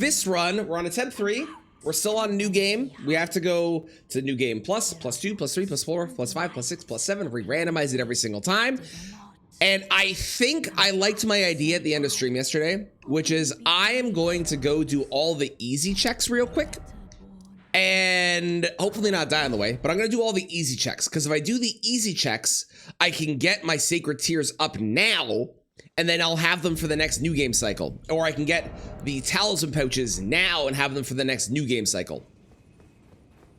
This run, we're on a 10-3. We're still on a new game. We have to go to new game plus, +2, +3, +4, +5, +6, +7. We randomize it every single time. And I think I liked my idea at the end of stream yesterday, which is I am going to go do all the easy checks real quick. And hopefully not die on the way, but I'm going to do all the easy checks. Because if I do the easy checks, I can get my sacred tiers up now. And then I'll have them for the next new game cycle. Or I can get the talisman pouches now and have them for the next new game cycle.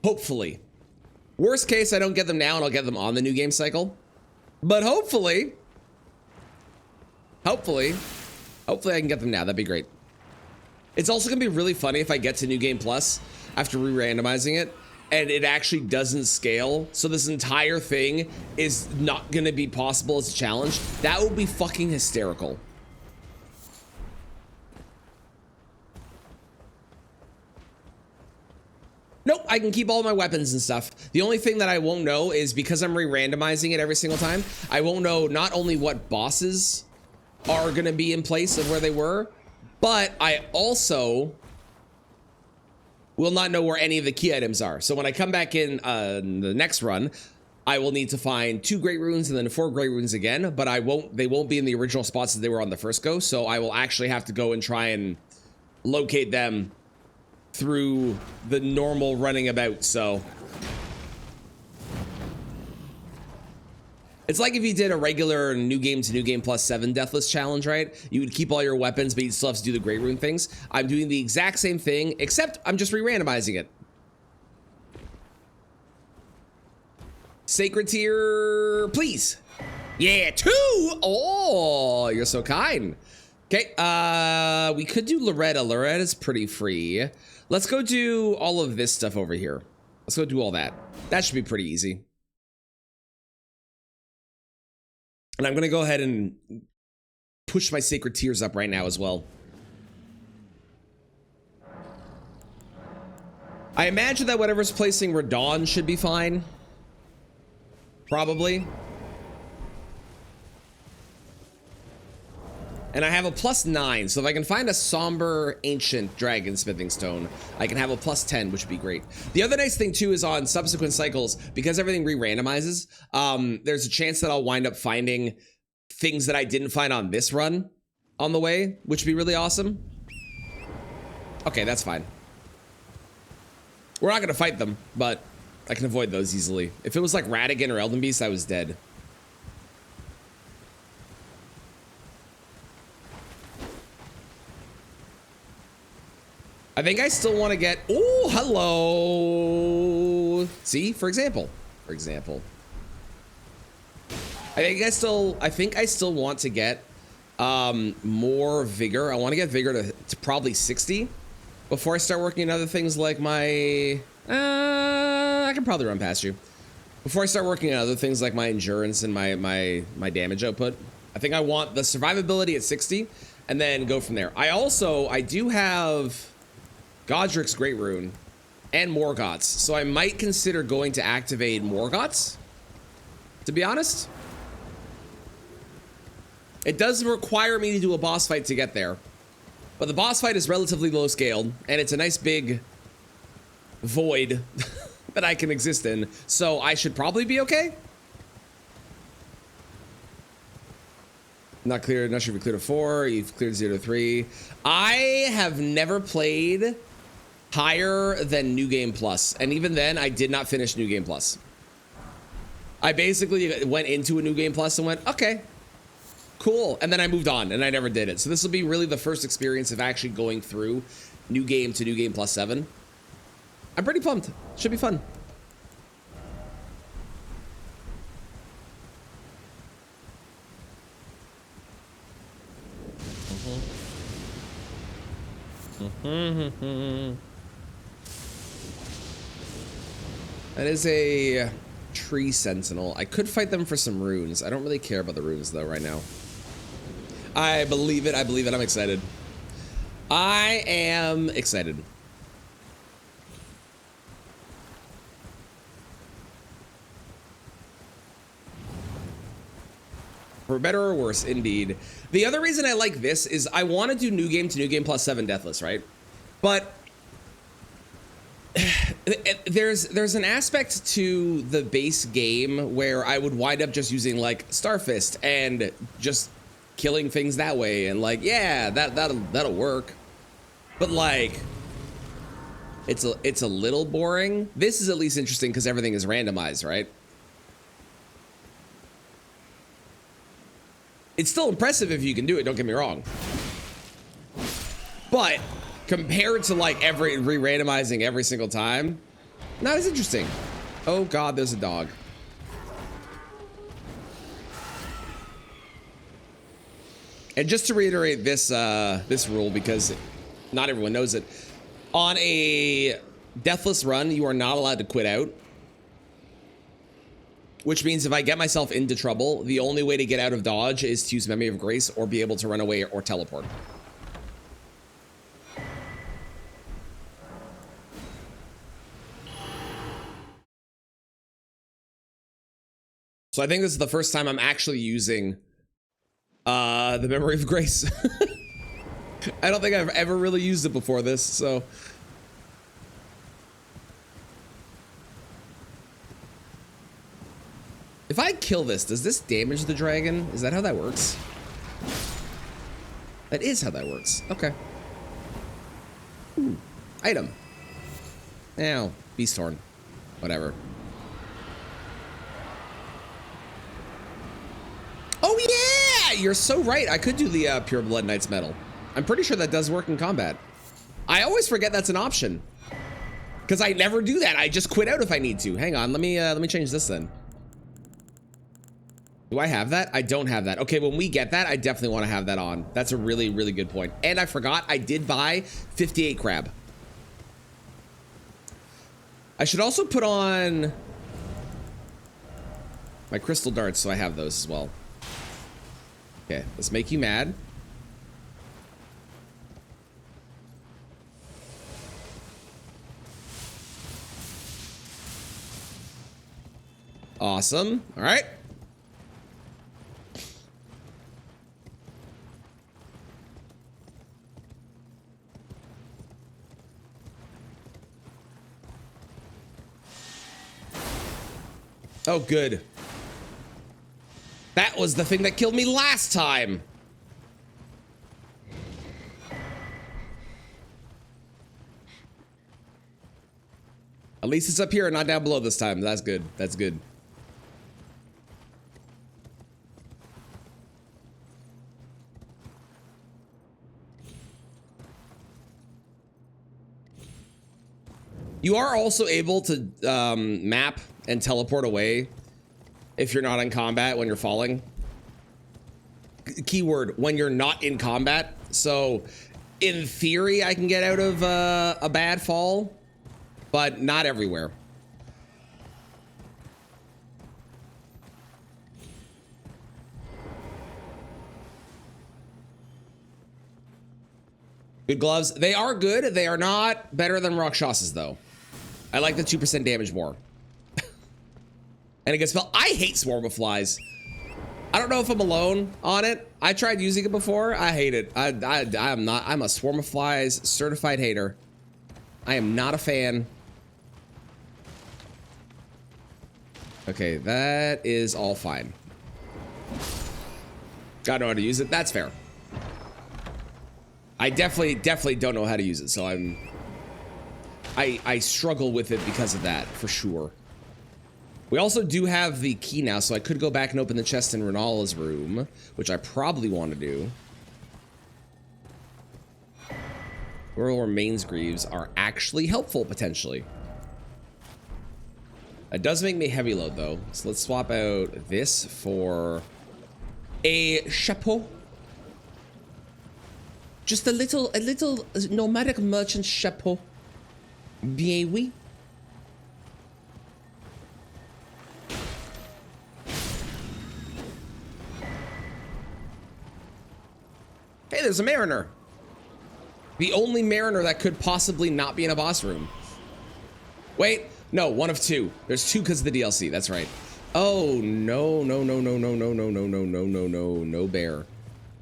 Hopefully. Worst case, I don't get them now and I'll get them on the new game cycle. But hopefully I can get them now. That'd be great. It's also gonna be really funny if I get to New Game Plus after re-randomizing it and it actually doesn't scale. So this entire thing is not gonna be possible as a challenge. That would be fucking hysterical. Nope, I can keep all my weapons and stuff. The only thing that I won't know is because I'm re-randomizing it every single time, I won't know not only what bosses are gonna be in place of where they were, but I also will not know where any of the key items are. So when I come back in the next run, I will need to find 2 great runes and then 4 great runes again, but they won't be in the original spots that they were on the first go, so I will actually have to go and try and locate them through the normal running about. So it's like if you did a regular new game to new game +7 Deathless challenge, right? You would keep all your weapons, but you'd still have to do the great rune things. I'm doing the exact same thing, except I'm just re-randomizing it. Sacred tier, please. Yeah, 2. Oh, you're so kind. Okay, we could do Loretta. Loretta's pretty free. Let's go do all of this stuff over here. Let's go do all that. That should be pretty easy. And I'm gonna go ahead and push my sacred tiers up right now as well. I imagine that whatever's placing Radon should be fine. Probably. And I have a +9, so if I can find a somber ancient dragon smithing stone, I can have a +10, which would be great. The other nice thing too is on subsequent cycles, because everything re-randomizes, there's a chance that I'll wind up finding things that I didn't find on this run on the way, which would be really awesome. Okay, that's fine. We're not gonna fight them, but I can avoid those easily. If it was like Radigan or Elden Beast, I was dead. I think I still want to get, oh, hello. See, for example. I think I still want to get more vigor. I want to get vigor to probably 60 before I start working on other things like my, I can probably run past you. Before I start working on other things like my endurance and my damage output. I think I want the survivability at 60 and then go from there. I do have Godric's Great Rune and Morgoth's, so I might consider going to activate Morgoth's, to be honest. It does require me to do a boss fight to get there, but the boss fight is relatively low scaled and it's a nice big void that I can exist in, so I should probably be okay. Not sure if you cleared a 4, you've cleared 0 to 3. I have never played higher than New Game Plus, and even then I did not finish New Game Plus. I basically went into a New Game Plus and went, okay, cool, and then I moved on and I never did it. So this will be really the first experience of actually going through New Game to New Game +7. I'm pretty pumped. Should be fun. That is a tree sentinel. I could fight them for some runes. I don't really care about the runes though right now. I believe it. I'm excited. I am excited. For better or worse, indeed. The other reason I like this is I want to do new game to new game +7 Deathless, right? But there's an aspect to the base game where I would wind up just using like Starfist and just killing things that way, and like, yeah, that'll work. But like, it's a little boring. This is at least interesting because everything is randomized, right? It's still impressive if you can do it, don't get me wrong. But compared to like re-randomizing every single time, not as interesting. Oh God, there's a dog. And just to reiterate this this rule, because not everyone knows it, on a Deathless run, you are not allowed to quit out. Which means if I get myself into trouble, the only way to get out of dodge is to use Memory of Grace or be able to run away or teleport. So I think this is the first time I'm actually using the Memory of Grace. I don't think I've ever really used it before this, so. If I kill this, does this damage the dragon? Is that how that works? That is how that works. Okay. Ooh. Item. Ow. Beast Horn. Whatever. Oh yeah! You're so right. I could do the Pure Blood Knight's Medal. I'm pretty sure that does work in combat. I always forget that's an option. Because I never do that. I just quit out if I need to. Hang on, let me change this then. Do I have that? I don't have that. Okay, when we get that, I definitely want to have that on. That's a really, really good point. And I forgot, I did buy 58 crab. I should also put on my crystal darts so I have those as well. Okay, let's make you mad. Awesome. All right. Oh, good. That was the thing that killed me last time. At least it's up here and not down below this time. That's good. That's good. You are also able to map and teleport away if you're not in combat when you're falling. Keyword, when you're not in combat. So in theory, I can get out of a bad fall, but not everywhere. Good gloves. They are good. They are not better than Rakshas's though. I like the 2% damage more. And it gets spelled. I hate Swarm of Flies. I don't know if I'm alone on it. I tried using it before. I hate it. I'm not. I'm a Swarm of Flies certified hater. I am not a fan. Okay, that is all fine. Gotta know how to use it. That's fair. I definitely don't know how to use it, so I struggle with it because of that, for sure. We also do have the key now, so I could go back and open the chest in Renala's room, which I probably want to do. Rural Remains Greaves are actually helpful, potentially. It does make me heavy load, though. So let's swap out this for a chapeau. Just a little nomadic merchant chapeau. Bien oui. Hey, there's a mariner. The only mariner that could possibly not be in a boss room. Wait, no, one of two. There's two because of the DLC, that's right. Oh, no, no, no, no, no, no, no, no, no, no, no, no, no bear.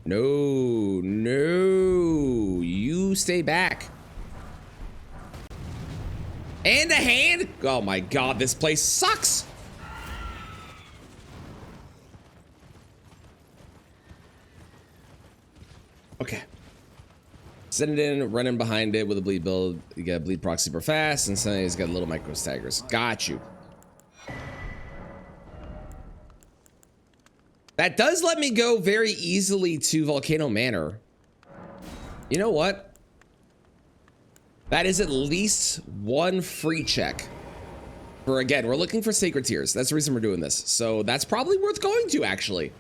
No, no, you stay back. And a hand? Oh my god, this place sucks. Okay. Send it in, run in behind it with a bleed build. You get a bleed proc super fast, and somebody's got little micro staggers. Got you. That does let me go very easily to Volcano Manor. You know what? That is at least one free check. For again, we're looking for Sacred Tears. That's the reason we're doing this. So that's probably worth going to, actually.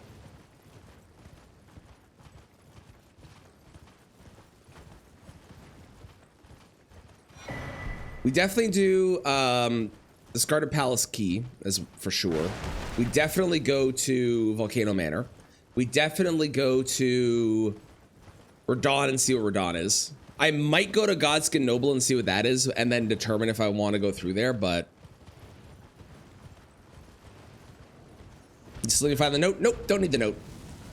We definitely do Discarded Palace Key, as for sure. We definitely go to Volcano Manor. We definitely go to Radon and see what Radon is. I might go to Godskin Noble and see what that is, and then determine if I want to go through there, but... Just let me find the note. Nope, don't need the note.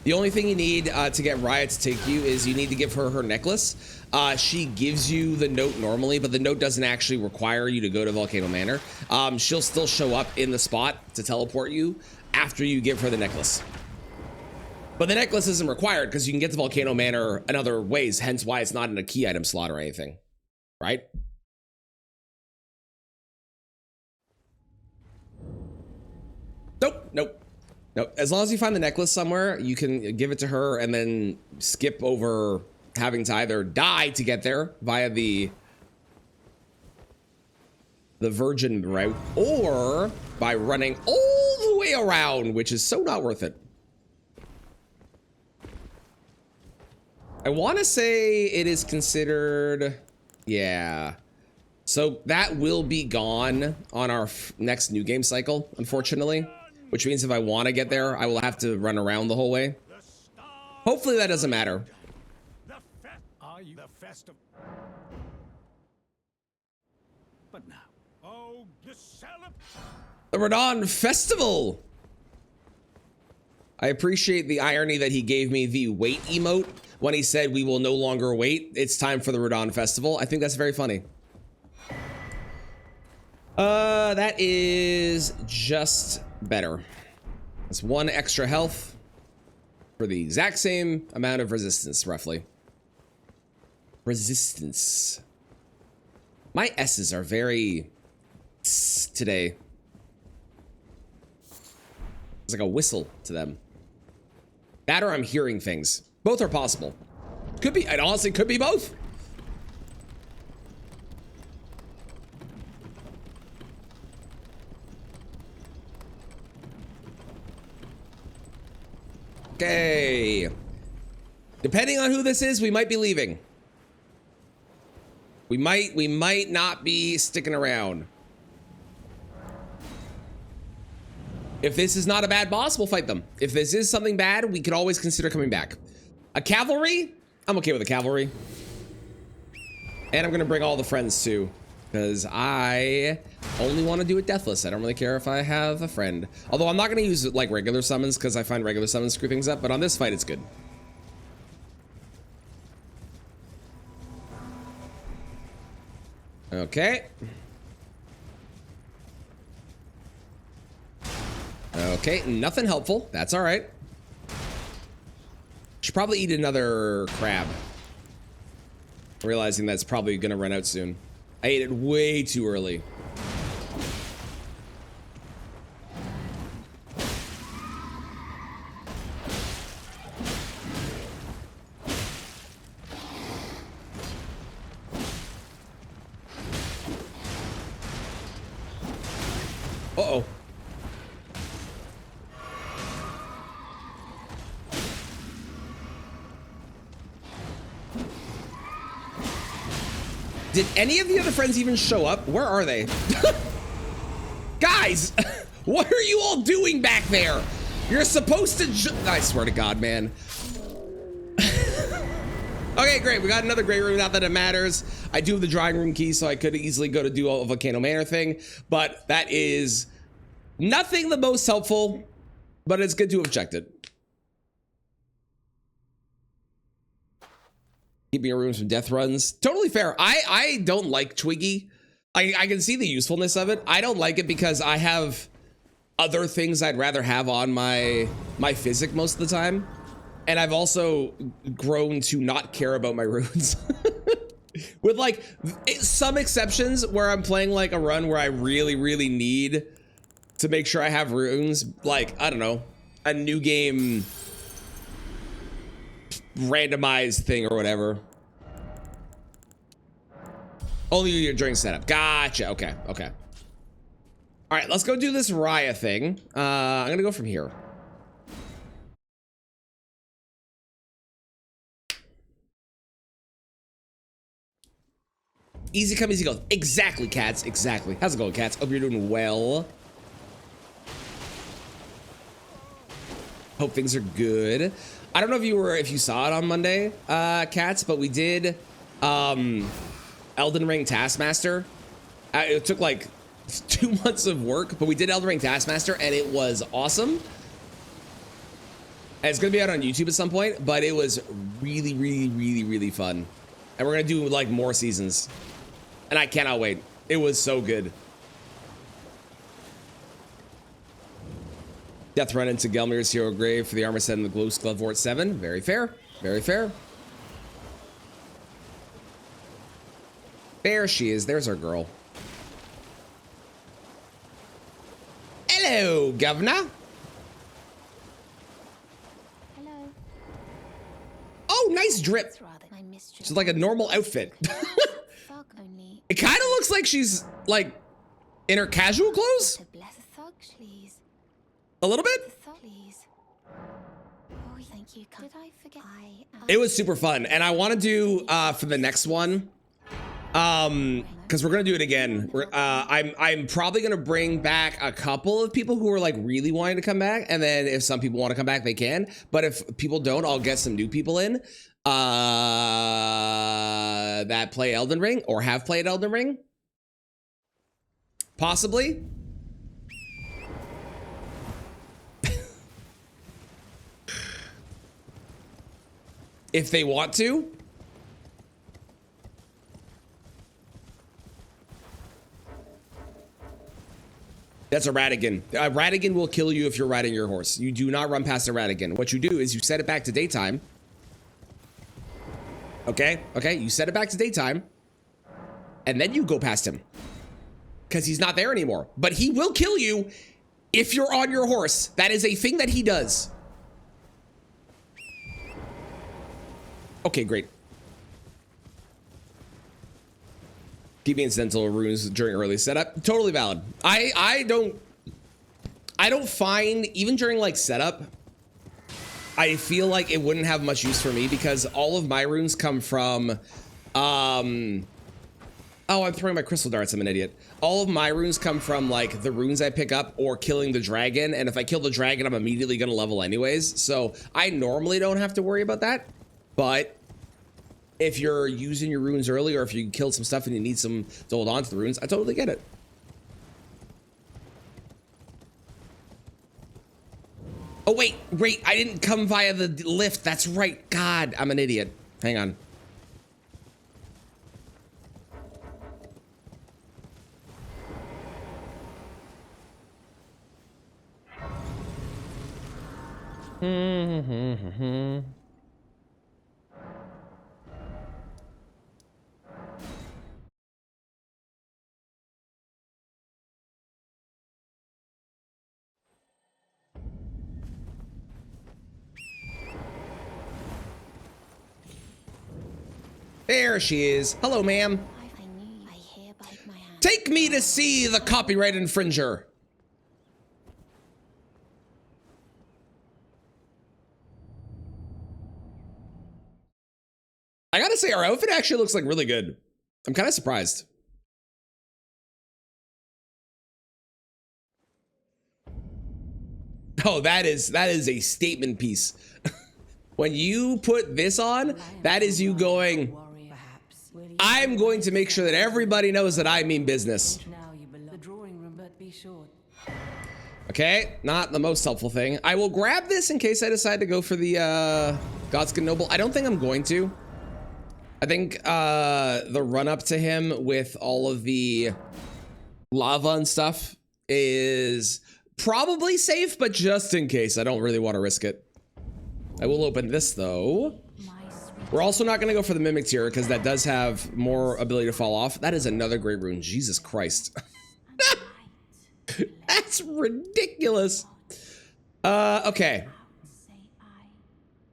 The only thing you need to get Riot to take you is you need to give her her necklace. She gives you the note normally, but the note doesn't actually require you to go to Volcano Manor. She'll still show up in the spot to teleport you after you give her the necklace. But the necklace isn't required because you can get to Volcano Manor in other ways, hence why it's not in a key item slot or anything, right? Nope, nope. Nope. As long as you find the necklace somewhere, you can give it to her and then skip over having to either die to get there via the Virgin route, or by running all the way around, which is so not worth it. I want to say it is considered, yeah. So that will be gone on our next new game cycle, unfortunately. Which means if I want to get there, I will have to run around the whole way. Hopefully that doesn't matter. But now, oh, the Radon Festival. I appreciate the irony that he gave me the wait emote when he said we will no longer wait. It's time for the Radon Festival. I think that's very funny. That is just better. It's one extra health for the exact same amount of resistance, roughly. Resistance. My S's are very today. It's like a whistle to them. That or I'm hearing things. Both are possible. Could be, it honestly could be both. Okay. Depending on who this is, we might be leaving. We might not be sticking around. If this is not a bad boss, we'll fight them. If this is something bad, we could always consider coming back. A cavalry? I'm okay with a cavalry. And I'm gonna bring all the friends too, because I only want to do it deathless. I don't really care if I have a friend. Although I'm not gonna use like regular summons because I find regular summons screw things up, but on this fight it's good. Okay. Okay, nothing helpful. That's all right. Should probably eat another crab. Realizing that's probably gonna run out soon. I ate it way too early. Uh-oh. Did any of the other friends even show up? Where are they? Guys, what are you all doing back there? You're supposed to I swear to God, man. Okay, great. We got another great room. Not that it matters. I do have the drawing room key, so I could easily go to do a Volcano Manor thing, but that is nothing the most helpful, but it's good to have checked it. Keeping your rooms from death runs. Totally fair. I don't like Twiggy. I can see the usefulness of it. I don't like it because I have other things I'd rather have on my physic most of the time. And I've also grown to not care about my runes. With like some exceptions where I'm playing like a run where I really need to make sure I have runes. Like, I don't know, a new game randomized thing or whatever. Only during setup. Gotcha. Okay. Okay. All right, let's go do this Raya thing. I'm gonna go from here. Easy come, easy go. Exactly, cats. Exactly. How's it going, cats? Hope you're doing well. Hope things are good. I don't know if you saw it on Monday, cats, but we did Elden Ring Taskmaster. It took like 2 months of work, but we did Elden Ring Taskmaster and it was awesome. And it's gonna be out on YouTube at some point, but it was really fun. And we're gonna do like more seasons. And I cannot wait. It was so good. Death run into Gelmir's hero grave for the armor set in the glow Sklavort 7. Very fair. Very fair. There she is. There's our girl. Hello, Governor. Hello. Oh, nice drip. It's like a normal outfit. It kind of looks like she's like in her casual clothes. A little bit. It was super fun, and I want to do for the next one, because we're gonna do it again. I'm probably gonna bring back a couple of people who are like really wanting to come back, and then if some people want to come back, they can. But if people don't, I'll get some new people in that play Elden Ring or have played Elden Ring, possibly. If they want to. That's a Radigan. A Radigan will kill you if you're riding your horse. You do not run past a Radigan. What you do is you set it back to daytime. Okay? Okay, you set it back to daytime. And then you go past him. Because he's not there anymore. But he will kill you if you're on your horse. That is a thing that he does. Okay, great. Keeping incidental runes during early setup, totally valid. I don't find, even during like setup, I feel like it wouldn't have much use for me because all of my runes come from oh, I'm throwing my crystal darts, I'm an idiot. All of my runes come from like the runes I pick up or killing the dragon, and if I kill the dragon, I'm immediately gonna level anyways, so I normally don't have to worry about that. But if you're using your runes early, or if you killed some stuff and you need some to hold on to the runes, I totally get it. Oh, wait, I didn't come via the lift. That's right. God, I'm an idiot. Hang on. There she is. Hello, ma'am. Take me to see the copyright infringer. I gotta say, our outfit actually looks like really good. I'm kind of surprised. Oh, that is a statement piece. When you put this on, that is you going, I'm going to make sure that everybody knows that I mean business. Okay, not the most helpful thing. I will grab this in case I decide to go for the Godskin Noble. I don't think I'm going to. I think the run up to him with all of the lava and stuff is probably safe, but just in case, I don't really want to risk it. I will open this though. We're also not going to go for the Mimic Tier because that does have more ability to fall off. That is another great rune. Jesus Christ. That's ridiculous. Okay.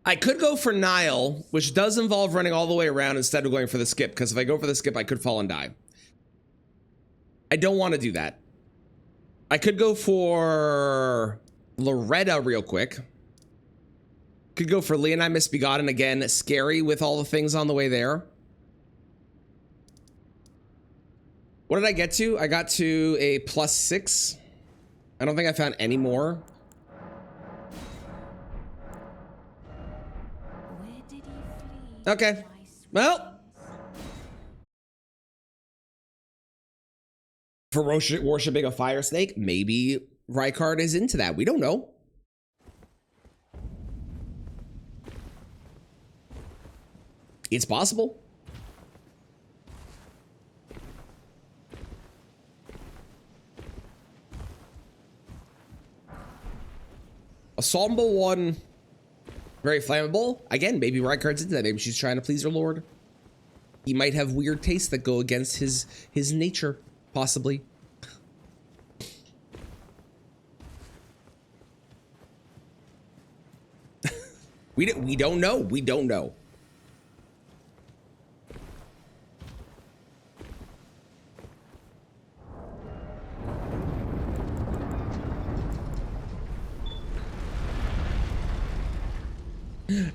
I could go for Nile, which does involve running all the way around instead of going for the skip, because if I go for the skip, I could fall and die. I don't want to do that. I could go for Loretta real quick. Could go for Leonine Misbegotten again. Scary with all the things on the way there. What did I get to? I got to a +6. I don't think I found any more. Okay. Well. For worshipping a fire snake, maybe Rykard is into that. We don't know. It's possible. Assaultable one. Very flammable. Again, maybe Rykard's into that. Maybe she's trying to please her lord. He might have weird tastes that go against his nature, possibly. We don't know. We don't know.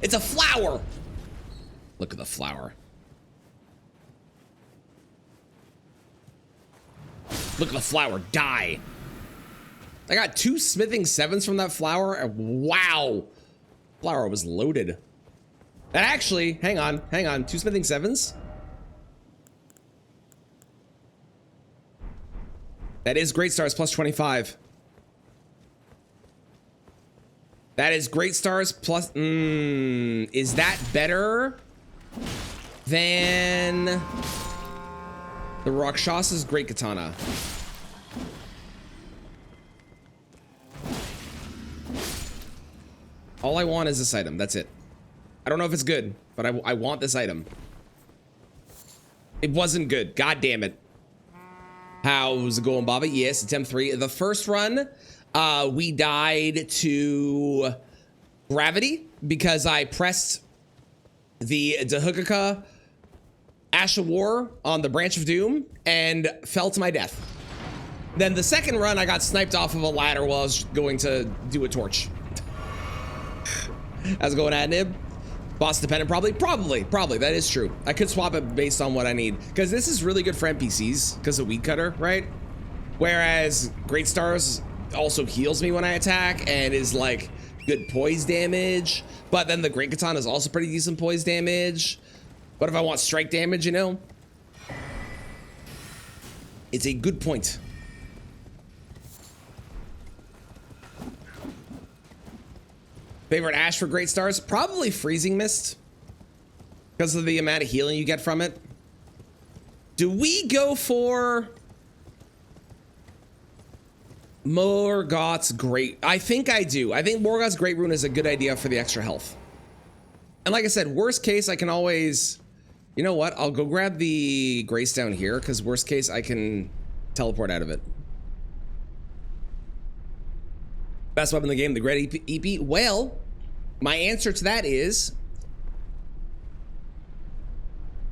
It's a flower. Look at the flower. Look at the flower die. I got 2 smithing 7s from that flower. And wow. Flower was loaded. And actually, hang on. 2 smithing 7s. That is Great Stars plus 25. That is Great Stars plus... is that better than the Rakshasa's Great Katana? All I want is this item. That's it. I don't know if it's good, but I want this item. It wasn't good. God damn it. How's it going, Baba? Yes, attempt 3. The first run... we died to gravity because I pressed the Dahukaka Ash of War on the Branch of Doom and fell to my death. Then the second run, I got sniped off of a ladder while I was going to do a torch. How's it going, Adnib? Boss dependent, probably. That is true. I could swap it based on what I need because this is really good for NPCs because of Weed Cutter, right? Whereas Great Stars also heals me when I attack and is like good poise damage, but then the Great Katana is also pretty decent poise damage. But if I want strike damage, you know, it's a good point. Favorite Ash for Great Stars? Probably Freezing Mist because of the amount of healing you get from it. Do we go for Morgoth's Great? I think I do. I think Morgoth's Great Rune is a good idea for the extra health. And like I said, worst case, I can always... You know what? I'll go grab the Grace down here, because worst case, I can teleport out of it. Best weapon in the game, the Great EP? Well, my answer to that is...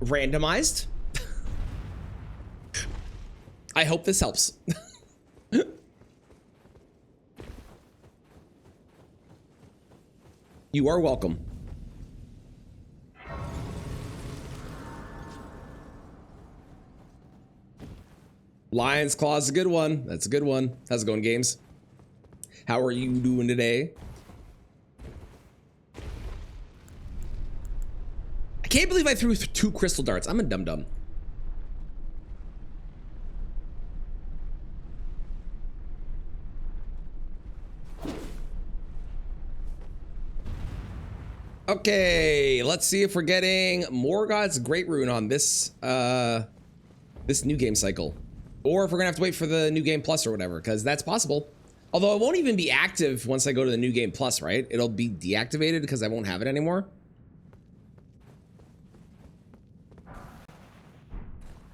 Randomized. I hope this helps. You are welcome. Lion's Claw is a good one. That's a good one. How's it going, games? How are you doing today? I can't believe I threw 2 crystal darts. I'm a dum-dum. Okay, let's see if we're getting Morgoth's Great Rune on this this new game cycle, or if we're gonna have to wait for the new game plus or whatever, because that's possible. Although it won't even be active once I go to the new game plus, right? It'll be deactivated because I won't have it anymore.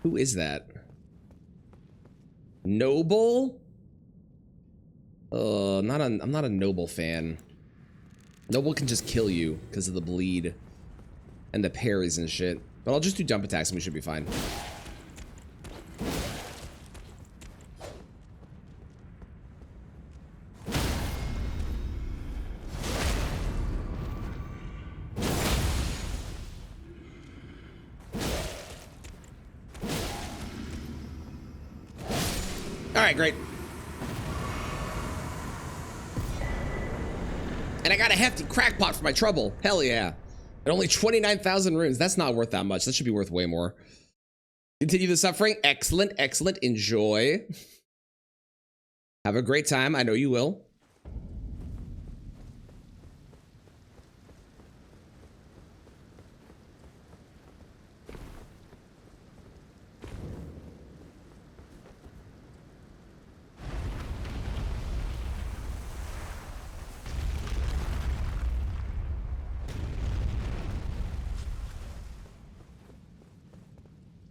Who is that? Noble? I'm not a Noble fan. Noble can just kill you because of the bleed and the parries and shit. But I'll just do jump attacks and we should be fine. Alright, great. And I got a hefty crackpot for my trouble. Hell yeah. And only 29,000 runes. That's not worth that much. That should be worth way more. Continue the suffering. Excellent, excellent. Enjoy. Have a great time. I know you will.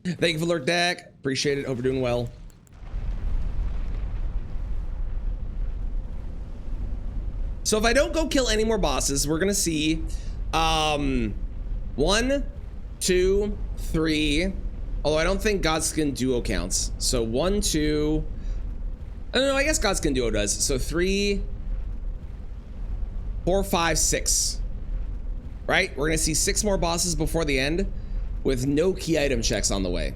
Thank you for Lurk Deck. Appreciate it. Hope you're doing well. So if I don't go kill any more bosses, we're gonna see 1, 2, 3. Although I don't think Godskin Duo counts. So 1, 2. I don't know, I guess Godskin Duo does. So 3, 4, 5, 6. Right? We're gonna see 6 more bosses before the end, with no key item checks on the way.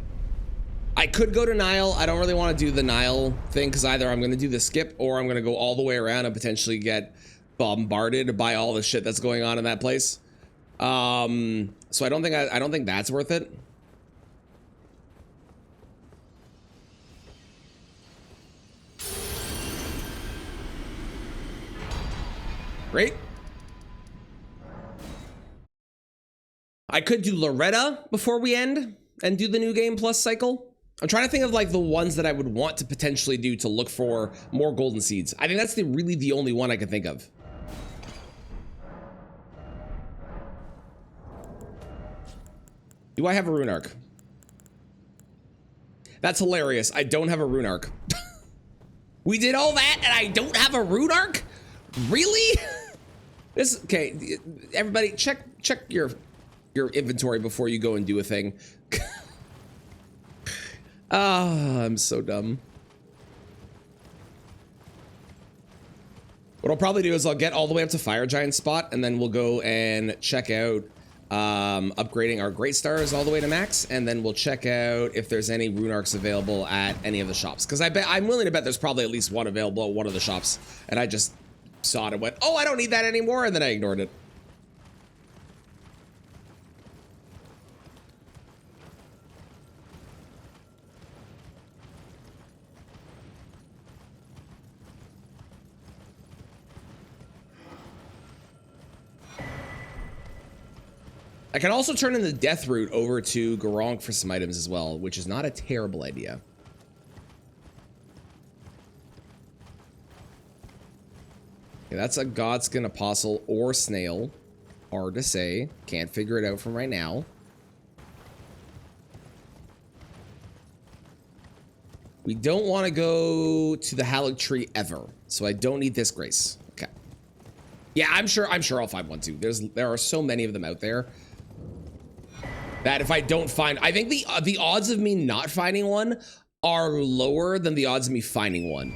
I could go to Nile. I don't really want to do the Nile thing because either I'm going to do the skip or I'm going to go all the way around and potentially get bombarded by all the shit that's going on in that place. So I don't think that's worth it. Great. I could do Loretta before we end and do the new game plus cycle. I'm trying to think of like the ones that I would want to potentially do to look for more golden seeds. I think that's really the only one I can think of. Do I have a rune arc? That's hilarious. I don't have a rune arc. We did all that and I don't have a rune arc? Really? This, okay, everybody check your inventory before you go and do a thing. Ah, I'm so dumb. What I'll probably do is I'll get all the way up to Fire Giant spot and then we'll go and check out upgrading our Great Stars all the way to max, and then we'll check out if there's any rune arcs available at any of the shops, because I'm willing to bet there's probably at least one available at one of the shops, and I just saw it and went, oh, I don't need that anymore, and then I ignored it. I can also turn in the death route over to Garong for some items as well, which is not a terrible idea. Okay, that's a Godskin Apostle or Snail. Hard to say. Can't figure it out from right now. We don't want to go to the Halleck Tree ever, so I don't need this Grace. Okay. Yeah, I'm sure I'll find one too. There are so many of them out there that if I don't find, I think the odds of me not finding one are lower than the odds of me finding one.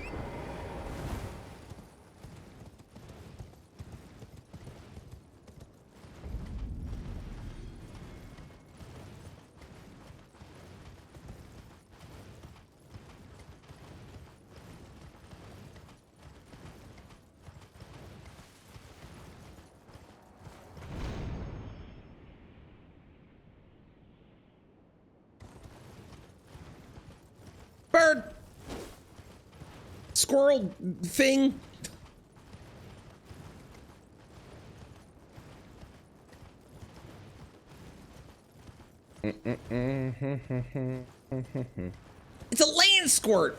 Bird! Squirrel thing. It's a land squirt.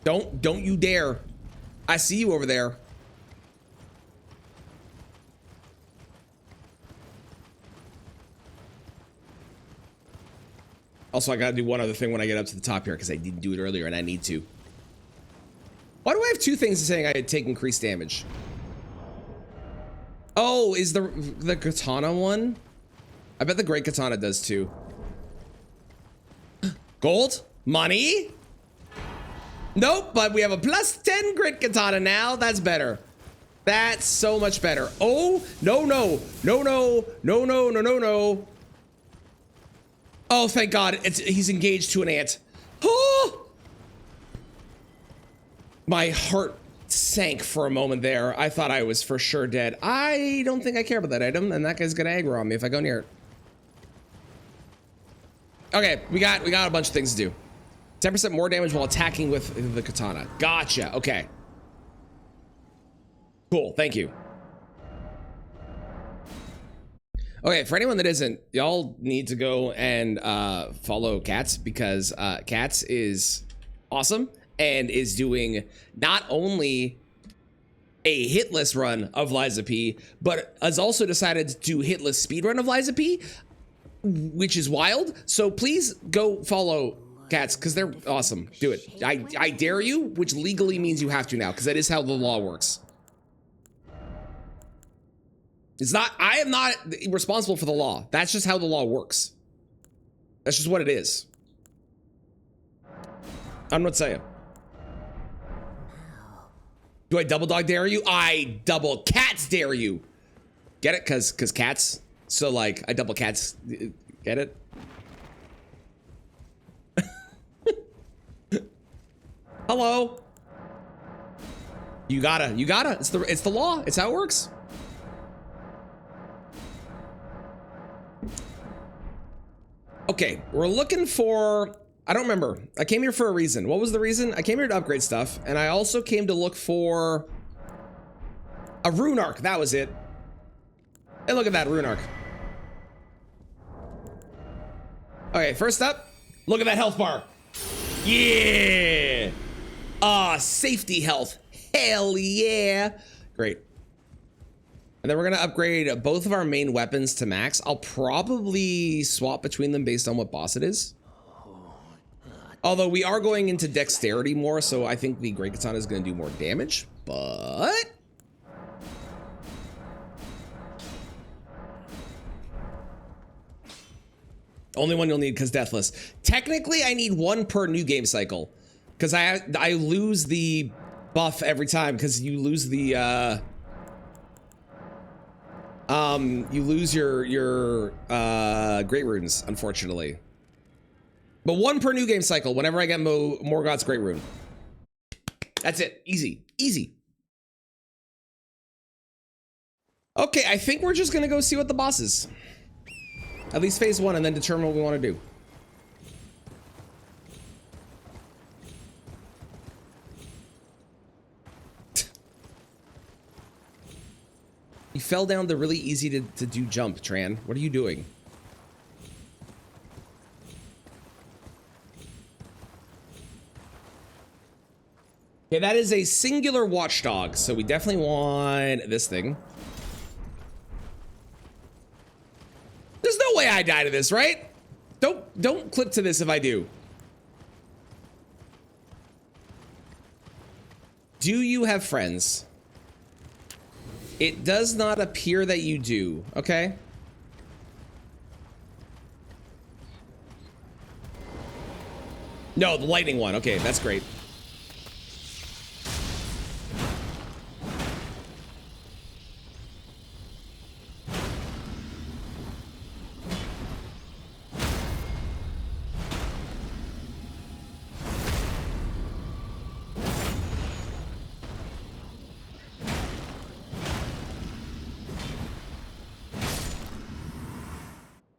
Don't you dare. I see you over there. Also, I gotta do one other thing when I get up to the top here because I didn't do it earlier and I need to. Why do I have two things saying I take increased damage? Oh, is the katana one? I bet the great katana does too. Gold? Money? Nope, but we have a plus 10 grit katana now. That's better. That's so much better. Oh, no, no, no, no, no, no, no, no, no. Oh, thank God. He's engaged to an ant. Oh! My heart sank for a moment there. I thought I was for sure dead. I don't think I care about that item, and that guy's gonna aggro on me if I go near it. Okay, we got a bunch of things to do. 10% more damage while attacking with the katana. Gotcha. Okay. Cool. Thank you. Okay, for anyone that isn't, y'all need to go and follow Cats because Cats is awesome and is doing not only a hitless run of Liza P, but has also decided to do hitless speedrun of Liza P, which is wild. So please go follow Cats because they're awesome. Do it. I dare you, which legally means you have to now because that is how the law works. It's not, I am not responsible for the law. That's just how the law works. That's just what it is. I'm not saying. Do I double dog dare you? I double cats dare you. Get it? Cause cats. So like I double cats. Get it? Hello. You gotta. It's the law. It's how it works. Okay, we're looking for, I don't remember. I came here for a reason. What was the reason? I came here to upgrade stuff, and I also came to look for a rune arc. That was it. And look at that rune arc. Okay, first up, look at that health bar. Yeah. Safety health. Hell yeah. Great. And then we're gonna upgrade both of our main weapons to max. I'll probably swap between them based on what boss it is. Although we are going into dexterity more, so I think the Great Katana is gonna do more damage, but... Only one you'll need because Deathless. Technically, I need one per new game cycle. Because I lose the buff every time because you lose the, you lose your great runes, unfortunately. But one per new game cycle whenever I get Morgoth's great rune. That's it. Easy. Easy. Okay, I think we're just gonna go see what the boss is. At least phase one, and then determine what we want to do. You fell down the really easy to do jump, Tran. What are you doing? Okay, that is a singular watchdog, so we definitely want this thing. There's no way I die to this, right? Don't clip to this if I do. Do you have friends? It does not appear that you do, okay? No, the lightning one. Okay, that's great.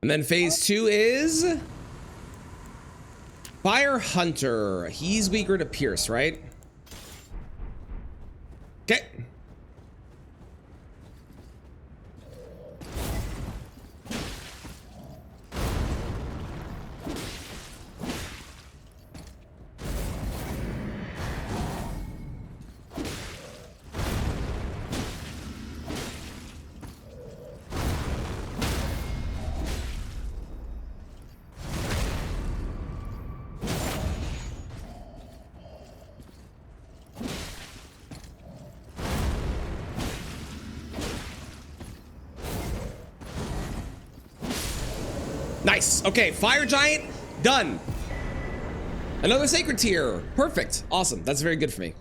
And then phase two is Fire Hunter. He's weaker to Pierce, right? Okay. Nice. Okay, Fire Giant, done. Another Sacred Tier. Perfect. Awesome. That's very good for me.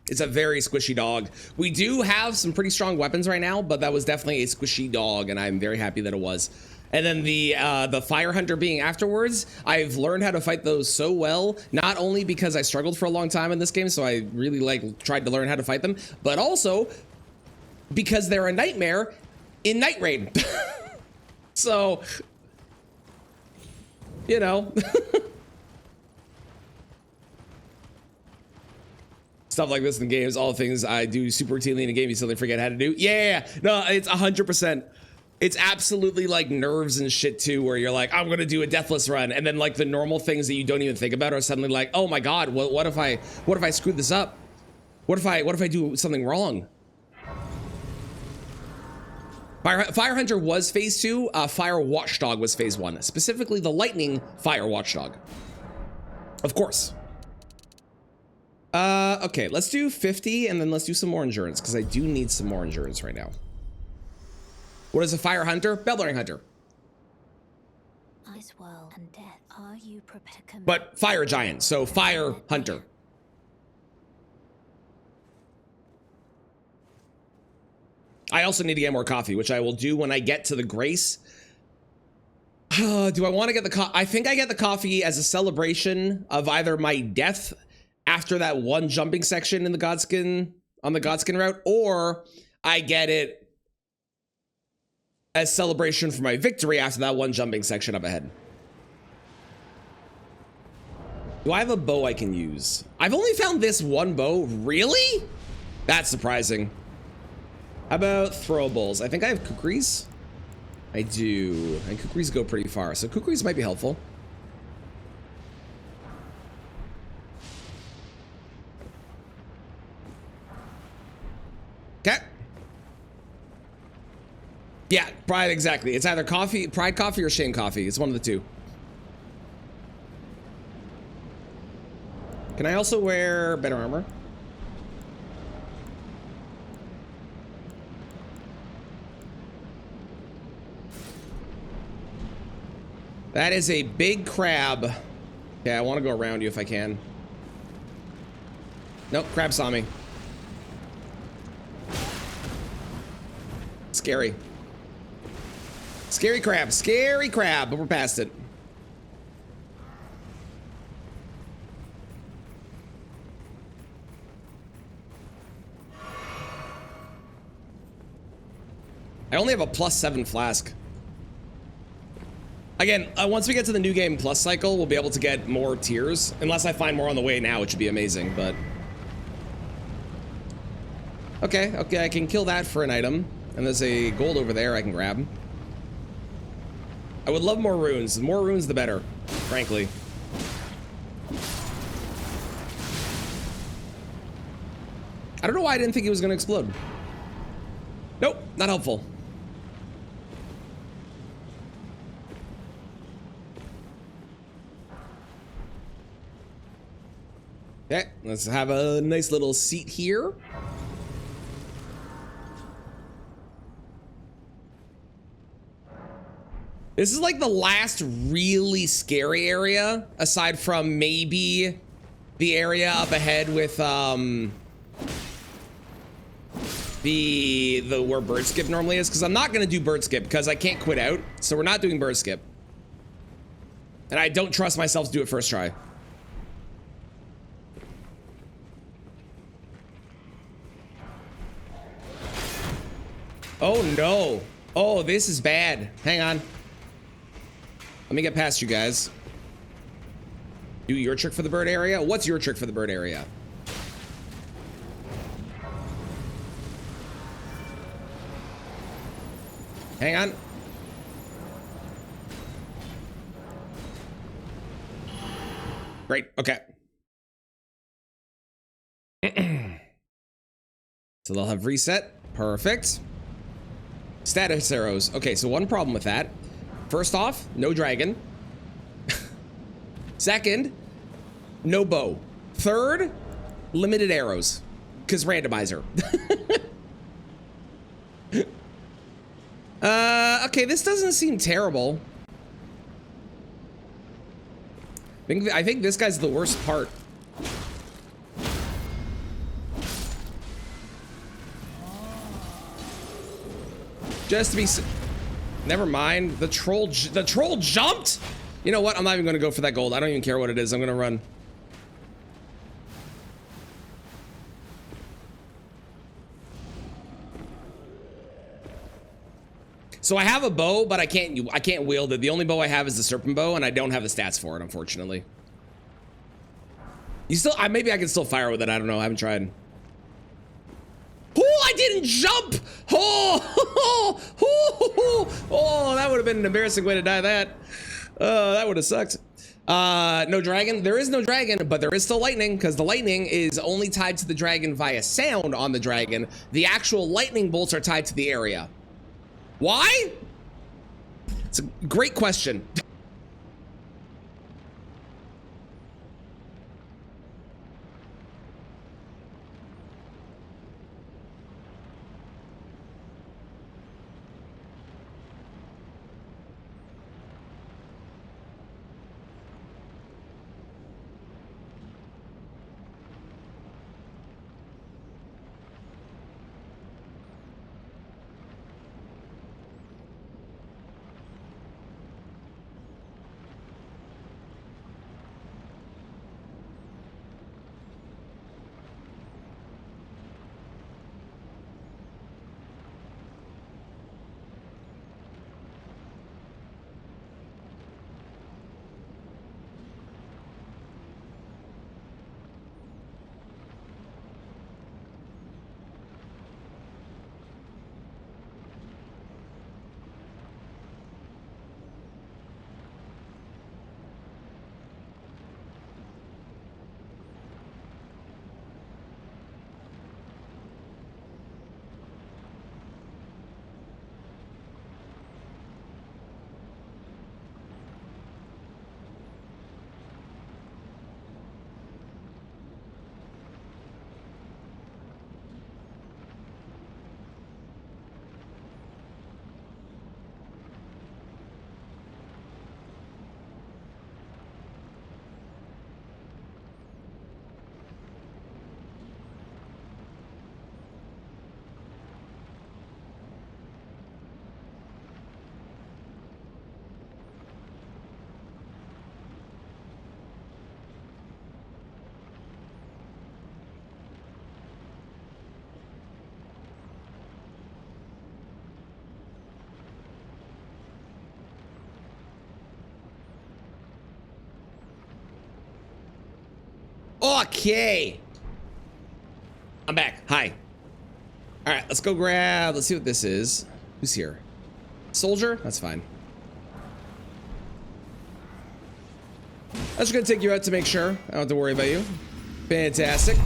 It's a very squishy dog. We do have some pretty strong weapons right now, but that was definitely a squishy dog, and I'm very happy that it was. And then the Fire Hunter being afterwards, I've learned how to fight those so well, not only because I struggled for a long time in this game, so I really like tried to learn how to fight them, but also because they're a nightmare in Night Raid. So, you know. Stuff like this in games, all things I do super routinely in a game, you suddenly forget how to do. Yeah, no, it's 100%. It's absolutely like nerves and shit too, where you're like, I'm gonna do a Deathless run, and then like the normal things that you don't even think about are suddenly like, oh my god, what if I screwed this up? What if I do something wrong? Fire Hunter was phase 2. Fire Watchdog was phase 1. Specifically, the Lightning Fire Watchdog. Of course. Okay, let's do 50 and then let's do some more endurance because I do need some more endurance right now. What is a Fire Hunter? Bellbearing Hunter. Ice world and death. Are you prepared to But Fire Giant, so Fire Hunter. I also need to get more coffee, which I will do when I get to the Grace. Do I want to get the coffee? I think I get the coffee as a celebration of either my death after that one jumping section in the Godskin, on the Godskin route, or I get it as celebration for my victory after that one jumping section up ahead. Do I have a bow I can use? I've only found this one bow. Really? That's surprising. How about throwables? I think I have kukris. I do. And kukris go pretty far, so kukris might be helpful. Okay. Yeah, pride, exactly. It's either coffee, pride coffee or shame coffee. It's one of the two. Can I also wear better armor? That is a big crab. Okay, I want to go around you if I can. Nope, crab saw me. Scary. Scary crab, but we're past it. I only have a +7 flask. Again, once we get to the new game plus cycle, we'll be able to get more tiers. Unless I find more on the way now, which would be amazing, but... Okay, I can kill that for an item. And there's a gold over there I can grab. I would love more runes. The more runes, the better, frankly. I don't know why I didn't think it was going to explode. Nope, not helpful. Okay, let's have a nice little seat here. This is like the last really scary area, aside from maybe the area up ahead with the where bird skip normally is, because I'm not gonna do bird skip because I can't quit out, so we're not doing bird skip. And I don't trust myself to do it first try. Oh no. Oh, this is bad. Hang on. Let me get past you guys. Do your trick for the bird area? What's your trick for the bird area? Hang on. Great, okay. So they'll have reset. Perfect. Status arrows. Okay, so one problem with that. First off, no dragon. Second, no bow. Third, limited arrows. Because randomizer. Okay, this doesn't seem terrible. I think this guy's the worst part. Just to be... Never mind. The troll jumped? You know what? I'm not even going to go for that gold. I don't even care what it is. I'm going to run. So I have a bow, but I can't wield it. The only bow I have is the serpent bow, and I don't have the stats for it, unfortunately. Maybe I can still fire with it. I don't know. I haven't tried. Oh, I didn't jump! Oh, that would have been an embarrassing way to die that. That would have sucked. No dragon. There is no dragon, but there is still lightning, because the lightning is only tied to the dragon via sound on the dragon. The actual lightning bolts are tied to the area. Why? It's a great question. Okay. I'm back. Hi. All right, let's go grab, let's see what this is. Who's here? Soldier? That's fine. I'm just gonna take you out to make sure. I don't have to worry about you. Fantastic.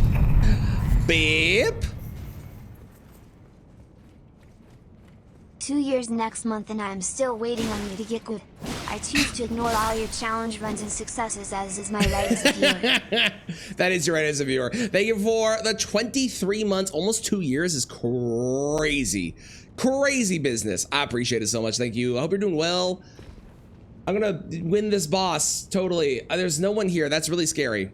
Beep. 2 years next month and I'm still waiting on you to get good. I choose to ignore all your challenge runs and successes as is my right as a viewer. That is your right as a viewer. Thank you for the 23 months, almost 2 years is crazy. Crazy business. I appreciate it so much. Thank you. I hope you're doing well. I'm gonna win this boss, totally. There's no one here. That's really scary.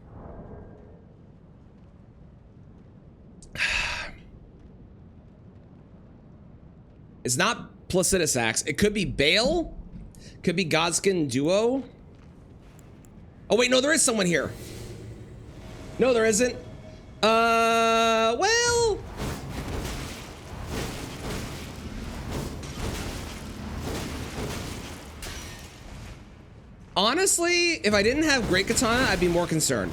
It's not Placidus Axe. It could be Bale. Could be Godskin Duo. Oh wait, no, there is someone here. No, there isn't. Well. Honestly, if I didn't have Great Katana, I'd be more concerned.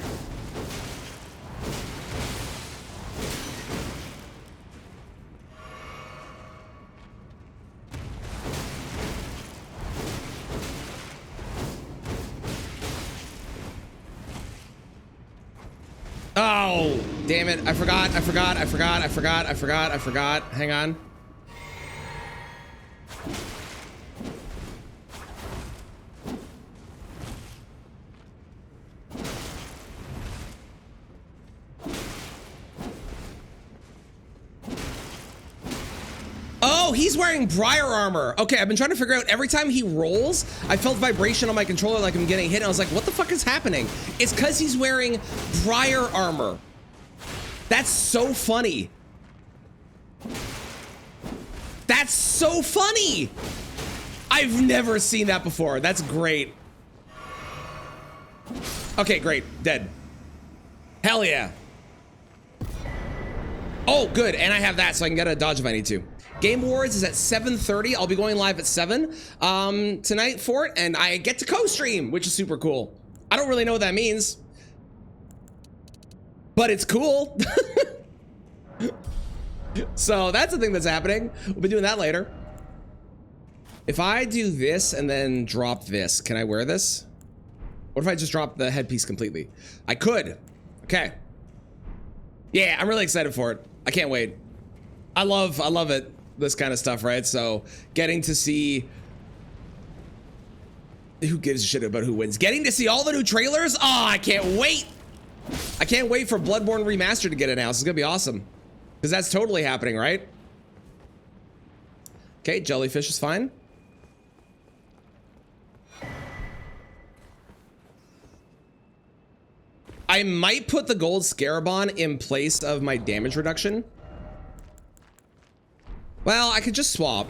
Oh, damn it. I forgot. Hang on. Oh, he he's wearing Briar armor. Okay, I've been trying to figure out, every time he rolls, I felt vibration on my controller like I'm getting hit. And I was like, what the fuck is happening? It's because he's wearing Briar armor. That's so funny. That's so funny. I've never seen that before. That's great. Okay, great. Dead. Hell yeah. Oh, good. And I have that, so I can get a dodge if I need to. Game Awards is at 7:30. I'll be going live at 7 tonight for it, and I get to co-stream, which is super cool. I don't really know what that means, but it's cool. So that's the thing that's happening. We'll be doing that later. If I do this and then drop this, can I wear this? What if I just drop the headpiece completely? I could. Okay. Yeah, I'm really excited for it. I can't wait. I love it. This kind of stuff, right? So getting to see, who gives a shit about who wins? Getting to see all the new trailers. Oh, I can't wait. I can't wait for Bloodborne Remastered to get announced. It's gonna be awesome. Because that's totally happening, right? Okay, jellyfish is fine. I might put the gold scarab on in place of my damage reduction. Well, I could just swap.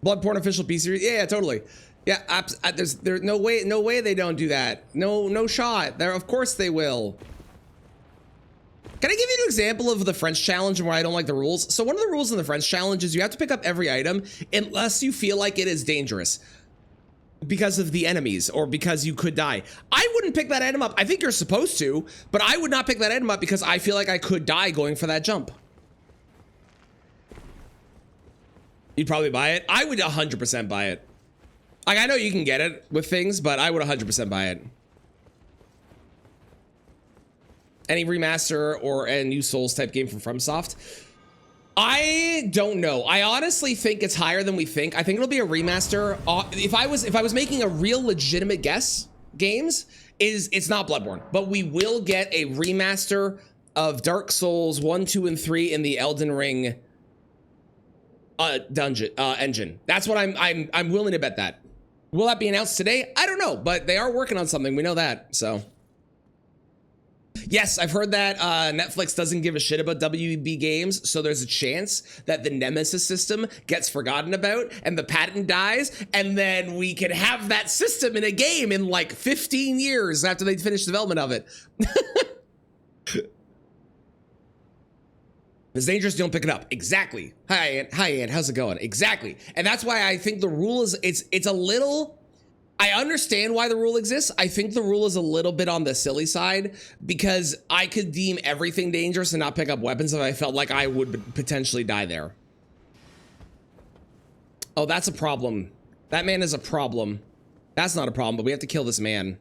Bloodborne official PC. Yeah, totally. Yeah, there's no way they don't do that. No shot. There, of course they will. Can I give you an example of the French challenge and where I don't like the rules? So one of the rules in the French challenge is you have to pick up every item unless you feel like it is dangerous because of the enemies or because you could die. I wouldn't pick that item up. I think you're supposed to, but I would not pick that item up because I feel like I could die going for that jump. You'd probably buy it. I would 100% buy it. Like, I know you can get it with things, but I would 100% buy it. Any remaster or a new Souls type game from FromSoft? I don't know. I honestly think it's higher than we think. I think it'll be a remaster. If I was making a real legitimate guess, games it's not Bloodborne, but we will get a remaster of Dark Souls 1, 2, and 3 in the Elden Ring dungeon engine. That's what I'm willing to bet that. Will that be announced today? I don't know, but they are working on something. We know that. So yes, I've heard that Netflix doesn't give a shit about WB games, so there's a chance that the Nemesis system gets forgotten about and the patent dies, and then we can have that system in a game in like 15 years after they finish development of it. It's dangerous, you don't pick it up. Exactly. Hi, Ant. How's it going? Exactly. And that's why I think the rule is, it's a little, I understand why the rule exists. I think the rule is a little bit on the silly side because I could deem everything dangerous and not pick up weapons if I felt like I would potentially die there. Oh, that's a problem. That man is a problem. That's not a problem, but we have to kill this man.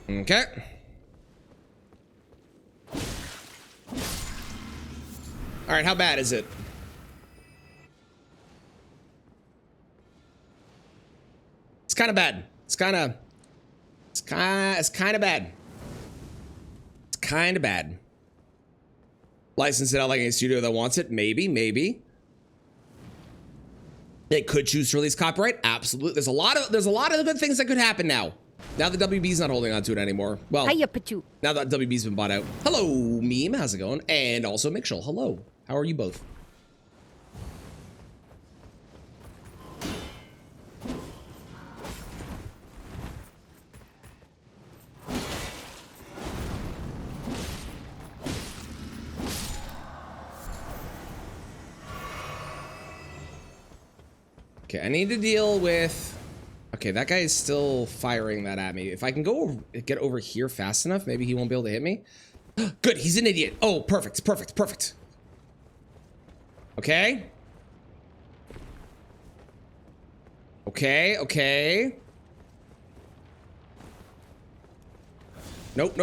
Okay. All right, how bad is it? It's kind of bad. It's kind of bad. It's kind of bad. License it out like a studio that wants it? Maybe. They could choose to release copyright. Absolutely. There's a lot of good things that could happen now. Now that WB's not holding on to it anymore. Well, now that WB's been bought out. Hello, Meme. How's it going? And also Mitchell. Hello. How are you both? Okay, I need to deal with... Okay, that guy is still firing that at me. If I can get over here fast enough, maybe he won't be able to hit me. Good, he's an idiot. Oh, perfect. Okay. Nope.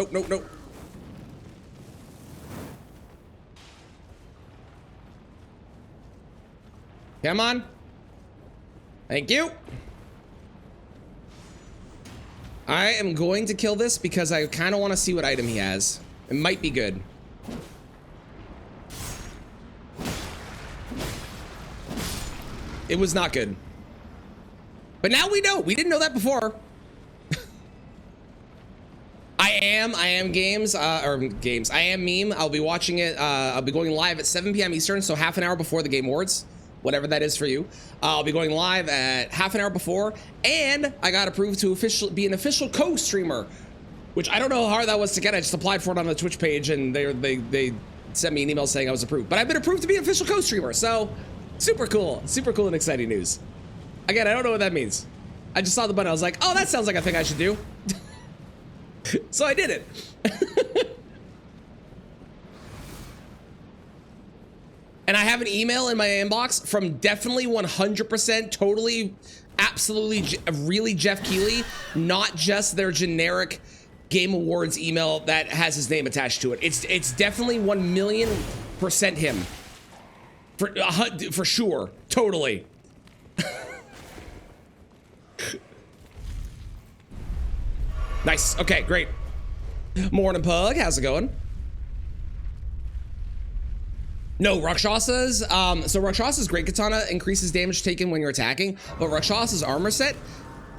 Come on. Thank you. I am going to kill this because I kind of want to see what item he has. It might be good. It was not good. But now we know. We didn't know that before. I am games, I am meme. I'll be watching it. I'll be going live at 7 p.m. Eastern, so half an hour before the Game Awards, whatever that is for you. I'll be going live at half an hour before, and I got approved to be an official co-streamer, which I don't know how hard that was to get. I just applied for it on the Twitch page, and they sent me an email saying I was approved. But I've been approved to be an official co-streamer, so super cool and exciting news. Again, I don't know what that means. I just saw the button. I was like, oh, that sounds like a thing I should do. So I did it. And I have an email in my inbox from definitely 100% totally absolutely really Jeff Keighley, not just their generic Game Awards email that has his name attached to it. It's definitely 1,000,000% him. For sure. Totally. Nice. Okay, great. Morning, Pug. How's it going? No, Rakshasa's. So Rakshasa's Great Katana increases damage taken when you're attacking, but Rakshasa's armor set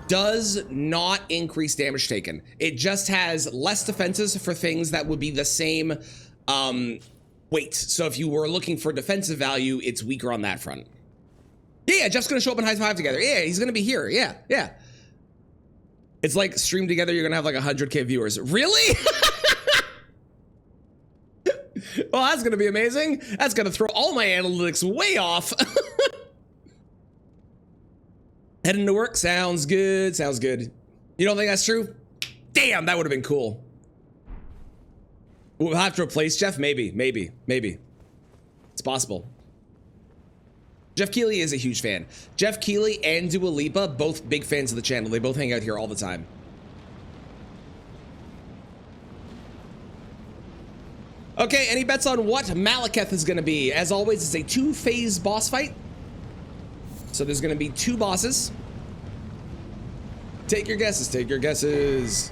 does not increase damage taken. It just has less defenses for things that would be the same weight. So if you were looking for defensive value, it's weaker on that front. Yeah, Jeff's gonna show up in High Five together. Yeah, he's gonna be here. Yeah. It's like stream together, you're gonna have like 100K viewers. Really? Well, that's gonna be amazing. That's gonna throw all my analytics way off. Heading to work, sounds good, sounds good. You don't think that's true? Damn, that would have been cool. We'll have to replace Jeff, maybe. It's possible. Jeff Keighley is a huge fan. Jeff Keighley and Dua Lipa, both big fans of the channel. They both hang out here all the time. Okay, any bets on what Malekith is gonna be? As always, it's a 2-phase boss fight. So there's gonna be 2 bosses. Take your guesses, take your guesses.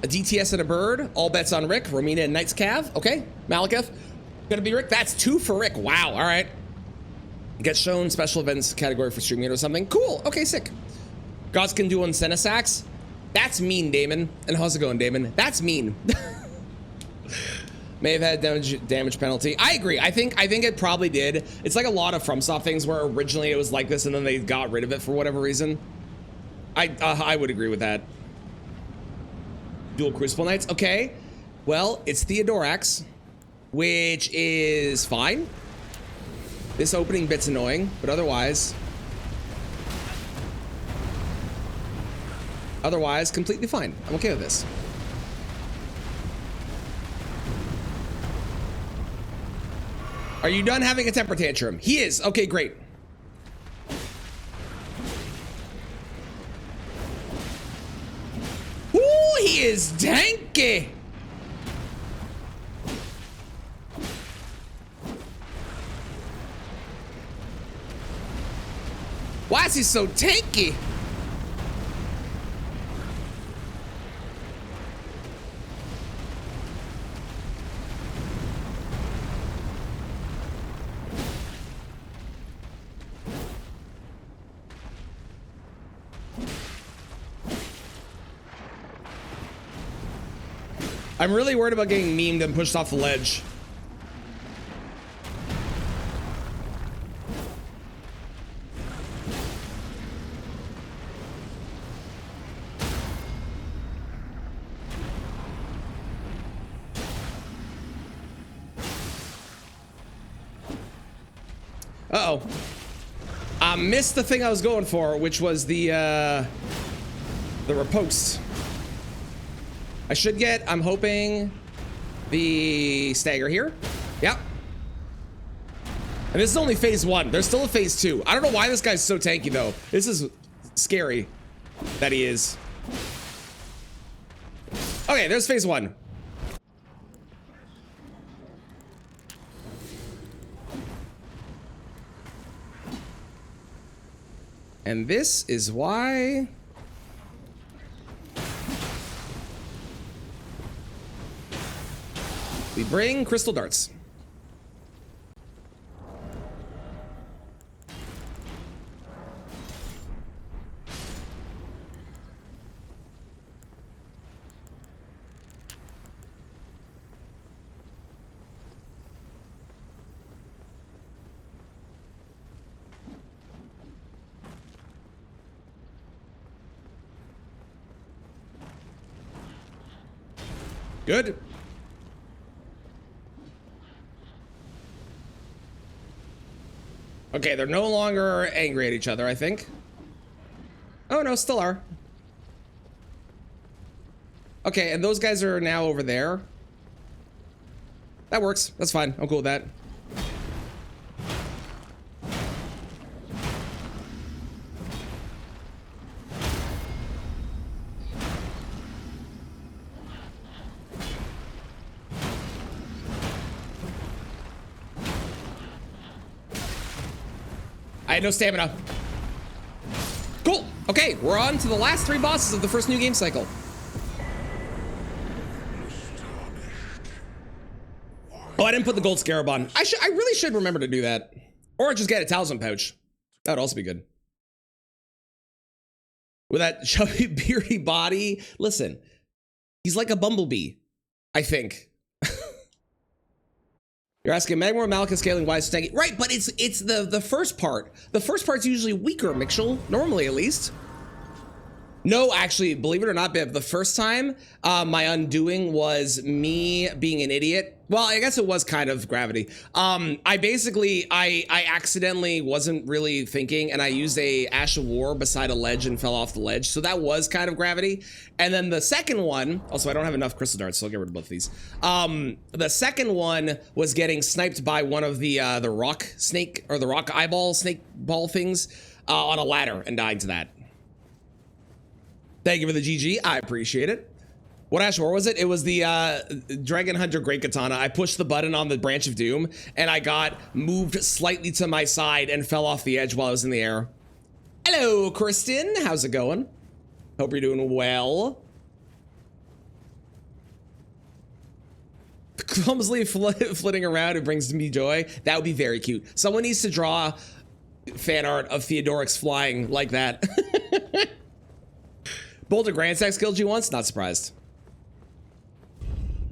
A DTS and a bird. All bets on Rick. Romina and Knight's Cav. Okay. Malekith. Gonna be Rick. That's 2 for Rick. Wow. All right. Get shown special events category for streaming or something. Cool. Okay, sick. Gods can do on Senasax. That's mean, Damon. And how's it going, Damon? That's mean. May have had damage penalty. I agree. I think it probably did. It's like a lot of FromSoft things where originally it was like this and then they got rid of it for whatever reason. I would agree with that. Dual Crucible Knights. Okay. Well, it's Theodorax, which is fine. This opening bit's annoying, but otherwise completely fine. I'm okay with this. Are you done having a temper tantrum? He is. Okay, great. Ooh, he is tanky. Why is he so tanky? I'm really worried about getting memed and pushed off the ledge. Uh-oh. I missed the thing I was going for, which was the riposte. I should get, I'm hoping, the stagger here. Yep. And this is only phase 1. There's still a phase 2. I don't know why this guy's so tanky, though. This is scary that he is. Okay, there's phase 1. And this is why... we bring crystal darts. Good. Okay, they're no longer angry at each other, I think. Oh no, still are. Okay, and those guys are now over there. That works. That's fine. I'm cool with that. I had no stamina. Cool. Okay, we're on to the last 3 bosses of the first new game cycle. Oh, I didn't put the gold scarab on. I really should remember to do that. Or just get a talisman pouch. That would also be good. With that chubby, beery body. Listen, he's like a bumblebee, I think. You're asking Magmor, Malika scaling why is Stanky? Right, but it's the first part. The first part's usually weaker, Mitchell. Normally, at least. No, actually, believe it or not, Bib, the first time, my undoing was me being an idiot. Well, I guess it was kind of gravity. I accidentally wasn't really thinking, and I used a Ash of War beside a ledge and fell off the ledge. So that was kind of gravity. And then the second one, also I don't have enough crystal darts, so I'll get rid of both of these. The second one was getting sniped by one of the rock snake, or the rock eyeball snake ball things on a ladder and dying to that. Thank you for the GG. I appreciate it. What Ash War was it? It was the Dragon Hunter Great Katana. I pushed the button on the Branch of Doom, and I got moved slightly to my side and fell off the edge while I was in the air. Hello, Kristen. How's it going? Hope you're doing well. Clumsily flitting around, it brings me joy. That would be very cute. Someone needs to draw fan art of Theodorix flying like that. Boulder Grandstack killed you once? Not surprised.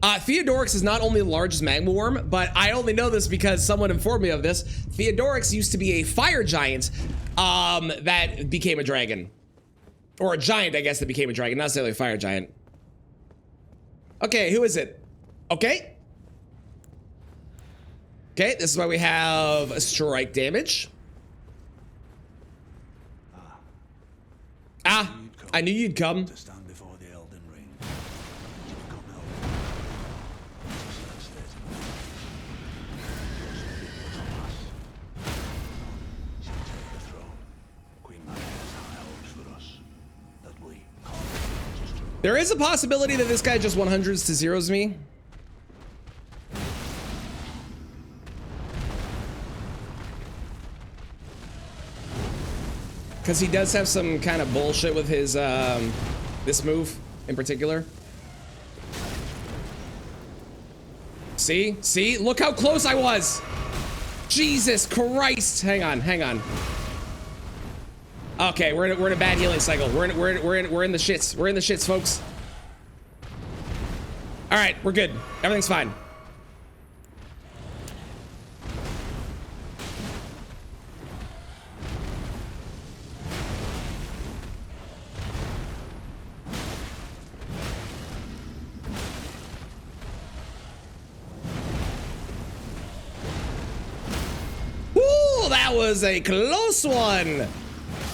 Theodorix is not only the largest magma worm, but I only know this because someone informed me of this. Theodorix used to be a fire giant that became a dragon. Or a giant, I guess, that became a dragon, not necessarily a fire giant. Okay, who is it? Okay. Okay, this is why we have a strike damage. Ah, I knew you'd come. To stand before the Elden Ring. There is a possibility that this guy just 100s to zeros me. Because he does have some kind of bullshit with his, this move in particular. See? See? Look how close I was! Jesus Christ! Hang on, hang on. Okay, we're in a bad healing cycle. We're in the shits. We're in the shits, folks. Alright, we're good. Everything's fine. That was a close one.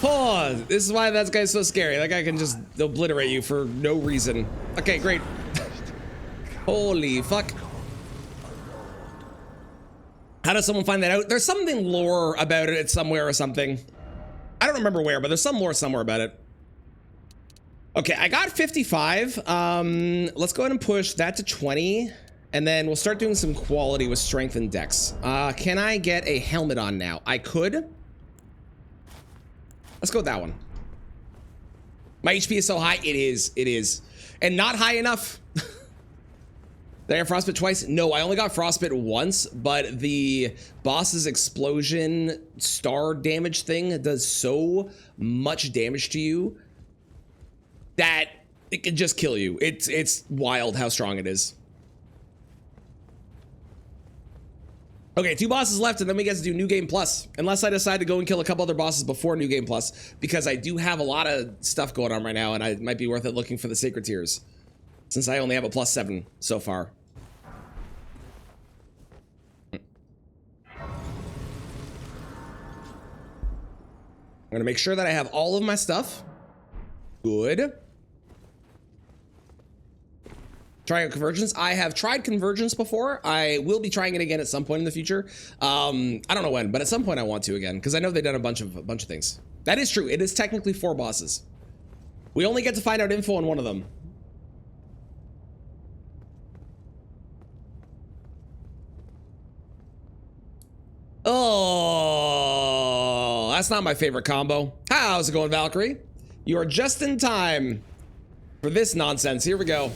Oh, this is why that guy's so scary. That guy can just obliterate you for no reason. Okay, great. Holy fuck. How does someone find that out? There's something lore about it somewhere or something. I don't remember where, but there's some lore somewhere about it. Okay, I got 55. Let's go ahead and push that to 20. And then we'll start doing some quality with strength and dex. Can I get a helmet on now? I could. Let's go with that one. My HP is so high. It is. And not high enough. Did I have frostbite twice? No, I only got frostbite once, but the boss's explosion star damage thing does so much damage to you that it can just kill you. It's wild how strong it is. Okay, 2 bosses left, and then we get to do New Game Plus. Unless I decide to go and kill a couple other bosses before New Game Plus, because I do have a lot of stuff going on right now, and it might be worth it looking for the Sacred Tears, since I only have a +7 so far. I'm gonna make sure that I have all of my stuff. Good. Trying Convergence. I have tried Convergence before. I will be trying it again at some point in the future. I don't know when, but at some point I want to again, because I know they've done a bunch of things. That is true. It is technically 4 bosses. We only get to find out info on one of them. Oh, that's not my favorite combo. How's it going, Valkyrie? You are just in time for this nonsense. Here we go.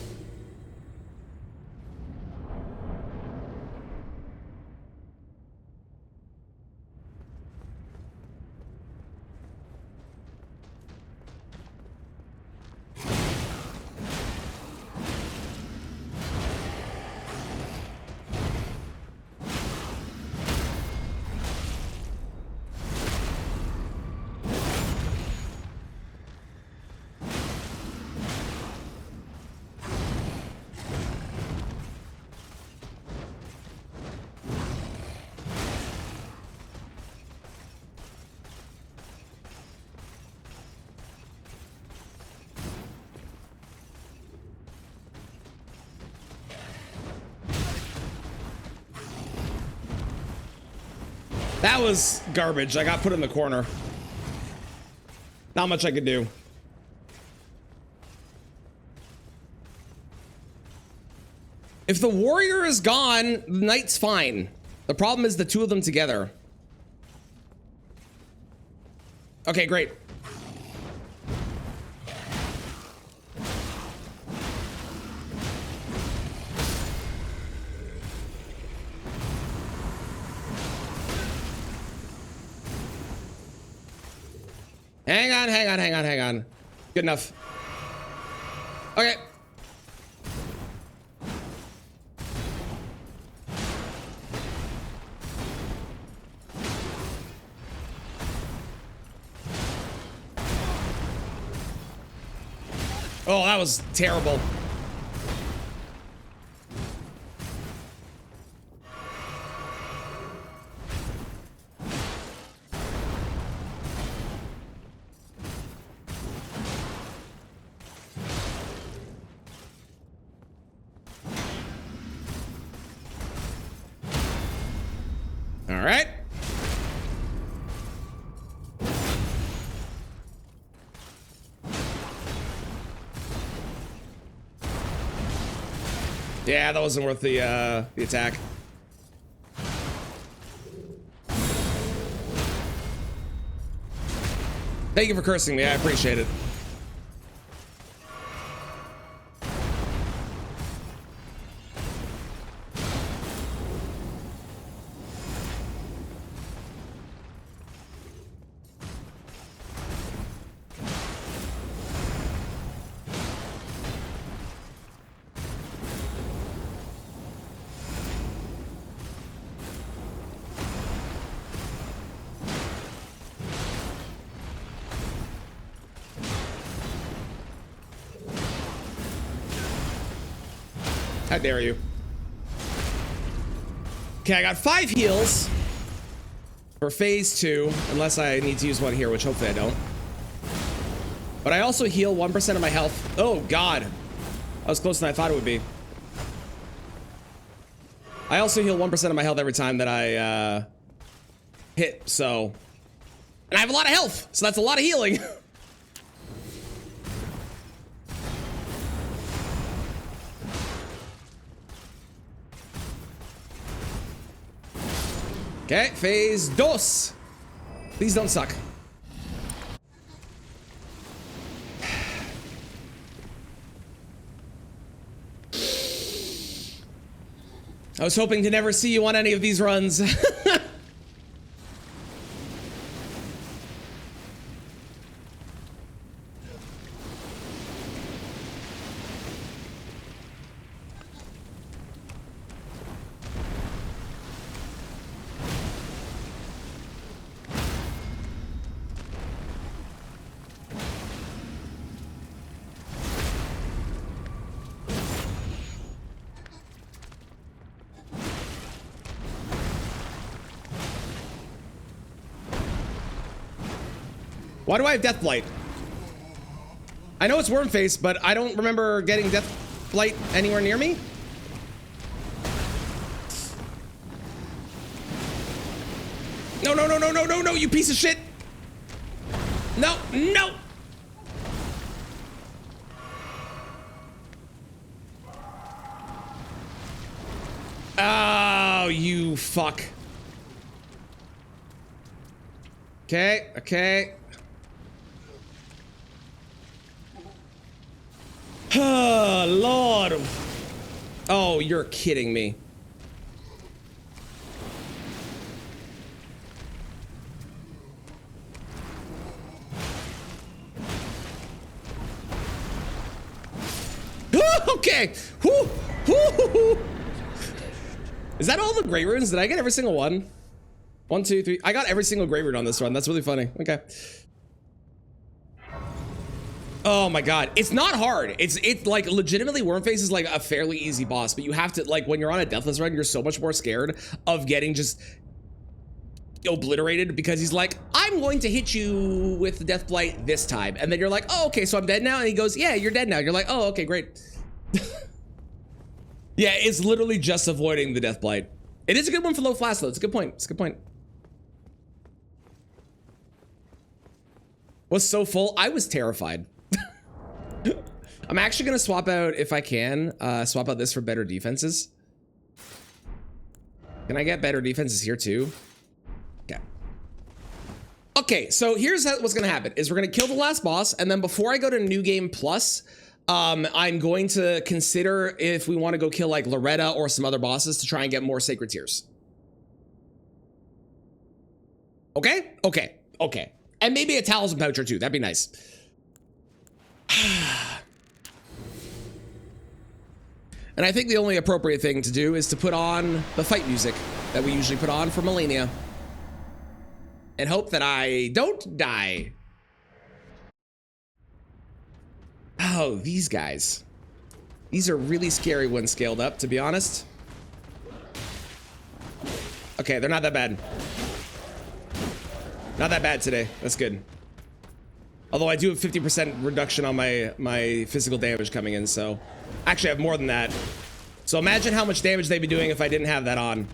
That was garbage. I got put in the corner. Not much I could do. If the warrior is gone, the knight's fine. The problem is the 2 of them together. Okay, great. Hang on. Good enough. Okay. Oh, that was terrible. All right. Yeah, that wasn't worth the attack. Thank you for cursing me. I appreciate it. How dare you? Okay, I got 5 heals for phase 2, unless I need to use one here, which hopefully I don't. But I also heal 1% of my health. Oh God, that was closer than I thought it would be. I also heal 1% of my health every time that I hit, so. And I have a lot of health, so that's a lot of healing. Okay, phase 2. Please don't suck. I was hoping to never see you on any of these runs. Why do I have Death Blight? I know it's Worm Face, but I don't remember getting Death Blight anywhere near me. No, no, no, no, no, no, no, you piece of shit. No, no. Oh, you fuck. Okay, okay. Oh, Lord. Oh, you're kidding me. Okay. Whew. Whew. Is that all the Grey Runes? Did I get every single one? 1, 2, 3. I got every single Grey Rune on this run. That's really funny. Okay. Oh my god, it's not hard. It's like legitimately Wormface is like a fairly easy boss, but you have to like when you're on a Deathless run, you're so much more scared of getting just obliterated because he's like, I'm going to hit you with the Death Blight this time, and then you're like, oh okay, so I'm dead now, and he goes, yeah, you're dead now. You're like, oh okay, great. Yeah, it's literally just avoiding the Death Blight. It is a good one for low flash though. It's a good point. It's a good point. Was so full, I was terrified. I'm actually gonna swap out, if I can, swap out this for better defenses. Can I get better defenses here too? Okay. Okay, so here's what's gonna happen, is we're gonna kill the last boss, and then before I go to New Game Plus, I'm going to consider if we want to go kill like Loretta or some other bosses to try and get more Sacred Tears. Okay? Okay. Okay. And maybe a Talisman Pouch or two. That'd be nice. And I think the only appropriate thing to do is to put on the fight music that we usually put on for Melania. And hope that I don't die. Oh, these guys. These are really scary when scaled up, to be honest. Okay, they're not that bad. Not that bad today. That's good. Although I do have 50% reduction on my physical damage coming in, so... Actually, I have more than that. So imagine how much damage they'd be doing if I didn't have that on.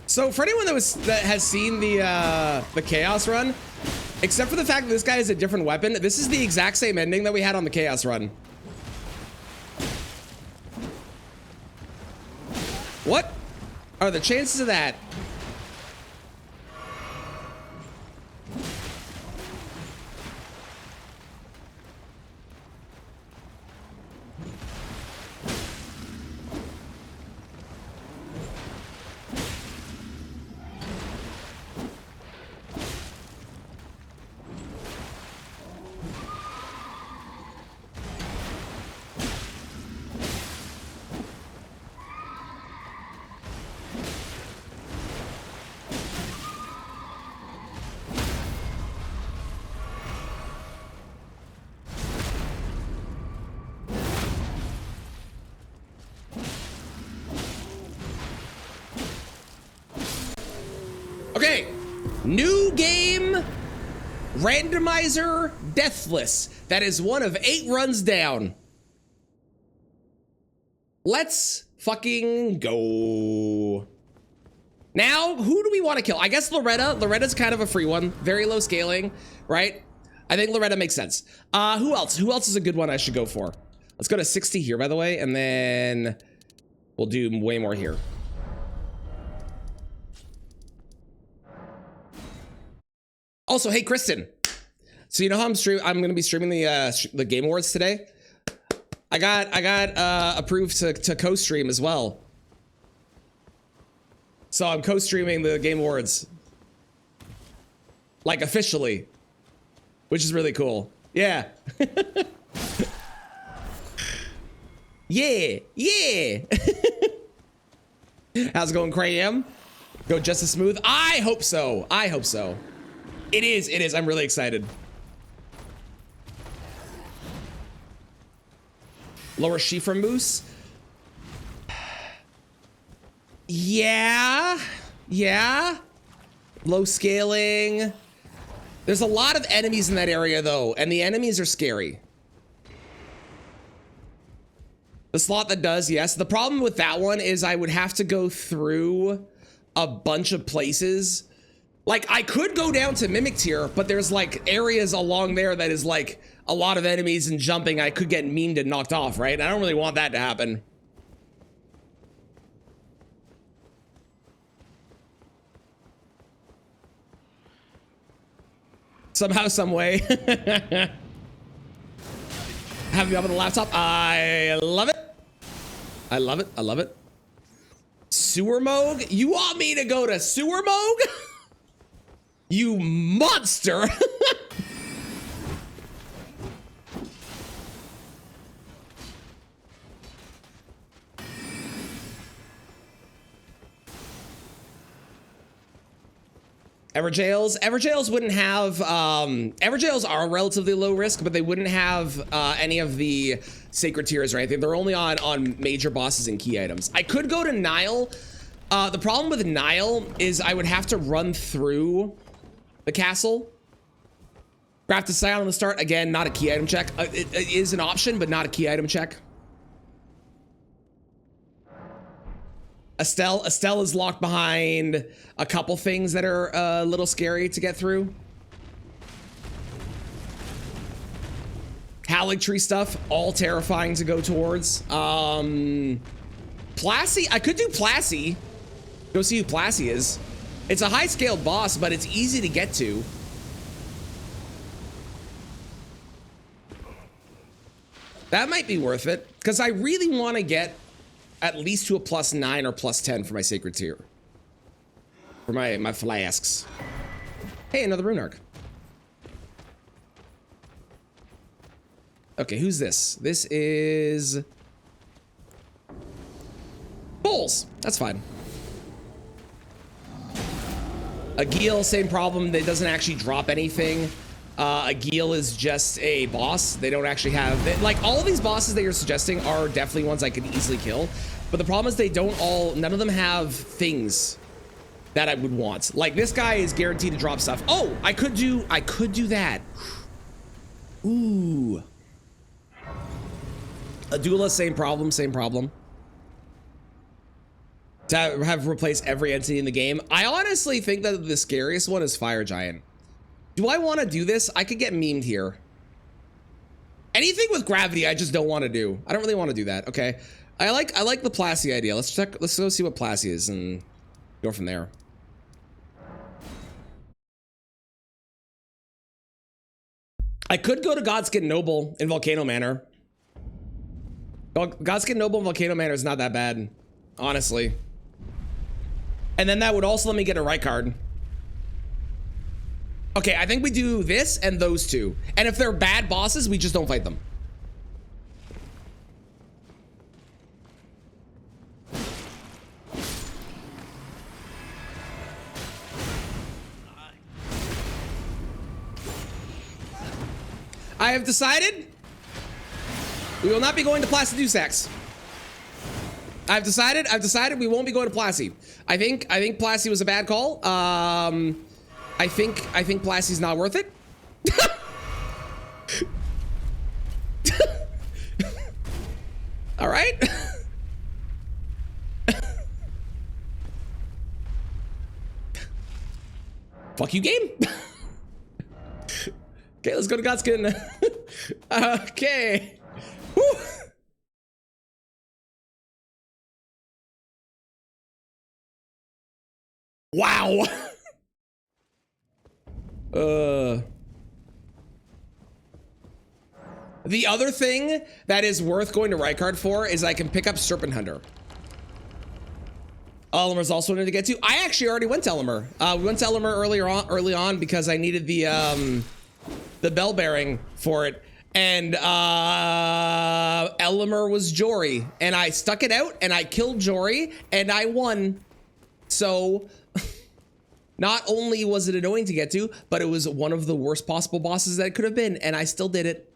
So for anyone that has seen the Chaos run, except for the fact that this guy has a different weapon, this is the exact same ending that we had on the Chaos run. What are the chances of that? Randomizer Deathless. That is one of 8 runs down. Let's fucking go. Now, who do we want to kill? I guess Loretta. Loretta's kind of a free one. Very low scaling, right? I think Loretta makes sense. Who else? Who else is a good one I should go for? Let's go to 60 here, by the way, and then we'll do way more here. Also, hey, Kristen. So you know how I'm going to be streaming the Game Awards today? I got approved to co-stream as well. So I'm co-streaming the Game Awards. Like officially. Which is really cool. Yeah. Yeah. Yeah. How's it going, Cram? Go just as smooth? I hope so. I hope so. It is. It is. I'm really excited. Lower Shifra Moose. Yeah. Yeah. Low scaling. There's a lot of enemies in that area, though, and the enemies are scary. The slot that does, yes. The problem with that one is I would have to go through a bunch of places. Like, I could go down to Mimic Tier, but there's, like, areas along there that is, like, a lot of enemies and jumping. I could get memed and knocked off, right? I don't really want that to happen. Somehow, some way. Have you up on the laptop? I love it. I love it. I love it. Sewer Moog? You want me to go to Sewer Moog? You monster. Everjails wouldn't have, Everjails are relatively low risk, but they wouldn't have any of the sacred tiers or anything. They're only on major bosses and key items. I could go to Nile. The problem with Nile is I would have to run through the castle. Craft a Scion on the start. Again, not a key item check. It is an option, but not a key item check. Estelle is locked behind a couple things that are a little scary to get through. Howling Tree stuff, all terrifying to go towards. Plassey, I could do Plassey. Go see who Plassey is. It's a high-scaled boss, but it's easy to get to. That might be worth it, because I really want to get at least to a +9 or +10 for my sacred tier. For my flasks. Hey, another rune arc. Okay, who's this? This is Bulls. That's fine. Agil, same problem. It doesn't actually drop anything. Agil is just a boss. They don't actually have, like, all of these bosses that you're suggesting are definitely ones I could easily kill. But the problem is they don't all, none of them have things that I would want. Like, this guy is guaranteed to drop stuff. Oh, I could do that. Ooh. Adula, same problem, same problem. To have replaced every entity in the game. I honestly think that the scariest one is Fire Giant. Do I want to do this? I could get memed here. Anything with gravity, I just don't want to do. I don't really want to do that. Okay, I like the Plassey idea. Let's go see what Plassey is and go from there. I could go to Godskin Noble in Volcano Manor. Godskin Noble in Volcano Manor is not that bad, honestly. And then that would also let me get a right card. Okay, I think we do this and those two. And if they're bad bosses, we just don't fight them. I have decided we will not be going to Placidusax. I've decided we won't be going to Plassey. I think Plassey was a bad call. I think Plassey's not worth it. All right. Fuck you, game. Okay, let's go to Godskin. Okay. Whew. Wow. The other thing that is worth going to Rykard for is I can pick up Serpent Hunter. Elmer's also wanted to get to. I actually already went to Elmer. We went to Elmer early on because I needed the bell bearing for it. And Elmer was Jory, and I stuck it out and I killed Jory and I won. So not only was it annoying to get to, but it was one of the worst possible bosses that it could have been, and I still did it.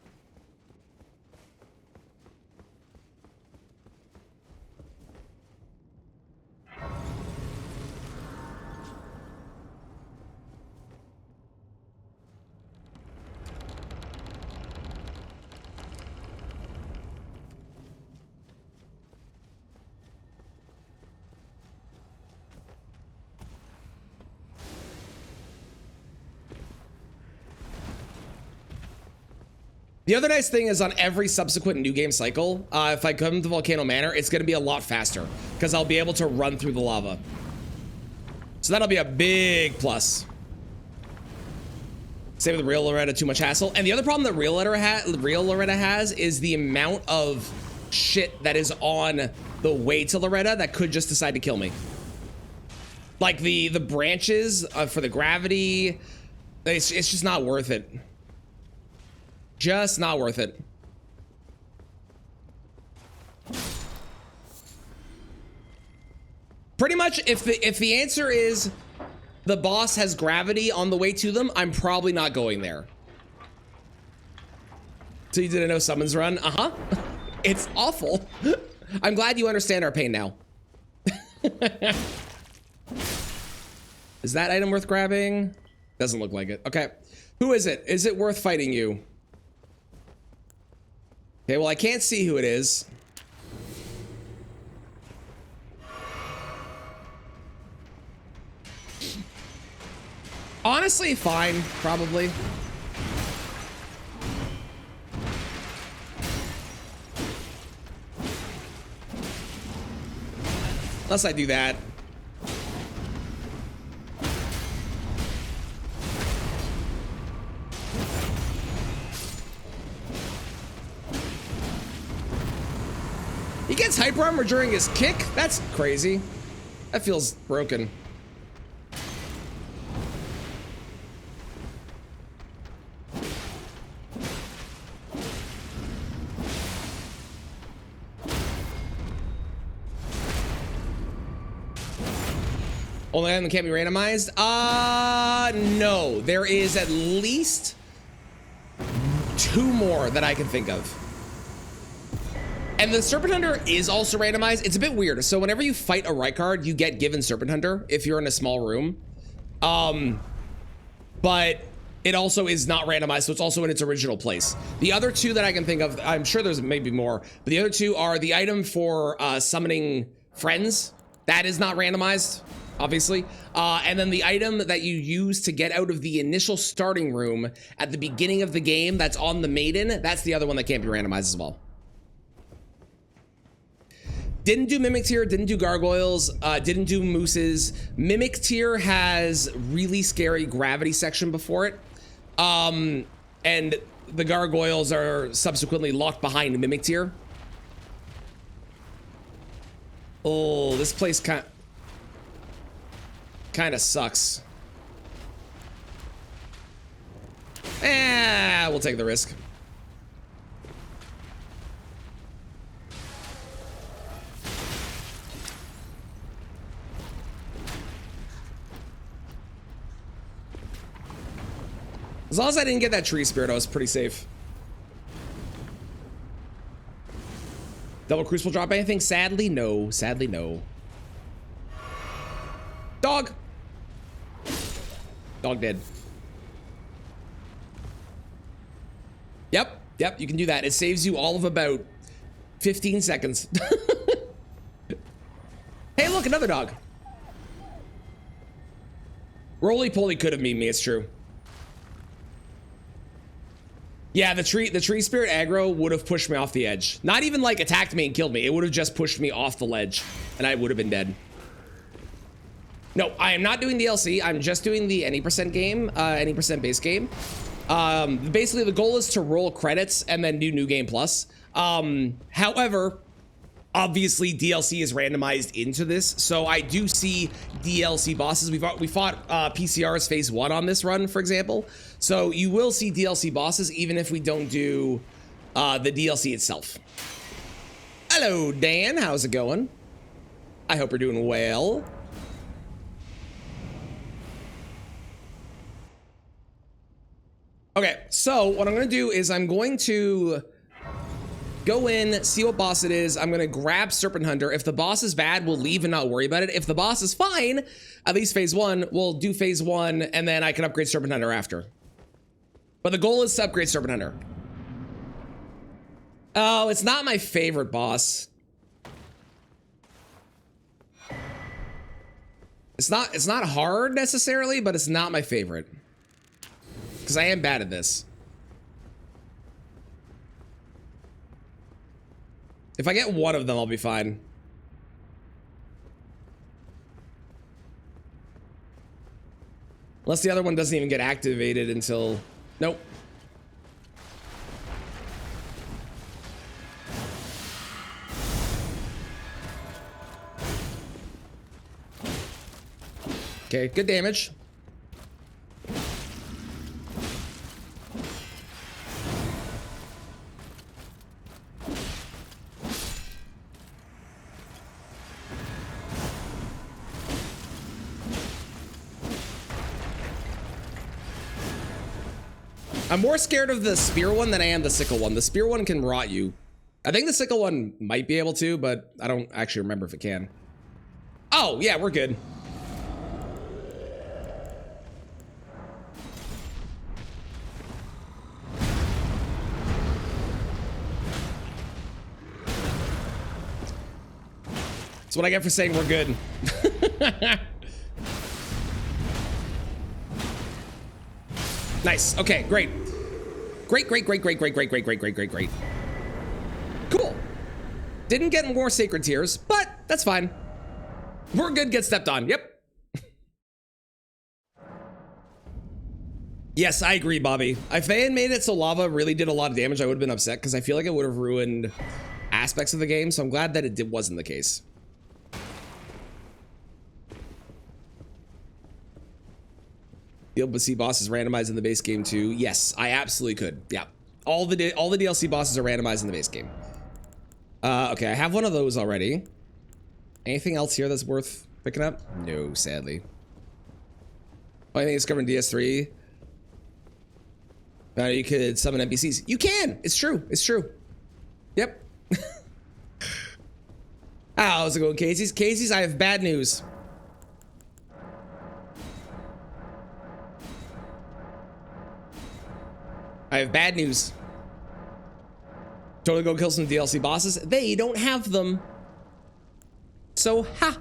The other nice thing is on every subsequent new game cycle, if I come to Volcano Manor, it's going to be a lot faster because I'll be able to run through the lava. So that'll be a big plus. Same with Real Loretta, too much hassle. And the other problem that Real Loretta has is the amount of shit that is on the way to Loretta that could just decide to kill me. Like the branches for the gravity, it's just not worth it. Just not worth it. Pretty much, if the answer is the boss has gravity on the way to them, I'm probably not going there. So you did a no summons run? Uh-huh. It's awful. I'm glad you understand our pain now. Is that item worth grabbing? Doesn't look like it. Okay. Who is it? Is it worth fighting you? Okay, well, I can't see who it is. Honestly, fine, probably. Unless I do that. He gets hyper armor during his kick? That's crazy. That feels broken. Only item that can't be randomized? No. There is at least 2 more that I can think of. And the Serpent Hunter is also randomized. It's a bit weird. So whenever you fight a Rykard, you get given Serpent Hunter if you're in a small room. But it also is not randomized, so it's also in its original place. The other 2 that I can think of, I'm sure there's maybe more, but the other 2 are the item for summoning friends. That is not randomized, obviously. And then the item that you use to get out of the initial starting room at the beginning of the game that's on the Maiden, that's the other one that can't be randomized as well. Didn't do Mimic Tier, didn't do Gargoyles, didn't do Mooses. Mimic Tier has really scary gravity section before it. And the Gargoyles are subsequently locked behind Mimic Tier. Oh, this place kind of sucks. We'll take the risk. As long as I didn't get that tree spirit, I was pretty safe. Double Crucible drop anything? Sadly, no. Sadly, no. Dog! Dog dead. Yep, yep, you can do that. It saves you all of about 15 seconds. Hey, look, another dog. Roly-poly could have memed me, it's true. Yeah, the tree spirit aggro would have pushed me off the edge. Not even like attacked me and killed me. It would have just pushed me off the ledge and I would have been dead. No, I am not doing DLC. I'm just doing the any percent game, any percent base game. Basically the goal is to roll credits and then do new game plus. However, obviously DLC is randomized into this, so I do see DLC bosses. We fought PCR's phase 1 on this run, for example. So you will see DLC bosses even if we don't do the DLC itself. Hello, Dan. How's it going? I hope you're doing well. Okay, so what I'm gonna do is I'm going to go in, see what boss it is. I'm gonna grab Serpent Hunter. If the boss is bad, we'll leave and not worry about it. If the boss is fine, at least phase 1, we'll do phase 1 and then I can upgrade Serpent Hunter after. But the goal is to upgrade Serpent Hunter. Oh, it's not my favorite boss. It's not hard necessarily, but it's not my favorite. Because I am bad at this. If I get one of them, I'll be fine. Unless the other one doesn't even get activated until... Nope. Okay, good damage. I'm more scared of the spear one than I am the sickle one. The spear one can rot you. I think the sickle one might be able to, but I don't actually remember if it can. Oh, yeah, we're good. That's what I get for saying we're good. Nice. Okay, great. Great. Cool. Didn't get more sacred tears, but that's fine. We're good, get stepped on. Yep. Yes, I agree, Bobby. If they had made it so lava really did a lot of damage, I would have been upset because I feel like it would have ruined aspects of the game, so I'm glad that it wasn't the case. Be able to see bosses randomized in the base game too. Yes, I absolutely could. Yeah, all the DLC bosses are randomized in the base game. Okay, I have one of those already. Anything else here that's worth picking up? No, sadly. Oh, I think it's covered in DS3. You could summon NPCs. You can. It's true. It's true. Yep. How's it going, Casey's? Casey's, I have bad news. I have bad news. Totally go kill some DLC bosses. They don't have them. So, ha.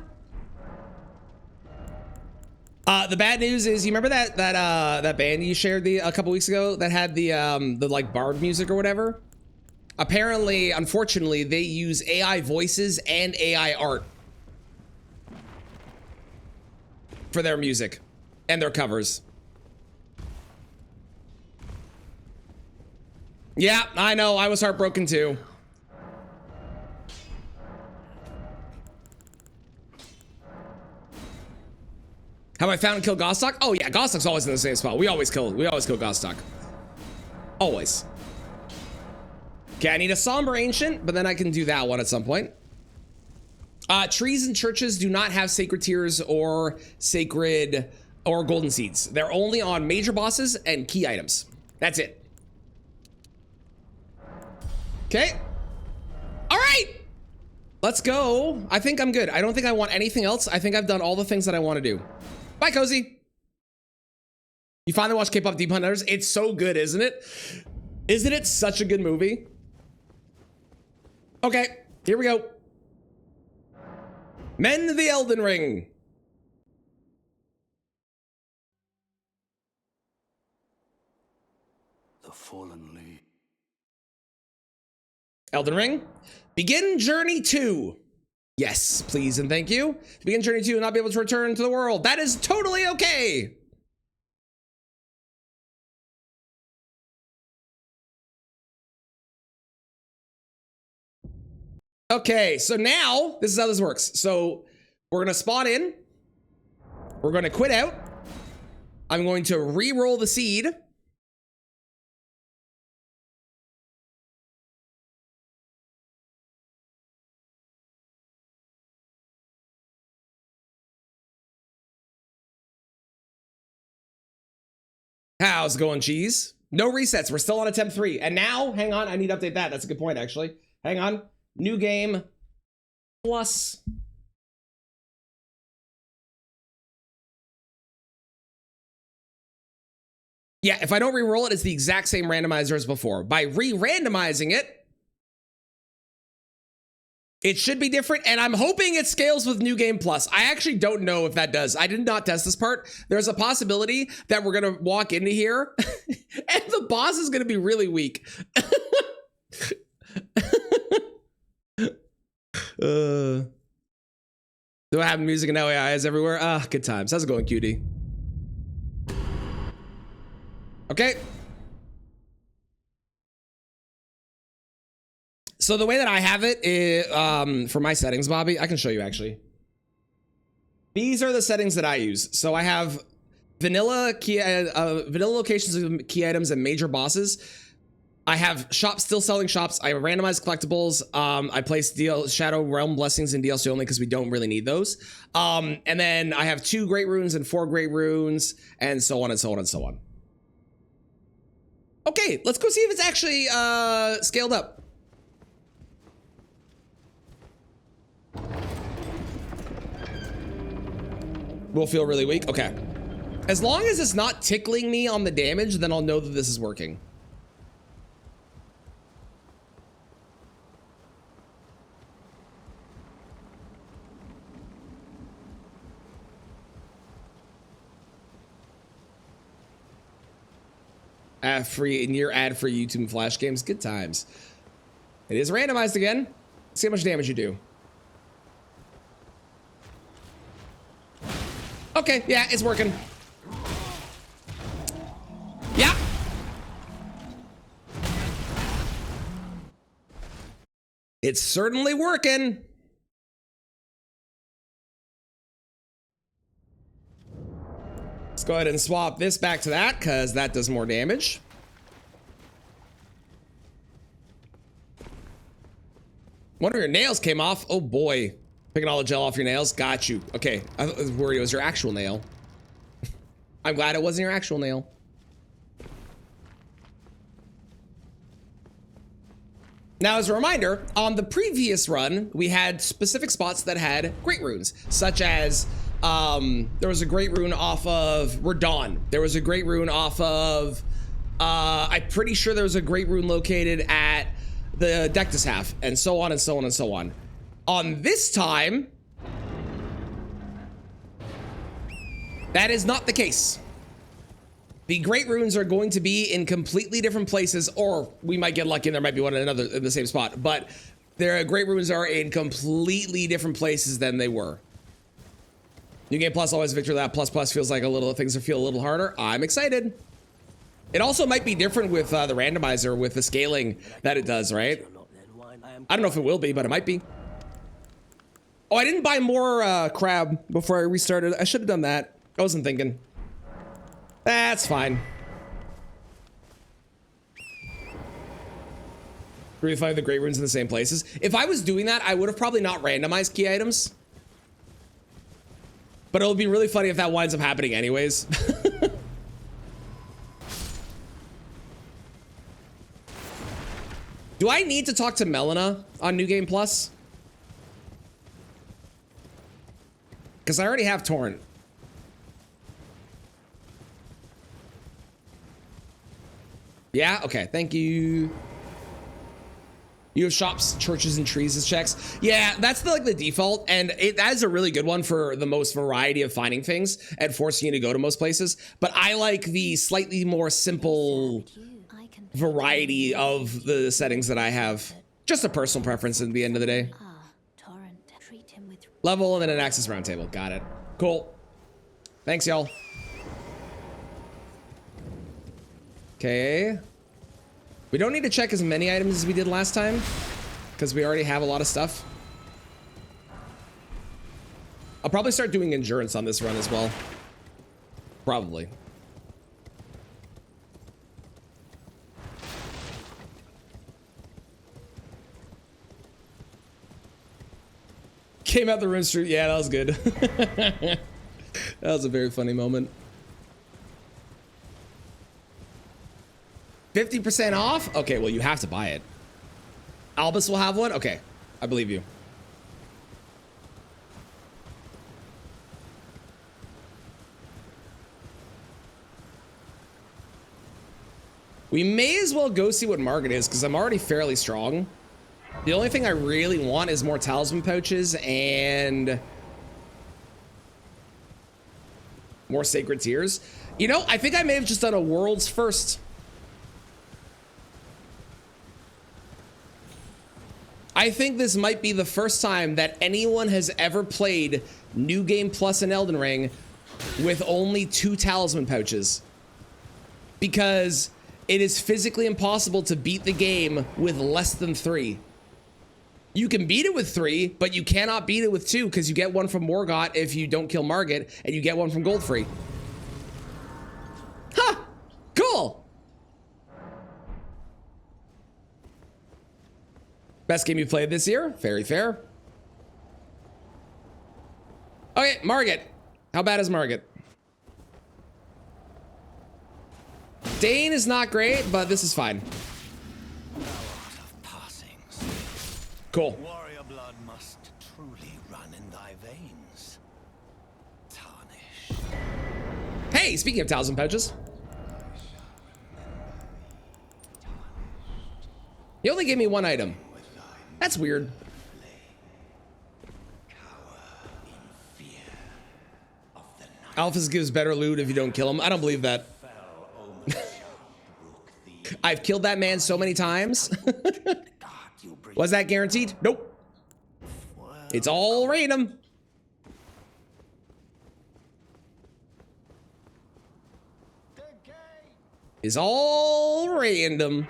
The bad news is, you remember that band you shared a couple weeks ago that had the like bard music or whatever? Apparently, unfortunately, they use AI voices and AI art for their music and their covers. Yeah, I know. I was heartbroken too. Have I found and killed Gostock? Oh yeah, Gostock's always in the same spot. We always kill Gostock. Always. Okay, I need a Somber Ancient, but then I can do that one at some point. Trees and churches do not have sacred tears or sacred or golden seeds. They're only on major bosses and key items. That's it. Okay. All right. Let's go. I think I'm good. I don't think I want anything else. I think I've done all the things that I want to do. Bye, Cozy. You finally watched K-pop Deep Hunters? It's so good, isn't it? Isn't it such a good movie? Okay, here we go. Men of the Elden Ring. The fallen lead. Elden Ring. Begin Journey 2. Yes, please and thank you. Begin Journey 2 and not be able to return to the world. That is totally okay. Okay, so now this is how this works. So we're gonna spawn in. We're gonna quit out. I'm going to re-roll the seed. How's it going, cheese? No resets. We're still on attempt 3. And now, hang on, I need to update that. That's a good point, actually. Hang on. New game plus. Yeah, if I don't re-roll it, it's the exact same randomizer as before. By re-randomizing it, it should be different, and I'm hoping it scales with New Game Plus. I actually don't know if that does. I did not test this part. There's a possibility that we're gonna walk into here and the boss is gonna be really weak. Do I have music and now AI is everywhere? Ah, good times. How's it going, cutie? Okay. So the way that I have it is, for my settings, Bobby, I can show you actually. These are the settings that I use. So I have vanilla vanilla locations of key items and major bosses. I have shops still selling shops. I have randomized collectibles. I place Shadow Realm blessings in DLC only because we don't really need those. And then I have 2 great runes and 4 great runes, and so on and so on and so on. Okay, let's go see if it's actually scaled up. Will feel really weak. Okay. As long as it's not tickling me on the damage, then I'll know that this is working. Ad-free, near ad-free YouTube and Flash games. Good times. It is randomized again. See how much damage you do. Okay, yeah, it's working. Yeah. It's certainly working. Let's go ahead and swap this back to that because that does more damage. One of your nails came off. Oh boy. Picking all the gel off your nails. Got you. Okay. I was worried it was your actual nail. I'm glad it wasn't your actual nail. Now, as a reminder, on the previous run, we had specific spots that had great runes, such as there was a great rune off of Radon. There was a great rune off of, I'm pretty sure there was a great rune located at the Deathless half, and so on and so on and so on. On this time, that is not the case. The great runes are going to be in completely different places, or we might get lucky and there might be one in another in the same spot, but their great runes are in completely different places than they were. New Game Plus always victory lap. Plus feels like things feel a little harder. I'm excited. It also might be different with the randomizer with the scaling that it does, right? I don't know if it will be, but it might be. Oh, I didn't buy more crab before I restarted. I should have done that. I wasn't thinking. That's fine. Really find the great runes in the same places. If I was doing that, I would have probably not randomized key items. But it'll be really funny if that winds up happening anyways. Do I need to talk to Melina on New Game Plus? Because I already have Torrent. Yeah, okay, thank you. You have shops, churches, and trees as checks. Yeah, that's like the default, and that is a really good one for the most variety of finding things and forcing you to go to most places. But I like the slightly more simple variety of the settings that I have. Just a personal preference at the end of the day. Level and then an access roundtable. Got it. Cool. Thanks, y'all. Okay. We don't need to check as many items as we did last time, because we already have a lot of stuff. I'll probably start doing endurance on this run as well. Probably. Came out the room street. Yeah, that was good. That was a very funny moment. 50% off? Okay, well, you have to buy it. Albus will have one? Okay, I believe you. We may as well go see what Margaret is, because I'm already fairly strong. The only thing I really want is more talisman pouches and more sacred tears. You know, I think I may have just done a world's first. I think this might be the first time that anyone has ever played New Game Plus in Elden Ring with only 2 talisman pouches. Because it is physically impossible to beat the game with less than 3. You can beat it with 3, but you cannot beat it with 2 because you get one from Morgott if you don't kill Margit, and you get one from Goldfree. Huh! Cool! Best game you played this year? Very fair. Okay, Margit. How bad is Margit? Dane is not great, but this is fine. Cool. Warrior blood must truly run in thy veins. Tarnish. Hey, speaking of talisman pouches. He only gave me 1 item. That's weird. Alphys gives better loot if you don't kill him. I don't believe that. I've killed that man so many times. Was that guaranteed? Nope. It's all random. It's all random.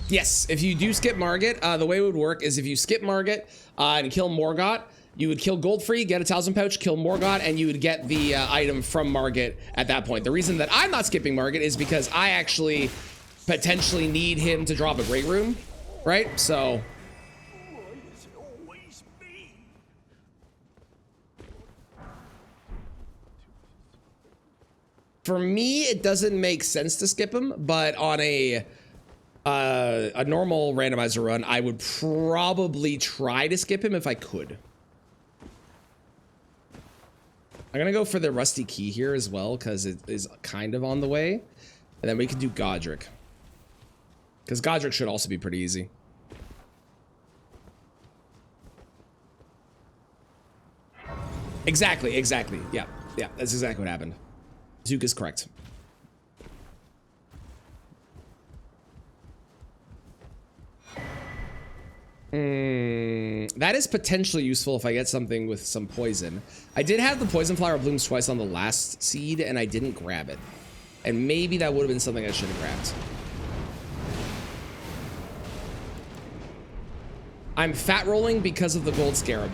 Yes, if you do skip Margit, the way it would work is if you skip Margit and kill Morgott, you would kill Goldfree, get a talisman pouch, kill Morgott, and you would get the item from Margit at that point. The reason that I'm not skipping Margit is because I actually potentially need him to drop a Great Rune, right? So... for me, it doesn't make sense to skip him, but on a normal randomizer run, I would probably try to skip him if I could. I'm gonna go for the Rusty Key here as well, because it is kind of on the way. And then we can do Godric. Because Godric should also be pretty easy. Exactly, exactly. Yeah, yeah, that's exactly what happened. Zook is correct. That is potentially useful if I get something with some poison. I did have the poison flower blooms twice on the last seed, and I didn't grab it. And maybe that would have been something I should have grabbed. I'm fat rolling because of the gold scarab.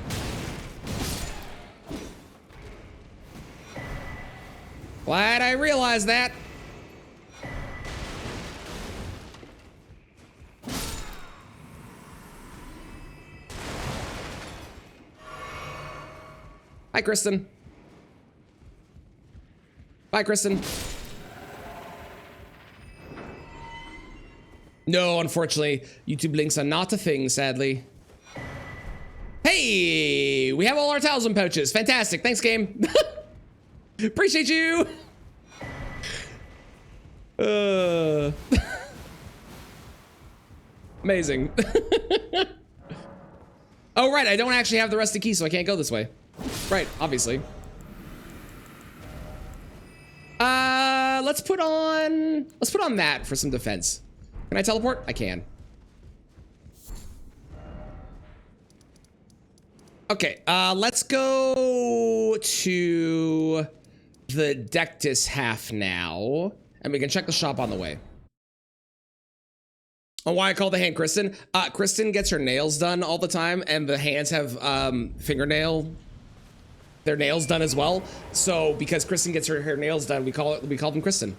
Glad I realized that. Hi, Kristen. Bye, Kristen. No, unfortunately, YouTube links are not a thing, sadly. Hey, we have all our talisman pouches. Fantastic. Thanks, game. Appreciate you. Amazing. Oh, right. I don't actually have the rusty key, so I can't go this way. Right, obviously. Let's put on that for some defense. Can I teleport? I can. Okay, let's go to the Deathless half now, and we can check the shop on the way. Oh, why I call the hand Kristen? Kristen gets her nails done all the time, and the hands have their nails done as well. So because Kristen gets her nails done, we call them Kristen.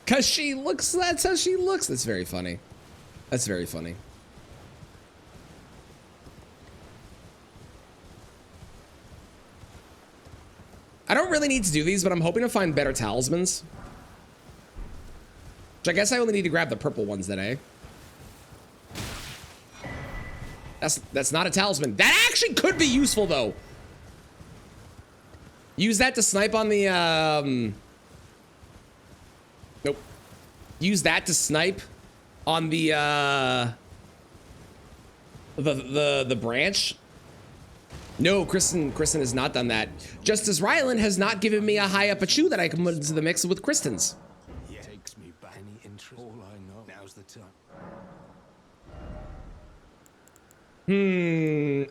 Cause she looks, that's how she looks. That's very funny. That's very funny. I don't really need to do these, but I'm hoping to find better talismans. Which I guess I only need to grab the purple ones then, eh? That's not a talisman. That actually could be useful though. Use that to snipe on the nope. Use that to snipe on the branch. No, Kristen has not done that. Just as Rylan has not given me a high up a chew that I can put into the mix with Kristen's. Yeah. Takes me back. Any interest? All I know. Now's the time.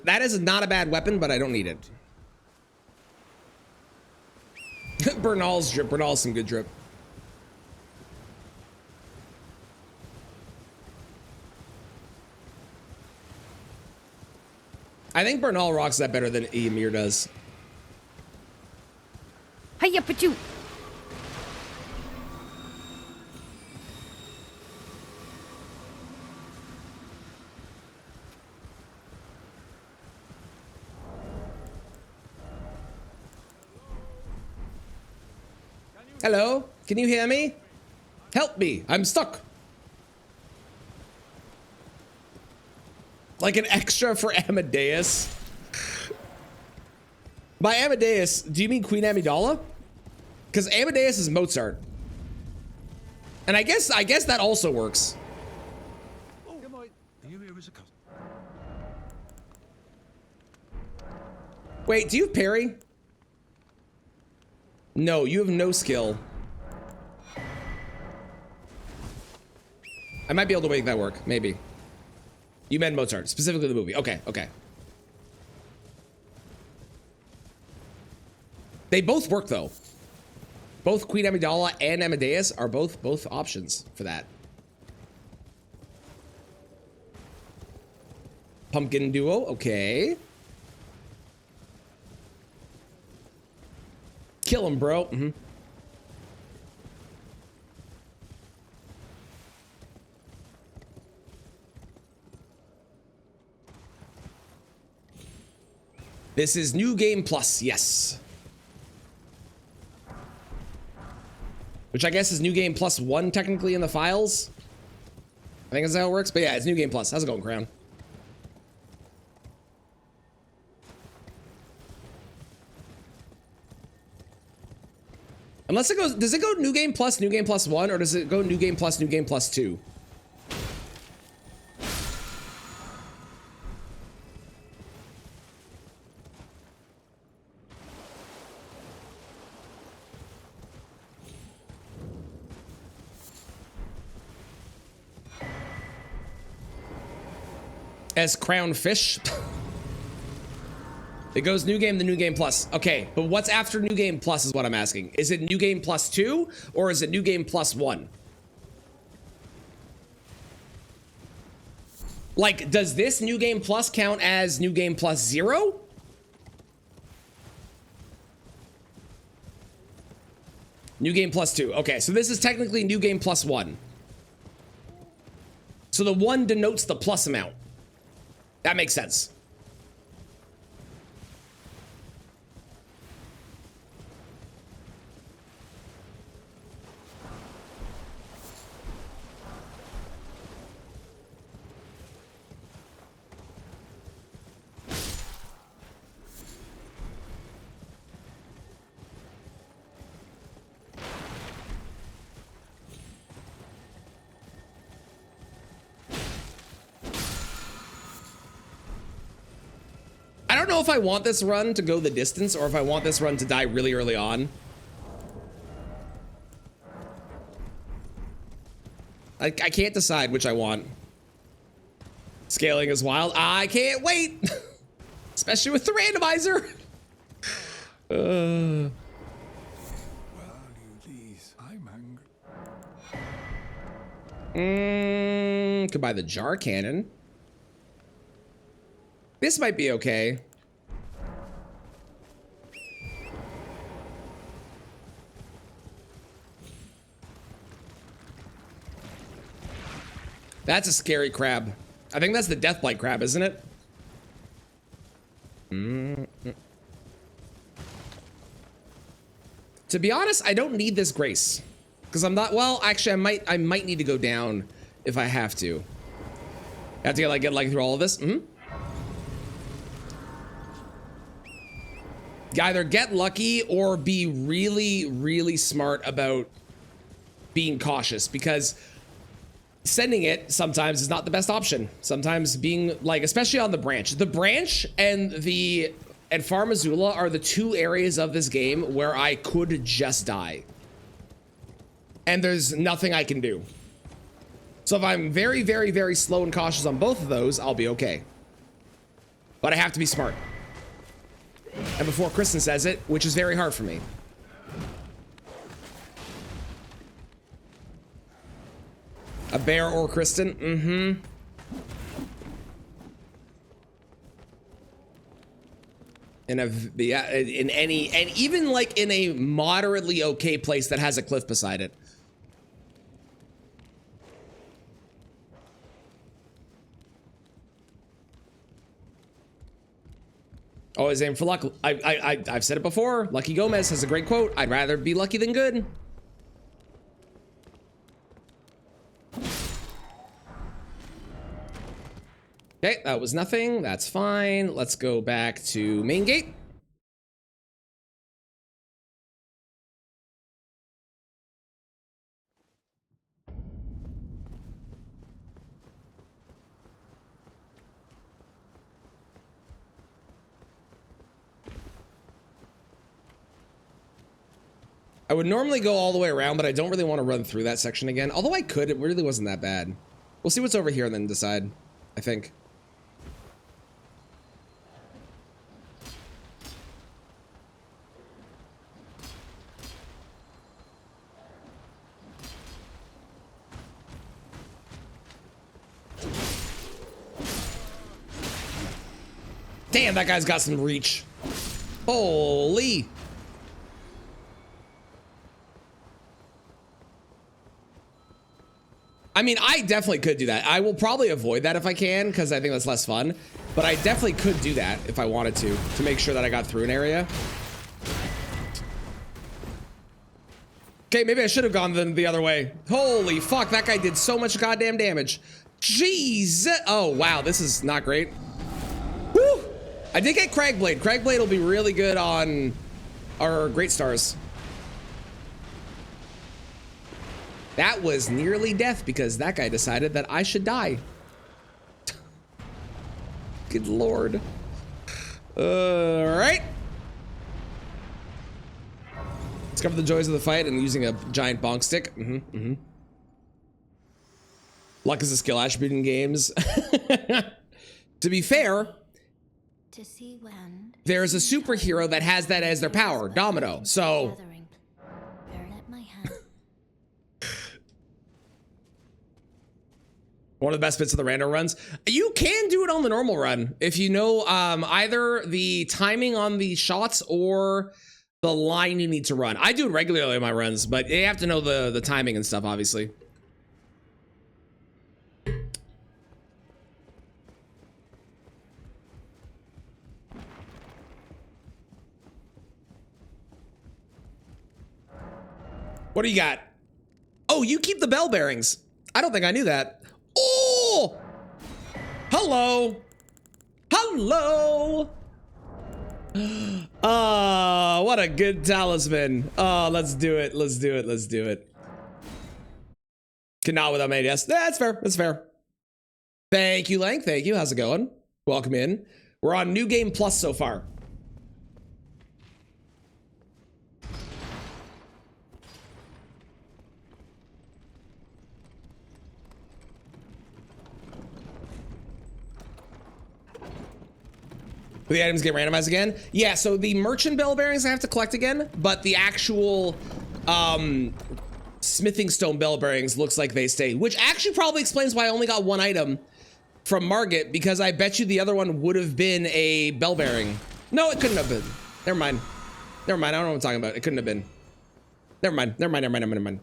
That is not a bad weapon, but I don't need it. Bernal's drip. Bernal's some good drip. I think Bernal rocks that better than Ymir does. Hiya, but you. Hello, can you hear me? Help me, I'm stuck. Like an extra for Amadeus. By Amadeus, do you mean Queen Amidala? Because Amadeus is Mozart. And I guess that also works. Oh, am I? Are you here as a cousin? Wait, do you have parry? No, you have no skill. I might be able to make that work, maybe. You meant Mozart, specifically the movie. Okay, okay. They both work though. Both Queen Amidala and Amadeus are both options for that. Pumpkin duo, okay. Kill him, bro. This is New Game Plus, yes. Which I guess is New Game Plus 1 technically in the files. I think that's how it works. But yeah, it's New Game Plus. How's it going, Crown? Unless it goes, does it go New Game Plus 1, or does it go New Game Plus 2? As Crown Fish. It goes New Game, the New Game Plus. Okay, but what's after New Game Plus is what I'm asking. Is it New Game Plus 2 or is it New Game Plus 1? Like, does this New Game Plus count as New Game Plus 0? New Game Plus 2. Okay, so this is technically New Game Plus 1. So the 1 denotes the plus amount. That makes sense. don't know if I want this run to go the distance or if I want this run to die really early on. I can't decide which I want. Scaling is wild. I can't wait. Especially with the randomizer. Could buy the jar cannon. This might be okay. That's a scary crab. I think that's the Deathblight crab, isn't it? To be honest, I don't need this grace. Because I'm not, well, actually I might need to go down if I have to. I have to get like through all of this. Either get lucky or be really, really smart about being cautious, because sending it sometimes is not the best option. Sometimes being like, especially on the branch. The branch and Farm Azula are the two areas of this game where I could just die. And there's nothing I can do. So if I'm very, very, very slow and cautious on both of those, I'll be okay. But I have to be smart. And before Kristen says it, which is very hard for me. A bear or Kristen? In any, and even like in a moderately okay place that has a cliff beside it. Always aim for luck. I've said it before. Lucky Gomez has a great quote. I'd rather be lucky than good. Okay, that was nothing. That's fine. Let's go back to main gate. I would normally go all the way around, but I don't really want to run through that section again. Although I could, it really wasn't that bad. We'll see what's over here and then decide, I think. Damn, that guy's got some reach. Holy. I mean, I definitely could do that. I will probably avoid that if I can, because I think that's less fun. But I definitely could do that if I wanted to make sure that I got through an area. Okay, maybe I should have gone the other way. Holy fuck, that guy did so much goddamn damage. Jeez. Oh, wow, this is not great. Woo! I did get Cragblade. Cragblade will be really good on our Great Stars. That was nearly death because that guy decided that I should die. Good lord. All right. Discover the joys of the fight and using a giant bonk stick. Luck is a skill attribute in games. To be fair, there's a superhero that has that as their power, Domino. So one of the best bits of the random runs. You can do it on the normal run if you know either the timing on the shots or the line you need to run. I do it regularly on my runs, but you have to know the timing and stuff, obviously. What do you got? Oh, you keep the bell bearings. I don't think I knew that. Oh! Hello! Hello! Oh, what a good talisman. Oh, let's do it. Let's do it. Let's do it. Cannot without made, yes. That's fair. That's fair. Thank you, Lang. Thank you. How's it going? Welcome in. We're on New Game Plus so far. The items get randomized again? Yeah, so the merchant bell bearings I have to collect again, but the actual smithing stone bell bearings looks like they stay, which actually probably explains why I only got one item from Margit, because I bet you the other one would have been a bell bearing. No, it couldn't have been. Never mind. Never mind, I don't know what I'm talking about. It couldn't have been. Never mind, never mind, never mind, never mind.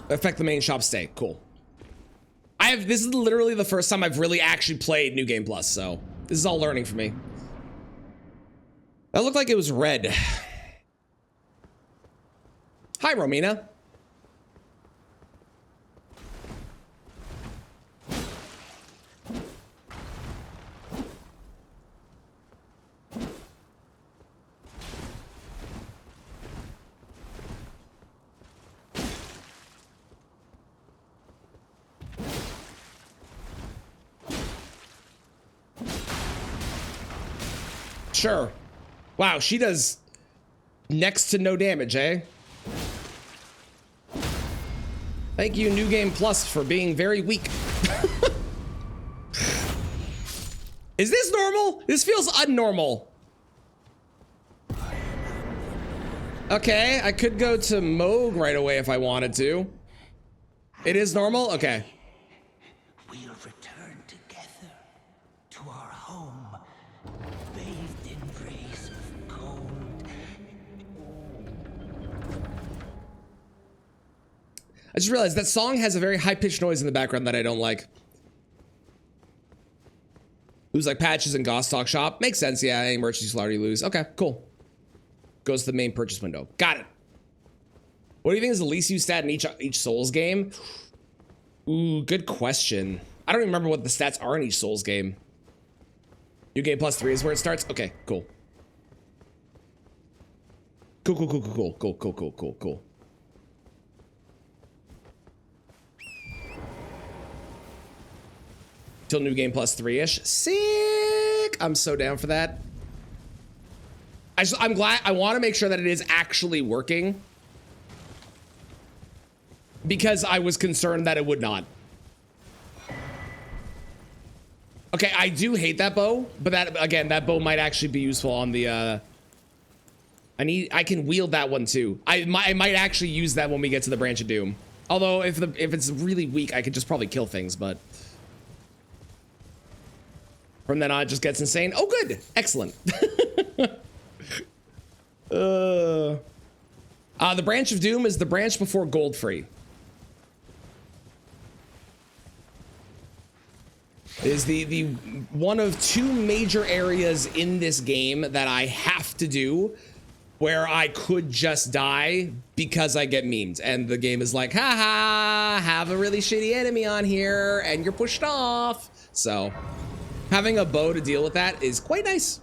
Affect the main shop stay. Cool. This is literally the first time I've really actually played New Game Plus, so this is all learning for me. That looked like it was red. Hi, Romina. Sure. Wow, she does next to no damage, eh? Thank you, New Game Plus, for being very weak. Is this normal? This feels unnormal. Okay, I could go to Moog right away if I wanted to. It is normal? Okay. We'll return together to our home, bathed in rays of gold. I just realized that song has a very high-pitched noise in the background that I don't like. Lose like patches and Goss Talk Shop. Makes sense, yeah. Any merch you already lose. Okay, cool. Goes to the main purchase window. Got it. What do you think is the least used stat in each Souls game? Ooh, good question. I don't even remember what the stats are in each Souls game. New Game Plus 3 is where it starts? Okay, cool. Cool. Till New Game Plus 3-ish. Sick! I'm so down for that. I'm glad. I want to make sure that it is actually working, because I was concerned that it would not. Okay, I do hate that bow, but that bow might actually be useful on the I can wield that one too. I might actually use that when we get to the Branch of Doom. Although if it's really weak, I could just probably kill things, but from then on it just gets insane. Oh good. Excellent. The Branch of Doom is the branch before Goldfree. It is the one of two major areas in this game that I have to do where I could just die because I get memed, and the game is like, haha, have a really shitty enemy on here and you're pushed off. So having a bow to deal with that is quite nice.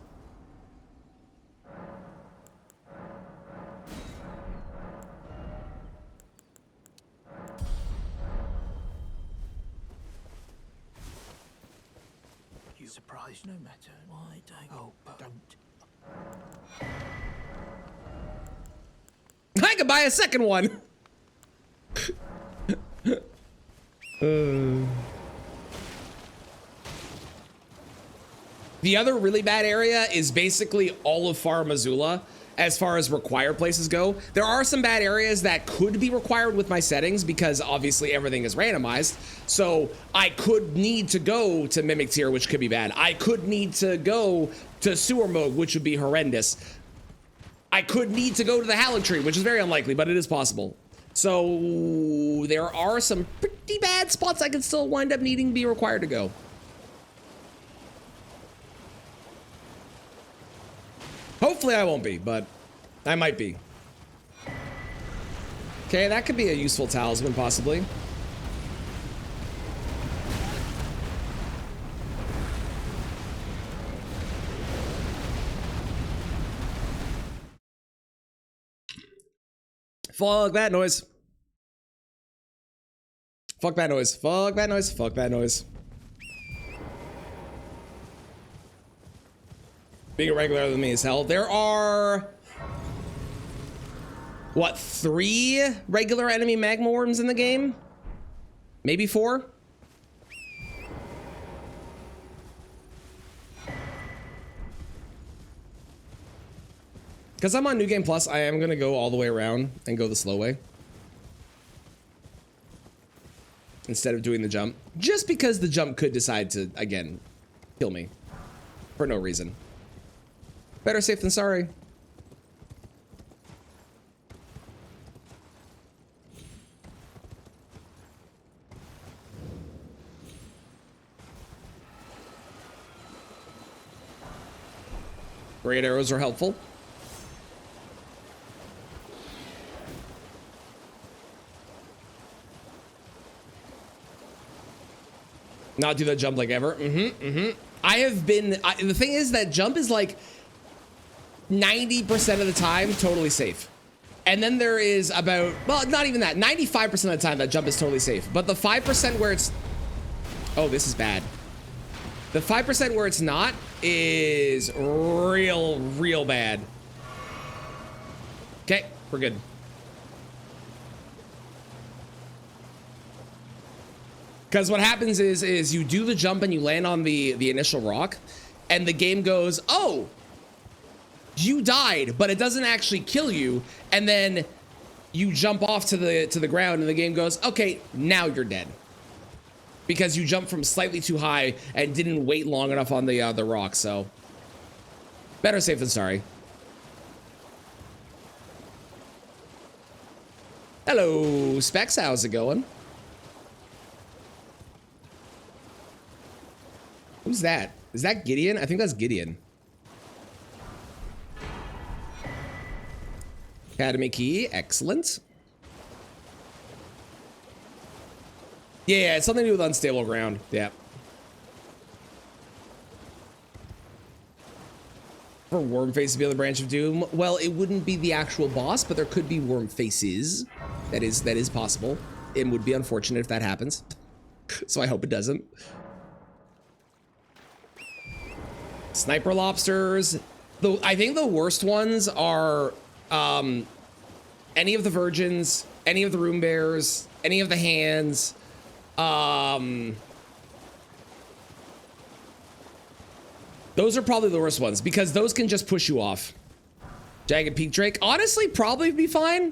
Surprise no matter. Why don't? Oh, don't. I could buy a second one. The other really bad area is basically all of Far Missoula as far as required places go. There are some bad areas that could be required with my settings because obviously everything is randomized. So I could need to go to Mimic Tier, which could be bad. I could need to go to Sewer Mode, which would be horrendous. I could need to go to the Haligtree, which is very unlikely, but it is possible. So there are some pretty bad spots I could still wind up needing to be required to go. Hopefully I won't be, but I might be. Okay, that could be a useful talisman, possibly. Fuck that noise. Fuck bad noise. Fuck bad noise. Fuck bad noise. Being a regular than me is hell. There are... what, 3 regular enemy magma worms in the game? Maybe 4? Because I'm on New Game Plus, I am going to go all the way around and go the slow way. Instead of doing the jump. Just because the jump could decide to, again, kill me. For no reason. Better safe than sorry. Great arrows are helpful. Not do that jump like ever. I have been, the thing is that jump is like 90% of the time totally safe. And then there is about, well, not even that, 95% of the time that jump is totally safe. But the 5% where it's, oh, this is bad. The 5% where it's not is real bad. Okay, we're good. Because what happens is you do the jump and you land on the initial rock, and the game goes, oh, you died, but it doesn't actually kill you, and then you jump off to the ground, and the game goes, okay, now you're dead. Because you jumped from slightly too high and didn't wait long enough on the rock, so better safe than sorry. Hello, Specs, how's it going? Who's that? Is that Gideon? I think that's Gideon. Academy key, excellent. Yeah, it's something to do with unstable ground. Yeah. For worm face to be on the branch of doom, well, it wouldn't be the actual boss, but there could be worm faces. That is possible. It would be unfortunate if that happens. So I hope it doesn't. Sniper lobsters. I think the worst ones are any of the virgins, any of the room bears, any of the hands. Those are probably the worst ones because those can just push you off. Jagged Peak Drake, honestly, probably be fine.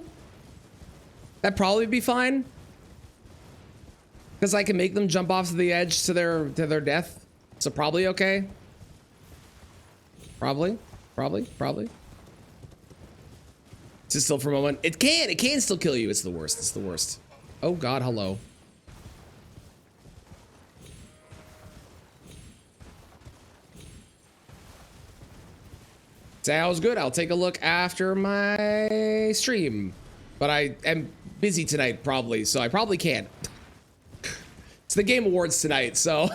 That'd probably be fine. Because I can make them jump off to the edge to their death. So probably okay. Probably. Just still for a moment. It can still kill you. It's the worst. It's the worst. Oh God, hello. Sounds good. I'll take a look after my stream. But I am busy tonight, probably, so I probably can't. It's the Game Awards tonight, so.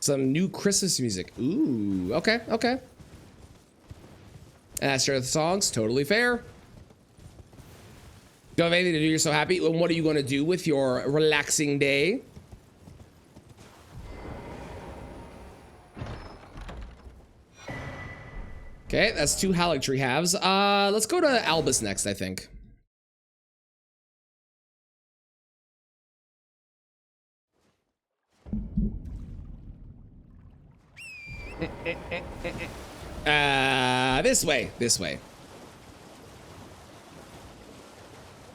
Some new Christmas music. Ooh, okay. Astro songs, totally fair. Do you have anything to do? You're so happy. And what are you going to do with your relaxing day? Okay, that's 2 Halictree halves. Let's go to Albus next, I think. This way.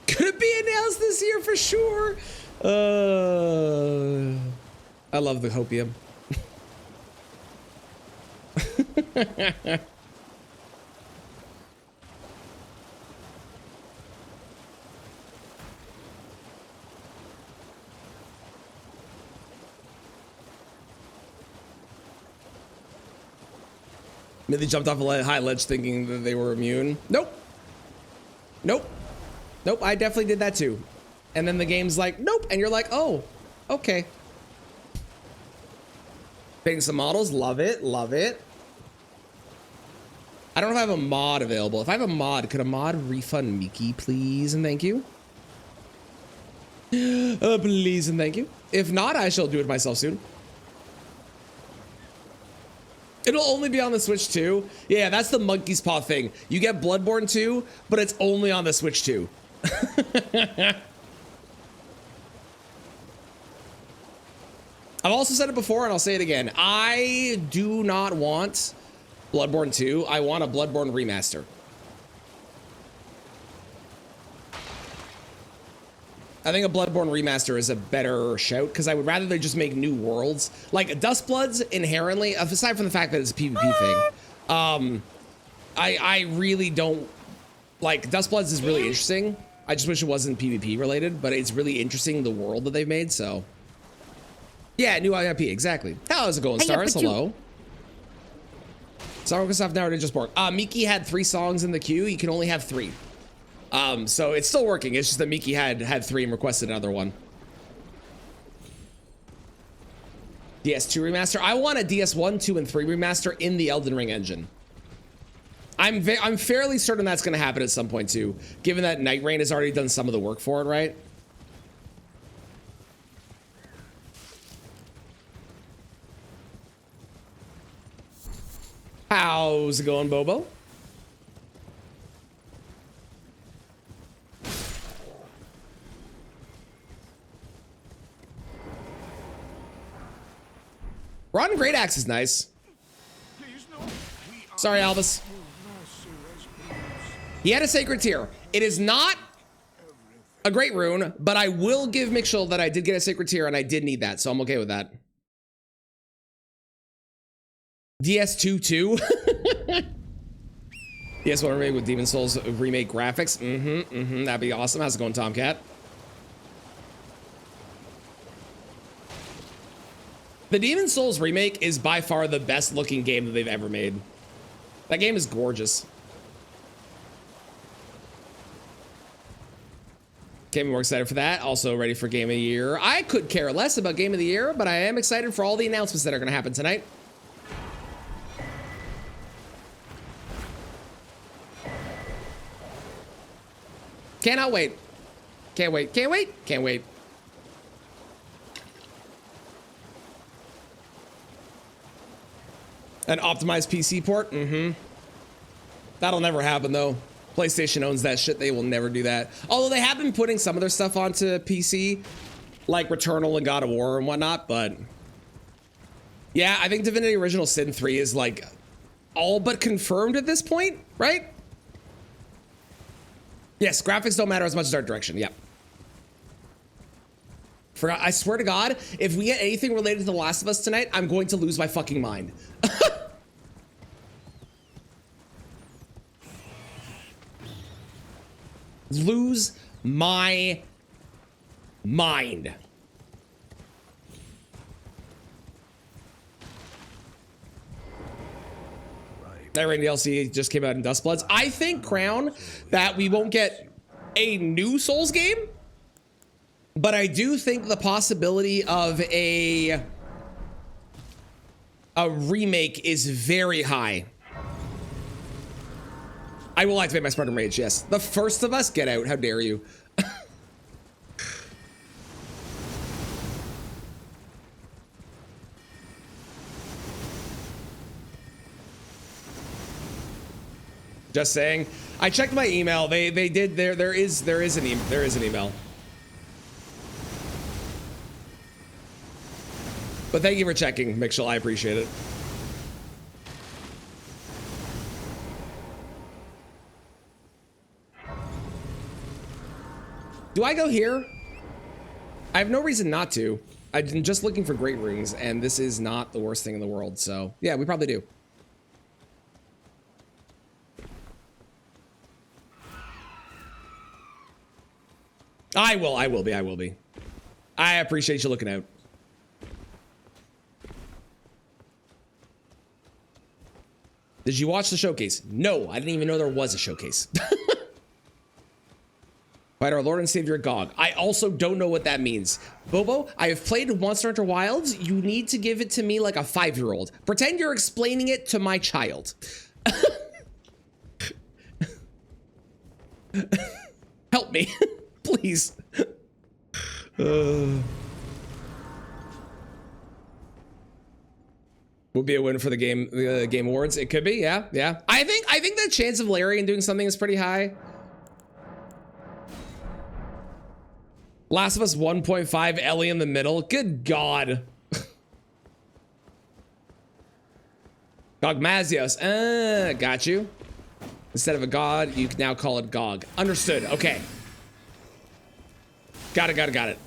Could it be announced this year for sure? I love the hopium. Maybe they jumped off a high ledge thinking that they were immune. Nope. I definitely did that too. And then the game's like, nope. And you're like, oh, okay. Painting some models. Love it. I don't know if I have a mod available. If I have a mod, could a mod refund Miki, please and thank you? Please and thank you. If not, I shall do it myself soon. It'll only be on the Switch 2. Yeah, that's the monkey's paw thing. You get Bloodborne 2, but it's only on the Switch 2. I've also said it before, and I'll say it again. I do not want Bloodborne 2. I want a Bloodborne remaster. I think a Bloodborne remaster is a better shout because I would rather they just make new worlds. Like Dustbloods inherently, aside from the fact that it's a PvP thing, I really don't like Dustbloods is really interesting. I just wish it wasn't PvP related, but it's really interesting the world that they've made. So yeah, new IP exactly. How's it going, Stars? Hello. Microsoft now didn't just work. Miki had 3 songs in the queue. You can only have 3. So it's still working. It's just that Miki had 3 and requested another one. DS2 remaster. I want a DS1, 2, and 3 remaster in the Elden Ring engine. I'm fairly certain that's going to happen at some point too, given that Night Rain has already done some of the work for it, right? How's it going, Bobo? Rotten Great Axe is nice. Sorry, Albus. He had a sacred tear. It is not a great rune, but I will give Mixel that I did get a sacred tear and I did need that, so I'm okay with that. DS2 too. DS1 remake with Demon Souls remake graphics. That'd be awesome. How's it going, Tomcat? The Demon Souls remake is by far the best looking game that they've ever made. That game is gorgeous. Can't be more excited for that. Also ready for Game of the Year. I could care less about Game of the Year, but I am excited for all the announcements that are going to happen tonight. Cannot wait. Can't wait. Can't wait. Can't wait. An optimized PC port? That'll never happen though. PlayStation owns that shit. They will never do that. Although they have been putting some of their stuff onto PC, like Returnal and God of War and whatnot, but yeah, I think Divinity Original Sin 3 is like all but confirmed at this point, right? Yes, graphics don't matter as much as art direction. Yep. Forgot. I swear to God, if we get anything related to The Last of Us tonight, I'm going to lose my fucking mind. Lose my mind. That Rain DLC just came out in Dustbloods. I think, Crown, that we won't get a new Souls game, but I do think the possibility of a remake is very high. I will activate my Spartan Rage, yes. The First of Us? Get out, how dare you. Just saying. I checked my email. They did there is an email. But thank you for checking, Mixel. I appreciate it. Do I go here? I have no reason not to. I'm just looking for great runes, and this is not the worst thing in the world. So yeah, we probably do. I will be. I appreciate you looking out. Did you watch the showcase? No, I didn't even know there was a showcase. Fight our Lord and Savior GOG. I also don't know what that means. Bobo, I have played Monster Hunter Wilds. You need to give it to me like a 5-year-old. Pretend you're explaining it to my child. Help me, please. Would be a win for the game awards. It could be, yeah, yeah. I think the chance of Larian doing something is pretty high. Last of Us 1.5, Ellie in the middle. Good God. Gogmazios. Got you. Instead of a god, you can now call it Gog. Understood. Okay. Got it, got it, got it.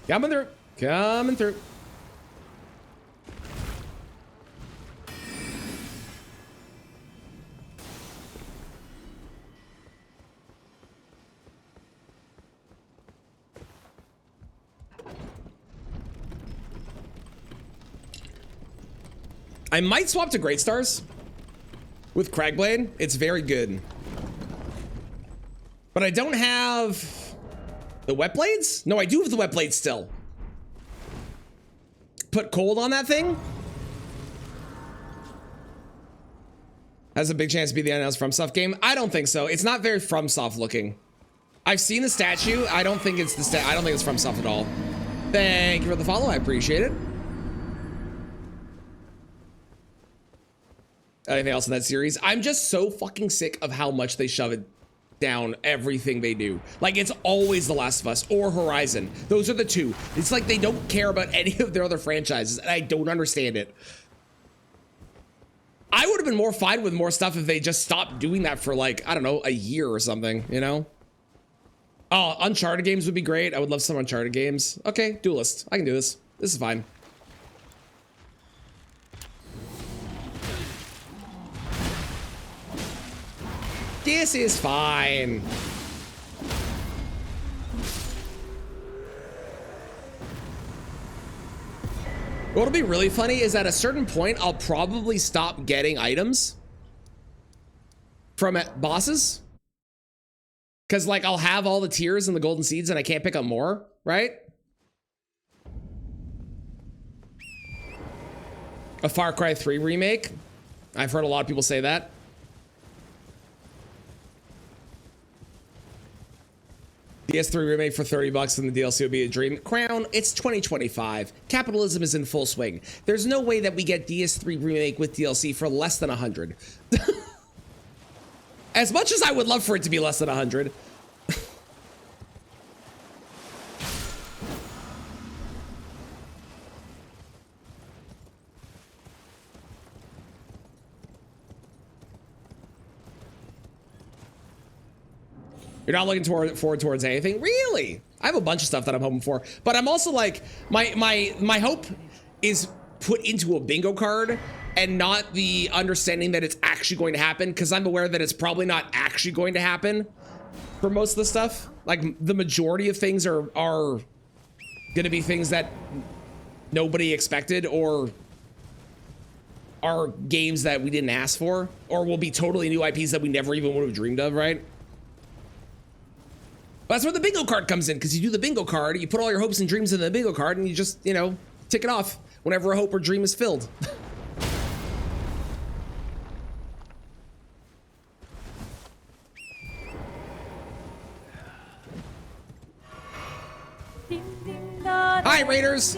Coming through. Coming through. I might swap to Great Stars with Cragblade. It's very good. But I don't have the Wet Blades? No, I do have the Wet Blades still. Put cold on that thing? Has a big chance to be the unannounced FromSoft game? I don't think so. It's not very FromSoft looking. I've seen the statue. I don't think it's the I don't think it's FromSoft at all. Thank you for the follow. I appreciate it. Anything else in that series? I'm just so fucking sick of how much they shove it down everything they do. Like, it's always The Last of Us or Horizon. Those are the two. It's like they don't care about any of their other franchises, and I don't understand it. I would have been more fine with more stuff if they just stopped doing that for, like, I don't know, a year or something, you know? Oh, Uncharted games would be great. I would love some Uncharted games. Okay, Duelist. I can do this. This is fine. This is fine. What'll be really funny is at a certain point, I'll probably stop getting items from bosses. Because, like, I'll have all the tiers and the golden seeds and I can't pick up more, right? A Far Cry 3 remake. I've heard a lot of people say that. PS3 remake for 30 bucks and the DLC would be a dream. Crown, it's 2025. Capitalism is in full swing. There's no way that we get DS3 remake with DLC for less than 100. As much as I would love for it to be less than 100. You're not looking forward towards anything? Really? I have a bunch of stuff that I'm hoping for, but I'm also like, my hope is put into a bingo card and not the understanding that it's actually going to happen, because I'm aware that it's probably not actually going to happen for most of the stuff. Like, the majority of things are gonna be things that nobody expected, or are games that we didn't ask for, or will be totally new IPs that we never even would have dreamed of, right? That's where the bingo card comes in, because you do the bingo card, you put all your hopes and dreams in the bingo card, and you just, you know, tick it off whenever a hope or dream is filled. Hi, Raiders!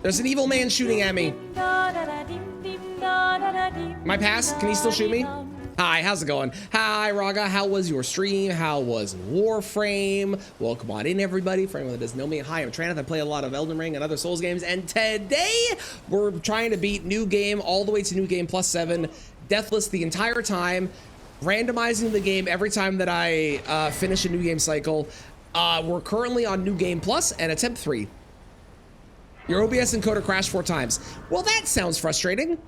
There's an evil man shooting at me. Am I past? Can he still shoot me? Hi, how's it going? Hi, Raga. How was your stream? How was Warframe? Welcome on in, everybody. For anyone that doesn't know me, hi, I'm Traneth. I play a lot of Elden Ring and other Souls games, and today we're trying to beat New Game all the way to New Game +7, Deathless the entire time, randomizing the game every time that I finish a New Game cycle. We're currently on New Game Plus and attempt 3. Your OBS encoder crashed 4 times. Well, that sounds frustrating.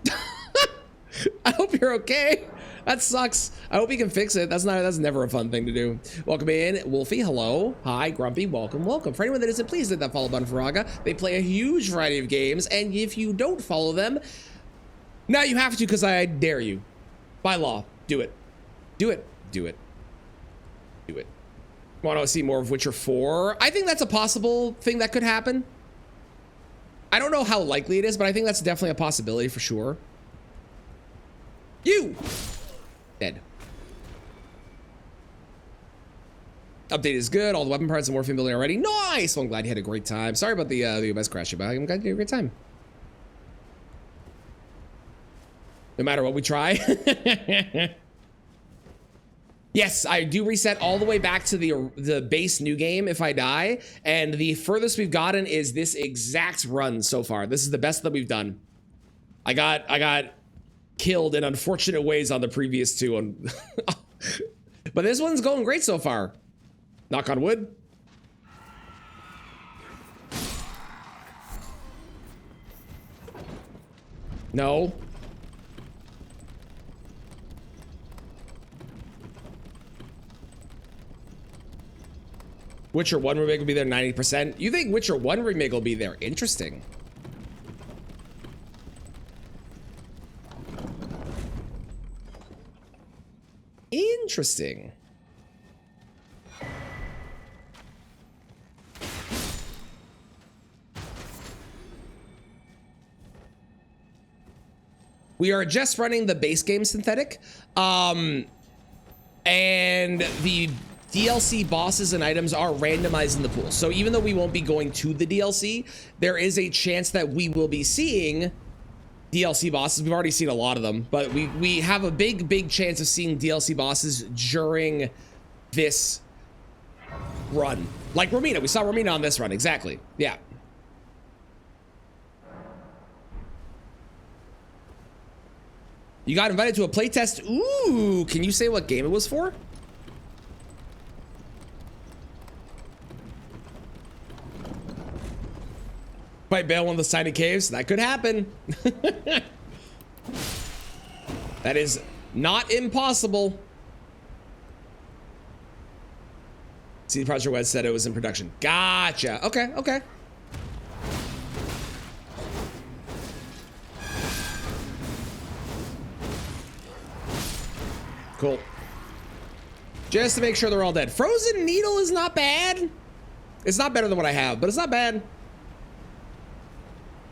I hope you're okay. That sucks. I hope you can fix it. That's never a fun thing to do. Welcome in, Wolfie. Hello. Hi, Grumpy. Welcome, welcome. For anyone that isn't, please hit that follow button for Raga. They play a huge variety of games, and if you don't follow them, now you have to, because I dare you. By law, do it. Do it. Do it. Do it. Want to see more of Witcher 4? I think that's a possible thing that could happen. I don't know how likely it is, but I think that's definitely a possibility for sure. You! Dead. Update is good. All the weapon parts and morphine building already. Nice! Well, I'm glad you had a great time. Sorry about the OBS crash, but I'm glad you had a great time. No matter what we try. Yes, I do reset all the way back to the base new game if I die, and the furthest we've gotten is this exact run so far. This is the best that we've done. I got killed in unfortunate ways on the previous two, but this one's going great so far. Knock on wood. No. Witcher 1 remake will be there 90%. You think Witcher 1 remake will be there? Interesting. Interesting. We are just running the base game synthetic. And the DLC bosses and items are randomized in the pool. So even though we won't be going to the DLC, there is a chance that we will be seeing DLC bosses. We've already seen a lot of them, but we have a big chance of seeing DLC bosses during this run. Like Romina, we saw Romina on this run, exactly. Yeah. You got invited to a playtest. Ooh, can you say what game it was for? Fight Bale one of the Tiny Caves. That could happen. That is not impossible. CD Projekt Red said it was in production. Gotcha. Okay, okay. Cool. Just to make sure they're all dead. Frozen Needle is not bad. It's not better than what I have, but it's not bad.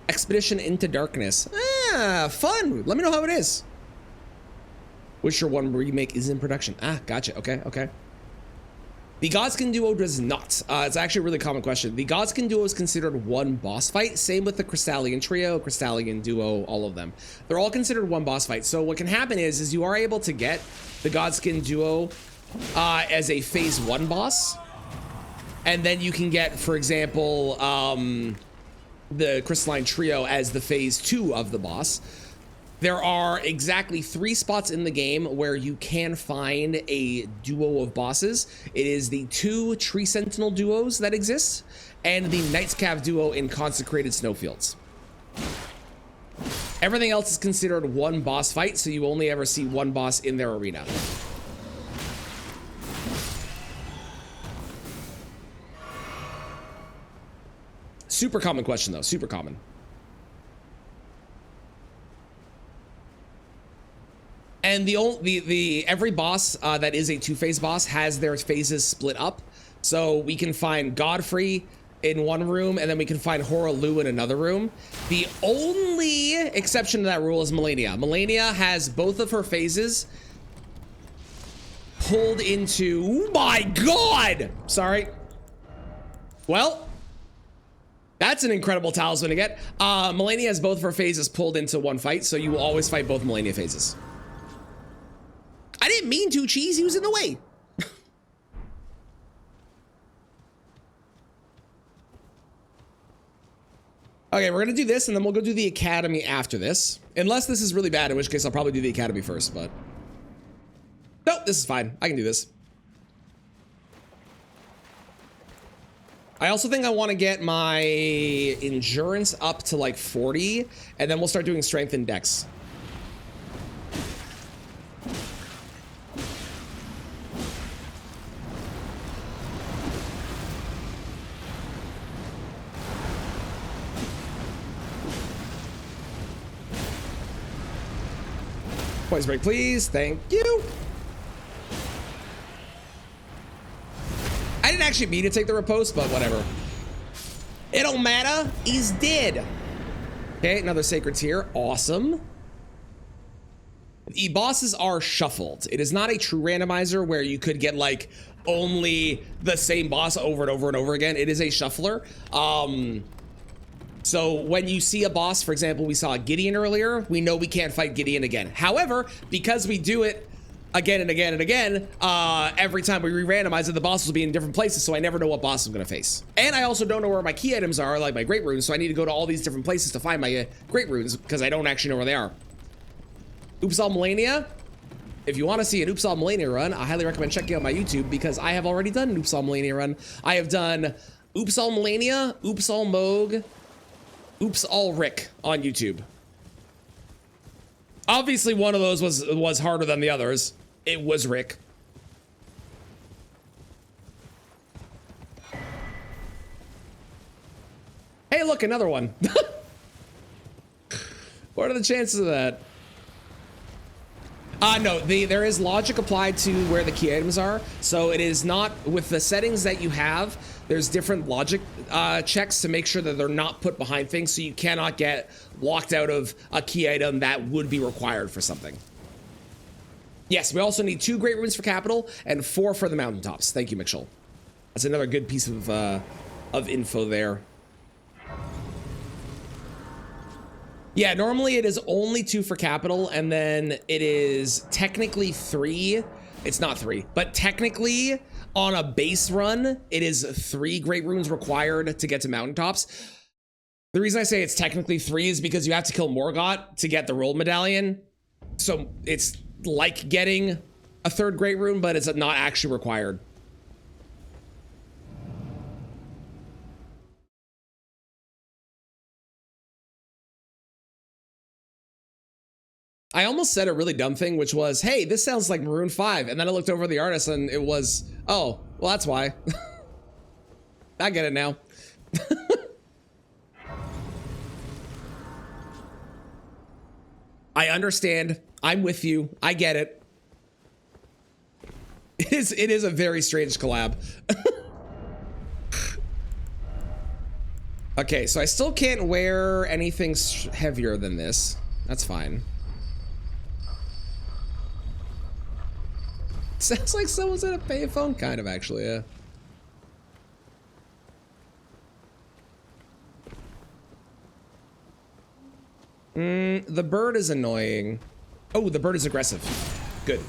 Expedition into Darkness. Ah, fun. Let me know how it is. Witcher 1 remake is in production. Ah, gotcha. Okay, okay. The Godskin duo does not. It's actually a really common question. The Godskin duo is considered one boss fight. Same with the Crystallian trio, Crystallian duo, all of them. They're all considered one boss fight. So what can happen is you are able to get the Godskin duo as a phase 1 boss. And then you can get, for example, the Crystalline trio as the phase 2 of the boss. There are exactly 3 spots in the game where you can find a duo of bosses. It is the 2 Tree Sentinel duos that exist, and the Knight's Cav duo in Consecrated Snowfields. Everything else is considered one boss fight, so you only ever see one boss in their arena. Super common question though, super common. And every boss that is a 2-phase boss has their phases split up. So we can find Godfrey in one room, and then we can find Horalu in another room. The only exception to that rule is Melania. Melania has both of her phases pulled into, oh my God! Sorry. Well, that's an incredible talisman to get. Melania has both of her phases pulled into one fight, so you will always fight both Melania phases. I didn't mean to, Cheese. He was in the way. Okay, we're gonna do this, and then we'll go do the Academy after this. Unless this is really bad, in which case I'll probably do the Academy first, but... Nope, this is fine. I can do this. I also think I want to get my endurance up to like 40, and then we'll start doing strength and dex. Poise break, please. Thank you. I didn't actually mean to take the riposte, but whatever. It don't matter. He's dead. Okay, another sacred tier. Awesome. The bosses are shuffled. It is not a true randomizer where you could get like only the same boss over and over and over again. It is a shuffler. So when you see a boss, for example, we saw Gideon earlier, we know we can't fight Gideon again. However, because we do it again and again and again, every time we re-randomize it, the boss will be in different places, so I never know what boss I'm gonna face. And I also don't know where my key items are, like my great runes, so I need to go to all these different places to find my great runes, because I don't actually know where they are. Oops All Melania. If you want to see an Oops All Melania run, I highly recommend checking out my YouTube, because I have already done an Oops All Melania run. I have done Oops All Melania, Oops All Moog, Oops All Rick on YouTube. Obviously one of those was harder than the others. It was Rick. Hey, look, another one. What are the chances of that? No, there is logic applied to where the key items are. So it is not, with the settings that you have, there's different logic checks to make sure that they're not put behind things, so you cannot get locked out of a key item that would be required for something. Yes, we also need 2 great runes for capital and 4 for the mountaintops. Thank you, Mitchell. That's another good piece of info there. Yeah, normally it is only 2 for capital, and then it is technically 3. It's not 3, but technically on a base run, it is 3 great runes required to get to mountaintops. The reason I say it's technically 3 is because you have to kill Morgott to get the roll medallion. So it's like getting a 3rd great rune, but it's not actually required. I almost said a really dumb thing, which was, hey, this sounds like Maroon 5. And then I looked over the artist and it was, oh, well, that's why. I get it now. I understand. I'm with you. I get it. It is a very strange collab. Okay, so I still can't wear anything heavier than this. That's fine. Sounds like someone's at a payphone, kind of, actually, yeah. The bird is annoying. Oh, the bird is aggressive. Good.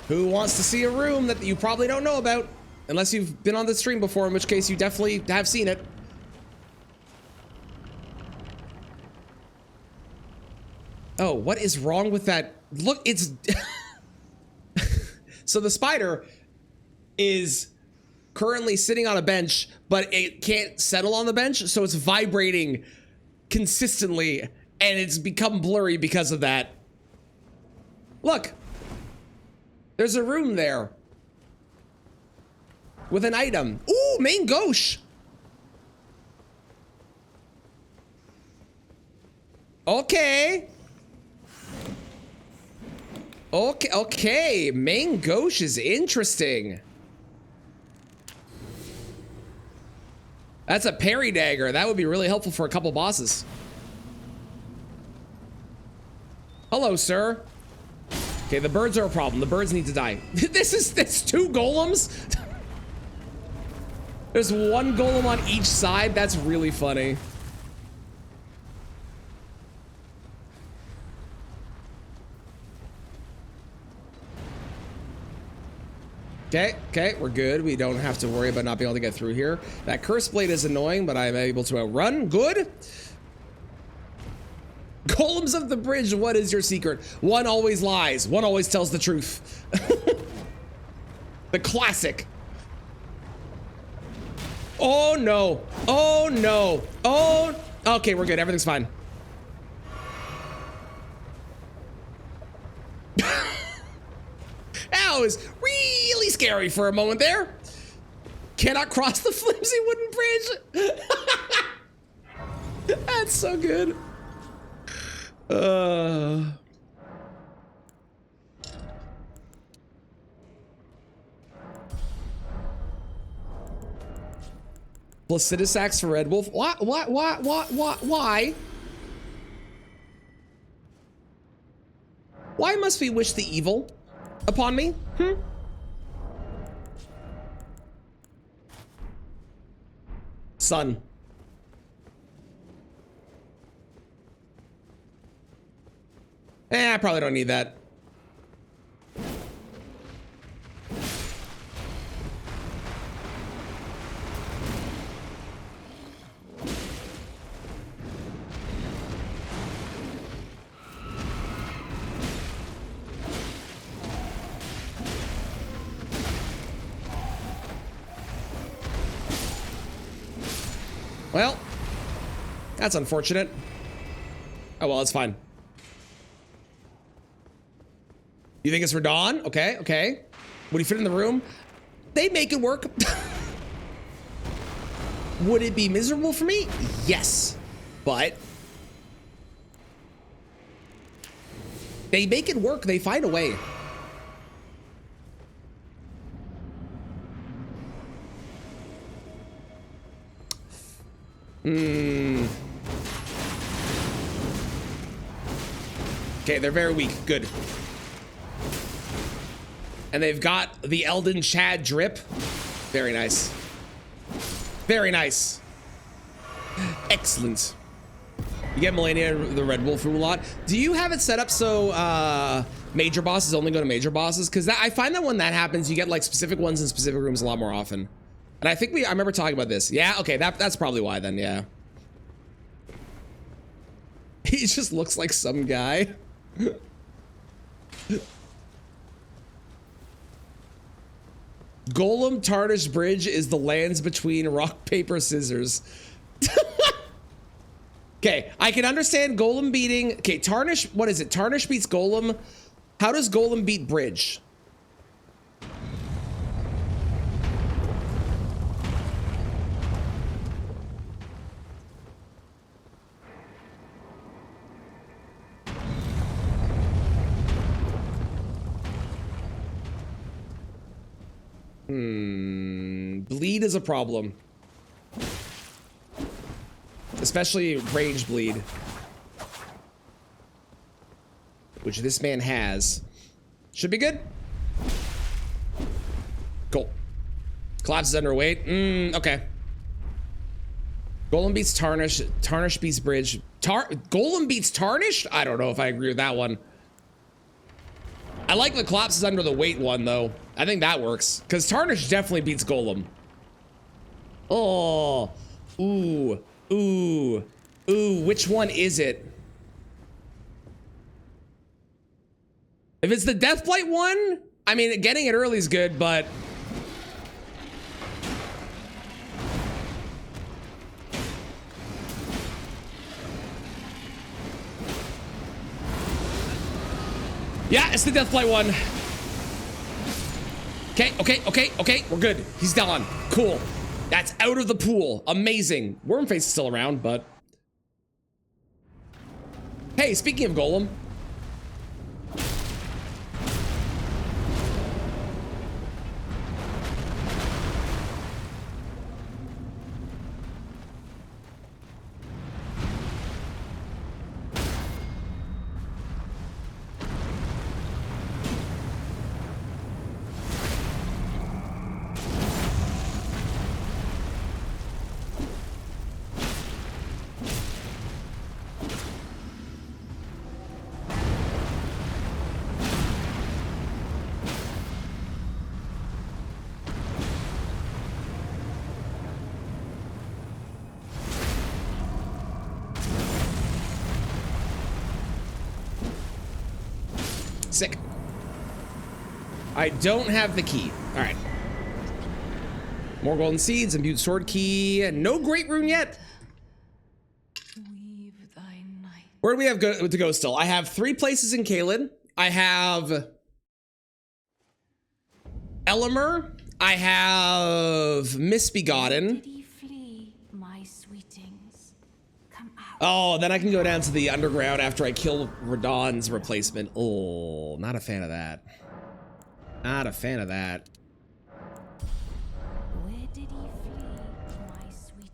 Who wants to see a room that you probably don't know about? Unless you've been on the stream before, in which case you definitely have seen it. Oh, what is wrong with that? Look, it's... So the spider is currently sitting on a bench, but it can't settle on the bench, so it's vibrating consistently, and it's become blurry because of that. Look. There's a room there. With an item. Ooh, main gauche. Okay. Okay, main gauche is interesting. That's a parry dagger. That would be really helpful for a couple bosses. Hello, sir. Okay, the birds are a problem. The birds need to die. That's 2 golems? There's 1 golem on each side? That's really funny. Okay, we're good. We don't have to worry about not being able to get through here. That curse blade is annoying, but I'm able to outrun. Good. Golems of the bridge, what is your secret? One always lies. One always tells the truth. The classic. Oh no. Oh no. Oh. Okay, we're good. Everything's fine. That was really scary for a moment there. Cannot cross the flimsy wooden bridge. That's so good. Placidusax for Red Wolf. Why? Why? Why must we wish the evil upon me? Sun. I probably don't need that. Well, that's unfortunate. Oh, well, it's fine. You think it's Radon? Okay, okay. Would he fit in the room? They make it work. Would it be miserable for me? Yes. But they make it work. They find a way. Okay, they're very weak. Good. And they've got the Eldon Chad drip. Very nice. Very nice. Excellent. You get Melania the Red Wolf room a lot. Do you have it set up so major bosses only go to major bosses? Because I find that when that happens, you get like specific ones in specific rooms a lot more often. And I think I remember talking about this. Yeah, okay, that's probably why then, yeah. He just looks like some guy. Golem Tarnish Bridge is the lands between rock, paper, scissors. Okay, I can understand Golem beating. Okay, Tarnish, what is it? Tarnish beats Golem. How does Golem beat Bridge? Bleed is a problem. Especially range bleed. Which this man has. Should be good. Cool. Collapse is underweight. Okay. Golem beats Tarnish. Tarnish beats Bridge. Golem beats Tarnish? I don't know if I agree with that one. I like the collapse is under the weight one, though. I think that works. Because Tarnish definitely beats Golem. Oh. Ooh. Ooh. Ooh. Which one is it? If it's the Deathblight one, I mean, getting it early is good, but... Yeah, it's the Deathblight one. Okay. We're good. He's down. Cool. That's out of the pool. Amazing. Wormface is still around, but... Hey, speaking of Golem... Sick. I don't have the key. All right. More golden seeds, imbued sword key. No great rune yet. Where do we have to go still? I have 3 places in Caelid. I have Elemer. I have Misbegotten. Oh, then I can go down to the underground after I kill Radon's replacement. Oh, not a fan of that. Not a fan of that. Where did he flee, my sweet?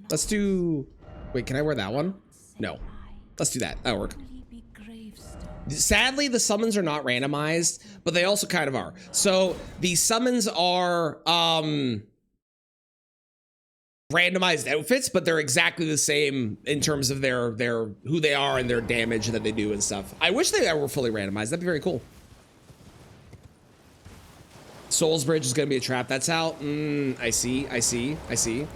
Let's do... Wait, can I wear that one? No. Let's do that. That'll work. Sadly, the summons are not randomized, but they also kind of are. So the summons are randomized outfits, but they're exactly the same in terms of their who they are and their damage that they do and stuff. I wish they were fully randomized. That'd be very cool. Soul's Bridge is gonna be a trap. That's out. I see. I see. I see.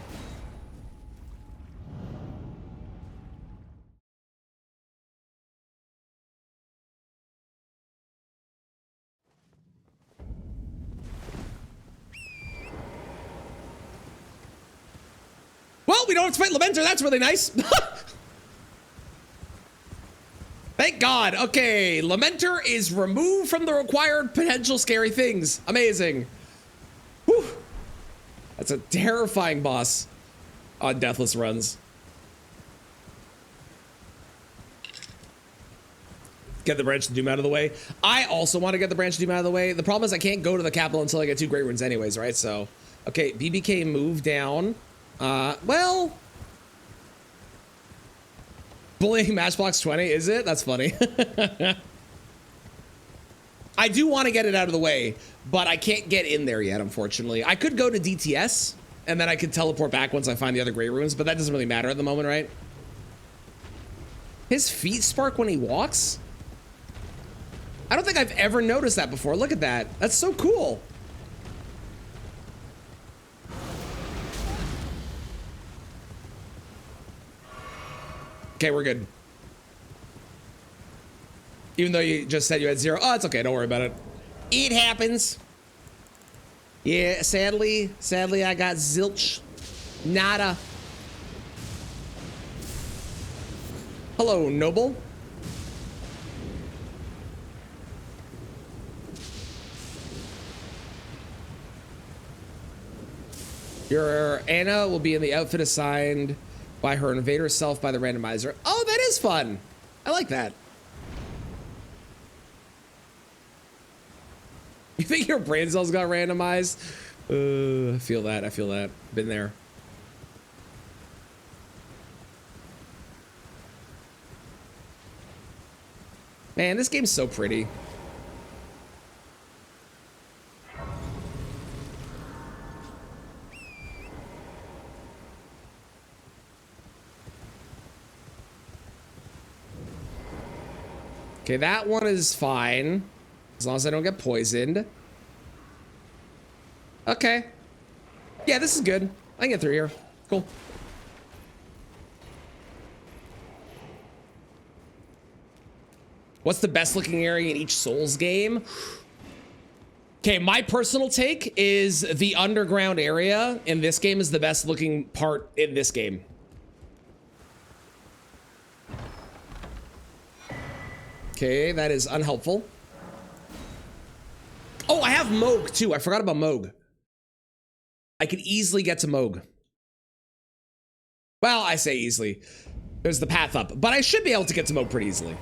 Well, we don't have to fight Lamenter. That's really nice. Thank God. Okay, Lamenter is removed from the required potential scary things. Amazing. Whew. That's a terrifying boss on Deathless runs. Get the Branch of Doom out of the way. I also want to get the Branch of Doom out of the way. The problem is I can't go to the capital until I get 2 Great Runes anyways, right? So, okay, BBK move down. Well, bullying Matchbox 20, is it? That's funny. I do want to get it out of the way, but I can't get in there yet, unfortunately. I could go to DTS, and then I could teleport back once I find the other Great Runes, but that doesn't really matter at the moment, right? His feet spark when he walks? I don't think I've ever noticed that before. Look at that. That's so cool. Okay, we're good. Even though you just said you had 0. Oh, it's okay. Don't worry about it. It happens. Yeah, sadly, I got zilch. Nada. Hello, Noble. Your Anna will be in the outfit assigned by her invader self by the randomizer. Oh, that is fun. I like that. You think your brain cells got randomized? I feel that. I feel that. Been there. Man, this game's so pretty. Okay, that one is fine. As long as I don't get poisoned. Okay. Yeah, this is good. I can get through here. Cool. What's the best looking area in each Souls game? Okay, my personal take is the underground area in this game is the best looking part in this game. Okay, that is unhelpful. Oh, I have Moog too. I forgot about Moog. I could easily get to Moog. Well, I say easily. There's the path up, but I should be able to get to Moog pretty easily.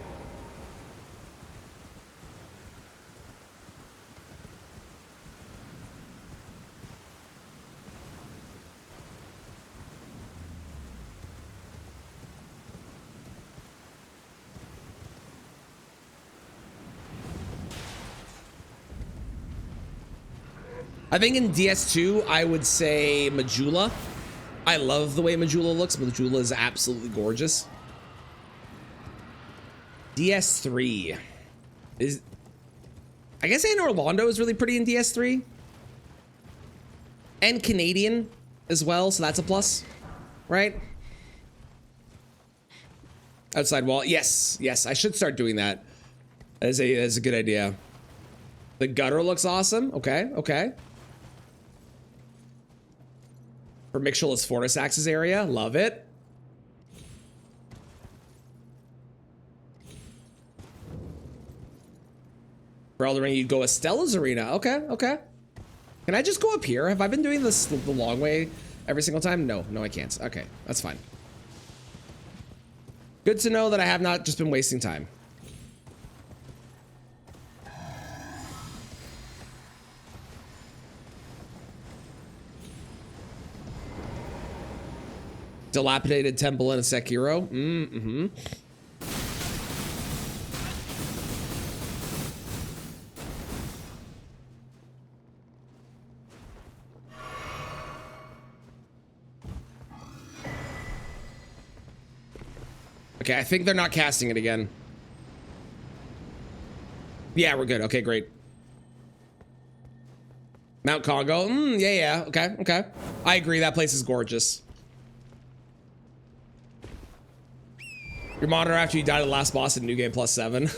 I think in DS2, I would say Majula. I love the way Majula looks. Majula is absolutely gorgeous. DS3 is... I guess Anne Orlando is really pretty in DS3. And Canadian as well, so that's a plus, right? Outside wall. Yes, yes, I should start doing that. That is a good idea. The gutter looks awesome. Okay, okay. For Mixulis Fortis Axis area. Love it. For Elden Ring, you'd go Estella's Arena. Okay, okay. Can I just go up here? Have I been doing this the long way every single time? No, no, I can't. Okay, that's fine. Good to know that I have not just been wasting time. Dilapidated temple in a Sekiro. Mm-hmm. Okay, I think they're not casting it again. Yeah, we're good. Okay, great. Mount Congo. Yeah. Okay. I agree. That place is gorgeous. Your monitor after you died of the last boss in New Game +7.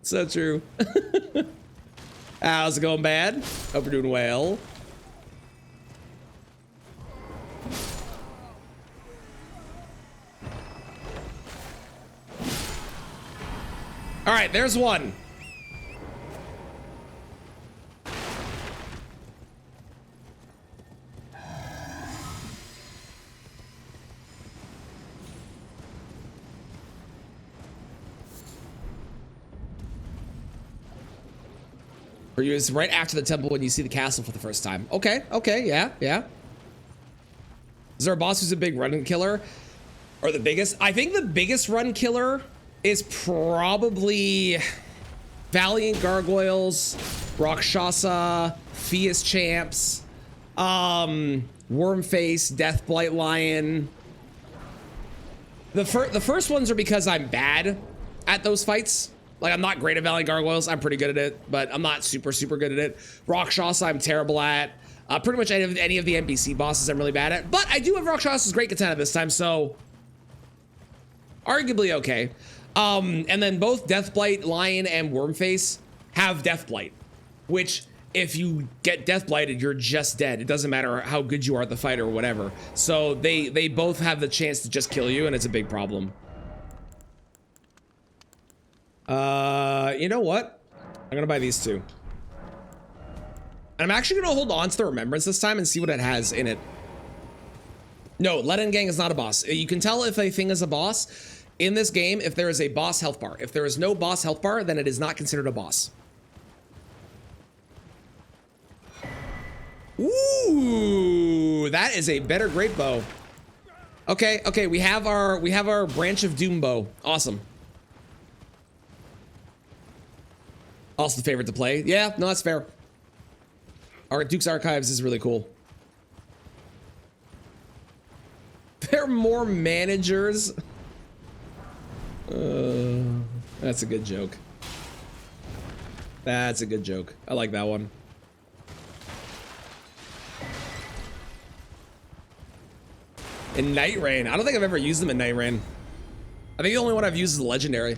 So true. How's it going, bad? Hope you're doing well. All right, there's one. For you, it's right after the temple when you see the castle for the first time. Okay, yeah. Is there a boss who's a big run killer? Or the biggest? I think the biggest run killer is probably Valiant Gargoyles, Rakshasa, Fias Champs, Wormface, Deathblight Lion. The first ones are because I'm bad at those fights. Like, I'm not great at Valiant Gargoyles. I'm pretty good at it, but I'm not super good at it. Rakshasa, I'm terrible at. Pretty much any of the NPC bosses I'm really bad at. But I do have Rakshasa's great katana this time, so arguably okay. And then both Deathblight Lion and Wormface have Deathblight, which if you get Deathblighted, you're just dead. It doesn't matter how good you are at the fight or whatever. So they both have the chance to just kill you, and it's a big problem. You know what? I'm gonna buy these two. And I'm actually gonna hold on to the Remembrance this time and see what it has in it. No, Let-In Gang is not a boss. You can tell if a thing is a boss in this game if there is a boss health bar. If there is no boss health bar, then it is not considered a boss. Ooh, that is a better great bow. Okay, we have our Branch of Doom bow. Awesome. Also the favorite to play. Yeah, no, that's fair. Our Duke's Archives is really cool. There are more managers. That's a good joke. That's a good joke. I like that one. In Night Rain. I don't think I've ever used them in Night Rain. I think the only one I've used is the Legendary.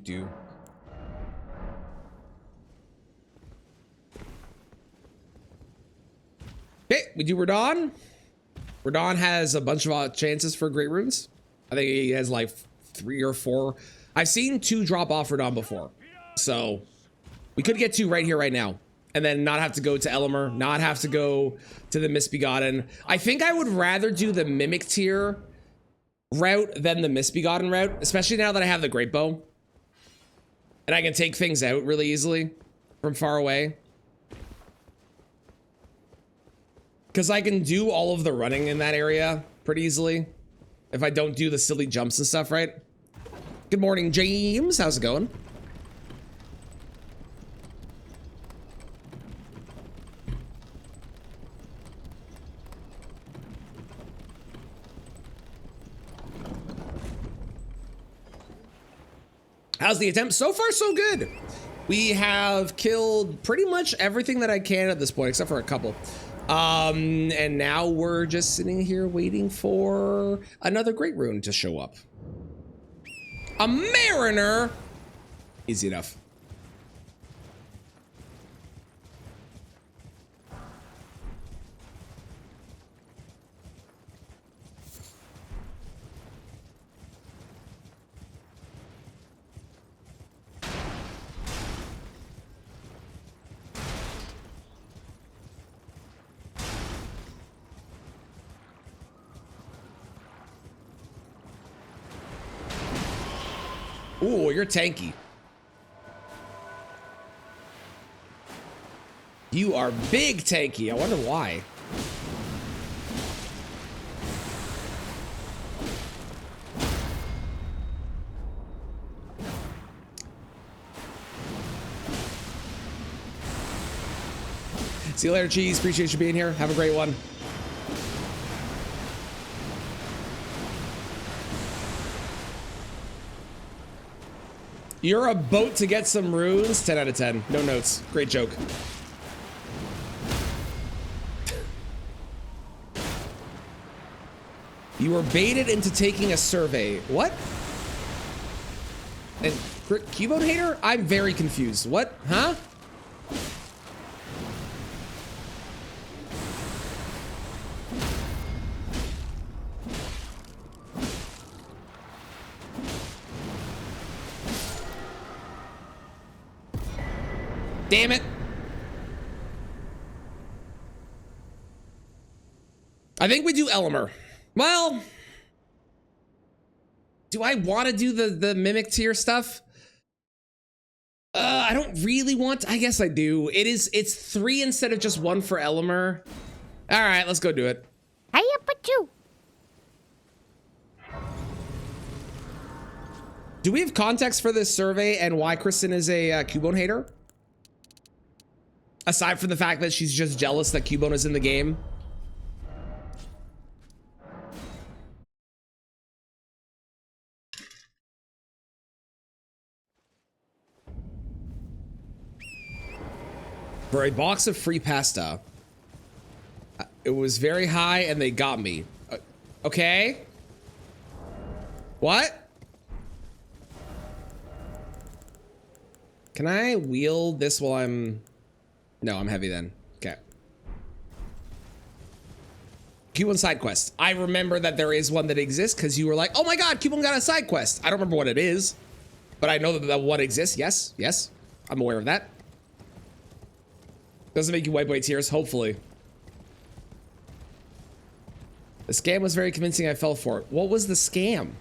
Do. Okay, we do Radon. Radon has a bunch of chances for great runes. I think he has like 3 or 4. I've seen 2 drop off Radon before. So we could get 2 right here, right now. And then not have to go to Elemer, not have to go to the Misbegotten. I think I would rather do the Mimic tier route than the Misbegotten route, especially now that I have the Great Bow. And I can take things out really easily from far away. Because I can do all of the running in that area pretty easily if I don't do the silly jumps and stuff, right? Good morning, James. How's it going? How's the attempt? So far, so good. We have killed pretty much everything that I can at this point, except for a couple. And now we're just sitting here waiting for another great rune to show up. A Mariner. Easy enough. Ooh, you're tanky. You are big tanky. I wonder why. See you later, Cheese. Appreciate you being here. Have a great one. You're a boat to get some runes. 10 out of 10. No notes. Great joke. You were baited into taking a survey. What? And Cubone hater? I'm very confused. What? Huh? Damn it. I think we do Elmer. Well, do I want to do the mimic tier stuff? I don't really want to. I guess I do. It's 3 instead of just 1 for Elmer. All right, let's go do it. Hiya, but you. Do we have context for this survey and why Kristen is a Cubone hater? Aside from the fact that she's just jealous that Cubone is in the game. For a box of free pasta. It was very high and they got me. Okay. What? Can I wield this while I'm... No, I'm heavy then. Okay. Cubone side quest. I remember that there is one that exists because you were like, oh my god, Cubone got a side quest. I don't remember what it is, but I know that that one exists. Yes, yes. I'm aware of that. Doesn't make you wipe away tears, hopefully. The scam was very convincing. I fell for it. What was the scam?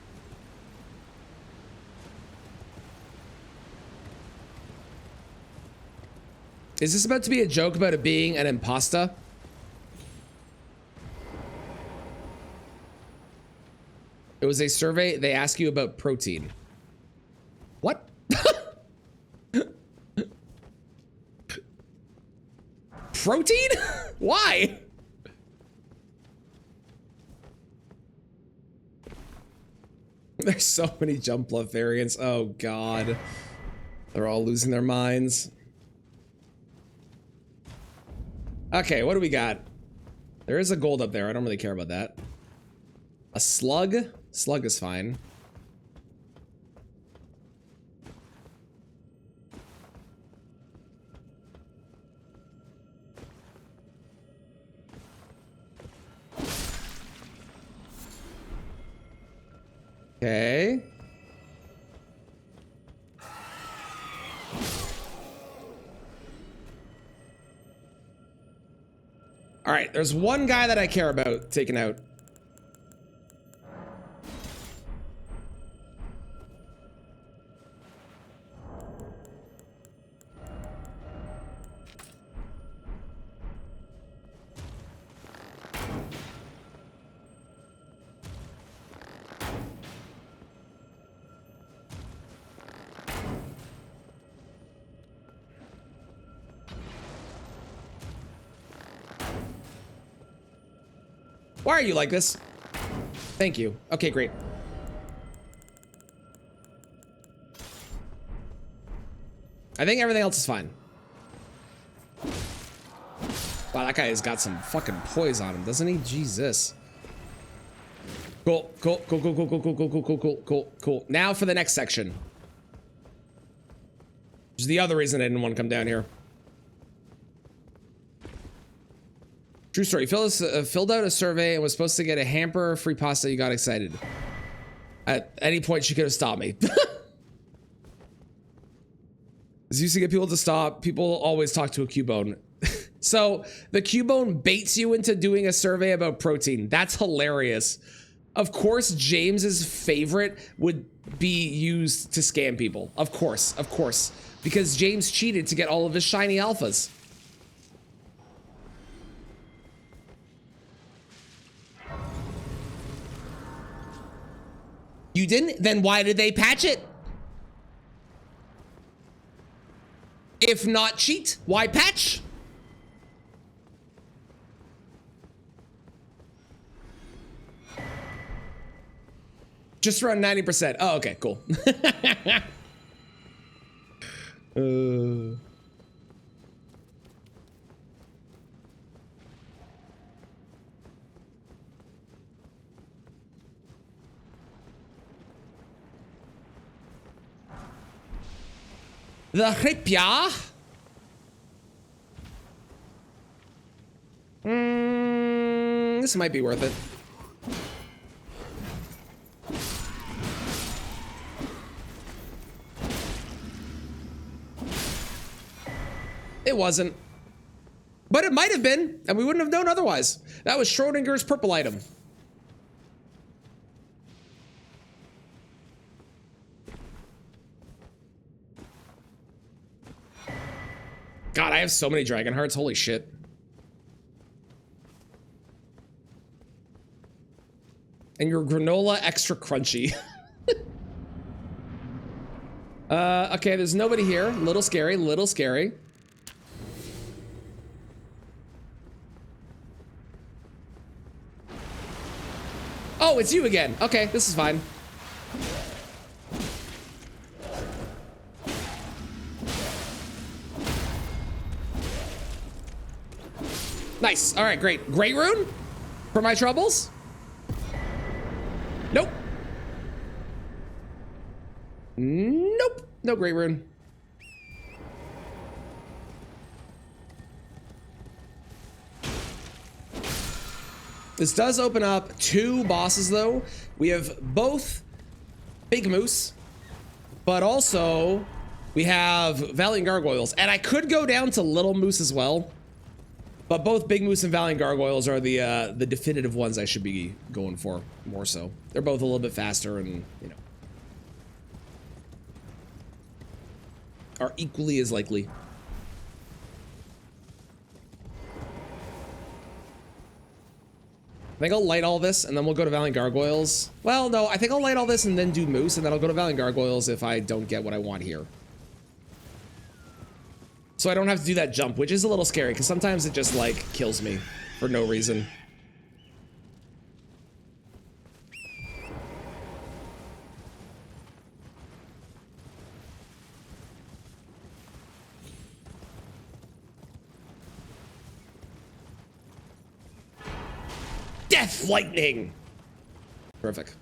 Is this about to be a joke about it being an impasta? It was a survey. They ask you about protein. What? Protein? Why? There's so many jump bluff variants. Oh god. They're all losing their minds. Okay, what do we got? There is a gold up there. I don't really care about that. A slug? Slug is fine. Okay. All right, there's one guy that I care about taking out. Why are you like this? Thank you. Okay, great. I think everything else is fine. Wow, that guy has got some fucking poise on him, doesn't he? Jesus. Cool, cool, cool, cool, cool, cool, cool, cool, cool, cool, cool, cool, cool. Now for the next section. Which is the other reason I didn't want to come down here. True story. Filled out a survey and was supposed to get a hamper of free pasta. You got excited. At any point, she could have stopped me. This used to get people to stop. People always talk to a Cubone. So the Cubone baits you into doing a survey about protein. That's hilarious. Of course, James's favorite would be used to scam people. Of course, because James cheated to get all of his shiny alphas. You didn't? Then why did they patch it? If not cheat, why patch? Just around 90%. Oh, okay, cool. The Hripya. This might be worth it. It wasn't. But it might have been, and we wouldn't have known otherwise. That was Schrodinger's purple item. God, I have so many dragon hearts. Holy shit. And your granola extra crunchy. Okay, there's nobody here. Little scary, little scary. Oh, it's you again. Okay, this is fine. Nice. All right, great. Great rune for my troubles? Nope. Nope. No great rune. This does open up 2 bosses, though. We have both Big Moose, but also we have Valiant Gargoyles. And I could go down to Little Moose as well. But both Big Moose and Valiant Gargoyles are the definitive ones I should be going for, more so. They're both a little bit faster and, you know, are equally as likely. I think I'll light all this and then we'll go to Valiant Gargoyles. Well, no, I think I'll light all this and then do Moose and then I'll go to Valiant Gargoyles if I don't get what I want here. So I don't have to do that jump, which is a little scary because sometimes it just like kills me for no reason. Death lightning. Perfect.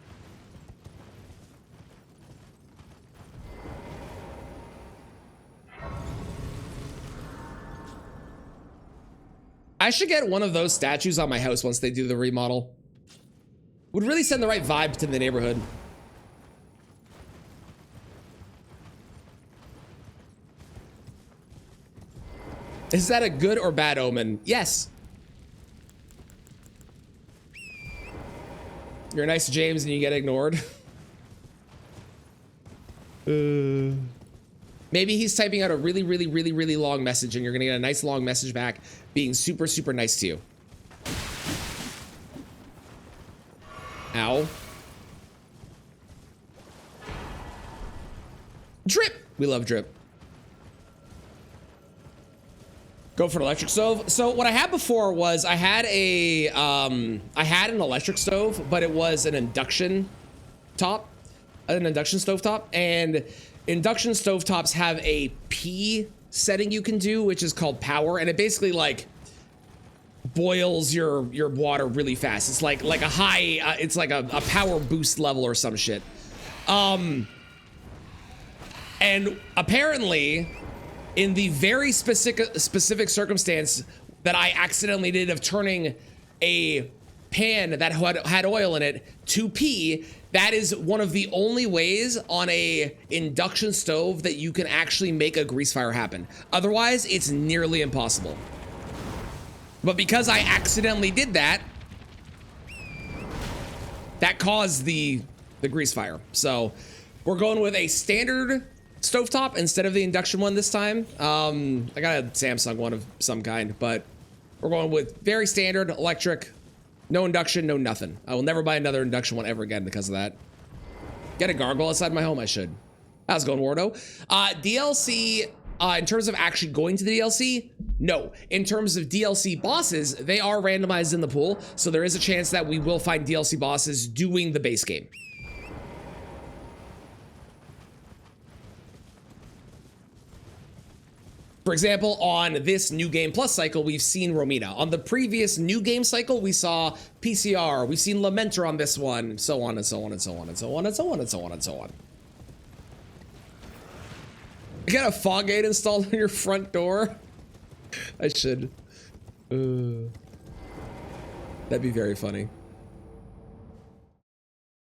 I should get one of those statues on my house once they do the remodel. Would really send the right vibe to the neighborhood. Is that a good or bad omen? Yes. You're nice to James and you get ignored. Maybe he's typing out a really long message and you're gonna get a nice long message back being super nice to you. Ow. Drip! We love drip. Go for an electric stove. So what I had before was I had an electric stove, but it was an induction top, an induction stove top, and induction stovetops have a P setting you can do, which is called power, and it basically like boils your water really fast. It's like a high, it's like a power boost level or some shit. And apparently, in the very specific circumstance that I accidentally did of turning a pan that had oil in it to pee, that is one of the only ways on a induction stove that you can actually make a grease fire happen. Otherwise, it's nearly impossible. But because I accidentally did that, that caused the grease fire. So we're going with a standard stovetop instead of the induction one this time. I got a Samsung one of some kind, but we're going with very standard electric, no induction, no nothing. I will never buy another induction one ever again because of that. Get a gargoyle outside my home, I should. How's it going, Wardo? DLC, in terms of actually going to the DLC, no. In terms of DLC bosses, they are randomized in the pool, so there is a chance that we will find DLC bosses doing the base game. For example, on this New Game Plus cycle, we've seen Romina. On the previous New Game cycle, we saw PCR. We've seen Lamenter on this one, so on and so on and so on and so on and so on and so on and so on. You got a fog gate installed on your front door? I should. That'd be very funny.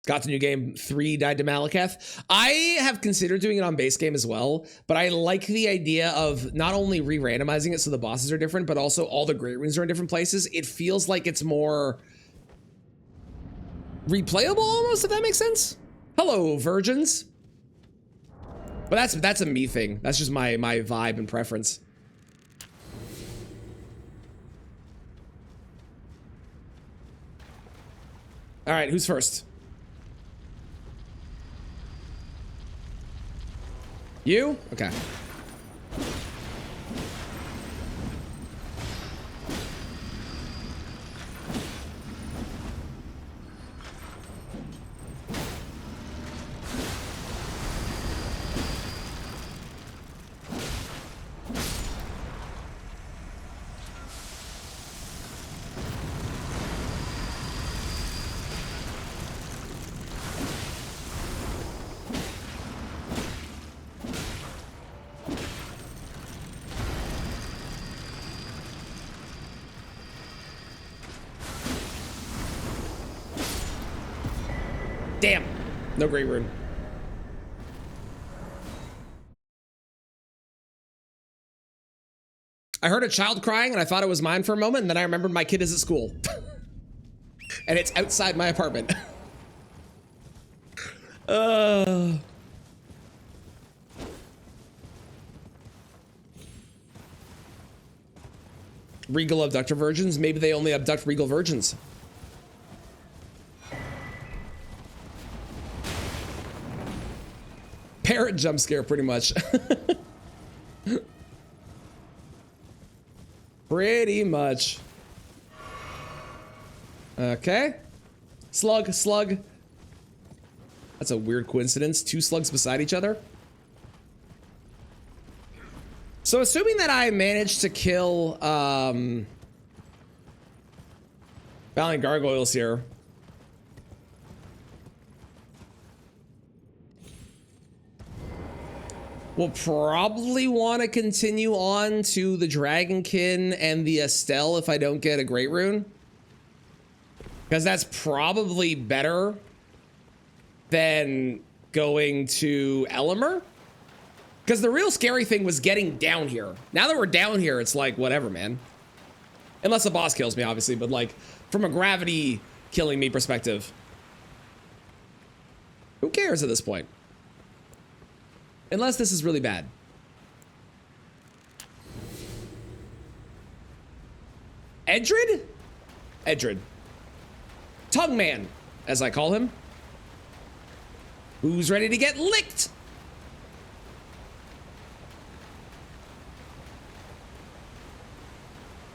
Got to New Game 3, died to Malekith. I have considered doing it on base game as well, but I like the idea of not only re-randomizing it so the bosses are different, but also all the great runes are in different places. It feels like it's more replayable almost, if that makes sense. Hello, virgins. But that's a me thing. That's just my vibe and preference. All right, who's first? You? Okay. Damn, no great rune. I heard a child crying and I thought it was mine for a moment, and then I remembered my kid is at school. And it's outside my apartment. Regal abductor virgins? Maybe they only abduct regal virgins. Parrot jump scare, pretty much. Pretty much. Okay. Slug, slug. That's a weird coincidence. Two slugs beside each other. So assuming that I managed to kill Valiant Gargoyles here. We'll probably want to continue on to the Dragonkin and the Estelle if I don't get a Great Rune. Because that's probably better than going to Elimer. Because the real scary thing was getting down here. Now that we're down here, it's like, whatever, man. Unless the boss kills me, obviously, but like, from a gravity killing me perspective. Who cares at this point? Unless this is really bad. Edred? Edred. Tongue Man, as I call him. Who's ready to get licked?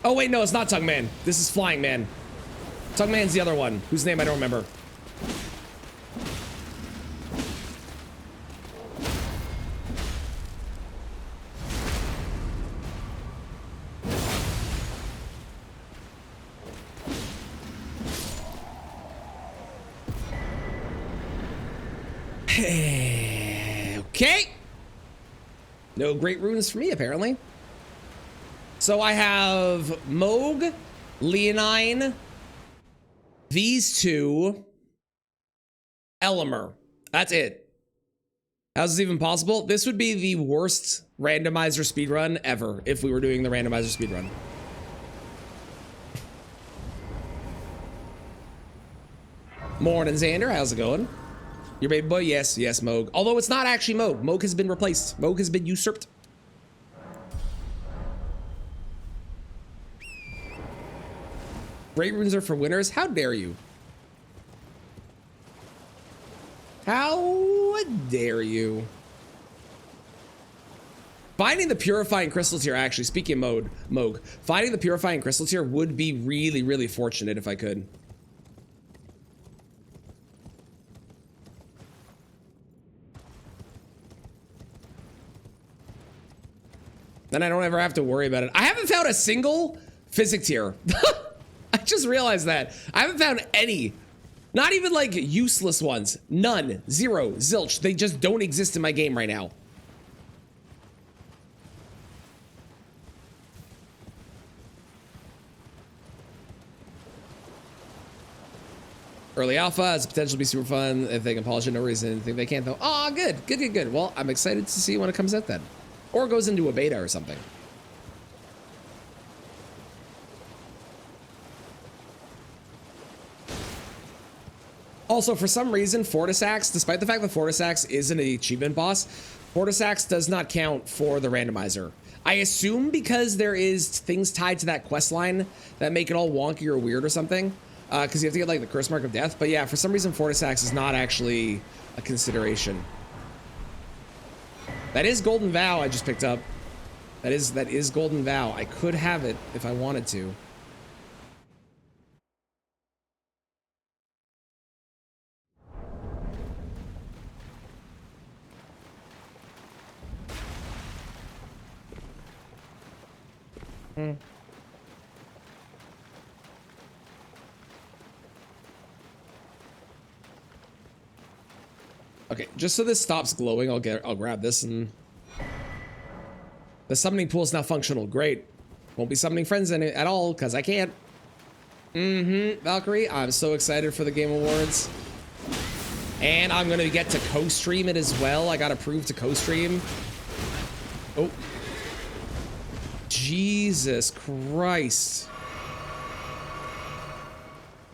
Oh wait, no, it's not Tongue Man. This is Flying Man. Tongue Man's the other one, whose name I don't remember. Okay. No great runes for me, apparently. So I have Moog, Leonine, these two, Elimer. That's it. How's this even possible? This would be the worst randomizer speedrun ever if we were doing the randomizer speedrun. Morning, Xander. How's it going? Your baby boy? Yes, yes, Moog. Although it's not actually Moog. Moog has been replaced. Moog has been usurped. Great runes are for winners. How dare you? How dare you? Finding the purifying crystals here, actually, speaking of Moog, finding the purifying crystals here would be really, really fortunate if I could. Then I don't ever have to worry about it. I haven't found a single physic tier. I just realized that. I haven't found any. Not even like useless ones. None. Zero. Zilch. They just don't exist in my game right now. Early alpha has potential to be super fun if they can polish it. No reason to think they can't though. Oh, good. Good, good, good. Well, I'm excited to see when it comes out then. Or goes into a beta or something. Also, for some reason, Fortisax, despite the fact that Fortisax is an achievement boss, Fortisax does not count for the randomizer. I assume because there is things tied to that quest line that make it all wonky or weird or something. Because you have to get like the curse mark of death. But yeah, for some reason, Fortisax is not actually a consideration. That is Golden Vow I just picked up. That is Golden Vow. I could have it if I wanted to. Okay, just so this stops glowing, I'll grab this and the summoning pool is now functional. Great. Won't be summoning friends in it at all because I can't. Valkyrie, I'm so excited for the Game Awards. And I'm gonna get to co-stream it as well. I got approved to co-stream. Oh. Jesus Christ.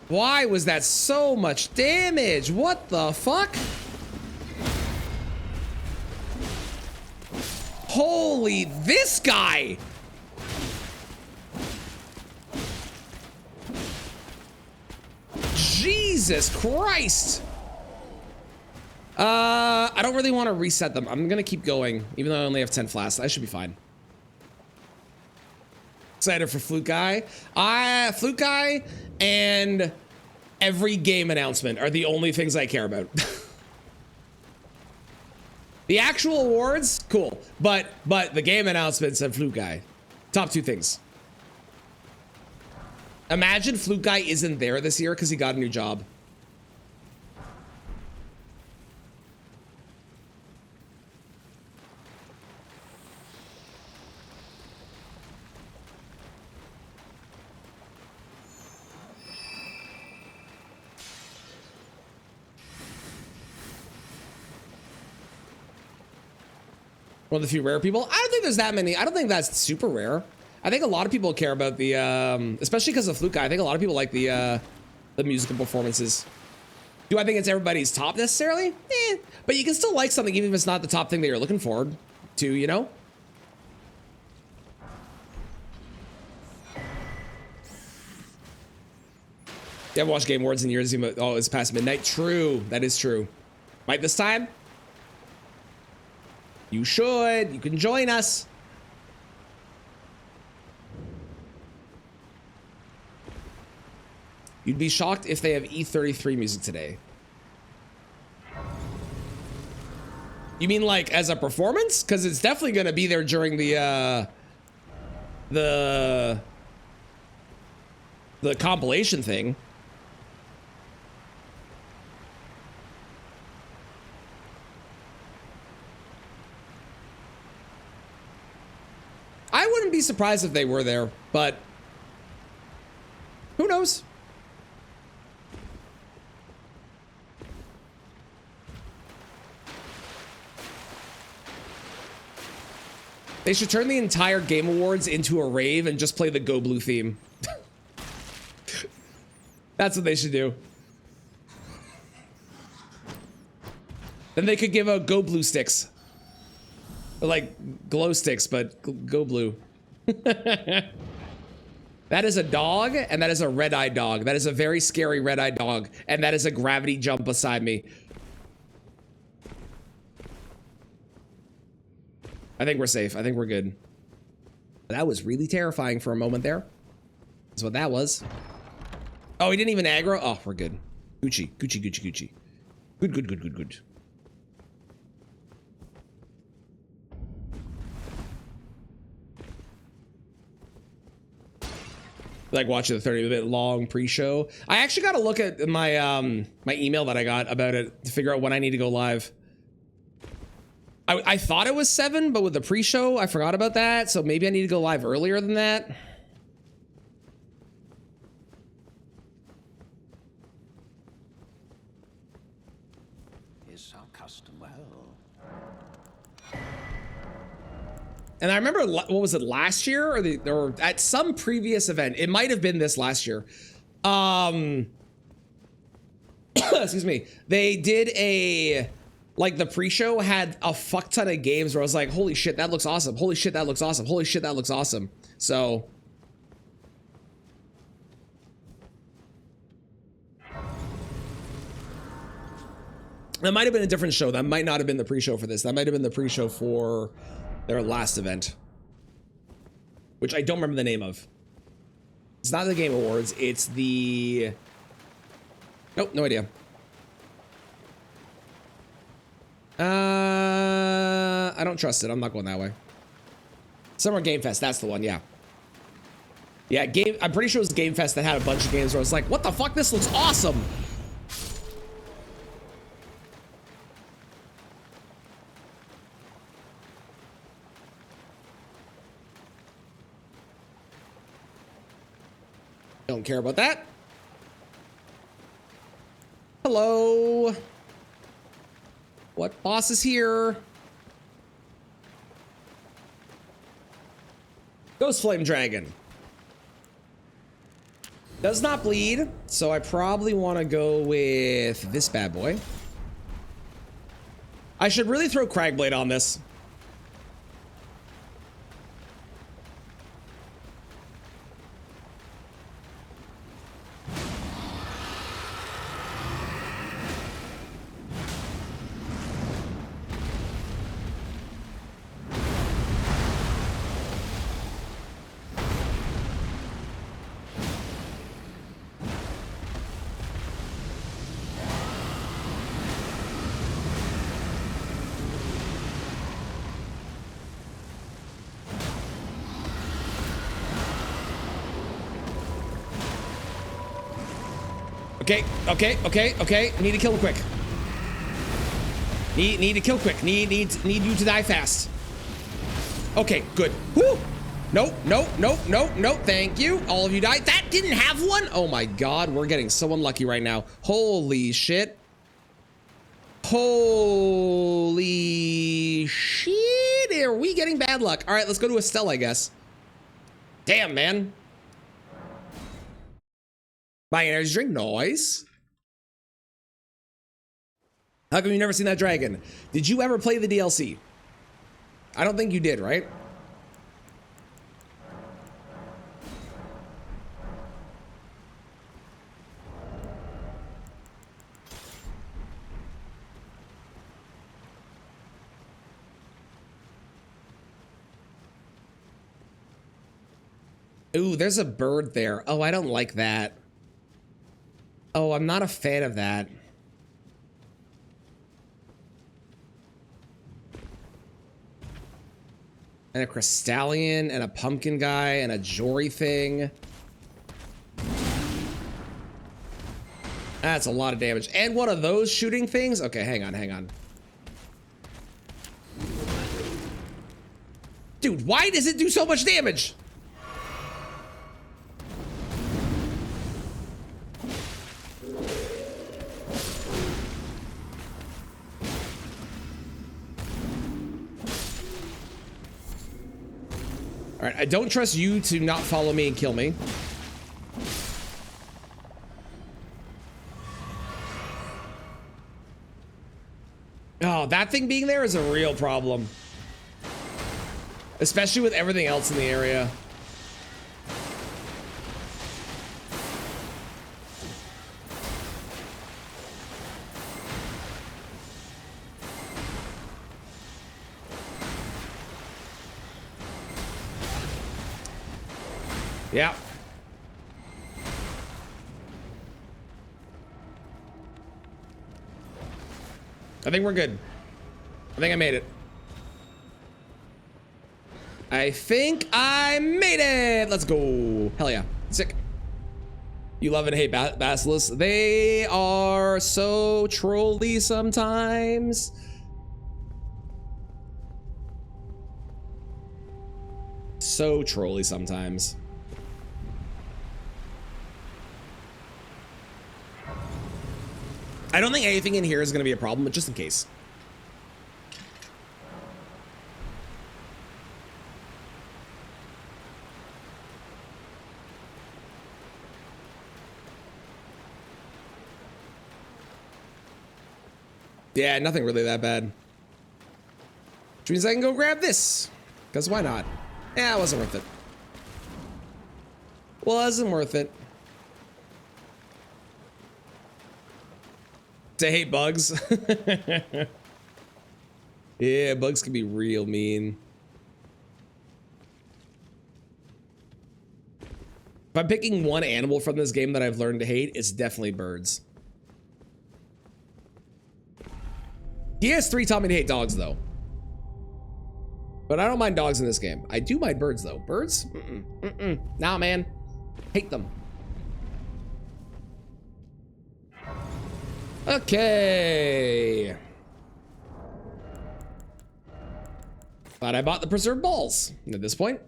Why was that so much damage? What the fuck? Holy, this guy! Jesus Christ! I don't really want to reset them. I'm gonna keep going, even though I only have 10 flasks. I should be fine. Excited for Flute Guy. Flute Guy and every game announcement are the only things I care about. The actual awards, cool. But the game announcements and Flute Guy. Top two things. Imagine Flute Guy isn't there this year because he got a new job. One of the few rare people. I don't think there's that many. I don't think that's super rare. I think a lot of people care about the, especially because of Flute Guy. I think a lot of people like the musical performances. Do I think it's everybody's top necessarily? Eh. But you can still like something even if it's not the top thing that you're looking forward to, you know? You haven't watched Game Awards in years. Oh, it's past midnight. True. That is true. Might this time? You should. You can join us. You'd be shocked if they have E33 music today. You mean like as a performance? Because it's definitely going to be there during the compilation thing. I wouldn't be surprised if they were there, but who knows? They should turn the entire Game Awards into a rave and just play the Go Blue theme. That's what they should do. Then they could give out go blue sticks. Like glow sticks, but go blue. That is a dog, and that is a red-eyed dog. That is a very scary red-eyed dog, and that is a gravity jump beside me. I think we're safe. I think we're good. That was really terrifying for a moment there. That's what that was. Oh, he didn't even aggro? Oh, we're good. Gucci, Gucci, Gucci, Gucci. Good, good, good, good, good. Like watching the 30-minute long pre-show. I actually got to look at my my email that I got about it to figure out when I need to go live. I thought it was 7, but with the pre-show, I forgot about that. So maybe I need to go live earlier than that. Is our custom well? And I remember, what was it, last year or at some previous event? It might have been this last year. Excuse me. They did a, like the pre-show had a fuck ton of games where I was like, holy shit, that looks awesome. Holy shit, that looks awesome. Holy shit, that looks awesome. So. That might have been a different show. That might not have been the pre-show for this. That might have been the pre-show for their last event, which I don't remember the name of. It's not the Game Awards. It's the... Nope, no idea. I don't trust it. I'm not going that way. Summer Game Fest. That's the one. Yeah. Yeah, I'm pretty sure it was Game Fest that had a bunch of games where I was like, what the fuck? This looks awesome. Don't care about that. Hello. What boss is here? Ghost Flame Dragon. Does not bleed, so I probably want to go with this bad boy. I should really throw Cragblade on this. Okay. Need to kill him quick. Need to kill quick. Need you to die fast. Okay, good. Woo! Nope. Thank you. All of you died. That didn't have one? Oh my god, we're getting so unlucky right now. Holy shit. Holy shit. Are we getting bad luck? All right, let's go to Estelle, I guess. Damn, man. Buy an energy drink, noise. How come you've never seen that dragon? Did you ever play the DLC? I don't think you did, right? Ooh, there's a bird there. Oh, I don't like that. Oh, I'm not a fan of that. And a Crystallion, and a pumpkin guy, and a Jory thing. That's a lot of damage. And one of those shooting things? Okay, hang on. Dude, why does it do so much damage? All right, I don't trust you to not follow me and kill me. Oh, that thing being there is a real problem. Especially with everything else in the area. Yeah. I think we're good. I think I made it. I think I made it. Let's go. Hell yeah. Sick. You love and hate Basilisk. They are so trolly sometimes. So trolly sometimes. I don't think anything in here is going to be a problem, but just in case. Yeah, nothing really that bad. Which means I can go grab this. Because why not? Yeah, it wasn't worth it. Wasn't worth it. To hate bugs. Yeah, bugs can be real mean. If I'm picking one animal from this game that I've learned to hate, it's definitely birds. DS3 taught me to hate dogs, though. But I don't mind dogs in this game. I do mind birds, though. Birds? Nah, man. Hate them. Okay. Glad I bought the preserved balls at this point.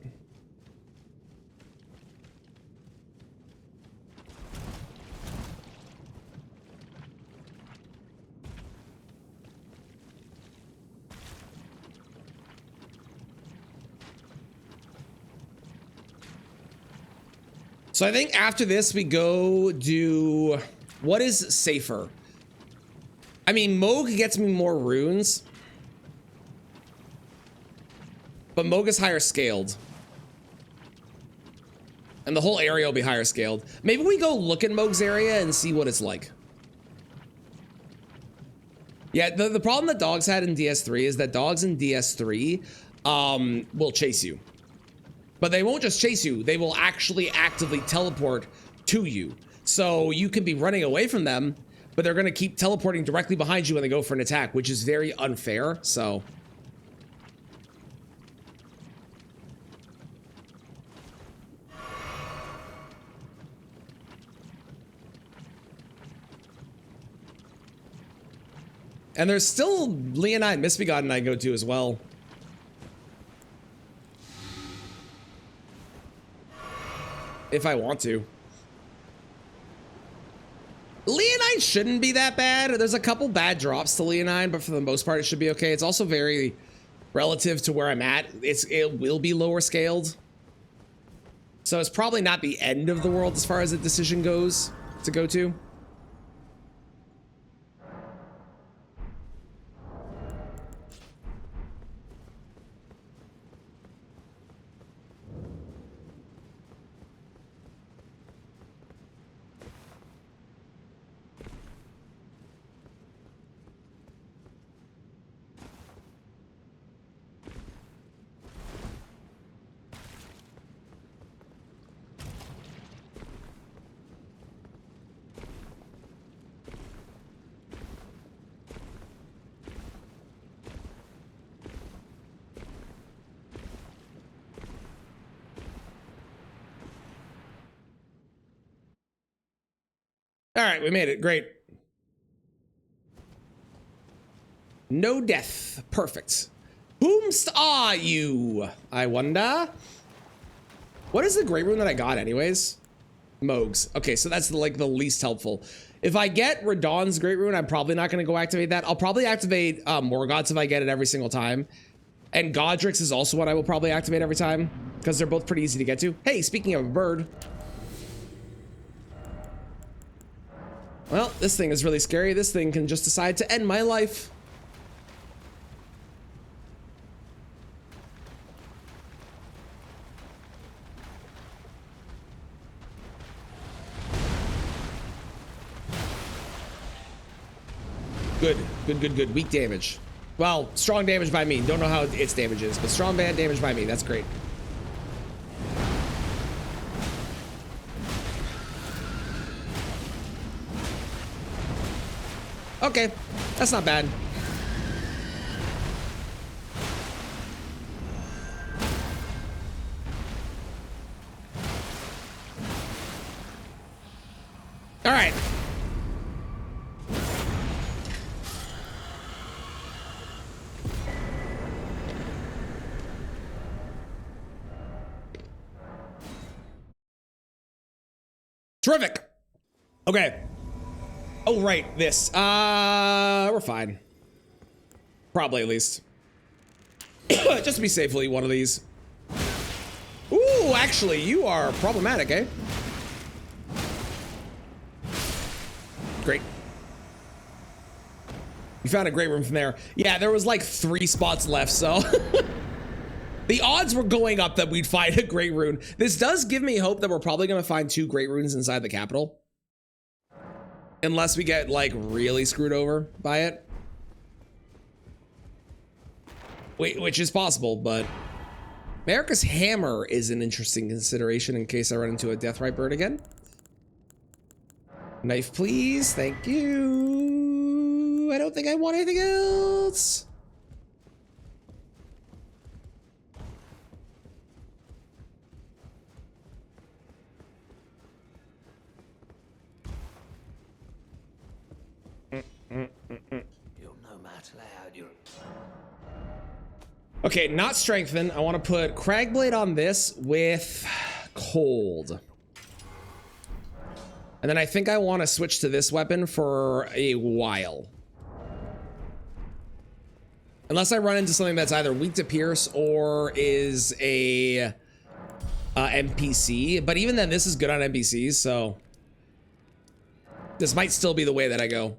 So I think after this we go do what is safer. I mean, Moog gets me more runes, but Moog is higher scaled. And the whole area will be higher scaled. Maybe we go look at Moog's area and see what it's like. Yeah, the problem that dogs had in DS3 is that dogs in DS3 will chase you. But they won't just chase you, they will actually actively teleport to you. So you can be running away from them, but they're gonna keep teleporting directly behind you when they go for an attack, which is very unfair, so. And there's still Leonine Misbegotten I go to as well. If I want to. Leonine shouldn't be that bad. There's a couple bad drops to Leonine, but for the most part, it should be okay. It's also very relative to where I'm at. It will be lower scaled. So it's probably not the end of the world as far as the decision goes to go to. All right, we made it. Great. No death. Perfect. Whomst are you? I wonder. What is the great rune that I got anyways? Moog's. Okay, so that's like the least helpful. If I get Radahn's great rune, I'm probably not going to go activate that. I'll probably activate Morgoth's if I get it every single time. And Godric's is also what I will probably activate every time because they're both pretty easy to get to. Hey, speaking of a bird. Well, this thing is really scary. This thing can just decide to end my life. Good, good, good, good. Weak damage. Well, strong damage by me. Don't know how its damage is, but strong bad damage by me. That's great. Okay, that's not bad. All right. Terrific. Okay. Oh, right, this. We're fine. Probably, at least. Just to be safe, we'll eat one of these. Ooh, actually, you are problematic, eh? Great. You found a great room from there. Yeah, there was like 3 spots left, so... The odds were going up that we'd find a great rune. This does give me hope that we're probably going to find 2 great runes inside the capital. Unless we get, like, really screwed over by it. Wait, which is possible, but... America's Hammer is an interesting consideration in case I run into a Deathrite bird again. Knife, please. Thank you. I don't think I want anything else. You'll no matter out your... Okay, not strengthen. I want to put Cragblade on this with cold. And then I think I want to switch to this weapon for a while. Unless I run into something that's either weak to pierce or is a NPC. But even then, this is good on NPCs, so... This might still be the way that I go.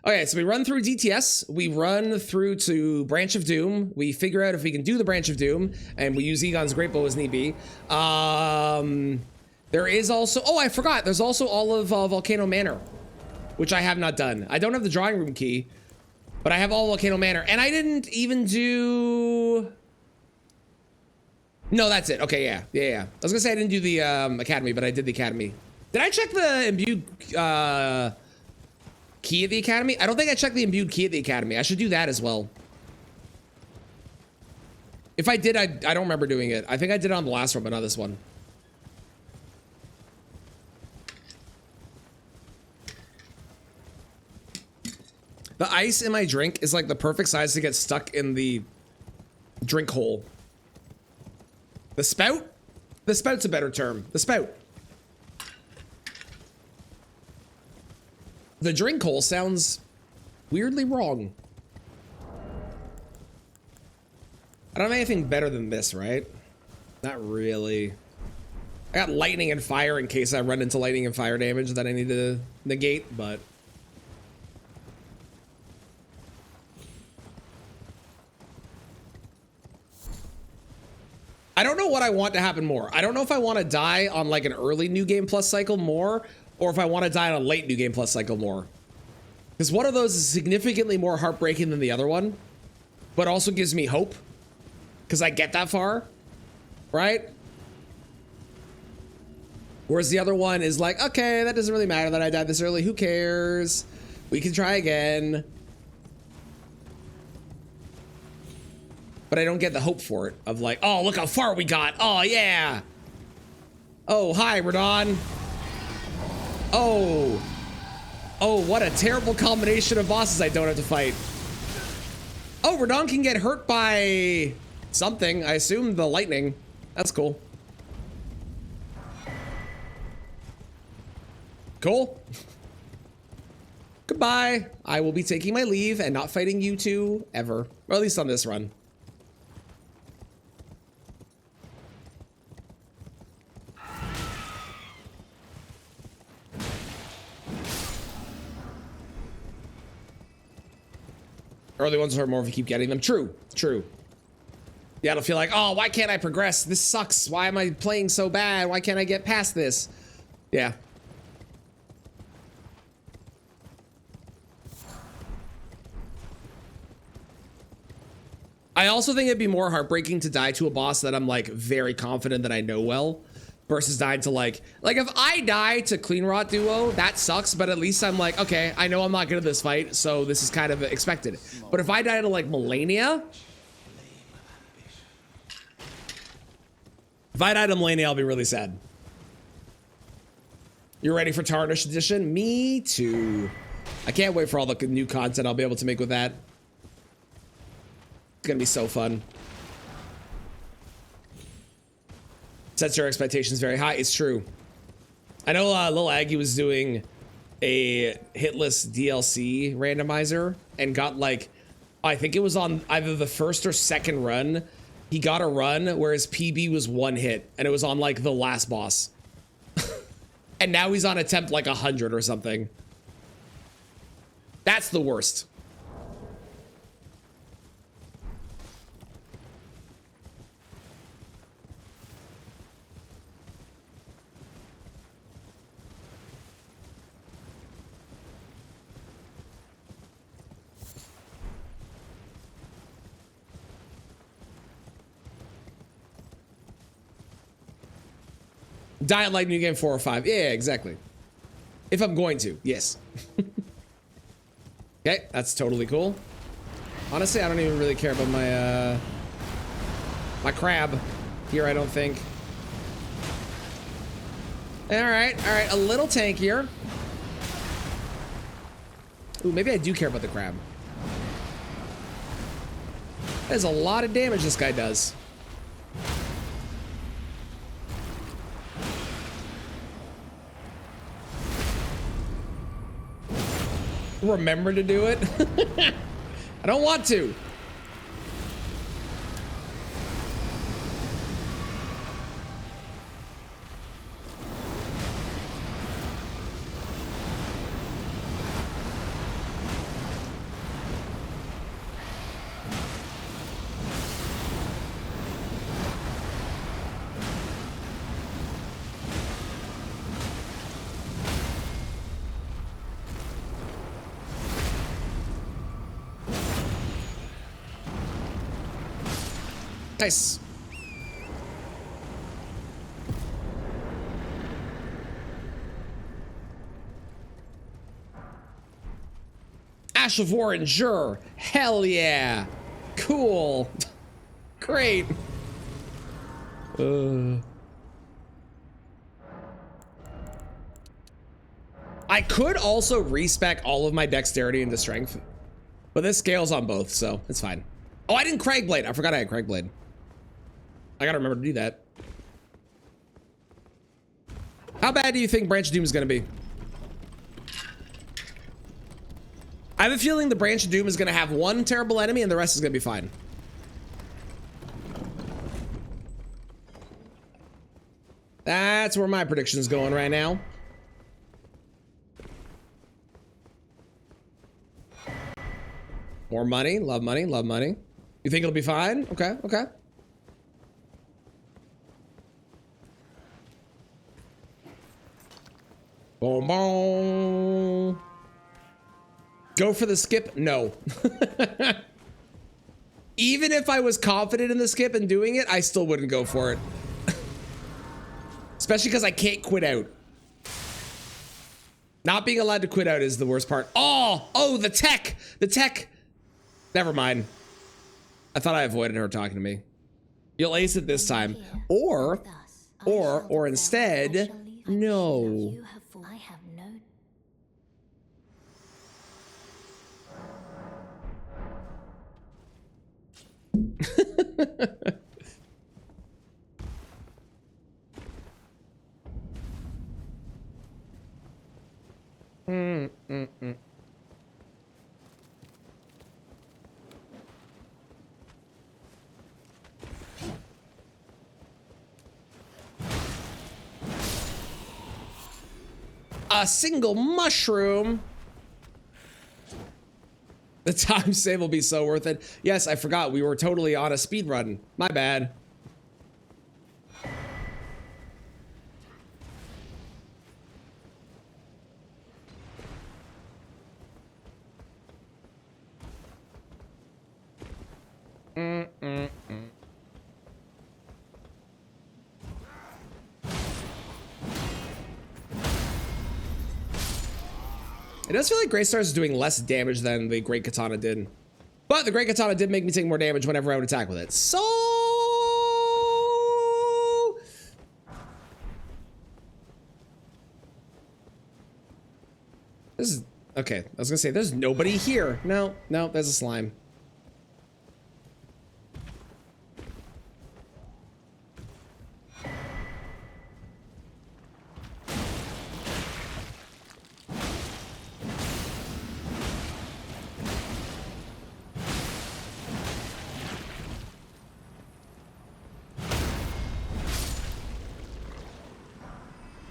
Okay, so we run through DTS, we run through to Branch of Doom, we figure out if we can do the Branch of Doom, and we use Egon's Great Bow as need be. There is also, oh, I forgot, there's also all of Volcano Manor, which I have not done. I don't have the drawing room key, but I have all Volcano Manor, and I didn't even do... No, that's it. Okay, yeah. I was gonna say I didn't do the Academy, but I did the Academy. Did I check the imbued key at the Academy? I don't think I checked the imbued key at the Academy. I should do that as well. If I did, I don't remember doing it. I think I did it on the last one, but not this one. The ice in my drink is like the perfect size to get stuck in the drink hole. The spout? The spout's a better term. The spout. The drink hole sounds weirdly wrong. I don't have anything better than this, right? Not really. I got lightning and fire in case I run into lightning and fire damage that I need to negate, but... I don't know what I want to happen more. I don't know if I want to die on like an early New Game Plus cycle more, or if I want to die on a late New Game Plus cycle more. Because one of those is significantly more heartbreaking than the other one, but also gives me hope. Because I get that far, right? Whereas the other one is like, okay, that doesn't really matter that I died this early. Who cares? We can try again. But I don't get the hope for it of like, oh, look how far we got. Oh, yeah. Oh, hi, Radon. Oh. Oh, what a terrible combination of bosses I don't have to fight. Oh, Radon can get hurt by something. I assume the lightning. That's cool. Cool. Goodbye. I will be taking my leave and not fighting you two ever. Or at least on this run. Early ones hurt more if you keep getting them. True, true. Yeah, it'll feel like, oh, why can't I progress? This sucks. Why am I playing so bad? Why can't I get past this? Yeah. I also think it'd be more heartbreaking to die to a boss that I'm like very confident that I know well versus dying to like if I die to Clean Rot Duo, that sucks, but at least I'm like, okay, I know I'm not good at this fight, so this is kind of expected. But if I die to like Melania, I'll be really sad. You ready for Tarnished Edition? Me too. I can't wait for all the new content I'll be able to make with that. It's gonna be so fun. Sets your expectations very high. It's true. I know Lil Aggie was doing a hitless DLC randomizer and got like, I think it was on either the first or second run. He got a run where his PB was 1 hit and it was on like the last boss. And now he's on attempt like 100 or something. That's the worst. Diet like new game 4 or 5. Yeah, exactly. If I'm going to, yes. Okay, that's totally cool. Honestly, I don't even really care about my my crab here, I don't think. All right, a little tankier. Ooh, maybe I do care about the crab. There's a lot of damage this guy does. Remember to do it. I don't want to. Nice. Ash of War Endure. Hell yeah. Cool. Great. I could also respec all of my dexterity into strength, but this scales on both, so it's fine. Oh, I didn't Craigblade. I forgot I had Craigblade. I gotta remember to do that. How bad do you think Branch of Doom is gonna be? I have a feeling the Branch of Doom is gonna have one terrible enemy and the rest is gonna be fine. That's where my prediction's going right now. More money, love money, love money. You think it'll be fine? Okay, okay. Boom, boom. Go for the skip? No. Even if I was confident in the skip and doing it, I still wouldn't go for it. Especially because I can't quit out. Not being allowed to quit out is the worst part. Oh, the tech. The tech. Never mind. I thought I avoided her talking to me. You'll ace it this time. Or instead, no. I have no. A single mushroom. The time save will be so worth it. Yes, I forgot we were totally on a speed run. My bad. It does feel like Great Stars is doing less damage than the Great Katana did. But the Great Katana did make me take more damage whenever I would attack with it. So... this is... okay, I was gonna say, there's nobody here. No, no, there's a slime.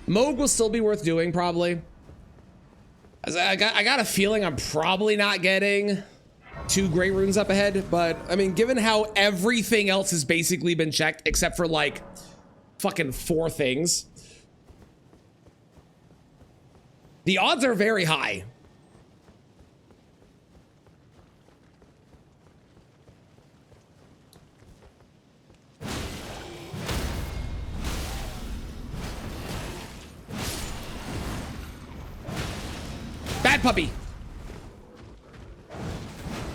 Moog will still be worth doing, probably. I got a feeling I'm probably not getting 2 Great Runes up ahead, but I mean, given how everything else has basically been checked except for like fucking 4 things, the odds are very high. Bad puppy.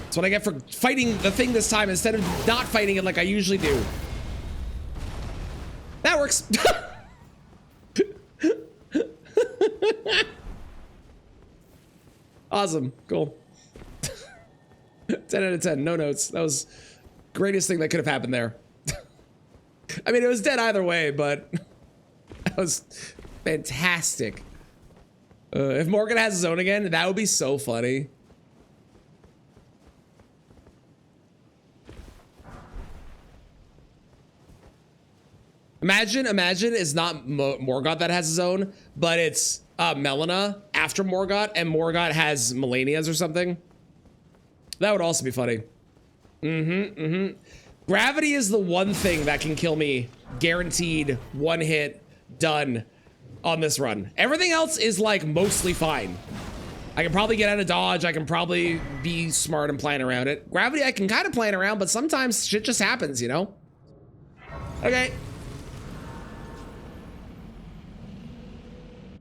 That's what I get for fighting the thing this time instead of not fighting it like I usually do. That works. Awesome. Cool. 10 out of 10. No notes. That was greatest thing that could have happened there. I mean, it was dead either way, but that was fantastic. If Morgan has his own again, that would be so funny. Imagine it's not Morgoth that has his own, but it's Melina after Morgoth, and Morgoth has Melania's or something. That would also be funny. Gravity is the one thing that can kill me, guaranteed, one hit, done. On this run. Everything else is like mostly fine. I can probably get out of dodge. I can probably be smart and plan around it. Gravity, I can kind of plan around, but sometimes shit just happens, you know? Okay.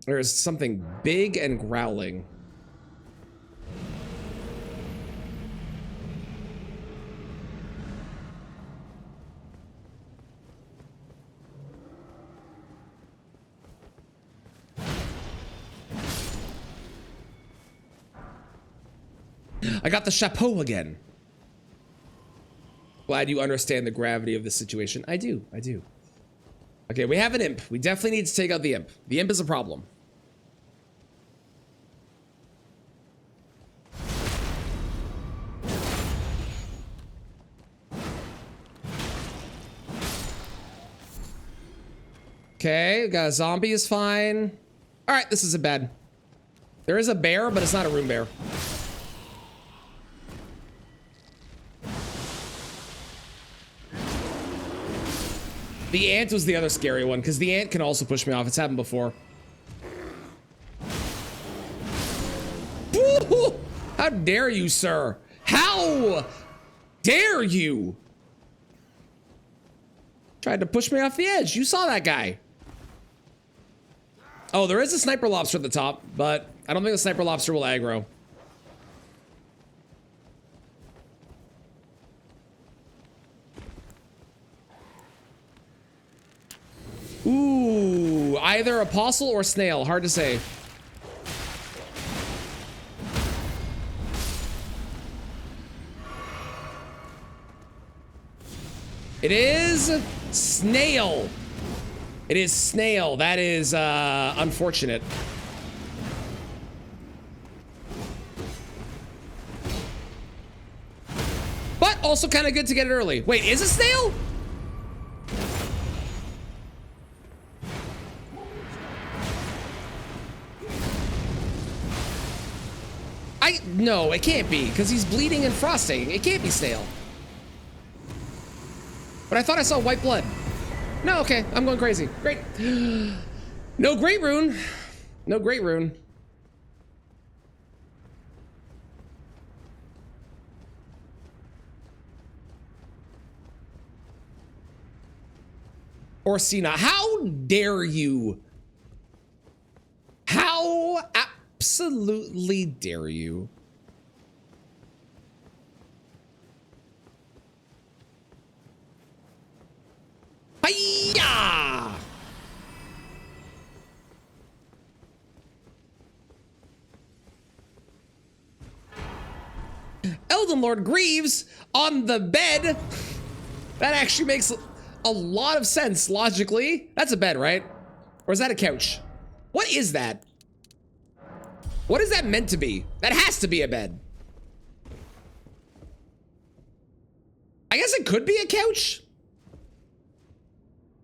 There's something big and growling. I got the chapeau again. Glad you understand the gravity of the situation. I do. Okay, we have an imp. We definitely need to take out the imp. The imp is a problem. Okay, we got a zombie is fine. All right, this isn't bad. There is a bear, but it's not a room bear. The ant was the other scary one, because the ant can also push me off. It's happened before. Ooh, how dare you, sir? How dare you? Tried to push me off the edge. You saw that guy. Oh, there is a sniper lobster at the top, but I don't think the sniper lobster will aggro. Ooh, either apostle or snail. Hard to say. It is snail. It is snail. That is unfortunate. But also kind of good to get it early. Wait, is it snail? No, it can't be, because he's bleeding and frosting. It can't be snail. But I thought I saw white blood. No, okay, I'm going crazy. Great. No great rune. No great rune. Orsina, how dare you? How absolutely dare you. Hiya! Elden Lord Greaves on the bed. That actually makes a lot of sense logically. That's a bed, right? Or is that a couch? What is that? What is that meant to be? That has to be a bed. I guess it could be a couch.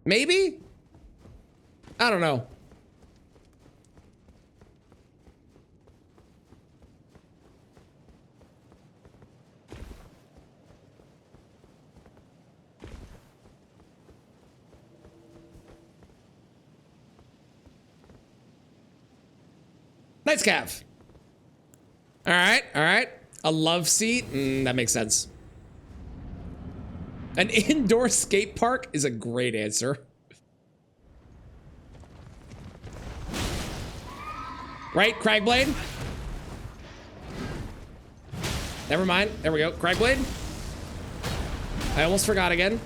Maybe? I don't know. Nice calf. All right, all right. A love seat? That makes sense. An indoor skate park is a great answer. Right, Cragblade? Never mind. There we go. Cragblade. I almost forgot again.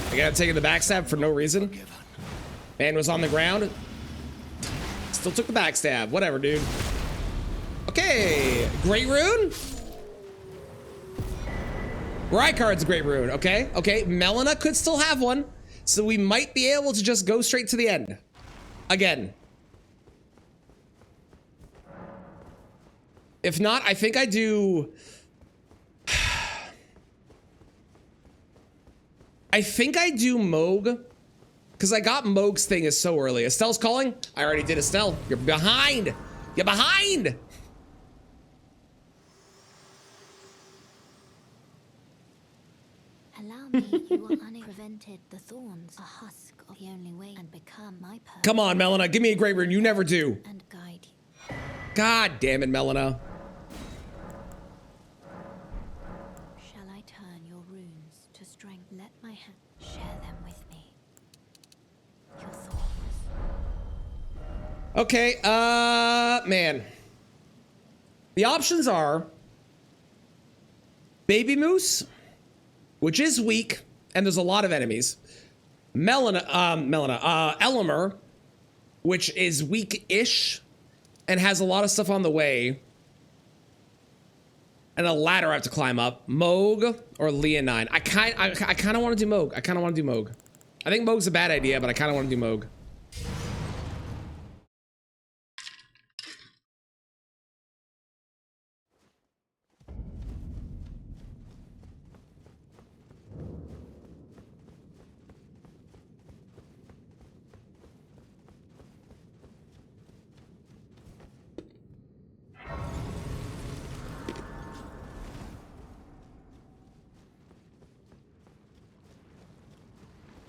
I got taking the backstab for no reason. Man was on the ground. Still took the backstab. Whatever, dude. Okay. Great rune? Rykard's a great rune. Okay. Okay. Melina could still have one. So we might be able to just go straight to the end. Again. If not, I think I do... I think I do Moog, because I got Moog's thing is so early. Estelle's calling? I already did Estelle. You're behind. You're behind. Allow me, you are unprevented. The thorns, a husk of the only way, and become my purpose. Come on, Melina. Give me a great rune. You never do. And guide you. God damn it, Melina. Shall I turn your runes to strength? Let my hand share them with me. Your thoughts. Okay, man. The options are Baby Moose, which is weak, and there's a lot of enemies. Elimer, which is weak-ish, and has a lot of stuff on the way. And a ladder I have to climb up. Moog or Leonine. I kind of want to do Moog. I think Moog's a bad idea, but I kind of want to do Moog.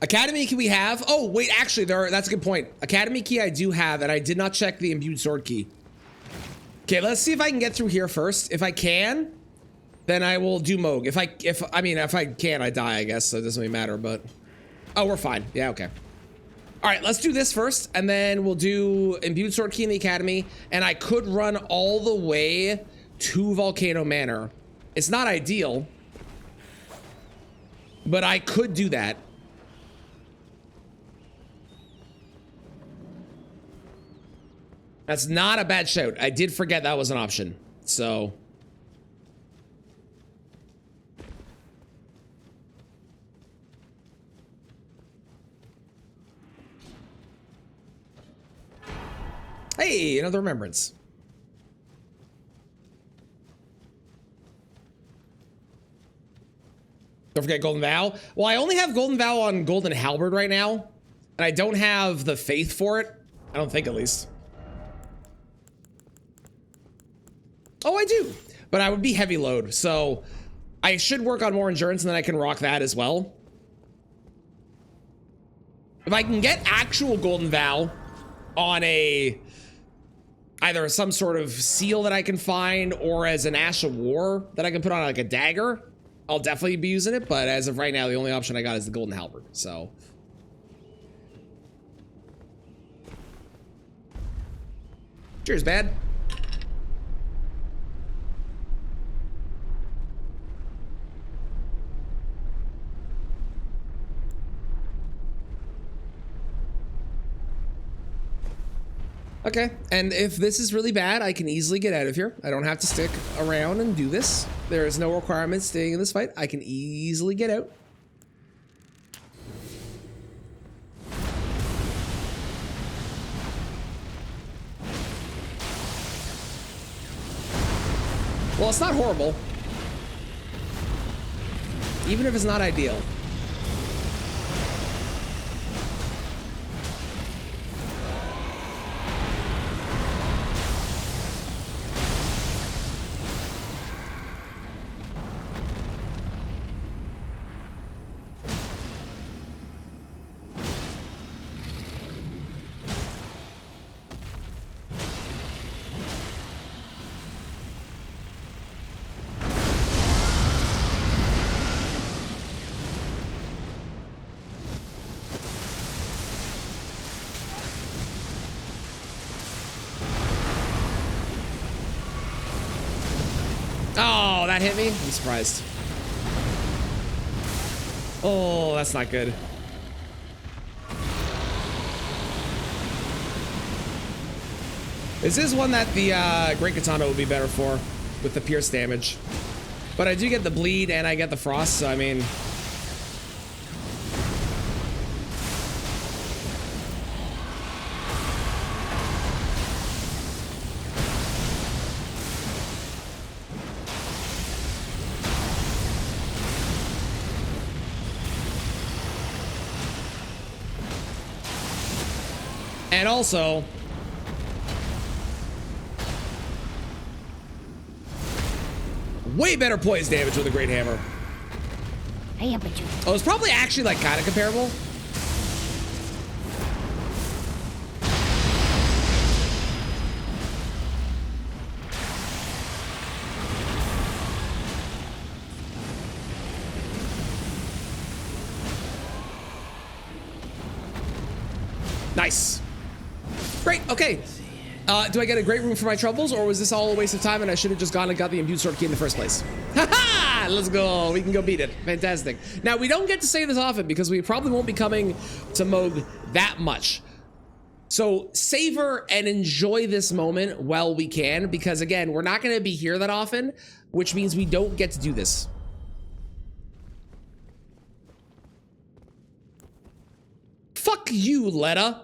Academy key we have. Oh, wait, actually, that's a good point. Academy key I do have, and I did not check the imbued sword key. Okay, let's see if I can get through here first. If I can, then I will do Moog. If I can, I die, I guess, so it doesn't really matter, but... Oh, we're fine. Yeah, okay. All right, let's do this first, and then we'll do imbued sword key in the Academy, and I could run all the way to Volcano Manor. It's not ideal, but I could do that. That's not a bad shout. I did forget that was an option. So. Hey, another remembrance. Don't forget Golden Vow. Well, I only have Golden Vow on Golden Halberd right now, and I don't have the Faith for it. I don't think, at least. Oh, I do, but I would be heavy load, so I should work on more endurance, and then I can rock that as well. If I can get actual Golden Vow on either some sort of seal that I can find, or as an Ash of War that I can put on like a dagger, I'll definitely be using it. But as of right now, the only option I got is the Golden Halberd. So cheers, bad. Okay, and if this is really bad, I can easily get out of here. I don't have to stick around and do this. There is no requirement staying in this fight. I can easily get out. Well, it's not horrible. Even if it's not ideal. Oh, that hit me? I'm surprised. Oh, that's not good. This is one that the Great Katana would be better for, with the pierce damage. But I do get the bleed and I get the frost, so I mean... And also, way better poise damage with a Great Hammer. Oh, it's probably actually like kind of comparable. Nice. Great, okay. Do I get a great room for my troubles, or was this all a waste of time and I should have just gone and got the imbued sword key in the first place? Haha! Let's go. We can go beat it. Fantastic. Now, we don't get to say this often because we probably won't be coming to Moog that much. So savor and enjoy this moment while we can, because again, we're not going to be here that often, which means we don't get to do this. Fuck you, Letta.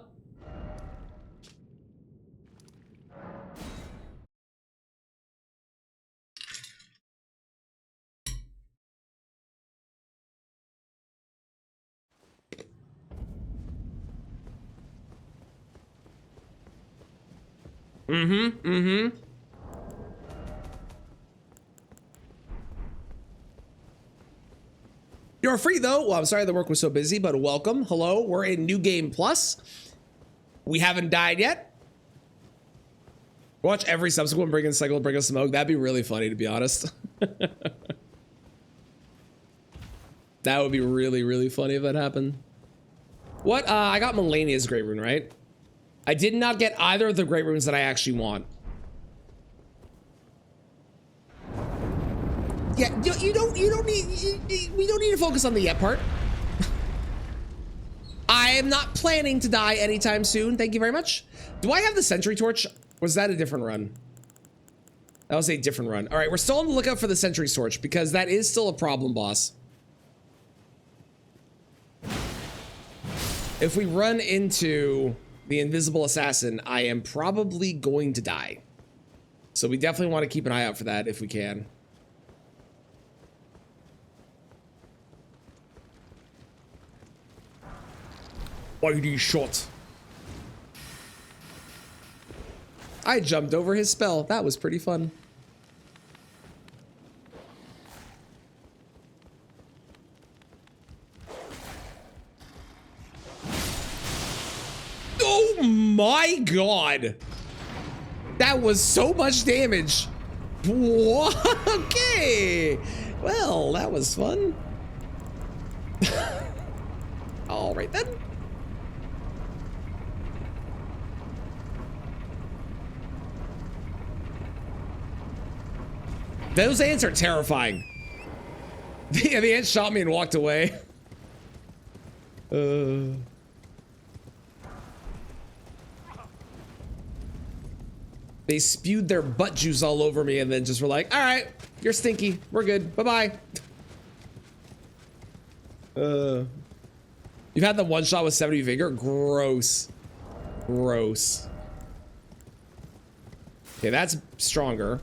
You're free though. Well, I'm sorry the work was so busy, but welcome. Hello, we're in New Game Plus. We haven't died yet. Watch every subsequent bring in cycle, bring us smoke. That'd be really funny, to be honest. That would be really, really funny if that happened. What? I got Melania's Great Rune, right? I did not get either of the Great Runes that I actually want. Yeah, we don't need to focus on the yet part. I am not planning to die anytime soon. Thank you very much. Do I have the Sentry Torch? Was that a different run? That was a different run. All right, we're still on the lookout for the Sentry Torch because that is still a problem boss. If we run into the Invisible Assassin, I am probably going to die. So we definitely want to keep an eye out for that if we can. Whitey shot. I jumped over his spell. That was pretty fun. Oh my god. That was so much damage. Okay. Well, that was fun. All right then. Those ants are terrifying. The ant shot me and walked away. They spewed their butt juice all over me and then just were like, all right, you're stinky. We're good. Bye-bye. You've had the one shot with 70 vigor? Gross. Gross. Okay, that's stronger.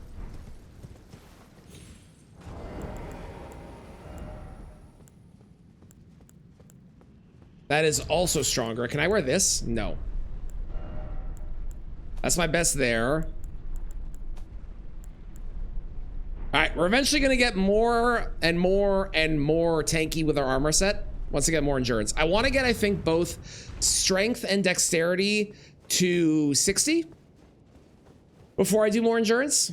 That is also stronger. Can I wear this? No. That's my best there. All right, we're eventually gonna get more and more and more tanky with our armor set once I get more endurance. I want to get, I think, both strength and dexterity to 60 before I do more endurance.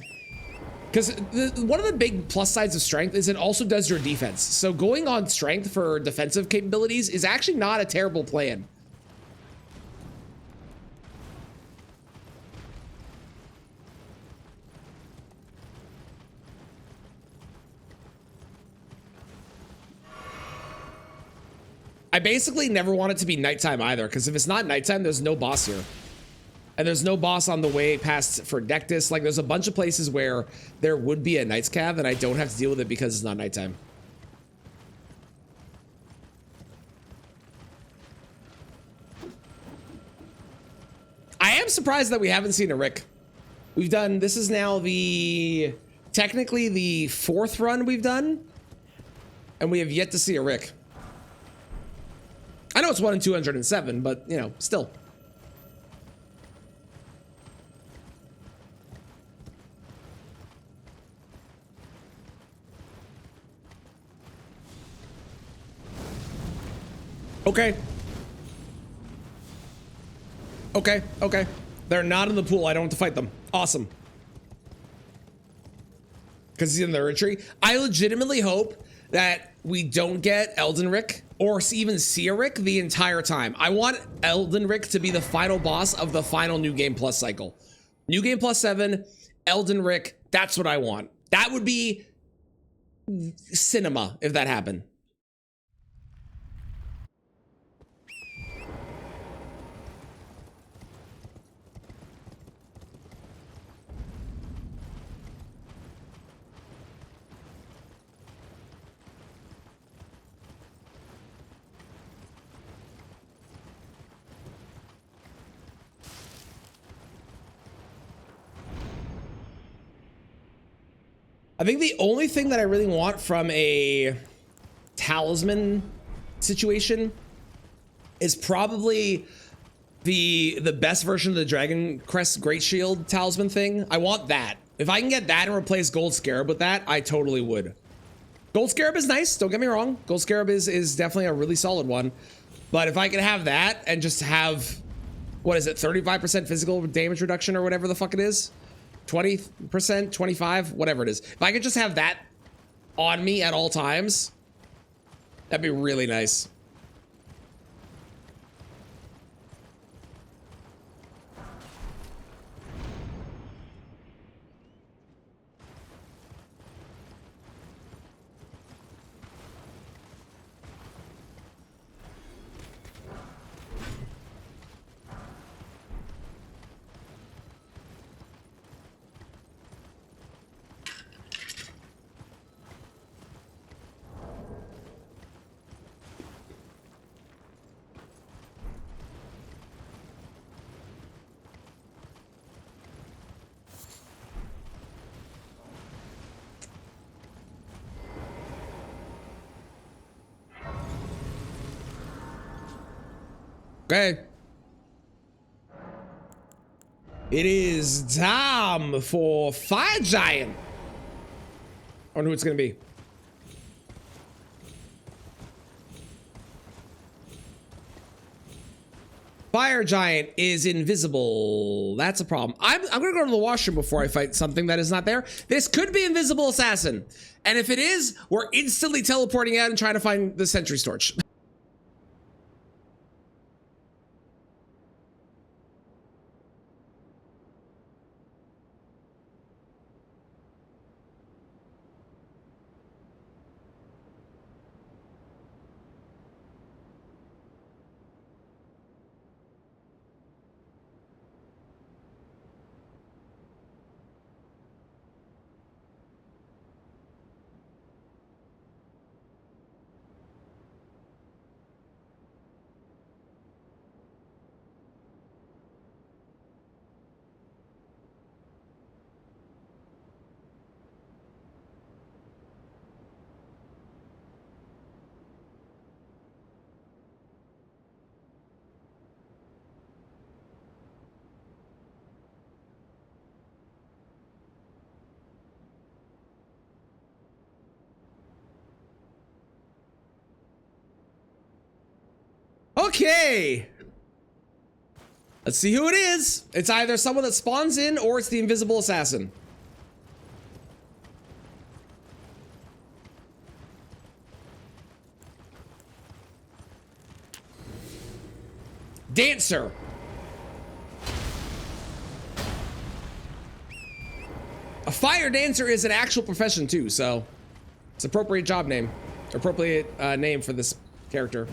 Because one of the big plus sides of strength is it also does your defense. So going on strength for defensive capabilities is actually not a terrible plan. I basically never want it to be nighttime either, because if it's not nighttime, there's no boss here. And there's no boss on the way past for Deathless. Like, there's a bunch of places where there would be a Night's Cav, and I don't have to deal with it because it's not nighttime. I am surprised that we haven't seen a Rick. We've done, this is now the, technically the 4th run we've done, and we have yet to see a Rick. I know it's 1 in 207, but, you know, still. Okay. Okay, okay. They're not in the pool. I don't have to fight them. Awesome. Because he's in the retreat. I legitimately hope that we don't get Elden Rick or even see a Rick the entire time. I want Elden Rick to be the final boss of the final New Game Plus cycle. New Game Plus 7, Elden Rick, that's what I want. That would be cinema if that happened. I think the only thing that I really want from a talisman situation is probably the best version of the Dragon Crest Great Shield talisman thing. I want that. If I can get that and replace Gold Scarab with that, I totally would. Gold Scarab is nice, don't get me wrong. Gold Scarab is definitely a really solid one. But if I could have that and just have, what is it, 35% physical damage reduction or whatever the fuck it is? 20%, 25, whatever it is. If I could just have that on me at all times, that'd be really nice. Okay. It is time for Fire Giant. I wonder who it's gonna be. Fire Giant is invisible. That's a problem. I'm gonna go to the washroom before I fight something that is not there. This could be Invisible Assassin. And if it is, we're instantly teleporting out and trying to find the sentry torch. Okay. Let's see who it is. It's either someone that spawns in or it's the Invisible Assassin. Dancer. A fire dancer is an actual profession too, so it's appropriate job name. Appropriate name for this character.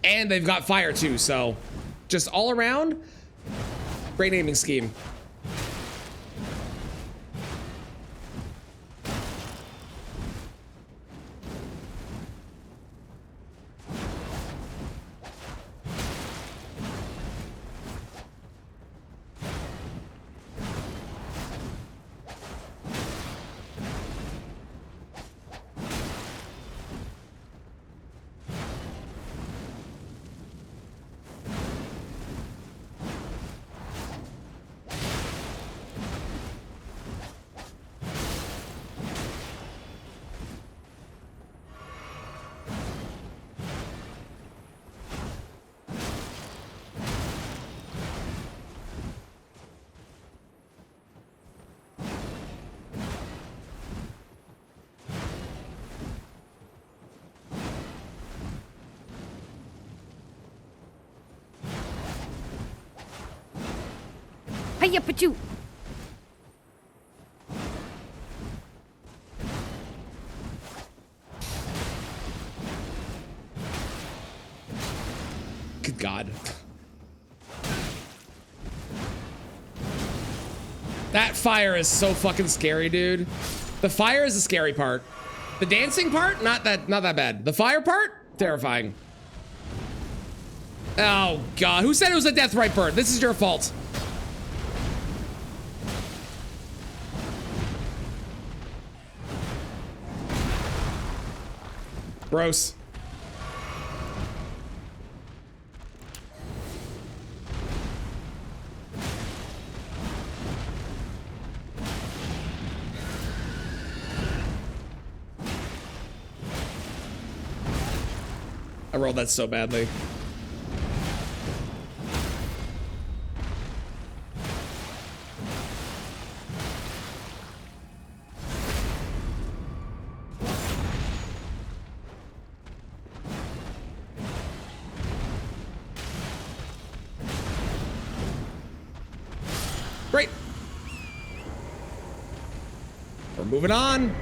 And they've got fire too, so just all around, great naming scheme. Hiya, Pachu! Good God. That fire is so fucking scary, dude. The fire is the scary part. The dancing part, not that bad. The fire part, terrifying. Oh God, who said it was a death right bird? This is your fault. Gross. I rolled that so badly. Great. We're moving on.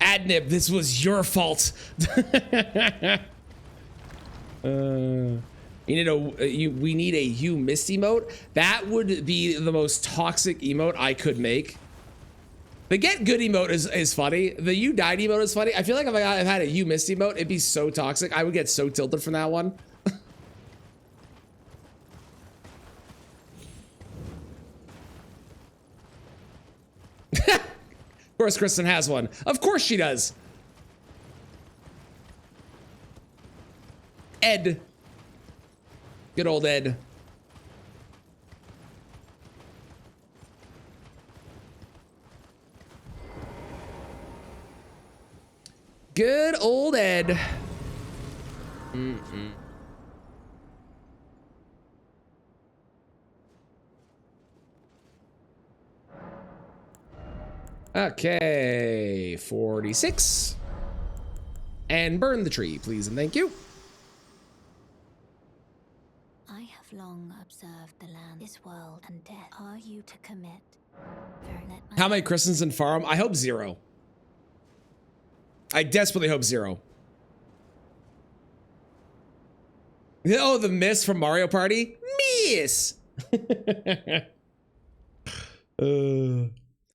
Adnib, this was your fault. We need a you missed emote. That would be the most toxic emote I could make. The get good emote is funny. The you died emote is funny. I feel like if I had a you missed emote, it'd be so toxic. I would get so tilted from that one. course Kristen has one. Of course she does. Ed. Good old Ed. Good old Ed. Okay, 46. And burn the tree, please and thank you. I have long observed the land, this world, and death. Are you to commit? How many Christens in farm? I hope 0. I desperately hope 0. Oh, the miss from Mario Party? Miss!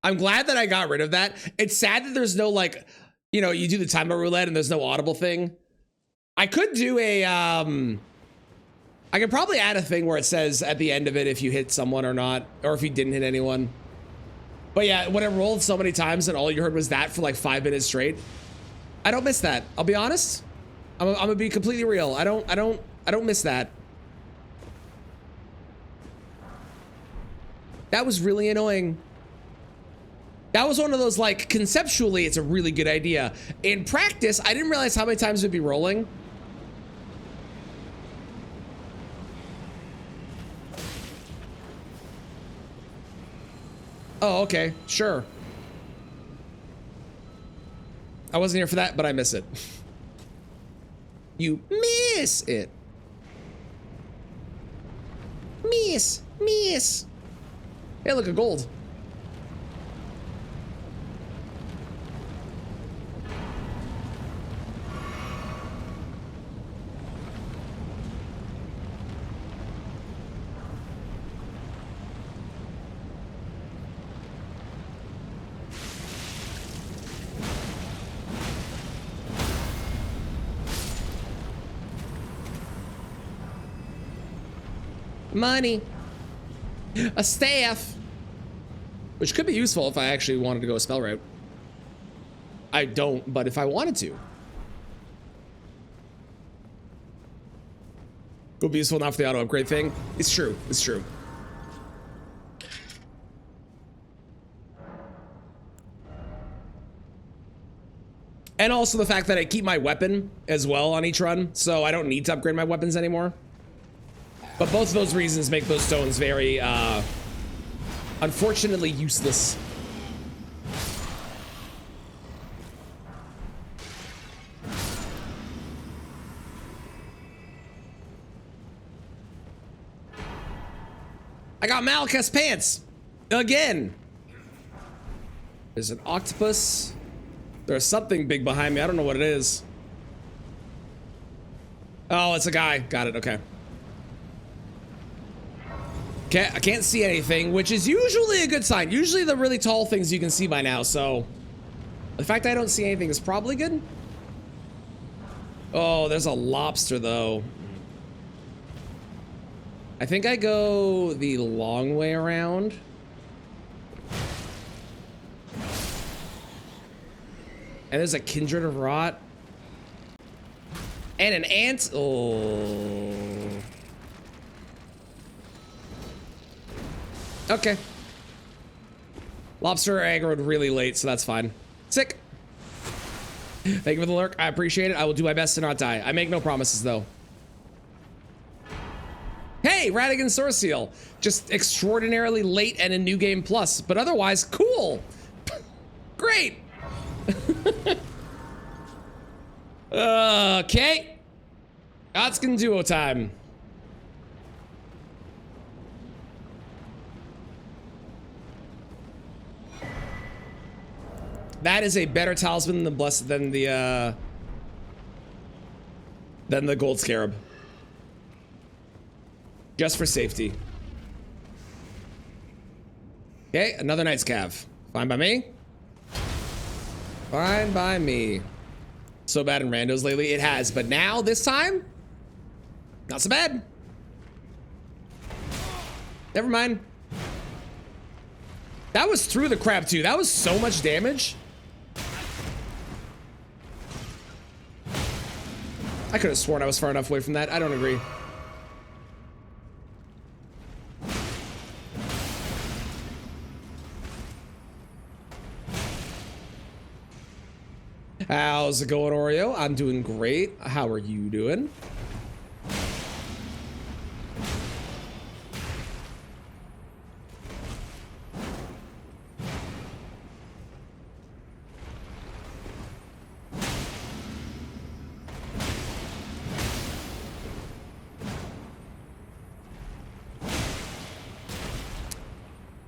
I'm glad that I got rid of that. It's sad that there's no, like, you know, you do the timer roulette and there's no audible thing. I could do a, I could probably add a thing where it says at the end of it if you hit someone or not, or if you didn't hit anyone. But yeah, when it rolled so many times and all you heard was that for like 5 minutes straight, I don't miss that. I'll be honest. I'm gonna be completely real. I don't miss that. That was really annoying. That was one of those, like, conceptually, it's a really good idea. In practice, I didn't realize how many times it'd be rolling. Oh, okay, sure. I wasn't here for that, but I miss it. You miss it. Miss. Hey, look, a gold. Money. A staff. Which could be useful if I actually wanted to go a spell route. I don't, but if I wanted to. Could be useful enough for the auto upgrade thing. It's true. It's true. And also the fact that I keep my weapon as well on each run, so I don't need to upgrade my weapons anymore. But both of those reasons make those stones very, unfortunately useless. I got Malachus pants! Again! There's an octopus. There's something big behind me. I don't know what it is. Oh, it's a guy. Got it, okay. I can't see anything, which is usually a good sign. Usually the really tall things you can see by now, so the fact I don't see anything is probably good. Oh, there's a lobster, though. I think I go the long way around. And there's a kindred of rot. And an ant. Oh. Okay. Lobster aggroed really late, so that's fine. Sick. Thank you for the lurk. I appreciate it. I will do my best to not die. I make no promises, though. Hey, Radigan Source Seal. Just extraordinarily late and in New Game Plus, but otherwise, cool. Great. Okay. Godskin duo time. That is a better talisman than the gold scarab. Just for safety. Okay, another Knight's Cav. Fine by me. Fine by me. So bad in randos lately. It has, but now, this time, not so bad. Never mind. That was through the crab too. That was so much damage. I could have sworn I was far enough away from that. I don't agree. How's it going, Oreo? I'm doing great. How are you doing?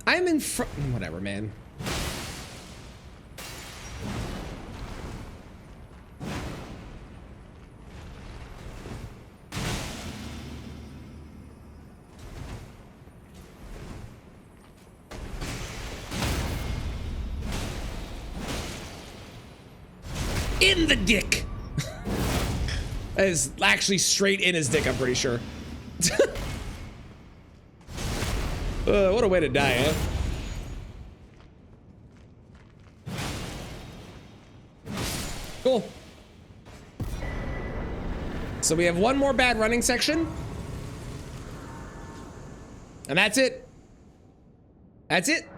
I'm in front. Whatever, man. In the dick. That is actually straight in his dick, I'm pretty sure. What a way to die, eh? Cool. So we have one more bad running section. And that's it. That's it.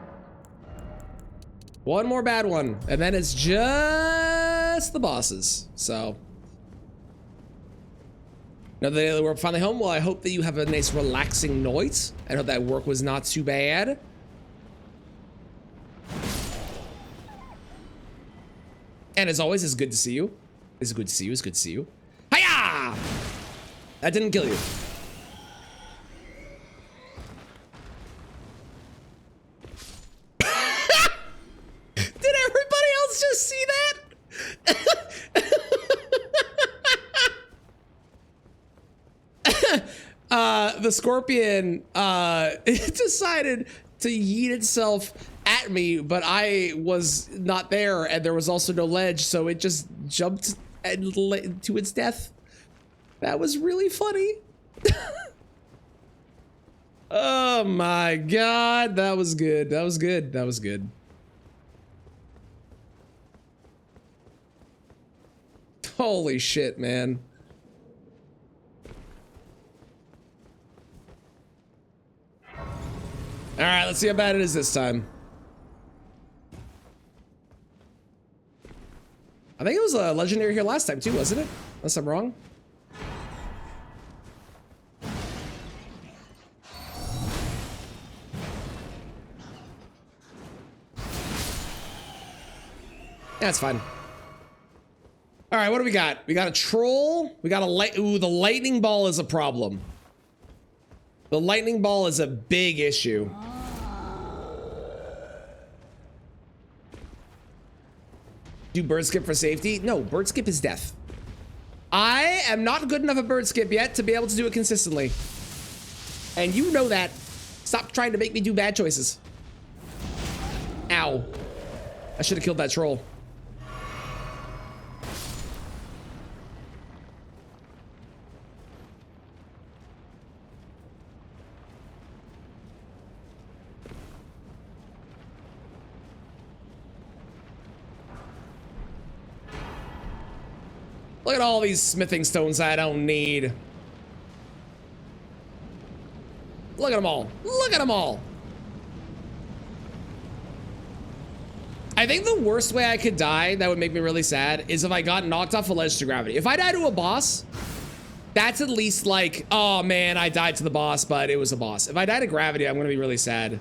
One more bad one. And then it's just the bosses. So. Another day that we're finally home. Well, I hope that you have a nice relaxing night. I hope that work was not too bad. And as always, it's good to see you. It's good to see you. It's good to see you. Hiya! That didn't kill you. Did everybody else just see that? The scorpion it decided to yeet itself at me, but I was not there, and there was also no ledge, so it just jumped to its death. That was really funny. Oh my god, that was good. That was good. That was good. Holy shit, man. All right, let's see how bad it is this time. I think it was a legendary here last time too, wasn't it? Unless I'm wrong. That's fine. All right, what do we got? We got a troll. We got a light. Ooh, the lightning ball is a problem. The lightning ball is a big issue. Do bird skip for safety? No, bird skip is death. I am not good enough at bird skip yet to be able to do it consistently. And you know that. Stop trying to make me do bad choices. Ow. I should have killed that troll. Look at all these smithing stones I don't need. Look at them all. Look at them all. I think the worst way I could die that would make me really sad is if I got knocked off a ledge to gravity. If I die to a boss, that's at least like, oh man, I died to the boss, but it was a boss. If I die to gravity, I'm gonna be really sad.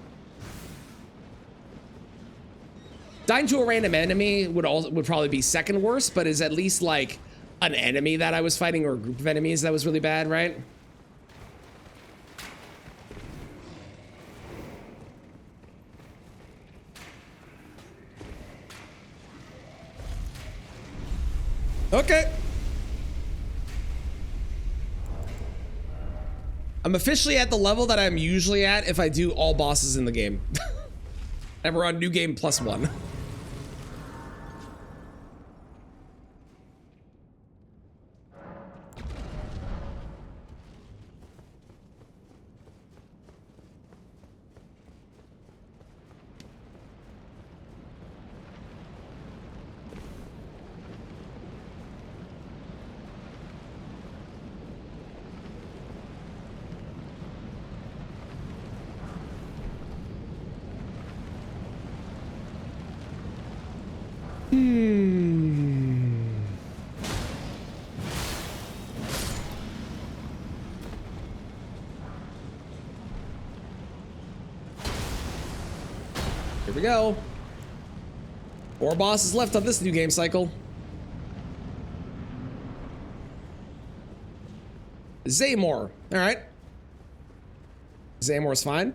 Dying to a random enemy would probably be second worst, but is at least like an enemy that I was fighting or a group of enemies that was really bad, right? Okay. I'm officially at the level that I'm usually at if I do all bosses in the game. And we're on new game +1. we go. 4 bosses left on this new game cycle. Zaymore. All right. Zaymore's fine.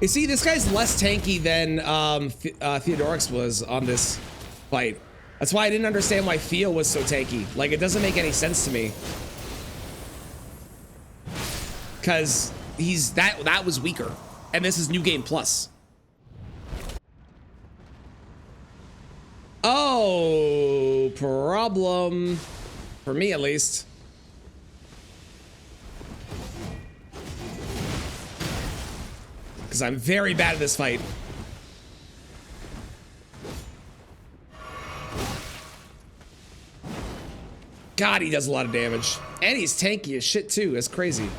You see, this guy's less tanky than Theodorix was on this fight. That's why I didn't understand why Theo was so tanky. Like, it doesn't make any sense to me. Because that was weaker. And this is New Game Plus. Oh, problem. For me, at least. Because I'm very bad at this fight. God, he does a lot of damage. And he's tanky as shit, too. That's crazy.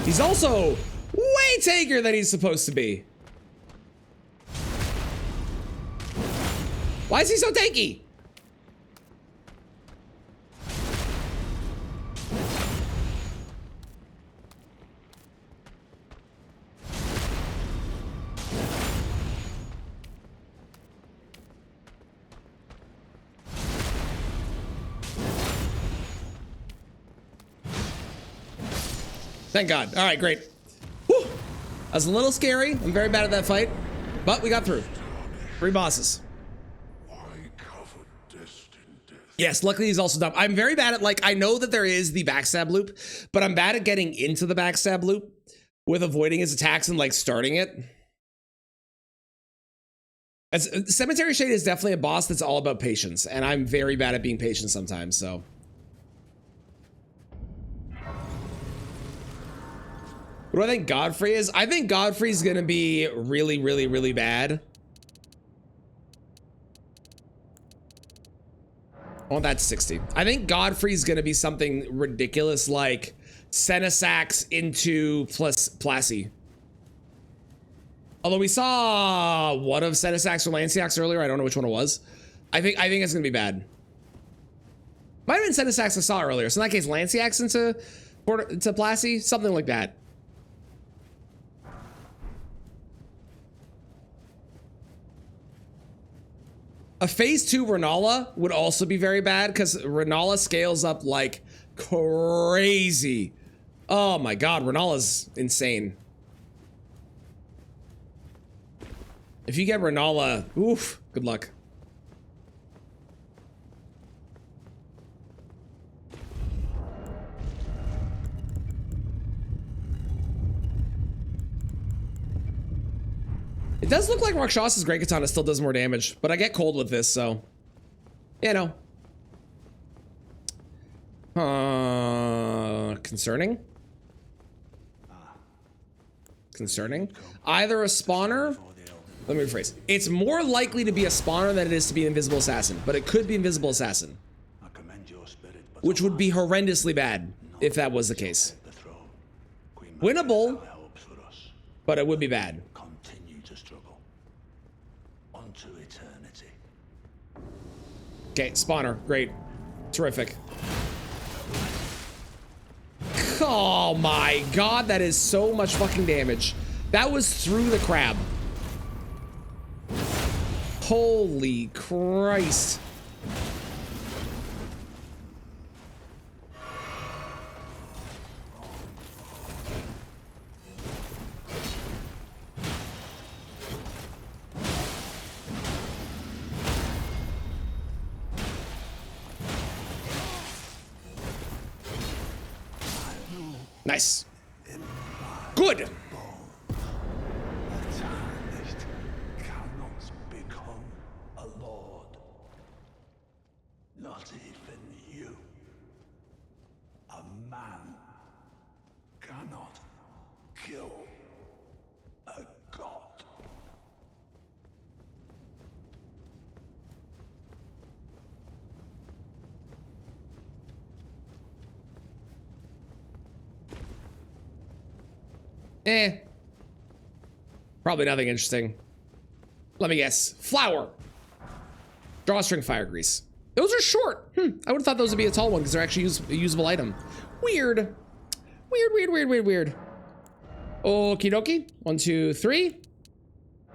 He's also way tankier than he's supposed to be. Why is he so tanky? Thank God. All right, great. Whew. That was a little scary. I'm very bad at that fight, but we got through. 3 bosses. Yes, luckily he's also dumb. I'm very bad at, like, I know that there is the backstab loop, but I'm bad at getting into the backstab loop with avoiding his attacks and, like, starting it. Cemetery Shade is definitely a boss that's all about patience, and I'm very bad at being patient sometimes, so. What do I think Godfrey is? I think Godfrey's gonna be really, really, really bad. I want that to 60. I think Godfrey's gonna be something ridiculous like Senesax into plus Plassey. Although we saw one of Senesax or Lanciax earlier, I don't know which one it was. I think it's gonna be bad. Might have been Senesax I saw earlier. So in that case, Lanciax into Plassey, something like that. A phase 2 Renala would also be very bad because Renala scales up like crazy. Oh my God, Renala's insane. If you get Renala, oof, good luck. It does look like Rakshas's Great Katana still does more damage, but I get cold with this, so, you know. Concerning? Concerning? Either a spawner, let me rephrase. It's more likely to be a spawner than it is to be an invisible assassin, but it could be invisible assassin. Which would be horrendously bad if that was the case. Winnable, but it would be bad. Okay, spawner, great. Terrific. Oh my God, that is so much fucking damage. That was through the crab. Holy Christ. Nice. Good. Not even you. A man cannot kill Probably nothing interesting. Let me guess. Flour. Drawstring fire grease. Those are short. I would have thought those would be a tall one because they're actually a usable item. Weird. Weird. Okie dokie. 1, 2, 3. All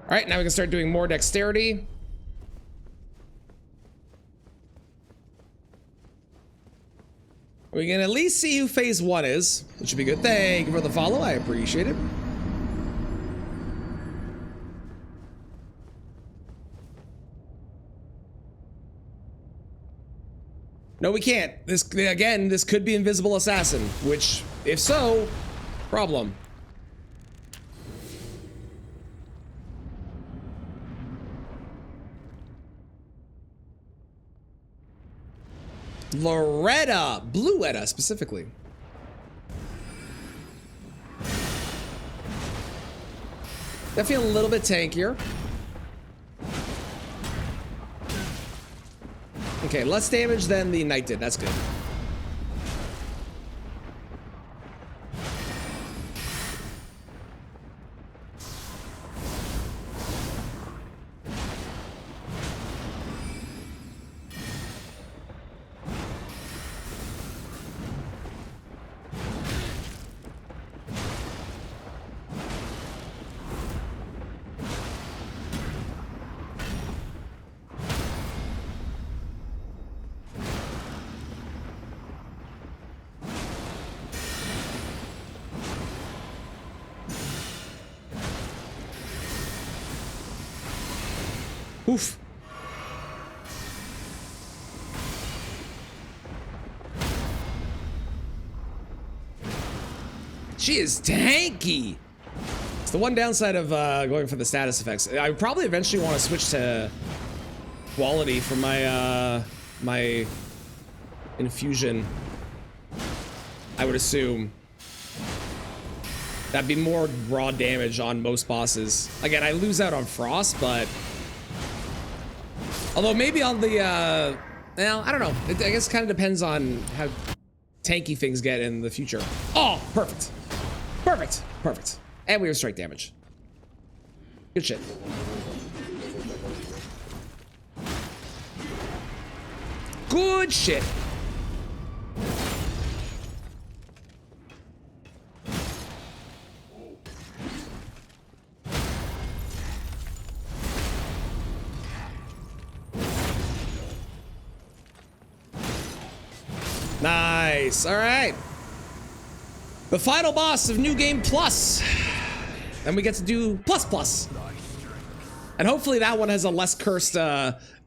right, now we can start doing more dexterity. We can at least see who phase 1 is, which would be good. Thank you for the follow. I appreciate it. No, we can't. This could be Invisible Assassin, which, if so, problem. Loretta, Bluetta specifically. I feel a little bit tankier. Okay, less damage than the knight did. That's good. Oof. She is tanky. It's the one downside of going for the status effects. I would probably eventually want to switch to quality for my my infusion. I would assume that'd be more raw damage on most bosses. Again, I lose out on frost, but although maybe on the well, I don't know. I guess it kind of depends on how tanky things get in the future. Oh, perfect. And we have strike damage. Good shit. Good shit. Nice. All right. The final boss of New Game Plus. And we get to do plus. And hopefully that one has a less cursed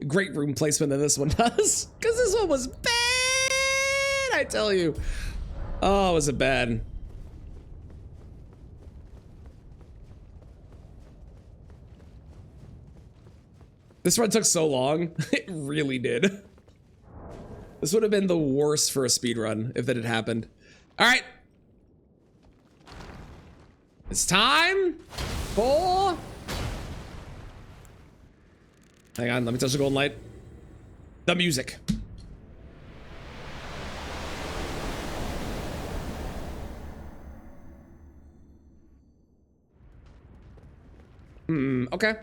great room placement than this one does. Because this one was bad, I tell you. Oh, was it bad? This run took so long. It really did. This would have been the worst for a speedrun if that had happened. All right. It's time for... Hang on, let me touch the golden light. The music. Okay.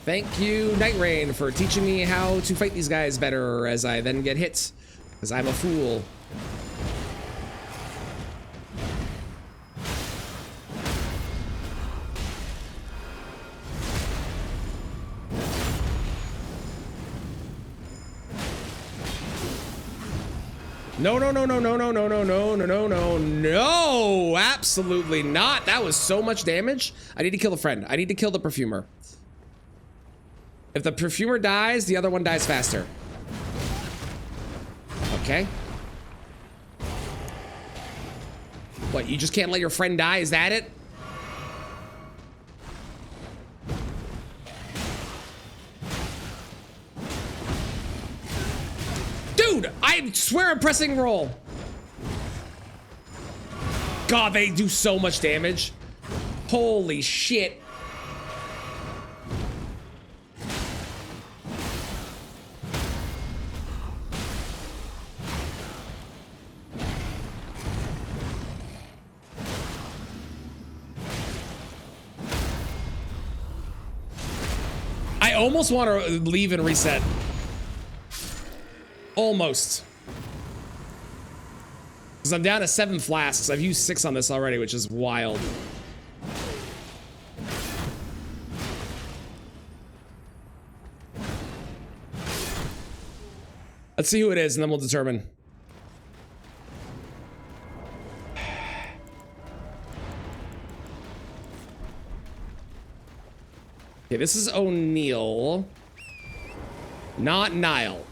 Thank you, Night Rain, for teaching me how to fight these guys better as I then get hit, because I'm a fool. No, absolutely not. That was so much damage. I need to kill the friend. I need to kill the perfumer. If the perfumer dies, the other one dies faster. Okay. What, you just can't let your friend die? Is that it? Dude, I swear I'm pressing roll. God, they do so much damage. Holy shit. almost want to leave and reset. Almost. Because I'm down to 7 flasks. I've used 6 on this already, which is wild. Let's see who it is, and then we'll determine. Okay, this is O'Neill. Not Nile.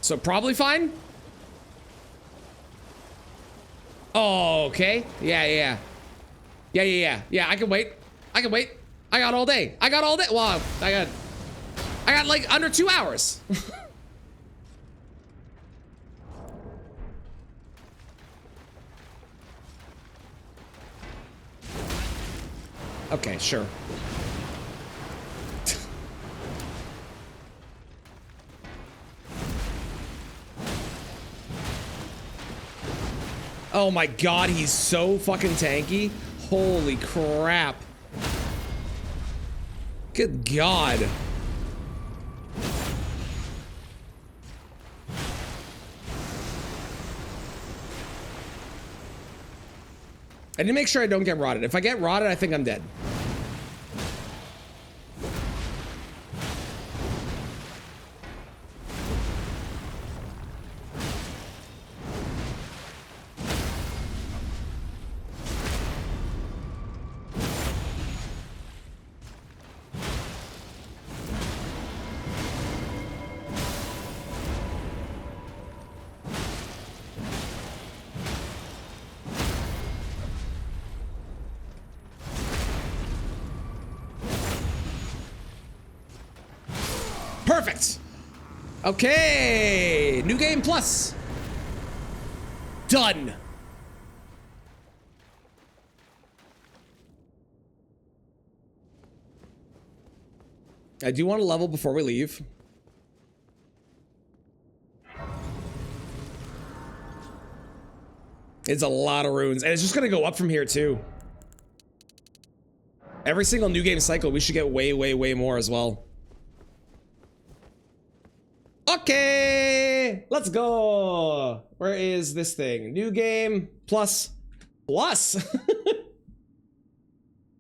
So probably fine? Oh, okay. Yeah, I can wait. I got all day. Well, I got like under 2 hours. Okay, sure. Oh my god, he's so fucking tanky. Holy crap. Good god. I need to make sure I don't get rotted. If I get rotted, I think I'm dead. Perfect. Okay, new game plus. Done. I do want to level before we leave. It's a lot of runes, and it's just gonna go up from here too. Every single new game cycle, we should get way, way, way more as well. Okay, let's go. Where is this thing? New game plus.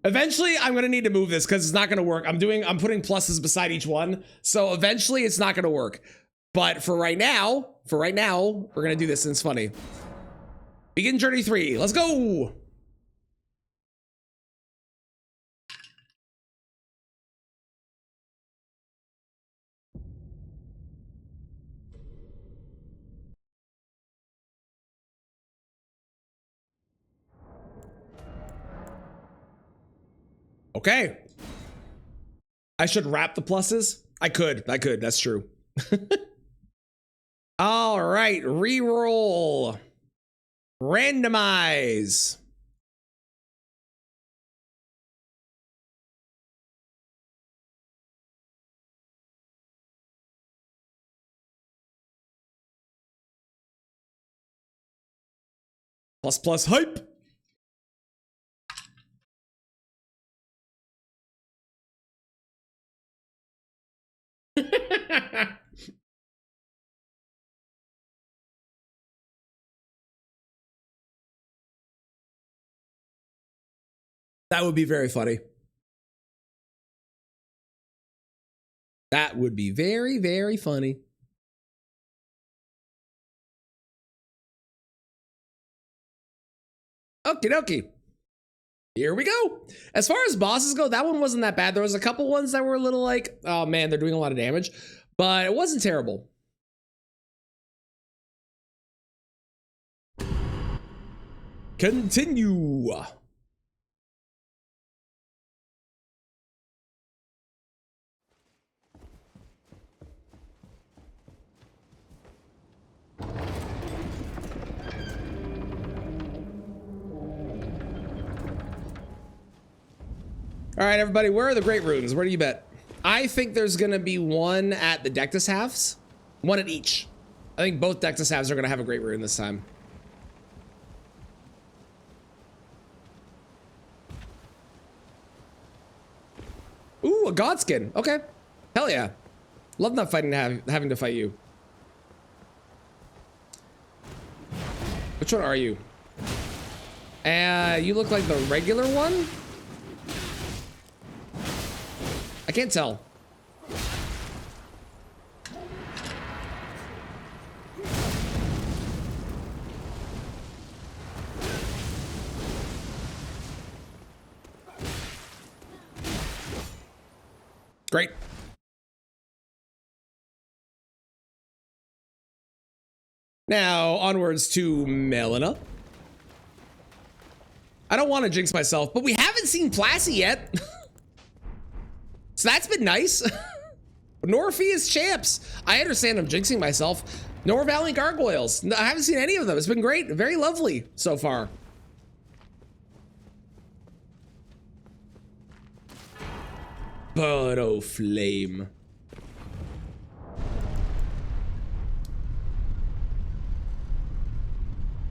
Eventually, I'm gonna need to move this because it's not gonna work. I'm putting pluses beside each one, so eventually it's not gonna work. But for right now, we're gonna do this and it's funny. Begin journey 3. Let's go. Okay. I should wrap the pluses. I could. That's true. All right. Reroll. Randomize. Plus hype. That would be very funny. That would be very, very funny. Okie dokie. Here we go. As far as bosses go, that one wasn't that bad. There was a couple ones that were a little like, oh man, they're doing a lot of damage, but it wasn't terrible. Continue. All right, everybody, where are the great runes? Where do you bet? I think there's gonna be one at the Deathless halves, one at each. I think both Deathless halves are gonna have a great rune this time. Ooh, Ooh, a god skin. Okay. Hell yeah. Love not fighting having to fight you. Which one are you? You look like the regular one? I can't tell. Great. Now, onwards to Melina. I don't want to jinx myself, but we haven't seen Plassie yet. So that's been nice. Norfee is champs. I understand I'm jinxing myself. Nor Valley Gargoyles. No, I haven't seen any of them. It's been great. Very lovely so far. But oh, flame.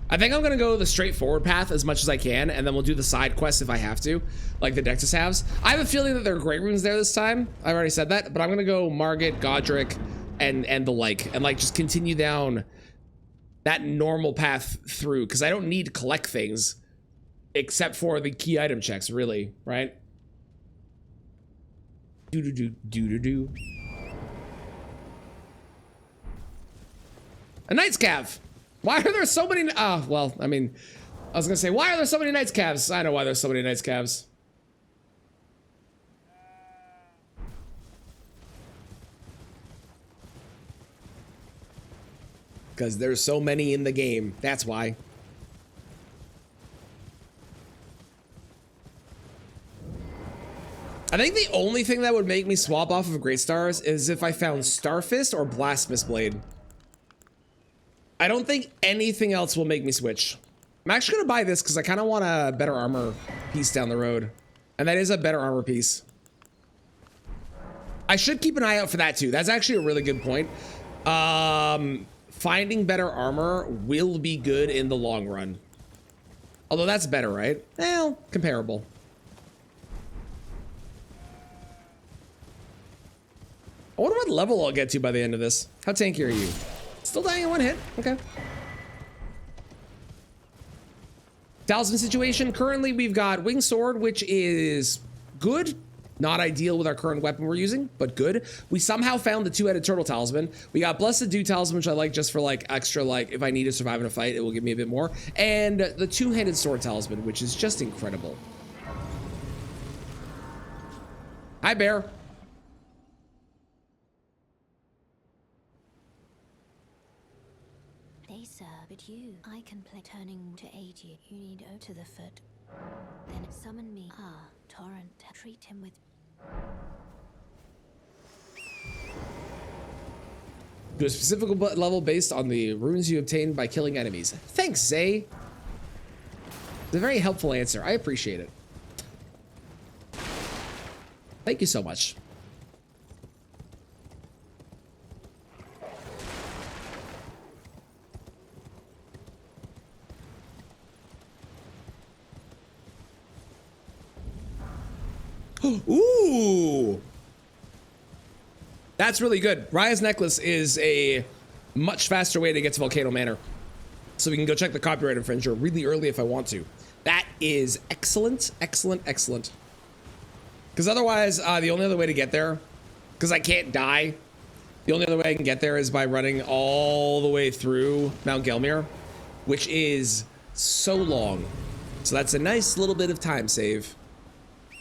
I think I'm gonna go the straightforward path as much as I can, and then we'll do the side quests if I have to, like the Deathless halves. I have a feeling that there are great runes there this time. I've already said that, but I'm gonna go Margit, Godric, and the like, and like just continue down that normal path through, because I don't need to collect things except for the key item checks, really, right? Do. A Knight's Cav. Why are there so many? Well, I mean, I was gonna say, why are there so many Knight's Calves? I know why there's so many Knight's Calves. Because there's so many in the game. That's why. I think the only thing that would make me swap off of Great Stars is if I found Starfist or Blasphemous Blade. I don't think anything else will make me switch. I'm actually gonna buy this because I kind of want a better armor piece down the road. And that is a better armor piece. I should keep an eye out for that too. That's actually a really good point. Finding better armor will be good in the long run. Although that's better, right? Well, comparable. I wonder what level I'll get to by the end of this. How tanky are you? Still dying in one hit. Okay. Talisman situation. Currently, we've got Wing Sword, which is good. Not ideal with our current weapon we're using, but good. We somehow found the two-headed turtle talisman. We got Blessed Dew talisman, which I like just for like extra, like if I need to survive in a fight, it will give me a bit more. And the two-handed sword talisman, which is just incredible. Hi, Bear. But you, I can play turning to aid you. You need O to the foot. Then summon me. Ah, Torrent. Treat him with. To a specific level based on the runes you obtained by killing enemies. Thanks, Zay. It's a very helpful answer. I appreciate it. Thank you so much. Ooh, that's really good. Raya's necklace is a much faster way to get to Volcano Manor, so we can go check the copyright infringer really early if I want to. That is excellent, excellent, excellent. Because otherwise, the only other way to get there, because I can't die, the only other way I can get there is by running all the way through Mount Gelmir, which is so long. So that's a nice little bit of time save.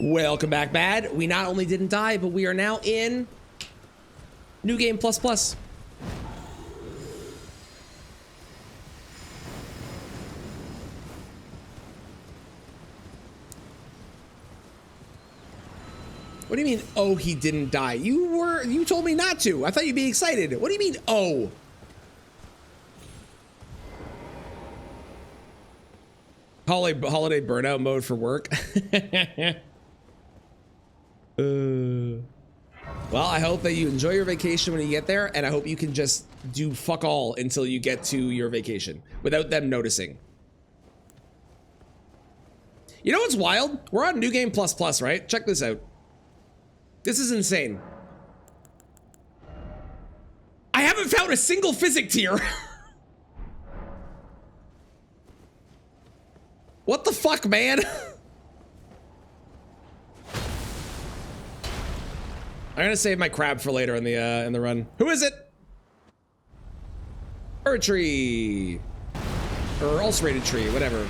Welcome back, Bad. We not only didn't die, but we are now in New Game Plus Plus. What do you mean, oh, he didn't die? You told me not to. I thought you'd be excited. What do you mean, oh? Holiday burnout mode for work. Well, I hope that you enjoy your vacation when you get there, and I hope you can just do fuck all until you get to your vacation without them noticing. You know what's wild? We're on New Game Plus Plus, right? Check this out. This is insane. I haven't found a single physic tier. What the fuck, man? I'm gonna save my crab for later in the run. Who is it? Tree. Or ulcerated tree, whatever.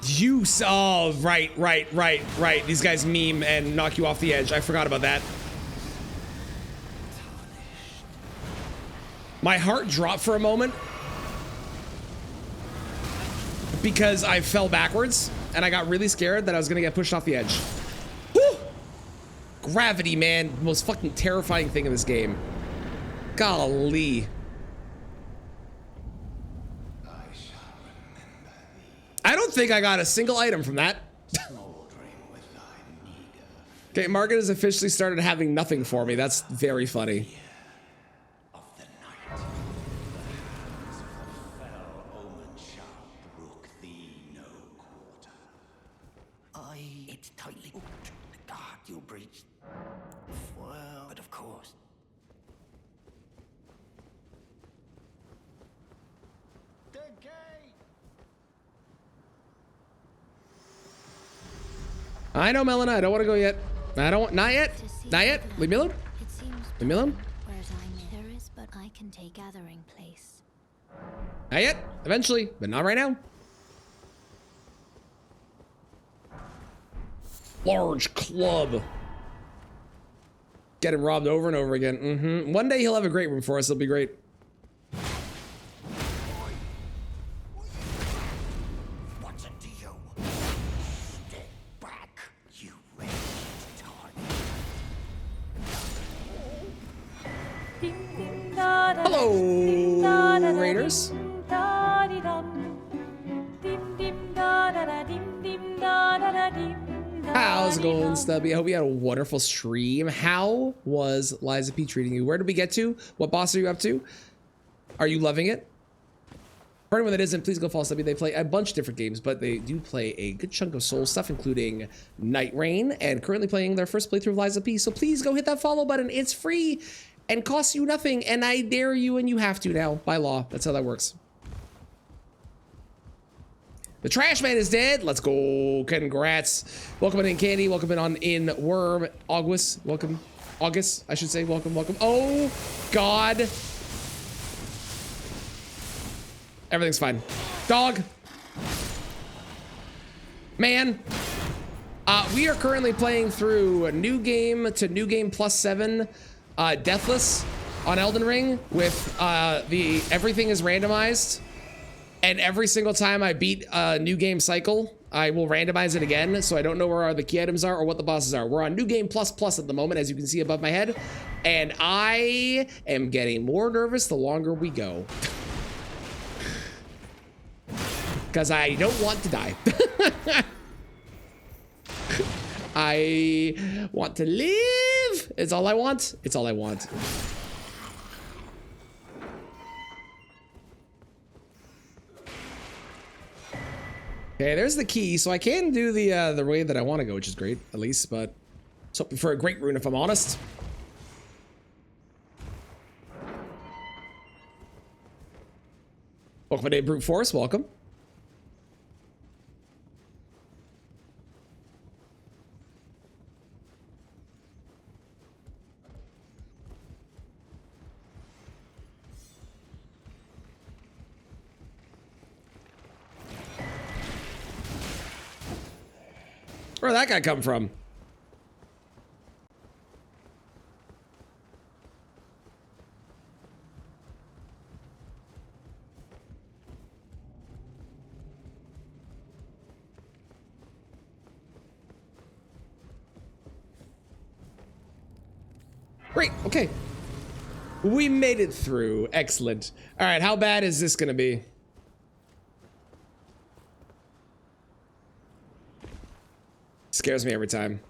You saw, right. These guys meme and knock you off the edge. I forgot about that. My heart dropped for a moment because I fell backwards and I got really scared that I was gonna get pushed off the edge. Woo! Gravity, man, the most fucking terrifying thing in this game. Golly. I don't think I got a single item from that. Okay, Margaret has officially started having nothing for me. That's very funny. It's tightly guard you'll breach. Well, but of course. The gate. I know, Melina. I don't want to go yet. I don't. Not yet. Not yet. Leave me alone. It seems Leave me alone. whereas there is, but I can take gathering place. Not yet. Eventually, but not right now. Large club. Getting robbed over and over again. One day he'll have a great room for us. It'll be great. What's it to you? Step back, you red target. Hello, Raiders. How's it going, Stubby? I hope you had a wonderful stream. How was Liza P treating you? Where did we get to? What boss are you up to? Are you loving it? For anyone that isn't, please go follow Stubby. They play a bunch of different games, but they do play a good chunk of Soul stuff, including Night Rain, and currently playing their first playthrough of Liza P. So please go hit that follow button. It's free and costs you nothing, and I dare you, and you have to now, by law. That's how that works. The trash man is dead. Let's go. Congrats. Welcome in, Candy. Welcome in Worm. August. Welcome. August, I should say. Welcome. Oh, God. Everything's fine. Dog. Man. We are currently playing through a new game to new game +7, Deathless on Elden Ring with the everything is randomized. And every single time I beat a new game cycle, I will randomize it again. So I don't know where the key items are or what the bosses are. We're on new game ++ at the moment, as you can see above my head. And I am getting more nervous the longer we go. Because I don't want to die. I want to live. It's all I want. It's all I want. Okay, there's the key, so I can do the way that I want to go, which is great, at least, but I was hoping for a great rune, if I'm honest. Welcome to Brute Force, welcome. Where'd that guy come from? Great, okay. We made it through. Excellent. All right, how bad is this gonna be? Scares me every time.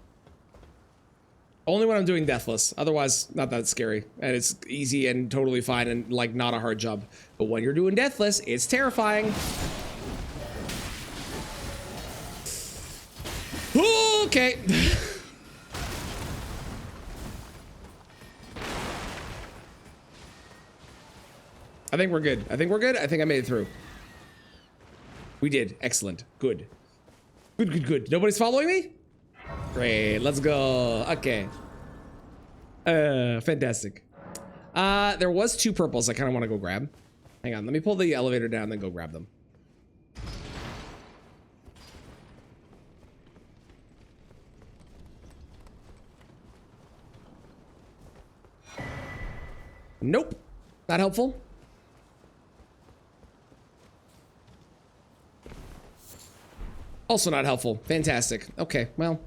Only when I'm doing Deathless. Otherwise, not that scary. And it's easy and totally fine and like not a hard job. But when you're doing Deathless, it's terrifying. Okay. I think we're good. I think we're good. I think I made it through. We did. Excellent. Good. Good, good, good. Nobody's following me? Great. Let's go. Okay. Fantastic. There was 2 purples I kind of want to go grab. Hang on. Let me pull the elevator down, then go grab them. Nope. Not helpful. Also not helpful. Fantastic. Okay, well.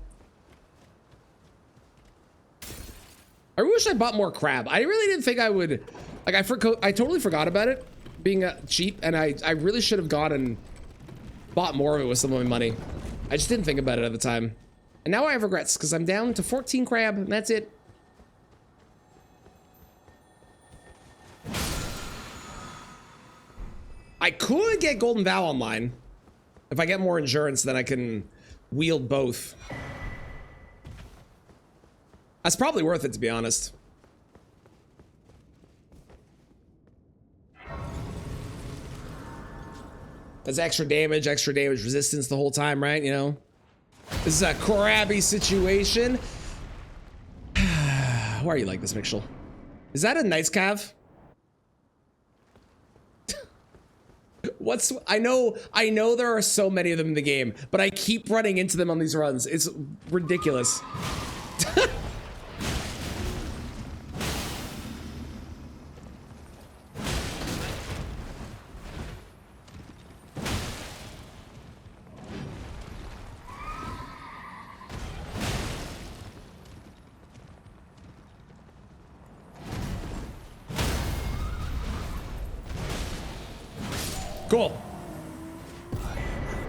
I wish I bought more crab. I really didn't think I would. Like, I totally forgot about it being cheap, and I really should have gone and bought more of it with some of my money. I just didn't think about it at the time. And now I have regrets, because I'm down to 14 crab, and that's it. I could get Golden Vow online. If I get more endurance, then I can wield both. That's probably worth it, to be honest. That's extra damage resistance the whole time, right? You know? This is a crabby situation. Why are you like this, Mitchell? Is that a nice cav? I know there are so many of them in the game, but I keep running into them on these runs. It's ridiculous. Cool.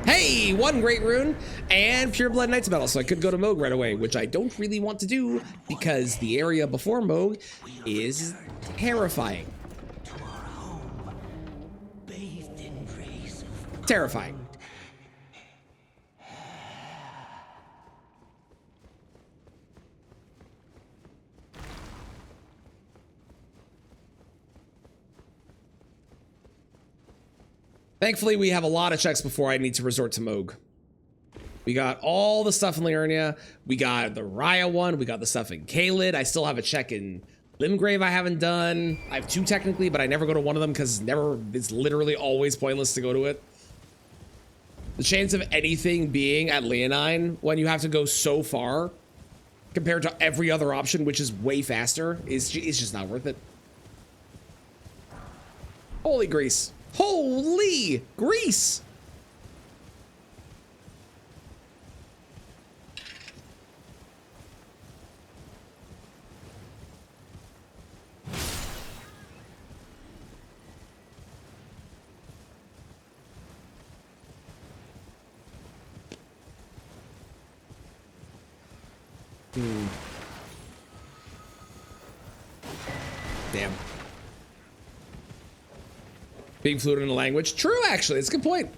Hey, 1 great rune and pure blood knight's medal, so I could go to Moog right away, which I don't really want to do because the area before Moog is terrifying. Terrifying. Thankfully, we have a lot of checks before I need to resort to Moog. We got all the stuff in Liurnia. We got the Raya one. We got the stuff in Kaled. I still have a check in Limgrave I haven't done. I have 2 technically, but I never go to one of them because it's literally always pointless to go to it. The chance of anything being at Leonine when you have to go so far compared to every other option, which is way faster, is just not worth it. Holy grease. Holy grease! Damn. Being fluent in a language. True, actually. It's a good point.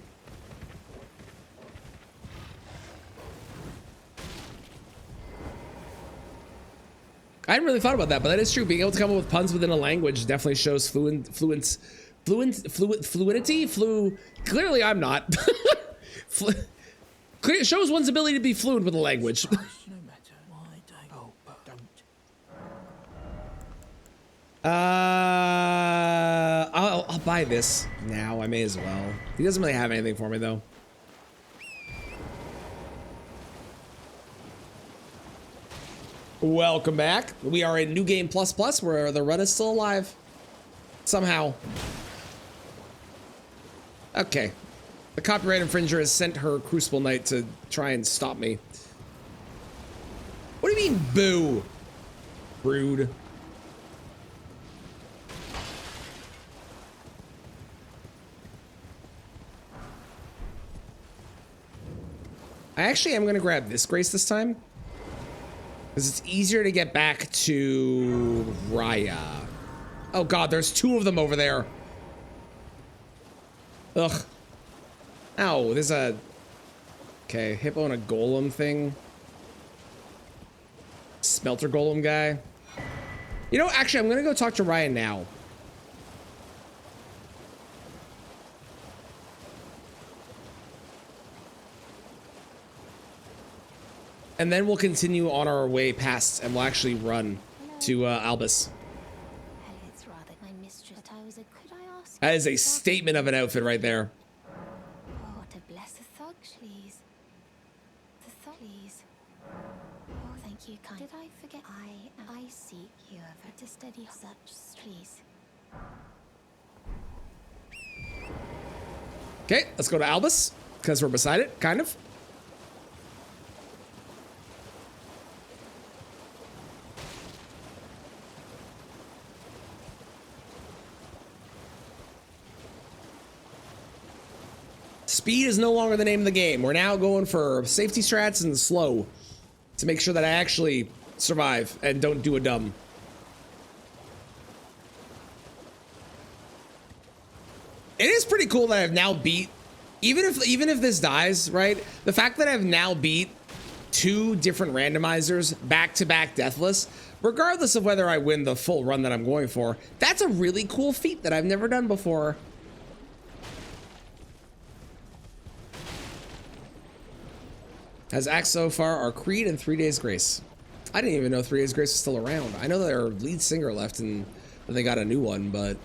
I hadn't really thought about that, but that is true. Being able to come up with puns within a language definitely shows fluidity. Clearly, I'm not. It shows one's ability to be fluent with a language. I'll buy this now. I may as well. He doesn't really have anything for me though. Welcome back. We are in New Game Plus Plus where the run is still alive. Somehow. Okay. The copyright infringer has sent her Crucible Knight to try and stop me. What do you mean, boo? Rude. I actually am going to grab this Grace this time. Because it's easier to get back to Raya. Oh god, there's 2 of them over there. Ugh. Ow, there's a... Okay, hippo and a golem thing. smelter golem guy. You know, actually, I'm gonna go talk to Ryan now. And then we'll continue on our way past, and we'll actually run to Albus. It's rather my mistress. But I was a. Could I ask? That is a statement of an outfit right there. Oh, to bless the thug, please. The thug, please. Oh, thank you, kind. Did I forget? I seek you ever to study such, please. Okay, let's go to Albus, because we're beside it, kind of. Speed is no longer the name of the game. We're now going for safety strats and slow to make sure that I actually survive and don't do a dumb. It is pretty cool that I've now beat, even if this dies, right? The fact that I've now beat 2 different randomizers back-to-back Deathless, regardless of whether I win the full run that I'm going for, that's a really cool feat that I've never done before. Has axed so far are Creed and 3 Days Grace. I didn't even know 3 Days Grace was still around. I know their lead singer left and they got a new one, but...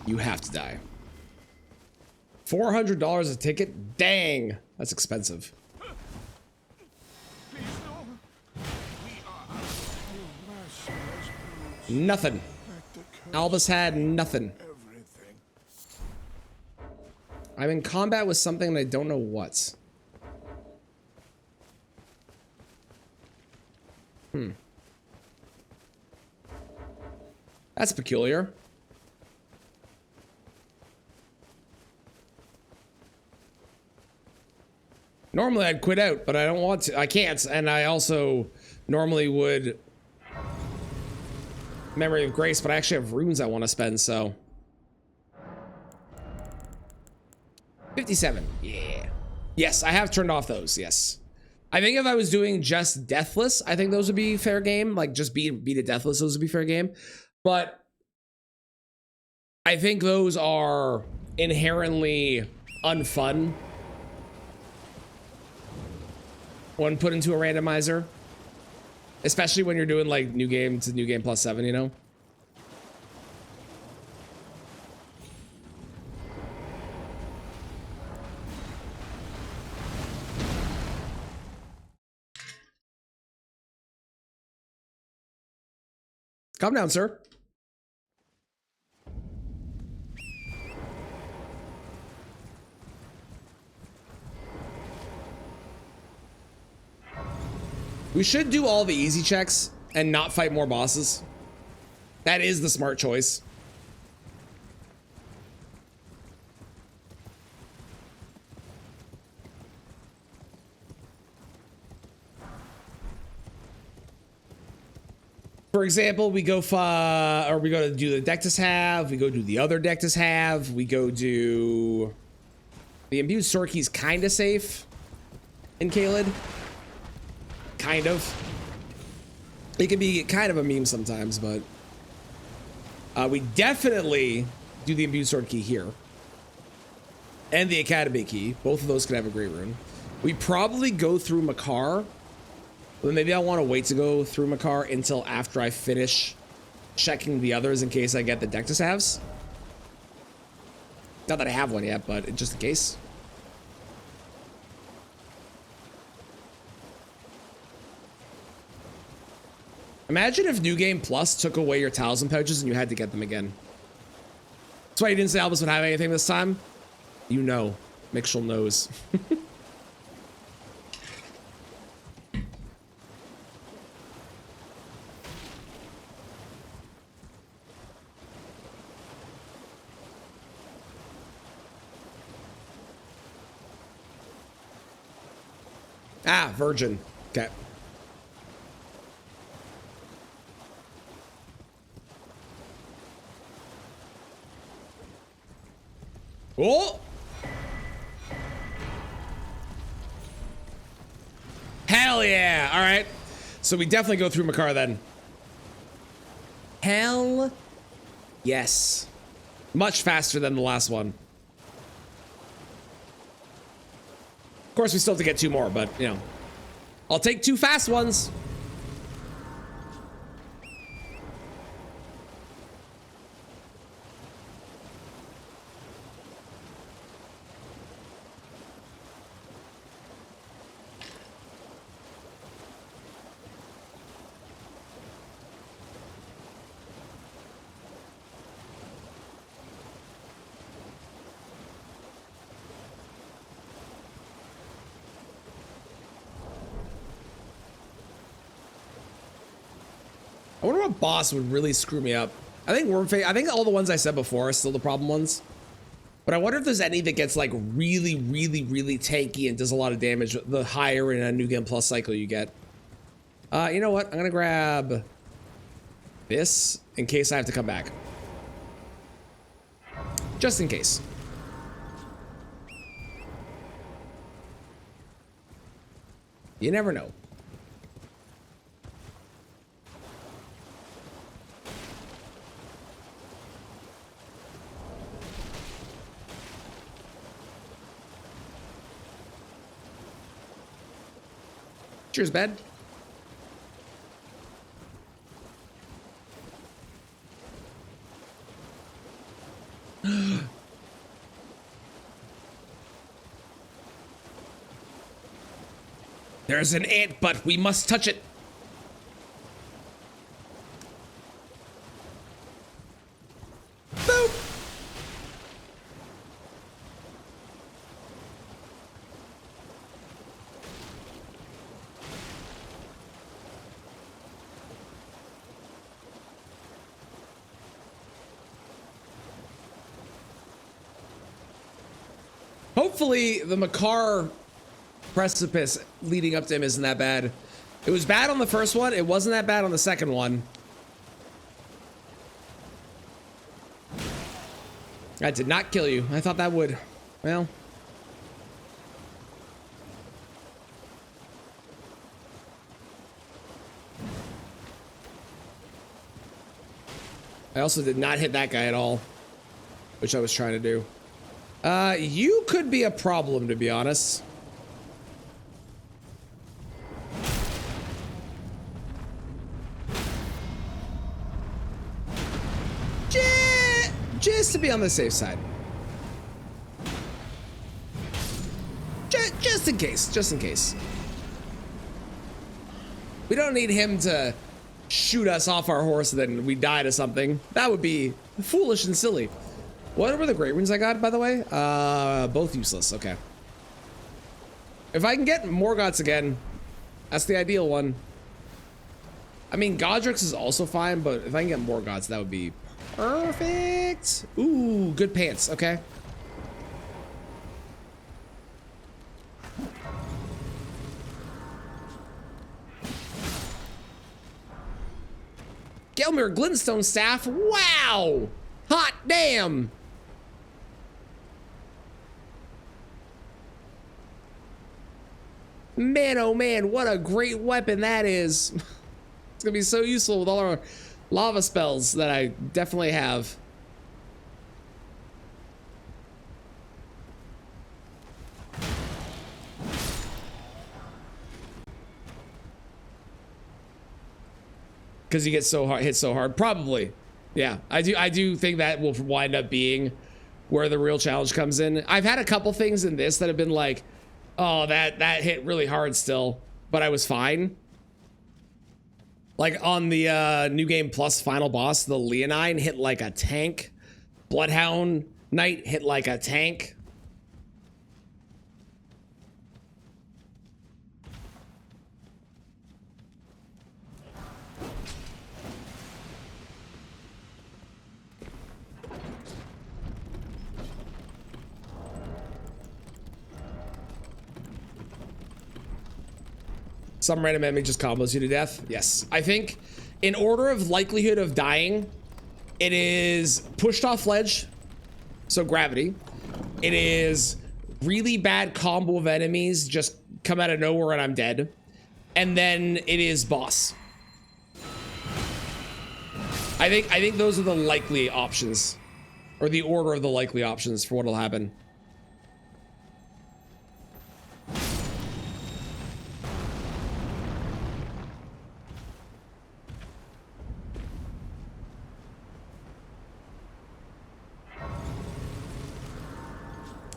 You have to die. $400 a ticket? Dang, that's expensive. Nothing. Albus had nothing. I'm in combat with something and I don't know what. That's peculiar. Normally I'd quit out, but I don't want to. I can't, and I also normally would Memory of Grace, but I actually have runes I want to spend, so. 57, yeah. Yes, I have turned off those, yes. I think if I was doing just Deathless, I think those would be fair game. Like, just beat a Deathless, those would be fair game. But I think those are inherently unfun when put into a randomizer, especially when you're doing like new game to new game plus 7, you know? Calm down, sir. We should do all the easy checks and not fight more bosses. That is the smart choice. For example, we go to do the Deathless have, we go do the other Deathless have, we go do the imbued sword key's kind of safe in Caelid. Kind of. It can be kind of a meme sometimes, but we definitely do the imbued sword key here and the academy key. Both of those can have a great rune. We probably go through Makar, but maybe I want to wait to go through Makar until after I finish checking the others in case I get the Deathless halves. Not that I have one yet, but just in case. Imagine if New Game Plus took away your talisman pouches and you had to get them again. That's why you didn't say Albus would have anything this time. You know. Mixel knows. Ah, virgin. Okay. Oh! Hell yeah! All right. So we definitely go through Makar then. Hell yes. Much faster than the last one. Of course, we still have to get 2 more, but, you know. I'll take 2 fast ones. I wonder what boss would really screw me up. I think I think all the ones I said before are still the problem ones. But I wonder if there's any that gets like really, really, really tanky and does a lot of damage the higher in a New Game Plus cycle you get. You know what? I'm gonna grab this in case I have to come back. Just in case. You never know. Cheers, bed. There's an ant, but we must touch it. Boop. Hopefully the Makar precipice leading up to him isn't that bad. It was bad on the first one. It wasn't that bad on the second one. That did not kill you. I thought that would. Well. I also did not hit that guy at all, which I was trying to do. You could be a problem, to be honest. Just to be on the safe side. Just in case, just in case. We don't need him to shoot us off our horse and then we die to something. That would be foolish and silly. What were the great runes I got, by the way? Both useless, okay. If I can get Morgoth's again, that's the ideal one. I mean, Godric's is also fine, but if I can get Morgoth's, that would be perfect. Ooh, good pants, okay. Gelmir Glintstone staff, wow! Hot damn! Man, oh man, what a great weapon that is. It's gonna be so useful with all our lava spells that I definitely have. Because you get so hard, hit so hard, probably. Yeah, I do think that will wind up being where the real challenge comes in. I've had a couple things in this that have been like, oh, that hit really hard still, but I was fine. Like on the New Game Plus final boss, the Leonine hit like a tank. Bloodhound Knight hit like a tank. Some random enemy just combos you to death. Yes. I think in order of likelihood of dying, it is pushed off ledge, so gravity. It is really bad combo of enemies just come out of nowhere and I'm dead. And then it is boss. I think those are the likely options, or the order of the likely options for what'll happen.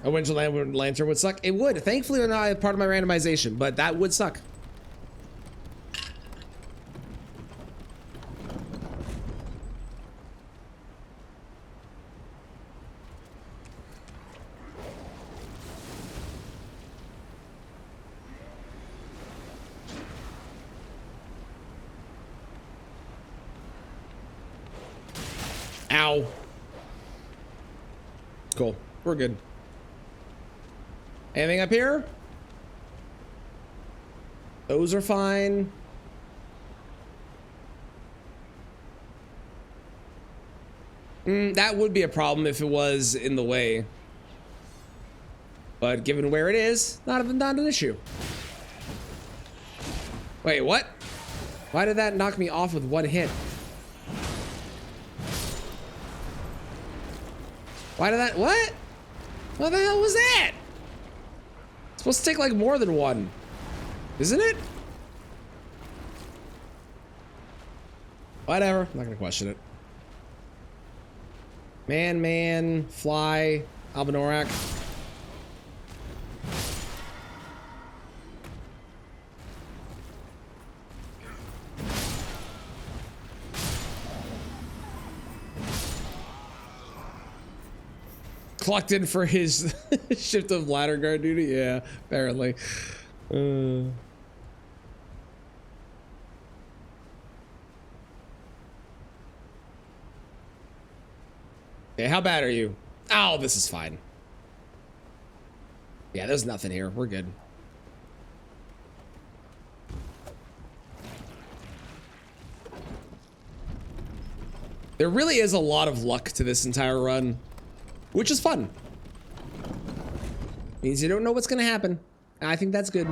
A winter lantern would suck. It would. Thankfully, not part of my randomization, but that would suck. Ow. Cool. We're good. Anything up here? Those are fine. That would be a problem if it was in the way. But given where it is, not an issue. Wait, what? Why did that knock me off with one hit? Why did that, what? What the hell was that? It's supposed to take like more than one, isn't it? Whatever, I'm not gonna question it. Man, fly, Albanorak. Clocked in for his shift of ladder guard duty. Yeah, apparently. Okay, how bad are you? Oh, this is fine. Yeah, there's nothing here. We're good. There really is a lot of luck to this entire run, which is fun. Means you don't know what's gonna happen. I think that's good.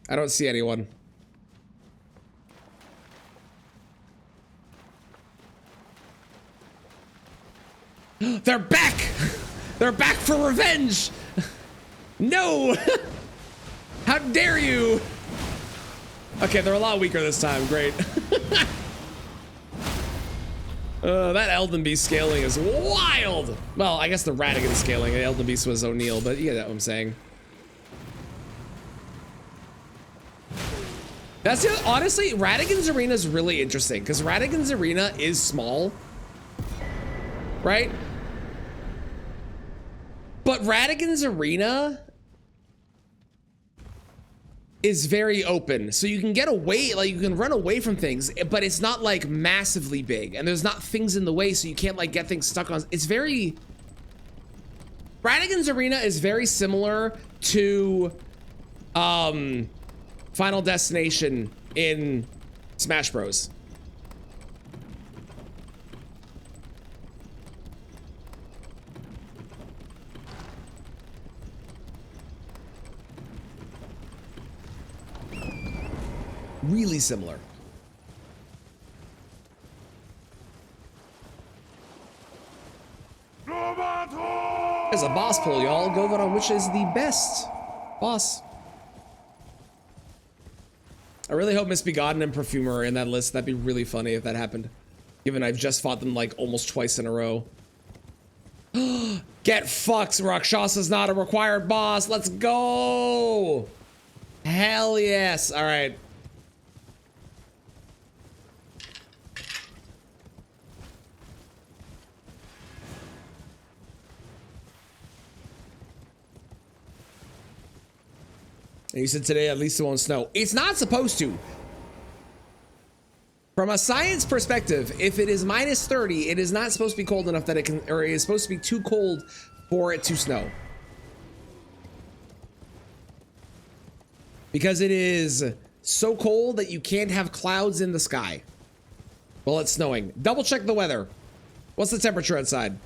I don't see anyone. They're back! They're back for revenge! No! How dare you! Okay, they're a lot weaker this time. Great. That Elden Beast scaling is wild! Well, I guess the Radigan scaling. The Elden Beast was O'Neill, but you get what I'm saying. That's the, honestly, Radigan's Arena is really interesting because Radigan's Arena is small, right? But Radigan's Arena is very open, so you can get away, like you can run away from things, but it's not like massively big, and there's not things in the way, so you can't like get things stuck on. It's very, Radigan's Arena is very similar to Final Destination in Smash Bros. Really similar. There's a boss poll, y'all. Go vote on which is the best boss. I really hope Misbegotten and Perfumer are in that list. That'd be really funny if that happened. Given I've just fought them like almost twice in a row. Get fucked, Rakshasa's not a required boss. Let's go. Hell yes. All right. And you said today at least it won't snow. It's not supposed to. From a science perspective, if it is minus 30, it is not supposed to be cold enough that it can, or it is supposed to be too cold for it to snow. Because it is so cold that you can't have clouds in the sky while it's snowing. Double check the weather. What's the temperature outside?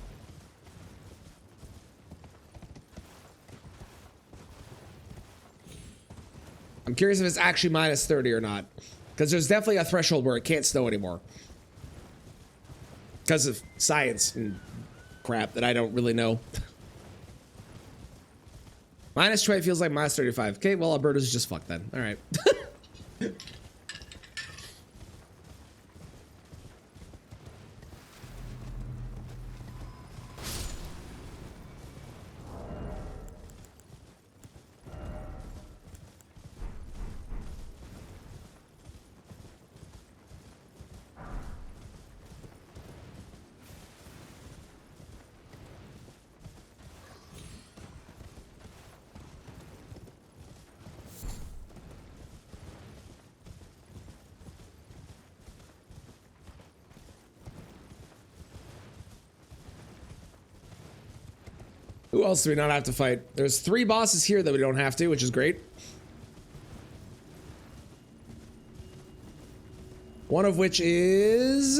I'm curious if it's actually minus 30 or not. Because there's definitely a threshold where it can't snow anymore. Because of science and crap that I don't really know. Minus 20 feels like minus 35. Okay, well, Alberta's just fucked then. All right. Who else do we not have to fight? There's 3 bosses here that we don't have to, which is great. One of which is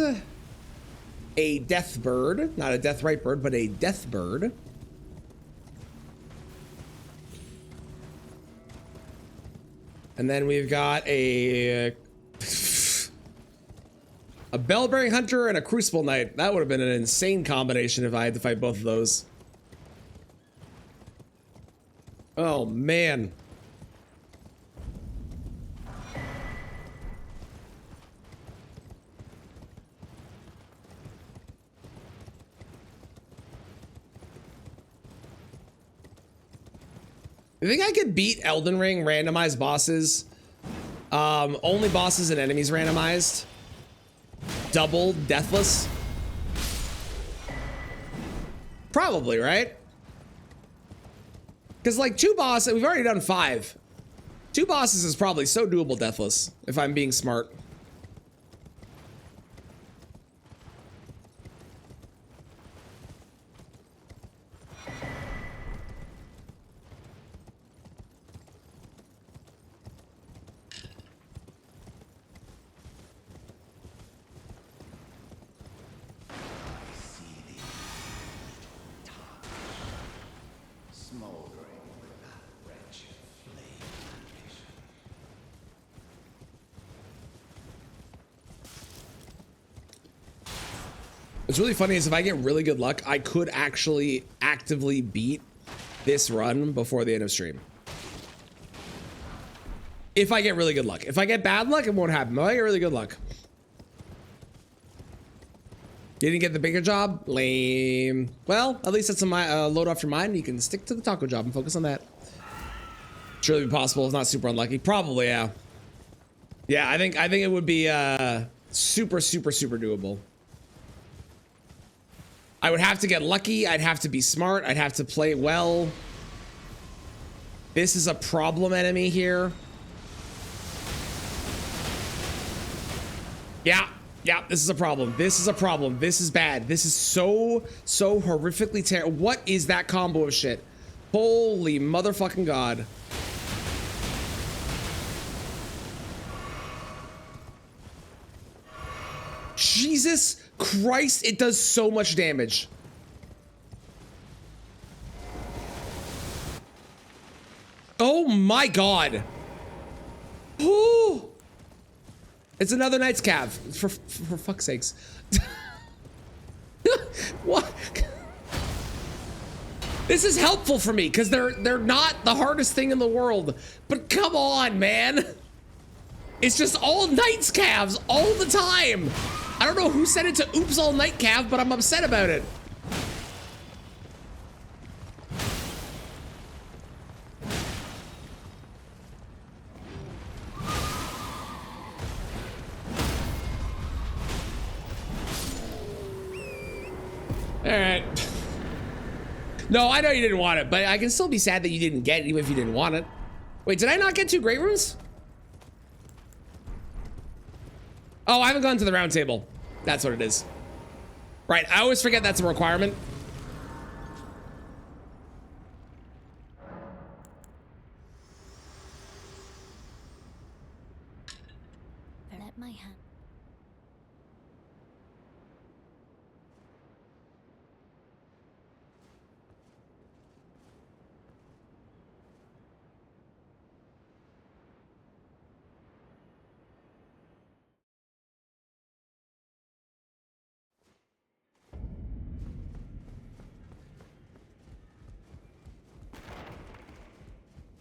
a death bird. Not a death right bird, but a death bird. And then we've got a bell-bearing hunter and a crucible knight. That would have been an insane combination if I had to fight both of those. Oh, man. You think I could beat Elden Ring randomized bosses? Only bosses and enemies randomized. Double Deathless? Probably, right? Because like 2 bosses, we've already done 5. 2 bosses is probably so doable Deathless, if I'm being smart. What's really funny is if I get really good luck, I could actually actively beat this run before the end of stream. If I get really good luck. If I get bad luck, it won't happen. But if I get really good luck. You didn't get the bigger job? Lame. Well, at least that's a load off your mind. You can stick to the taco job and focus on that. Surely be possible. It's not super unlucky. Probably, yeah. Yeah, I think it would be super doable. I would have to get lucky. I'd have to be smart. I'd have to play well. This is a problem enemy here. Yeah, this is a problem. This is a problem. This is bad. This is so horrifically terrible. What is that combo of shit? Holy motherfucking God. Jesus Christ, it does so much damage. Oh my God. Ooh. It's another Knight's Cav. For fuck's sakes. What? This is helpful for me because they're not the hardest thing in the world. But come on, man. It's just all Knight's Cavs all the time. I don't know who said it to oops all night Cav, but I'm upset about it. All right. No, I know you didn't want it, but I can still be sad that you didn't get it, even if you didn't want it. Wait, did I not get 2 great rooms? Oh, I haven't gone to the round table. That's what it is. Right, I always forget that's a requirement. Let my hand.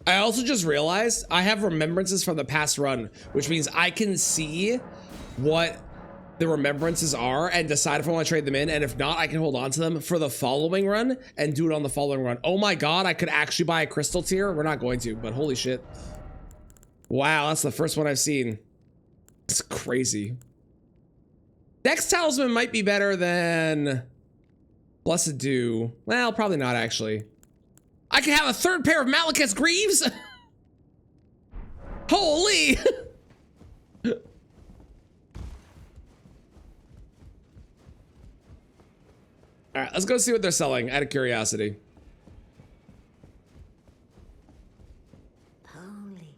I also just realized I have remembrances from the past run, which means I can see what the remembrances are and decide if I want to trade them in, and if not, I can hold on to them for the following run and do it on the following run. Oh my god, I could actually buy a crystal tier. We're not going to, but holy shit. Wow, that's the first one I've seen. It's crazy. Dex Talisman might be better than Blessed Dew. Well, probably not actually. I can have a 3rd pair of Malekith's Greaves? Holy! Alright, let's go see what they're selling out of curiosity. Holy,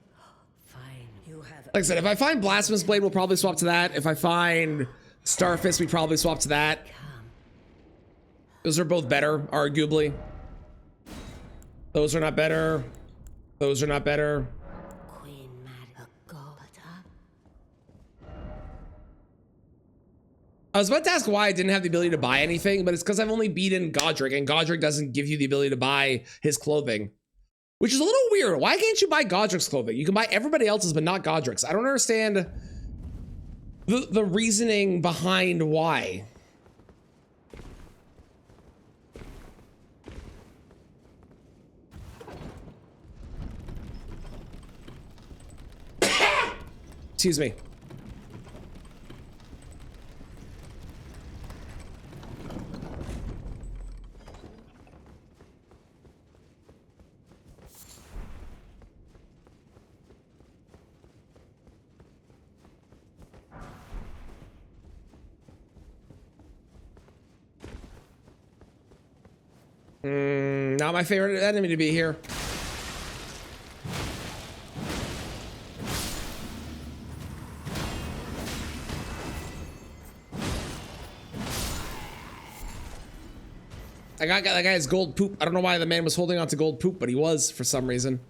fine. You have Like I said, if I find Blasphemous Blade, we'll probably swap to that. If I find Starfist, we probably swap to that. Those are both better, arguably. Those are not better. Those are not better. Queen Mad I was about to ask why I didn't have the ability to buy anything, but it's because I've only beaten Godric, and Godric doesn't give you the ability to buy his clothing. Which is a little weird. Why can't you buy Godric's clothing? You can buy everybody else's, but not Godric's. I don't understand the reasoning behind why. Excuse me. Not my favorite enemy to be here. I got that guy's gold poop. I don't know why the man was holding on to gold poop, but he was for some reason.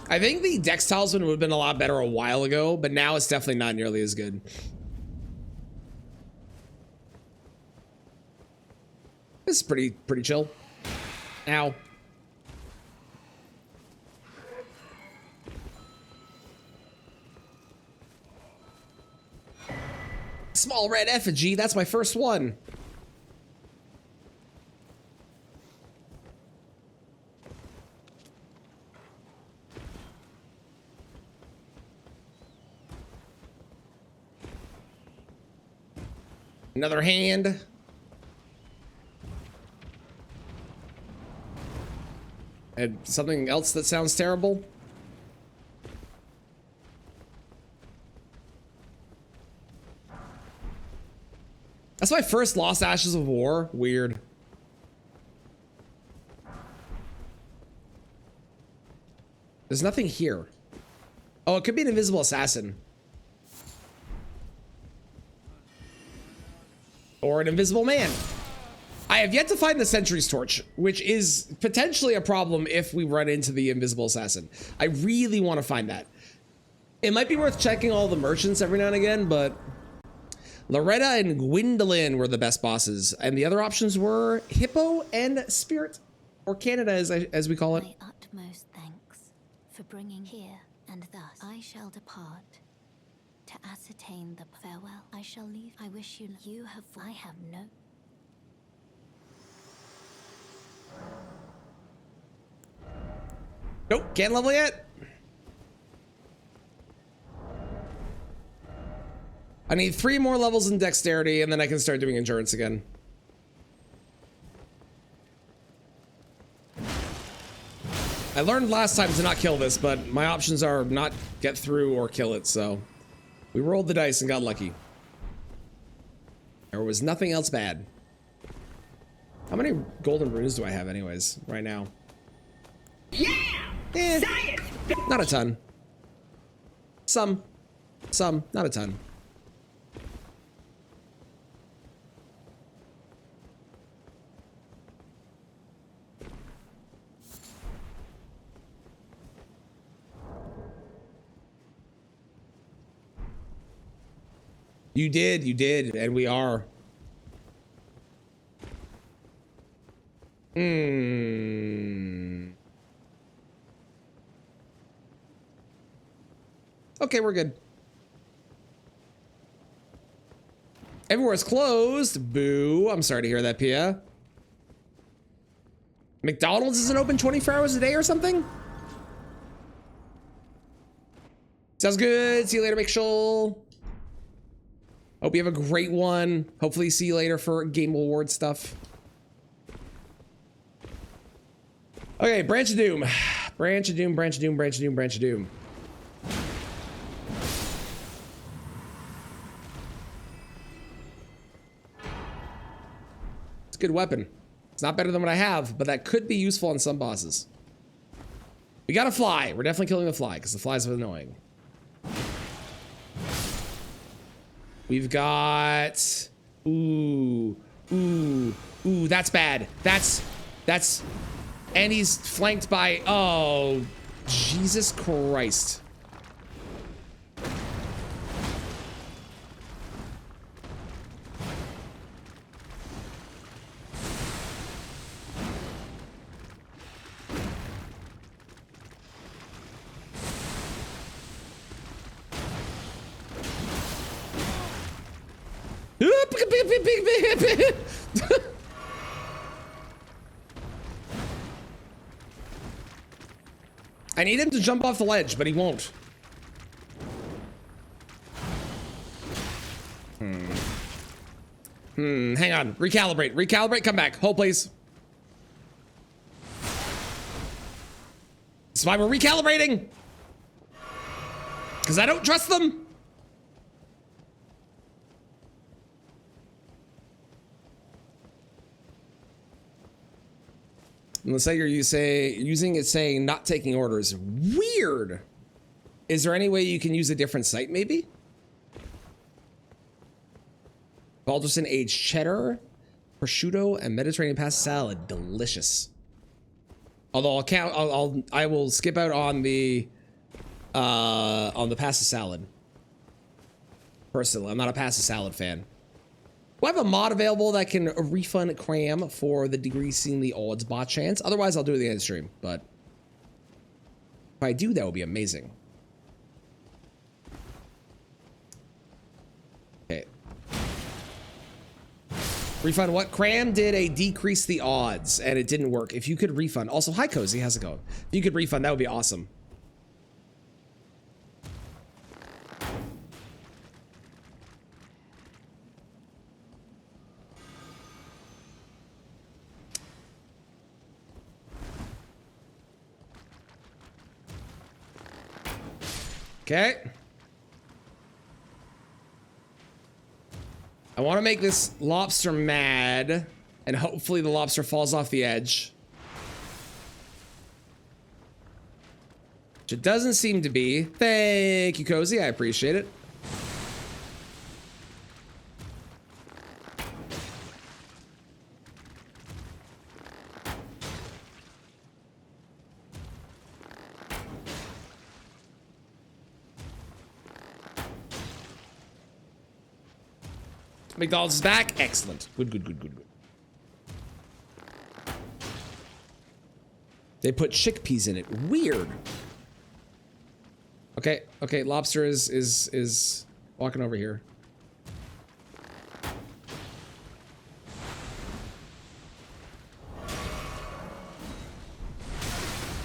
I think the Dex Talisman would have been a lot better a while ago, but now it's definitely not nearly as good. This is pretty chill. Ow. Small red effigy, that's my first one. Another hand. And something else that sounds terrible. That's my first Lost Ashes of War. Weird. There's nothing here. Oh, it could be an invisible assassin. Or an invisible man. I have yet to find the Sentry's Torch, which is potentially a problem if we run into the invisible assassin. I really want to find that. It might be worth checking all the merchants every now and again, but Loretta and Gwendolyn were the best bosses, and the other options were Hippo and Spirit, or Canada as we call it. My utmost thanks for bringing here, and thus I shall depart to ascertain the farewell. I shall leave. I wish you have. I have no. Nope, can't level yet. I need 3 more levels in dexterity, and then I can start doing endurance again. I learned last time to not kill this, but my options are not get through or kill it, so we rolled the dice and got lucky. There was nothing else bad. How many golden runes do I have anyways, right now? Yeah! Not a ton. Some, not a ton. You did, and we are. Okay, we're good. Everywhere's closed. Boo. I'm sorry to hear that, Pia. McDonald's isn't open 24 hours a day or something? Sounds good. See you later, McShoal. Hope you have a great one. Hopefully see you later for Game Award stuff. Okay, Branch of Doom. Branch of Doom, Branch of Doom, Branch of Doom, Branch of Doom. It's a good weapon. It's not better than what I have, but that could be useful on some bosses. We got a fly. We're definitely killing the fly because the flies are annoying. We've got, ooh, that's bad. That's, and he's flanked by, oh, Jesus Christ. I need him to jump off the ledge, but he won't. Hang on. Recalibrate. Recalibrate. Come back. Hold, please. That's why we're recalibrating. Because I don't trust them. Let's say you're using it saying not taking orders. Weird. Is there any way you can use a different site maybe? Balderson aged cheddar, prosciutto, and Mediterranean pasta salad. Delicious. Although I will skip out on the pasta salad. Personally, I'm not a pasta salad fan. Do I have a mod available that can refund cram for the decreasing the odds bot chance? Otherwise, I'll do it at the end of the stream. But if I do, that would be amazing. Okay. Refund what? Cram did a decrease the odds, and it didn't work. If you could refund. Also, hi, Cozy. How's it going? If you could refund, that would be awesome. Okay. I want to make this lobster mad, and hopefully the lobster falls off the edge. Which it doesn't seem to be. Thank you, Cozy. I appreciate it. McDonald's is back. Excellent. Good, good, good, good, good. They put chickpeas in it. Weird. Okay, okay. Lobster is walking over here.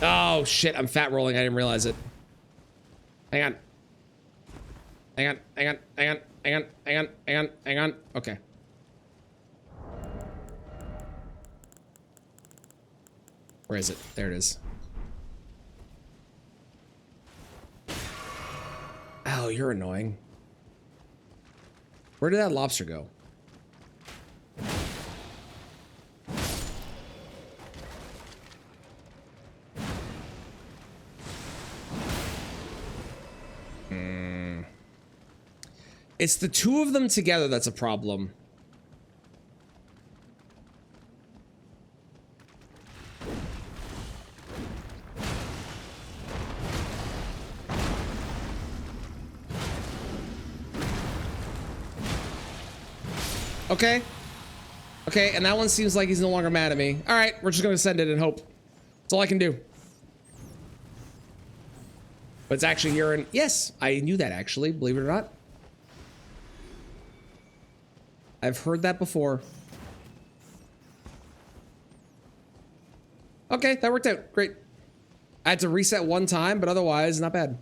Oh shit! I'm fat rolling. I didn't realize it. Hang on. Hang on. Hang on. Hang on. hang on. Okay. Where is it? There it is. Oh, you're annoying. Where did that lobster go? It's the two of them together that's a problem. Okay. Okay, and that one seems like he's no longer mad at me. All right, we're just gonna send it and hope. That's all I can do. But it's actually here and yes, I knew that actually, believe it or not. I've heard that before. Okay, that worked out. Great. I had to reset one time, but otherwise, not bad.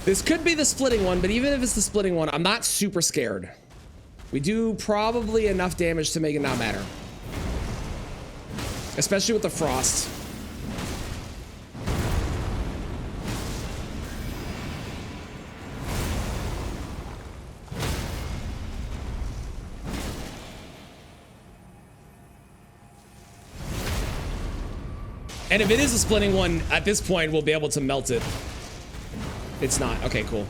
This could be the splitting one, but even if it's the splitting one, I'm not super scared. We do probably enough damage to make it not matter. Especially with the frost. And if it is a splitting one, at this point, we'll be able to melt it. It's not. Okay, cool.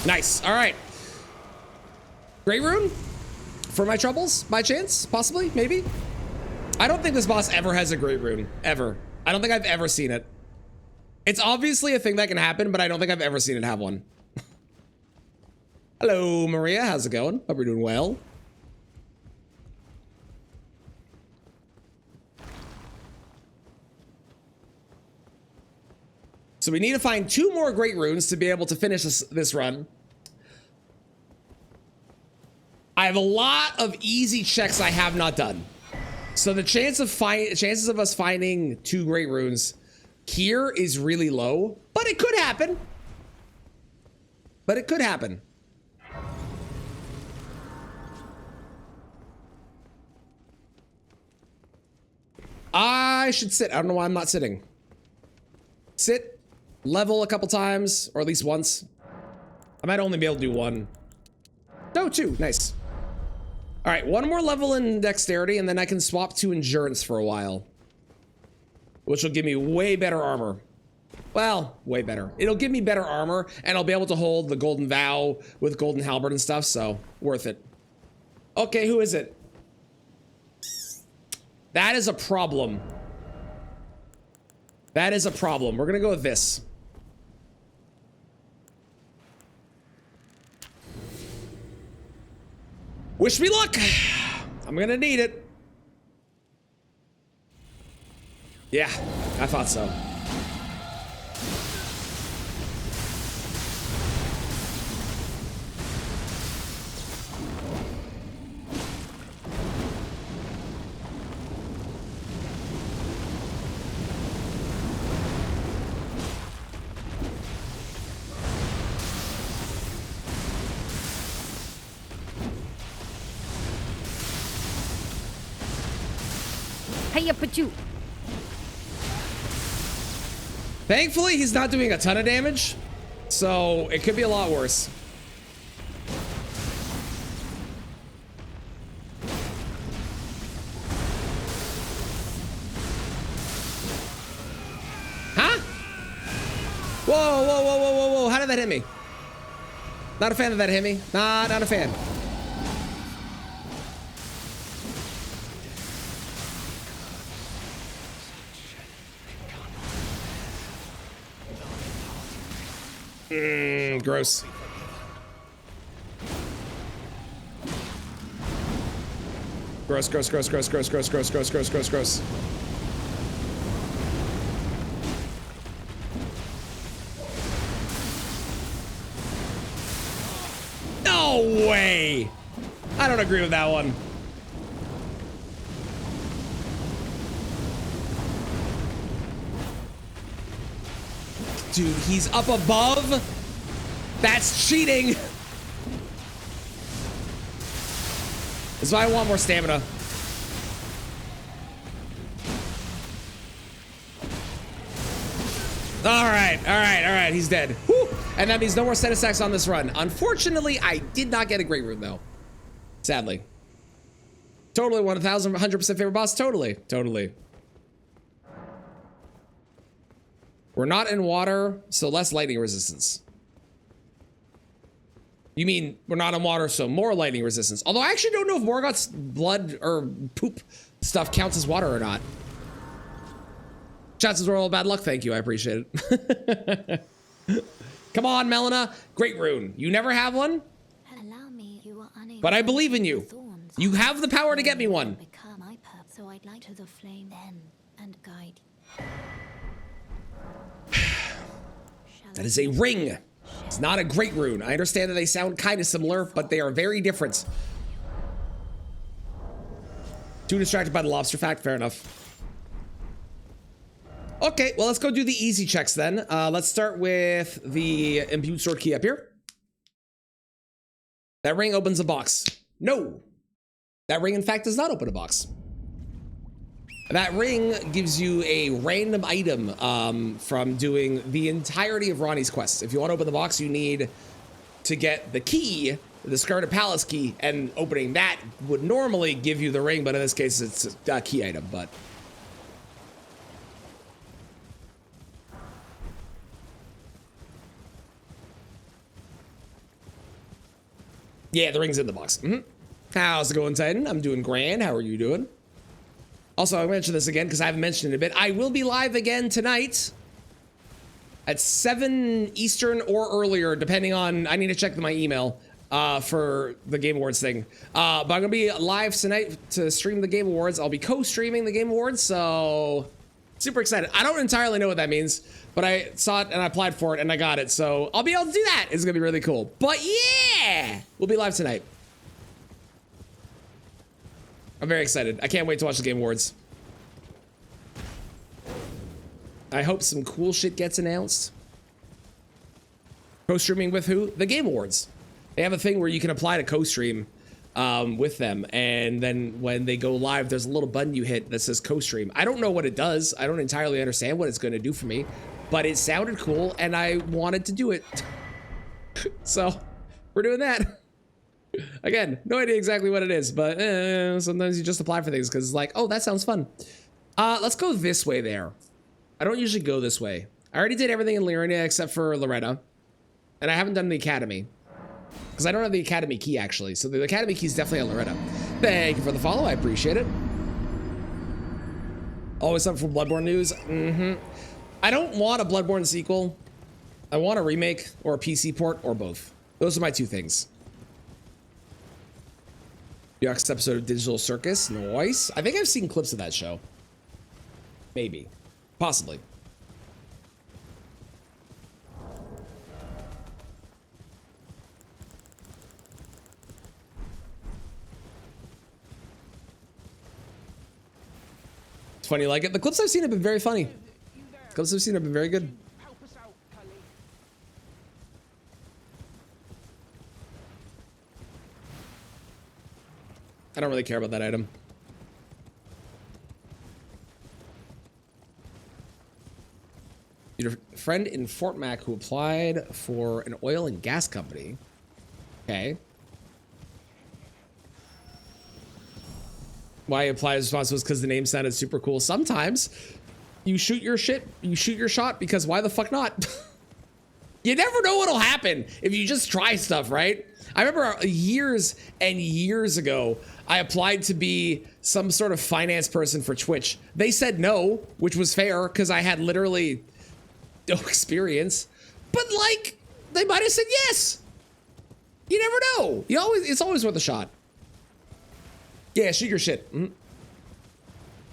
Nice. All right. Great rune? For my troubles? By chance? Possibly? Maybe? I don't think this boss ever has a great rune. Ever. I don't think I've ever seen it. It's obviously a thing that can happen, but I don't think I've ever seen it have one. Hello, Maria. How's it going? Hope you're doing well. So we need to find 2 more great runes to be able to finish this run. I have a lot of easy checks I have not done. So the chances of us finding 2 great runes here is really low, but it could happen. But it could happen. I should sit. I don't know why I'm not sitting. Sit, level a couple times, or at least once. I might only be able to do 1. No, 2. Nice. All right, 1 more level in dexterity, and then I can swap to endurance for a while. Which will give me way better armor. Well, way better. It'll give me better armor, and I'll be able to hold the golden vow with golden halberd and stuff, so worth it. Okay, who is it? That is a problem. That is a problem. We're gonna go with this. Wish me luck. I'm gonna need it. Yeah, I thought so. Hey, put you. Thankfully, he's not doing a ton of damage, so it could be a lot worse. Huh? Whoa, whoa, whoa, whoa, whoa, whoa. How did that hit me? Not a fan of that hit me. Nah, not a fan. Gross. Gross, gross, gross, gross, gross, gross, gross, gross, gross, gross, gross. No way! I don't agree with that one. Dude, he's up above. That's cheating. That's why I want more stamina. All right. He's dead. Whew. And that means no more set attacks on this run. Unfortunately, I did not get a great rune though. Sadly. Totally 1,100% favorite boss. Totally. We're not in water, so less lightning resistance. You mean we're not in water, so more lightning resistance. Although I actually don't know if Morgoth's blood or poop stuff counts as water or not. Shots as royal bad luck, thank you, I appreciate it. Come on, Melina. Great rune. You never have one? Allow me, you are unable But I believe in you. thorns. You have the power to get me one. Become my purpose, so I'd like to the flame then and guide. That is a ring. It's not a great rune. I understand that they sound kind of similar, but they are very different. Too distracted by the lobster fact, fair enough. Okay, well, let's go do the easy checks then. Let's start with the imbued sword key up here. That ring opens a box. No, that ring in fact does not open a box. That ring gives you a random item from doing the entirety of Ronnie's quest. If you want to open the box, you need to get the key, the Scarlet Palace key, and opening that would normally give you the ring, but in this case, it's a key item, but... Yeah, the ring's in the box. How's it going, Titan? I'm doing grand. How are you doing? Also, I mentioned this again because I haven't mentioned it a bit. I will be live again tonight at 7 Eastern or earlier, depending on, I need to check my email for the Game Awards thing. But I'm going to be live tonight to stream the Game Awards. I'll be co-streaming the Game Awards, so super excited. I don't entirely know what that means, but I saw it and I applied for it and I got it. So I'll be able to do that. It's going to be really cool. But yeah, we'll be live tonight. I'm very excited. I can't wait to watch the Game Awards. I hope some cool shit gets announced. Co-streaming with who? The Game Awards. They have a thing where you can apply to co-stream with them. And then when they go live, there's a little button you hit that says co-stream. I don't know what it does. I don't entirely understand what it's going to do for me. But it sounded cool and I wanted to do it. So we're doing that. Again, no idea exactly what it is, but sometimes you just apply for things because it's like, oh, that sounds fun. Let's go this way there. I don't usually go this way. I already did everything in Lyria except for Loretta. And I haven't done the Academy. Because I don't have the Academy key, actually. So the Academy key is definitely on Loretta. Thank you for the follow. I appreciate it. Always up for Bloodborne news. I don't want a Bloodborne sequel. I want a remake or a PC port or both. Those are my two things. Yuck's episode of Digital Circus. Nice. I think I've seen clips of that show. Maybe. Possibly. It's funny, like it. The clips I've seen have been very funny. The clips I've seen have been very good. I don't really care about that item. Your friend in Fort Mac who applied for an oil and gas company. Okay. Why he applied his response was because the name sounded super cool. Sometimes you shoot your shit, you shoot your shot because why the fuck not? You never know what'll happen if you just try stuff, right? I remember years and years ago, I applied to be some sort of finance person for Twitch. They said no, which was fair because I had literally no experience. But like, they might have said yes. You never know. It's always worth a shot. Yeah, shoot your shit.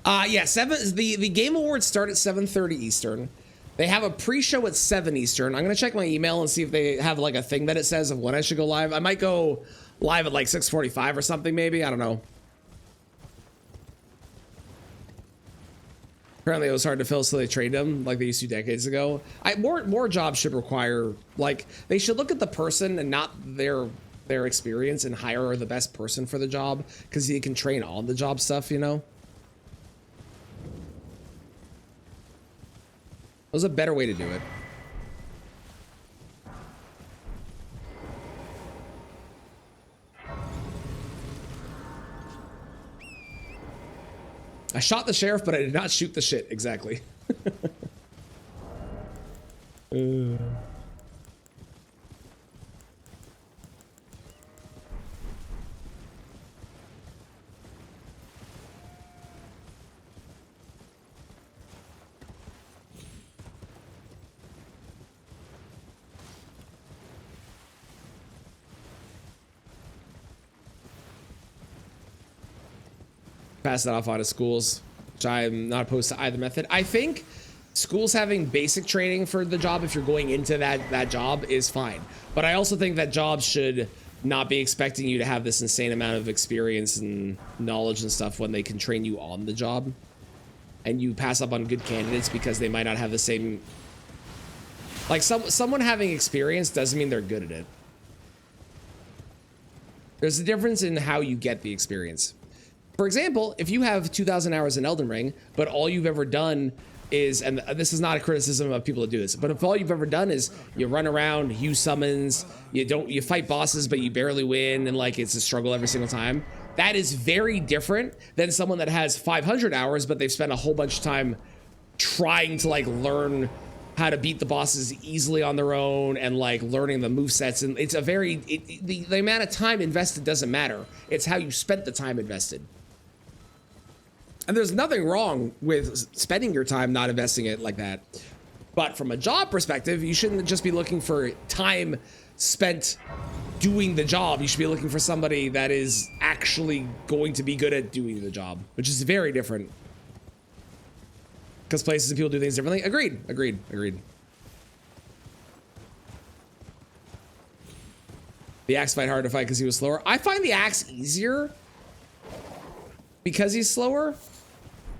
Yeah, the Game Awards start at 7:30 Eastern. They have a pre-show at 7 Eastern. I'm gonna check my email and see if they have like a thing that it says of when I should go live. I might go live at like 6:45 or something, maybe. I don't know. Apparently it was hard to fill, so they trained them like they used to decades ago. More jobs should require, like, they should look at the person and not their experience and hire the best person for the job, because you can train on the job stuff, you know? There's a better way to do it. I shot the sheriff, but I did not shoot the shit. Exactly. Pass that off onto schools, which I'm not opposed to either method. I think schools having basic training for the job, if you're going into that job, is fine. But I also think that jobs should not be expecting you to have this insane amount of experience and knowledge and stuff when they can train you on the job. And you pass up on good candidates because they might not have the same... Like, someone having experience doesn't mean they're good at it. There's a difference in how you get the experience. For example, if you have 2,000 hours in Elden Ring, but all you've ever done is, and this is not a criticism of people that do this, but if all you've ever done is you run around, use summons, you fight bosses, but you barely win, and like it's a struggle every single time, that is very different than someone that has 500 hours, but they've spent a whole bunch of time trying to like learn how to beat the bosses easily on their own and like learning the movesets. And it's a very, the amount of time invested doesn't matter. It's how you spent the time invested. And there's nothing wrong with spending your time not investing it like that. But from a job perspective, you shouldn't just be looking for time spent doing the job. You should be looking for somebody that is actually going to be good at doing the job, which is very different. Because places and people do things differently. Agreed. The axe fight hard to fight because he was slower. I find the axe easier because he's slower.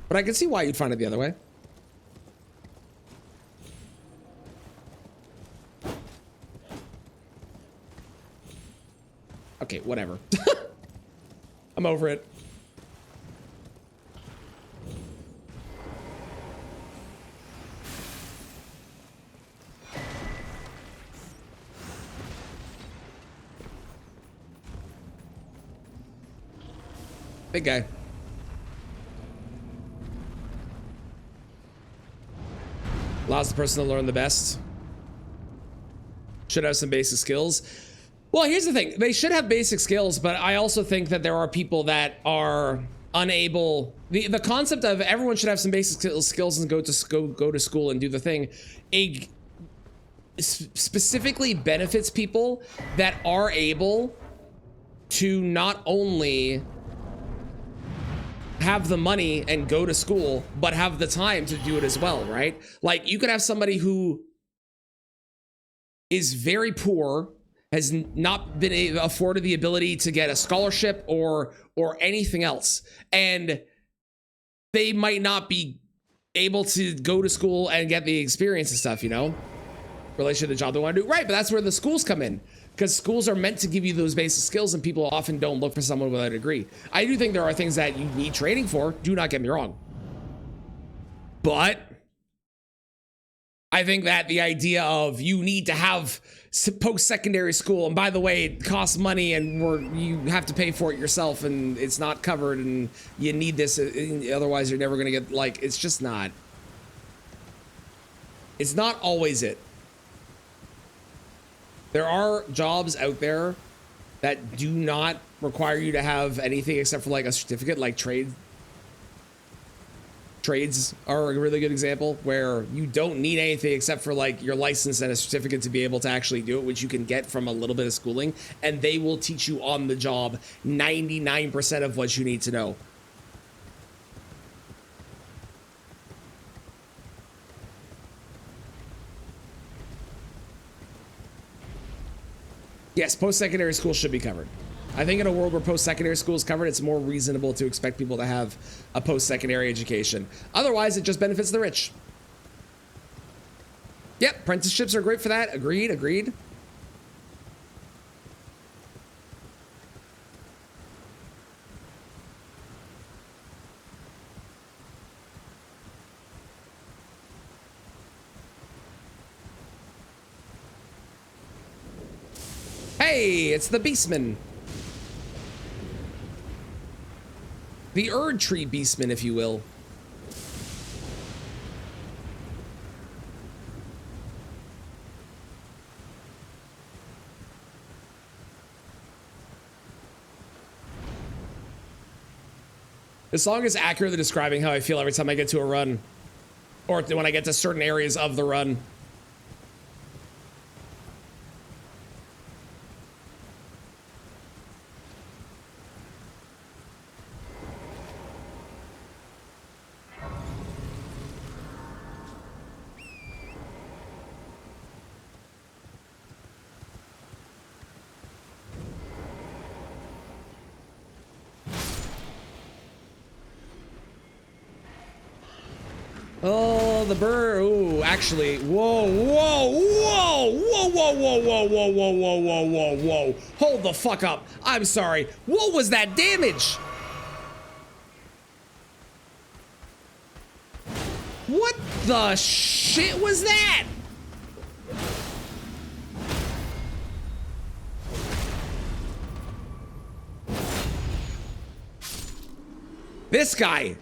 But I can see why you'd find it the other way. Okay, whatever. I'm over it. Big guy. Allows the person to learn the best. Should have some basic skills. Well, here's the thing. They should have basic skills, but I also think that there are people that are unable. The concept of everyone should have some basic skills and go to school and do the thing, it specifically benefits people that are able to not only have the money and go to school, but have the time to do it as well, right? Like, you could have somebody who is very poor, has not been afforded the ability to get a scholarship or anything else, and they might not be able to go to school and get the experience and stuff, you know, relation to the job they want to do, right? But that's where the schools come in, because schools are meant to give you those basic skills, and people often don't look for someone with a degree. I do think there are things that you need training for, do not get me wrong, but I think that the idea of you need to have post-secondary school, and by the way, it costs money and you have to pay for it yourself, and it's not covered, and you need this, otherwise you're never gonna get, like, it's just not. It's not always it. There are jobs out there that do not require you to have anything except for like a certificate, like trades are a really good example, where you don't need anything except for like your license and a certificate to be able to actually do it, which you can get from a little bit of schooling, and they will teach you on the job 99% of what you need to know. Yes, post-secondary school should be covered. I think in a world where post-secondary school is covered, it's more reasonable to expect people to have a post-secondary education. Otherwise, it just benefits the rich. Yep, apprenticeships are great for that. Agreed, agreed. Hey, it's the Beastman. The Erd Tree Beastman, if you will. This song is accurately describing how I feel every time I get to a run. Or when I get to certain areas of the run. Oh, the bird. Oh, actually. Whoa, whoa, whoa, whoa, whoa, whoa, whoa, whoa, whoa, whoa, whoa, whoa, whoa. Hold the fuck up. I'm sorry. What was that damage? What the shit was that? This guy.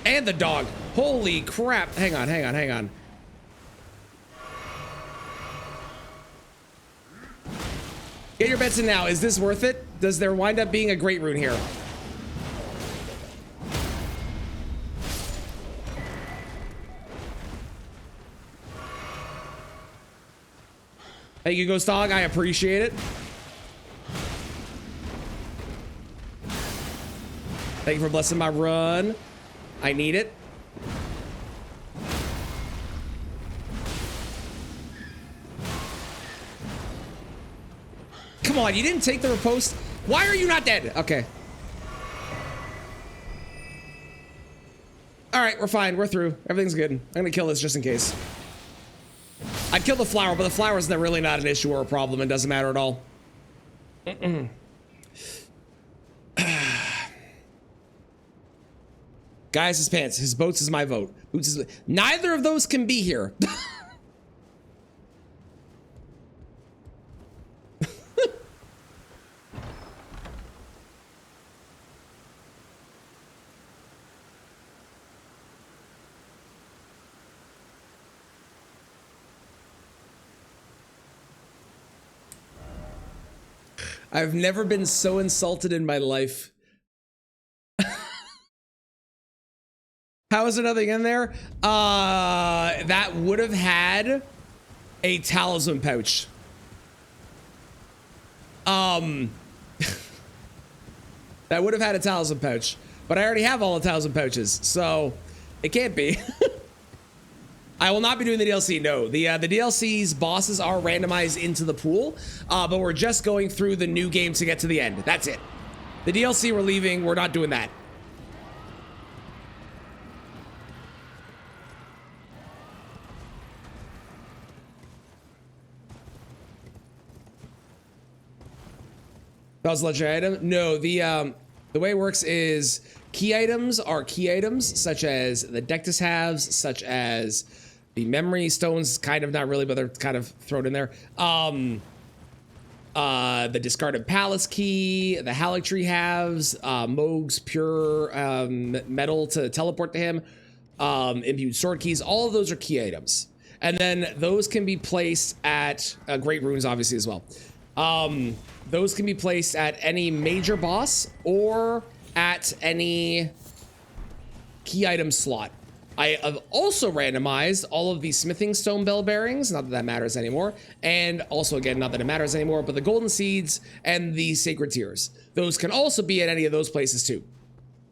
And the dog. Holy crap. Hang on, hang on, hang on. Get your bets in now. Is this worth it? Does there wind up being a great rune here? Thank you, Ghost Dog. I appreciate it. Thank you for blessing my run. I need it. Come on, you didn't take the riposte? Why are you not dead? Okay. All right, we're fine. We're through. Everything's good. I'm gonna kill this just in case. I'd kill the flower, but the flower's really not an issue or a problem. It doesn't matter at all. Guys, his pants. His boats is my vote. Boots is... Neither of those can be here. I've never been so insulted in my life. How is there nothing in there? That would have had a talisman pouch. That would have had a talisman pouch, but I already have all the talisman pouches, so it can't be. I will not be doing the DLC. No, the DLC's bosses are randomized into the pool, but we're just going through the new game to get to the end. That's it. The DLC we're leaving. We're not doing that. That was a legendary item? No, the way it works is key items are key items, such as the Deathless halves, such as the memory stones, kind of not really, but they're kind of thrown in there. The discarded palace key, the Halictree halves, Moog's pure metal to teleport to him, imbued sword keys, all of those are key items. And then those can be placed at great runes, obviously, as well. Those can be placed at any major boss or at any key item slot. I have also randomized all of the smithing stone bell bearings, not that that matters anymore, and also, again, not that it matters anymore, but the golden seeds and the sacred tears. Those can also be at any of those places too.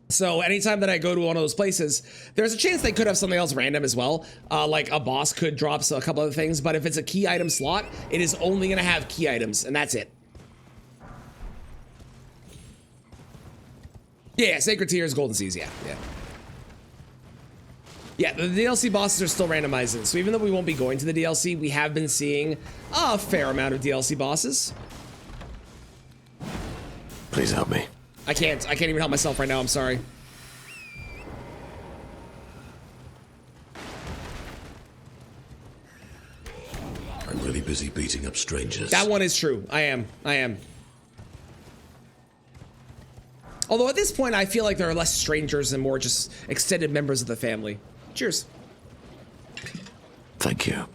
So anytime that I go to one of those places, there's a chance they could have something else random as well. Like a boss could drop a couple of things, but if it's a key item slot, it is only gonna have key items, and that's it. Yeah, Sacred Tears, Golden Seas, yeah. Yeah, the DLC bosses are still randomized, so even though we won't be going to the DLC, we have been seeing a fair amount of DLC bosses. Please help me. I can't even help myself right now, I'm sorry. I'm really busy beating up strangers. That one is true. I am. Although at this point, I feel like there are less strangers and more just extended members of the family. Cheers. Thank you.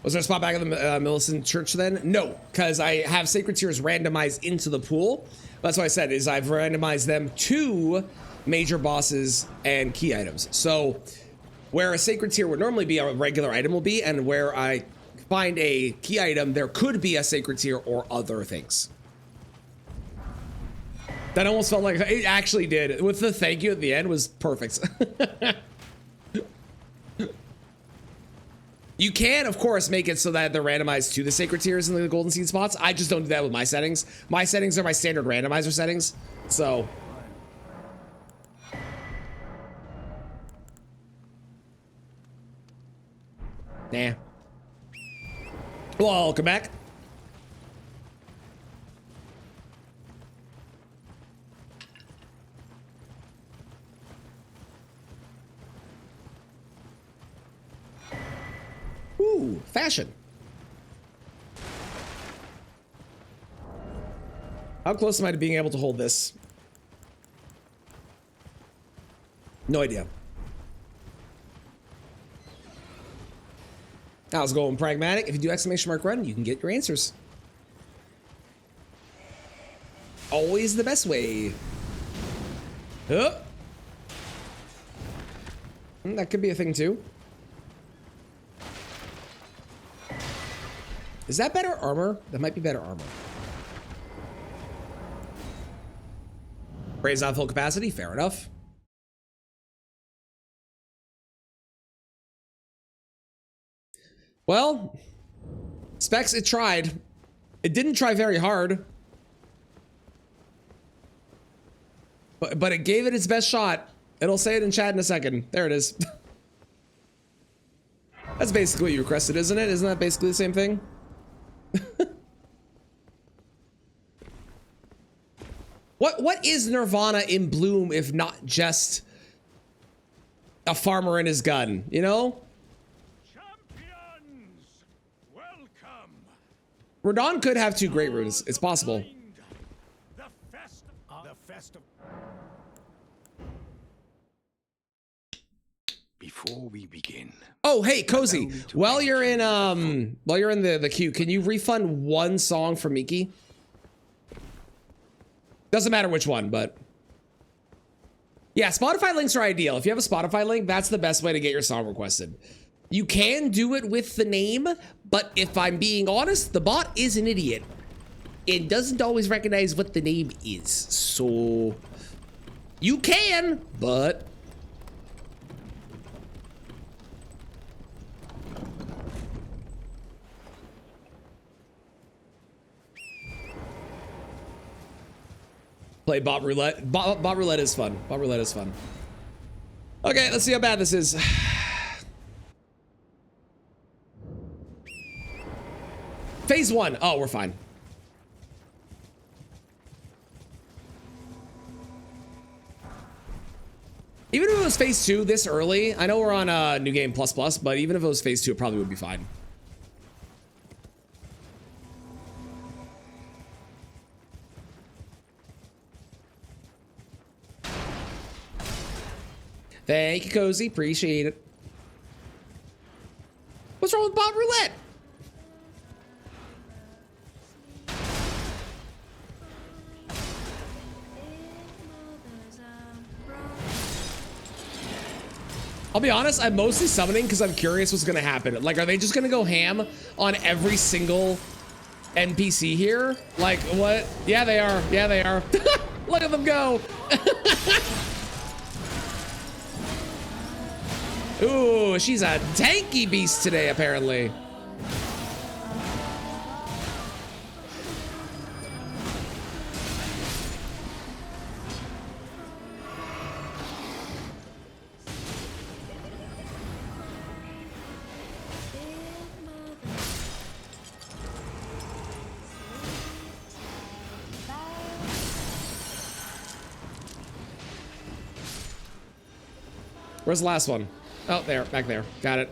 Was there a spot back at the Millicent Church then? No, because I have Sacred Tears randomized into the pool. That's what I said, is I've randomized them to major bosses and key items. So where a Sacred Tier would normally be, a regular item will be, and where I find a key item, there could be a Sacred Tier or other things. That almost felt like it actually did. With the thank you at the end was perfect. You can, of course, make it so that they're randomized to the Sacred Tiers and the Golden Seed spots. I just don't do that with my settings. My settings are my standard randomizer settings. So. Nah. Welcome back. Ooh, fashion. How close am I to being able to hold this? No idea. I was going pragmatic. If you do exclamation mark run, you can get your answers. Always the best way. Oh. That could be a thing too. Is that better armor? That might be better armor. Raise on full capacity, fair enough. Well, Specs, it tried. It didn't try very hard. But it gave it its best shot. It'll say it in chat in a second. There it is. That's basically what you requested, isn't it? Isn't that basically the same thing? What is Nirvana in bloom if not just a farmer and his gun, you know? Champions, welcome. Radon could have two great runes. It's possible. The fest. Before we begin. Oh, hey, Cozy. While you're in the queue, can you refund one song for Miki? Doesn't matter which one, but yeah, Spotify links are ideal. If you have a Spotify link, that's the best way to get your song requested. You can do it with the name, but if I'm being honest, the bot is an idiot. It doesn't always recognize what the name is. So you can, but play bot roulette. Bot roulette is fun. Bot roulette is fun. Okay, let's see how bad this is. Phase 1. Oh, we're fine. Even if it was phase 2 this early, I know we're on New Game Plus Plus, but even if it was phase 2, it probably would be fine. Thank you, Cozy. Appreciate it. What's wrong with bot roulette? I'll be honest, I'm mostly summoning because I'm curious what's gonna happen. Like, are they just gonna go ham on every single NPC here? Like, what? Yeah, they are. Yeah, they are. Look at them go. Ooh, she's a tanky beast today, apparently. Where's the last one? Oh, there, back there. Got it.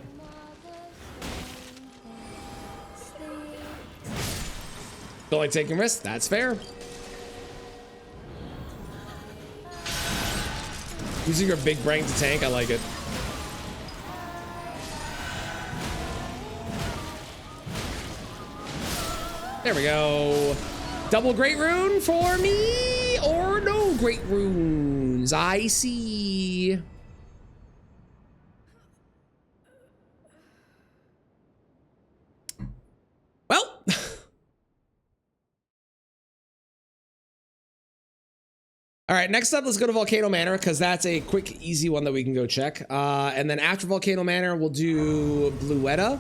Don't like taking risks? That's fair. Using your big brain to tank, I like it. There we go. Double great rune for me, or no great runes. I see. Well. All right, next up, let's go to Volcano Manor because that's a quick, easy one that we can go check. And then after Volcano Manor, we'll do Bluetta.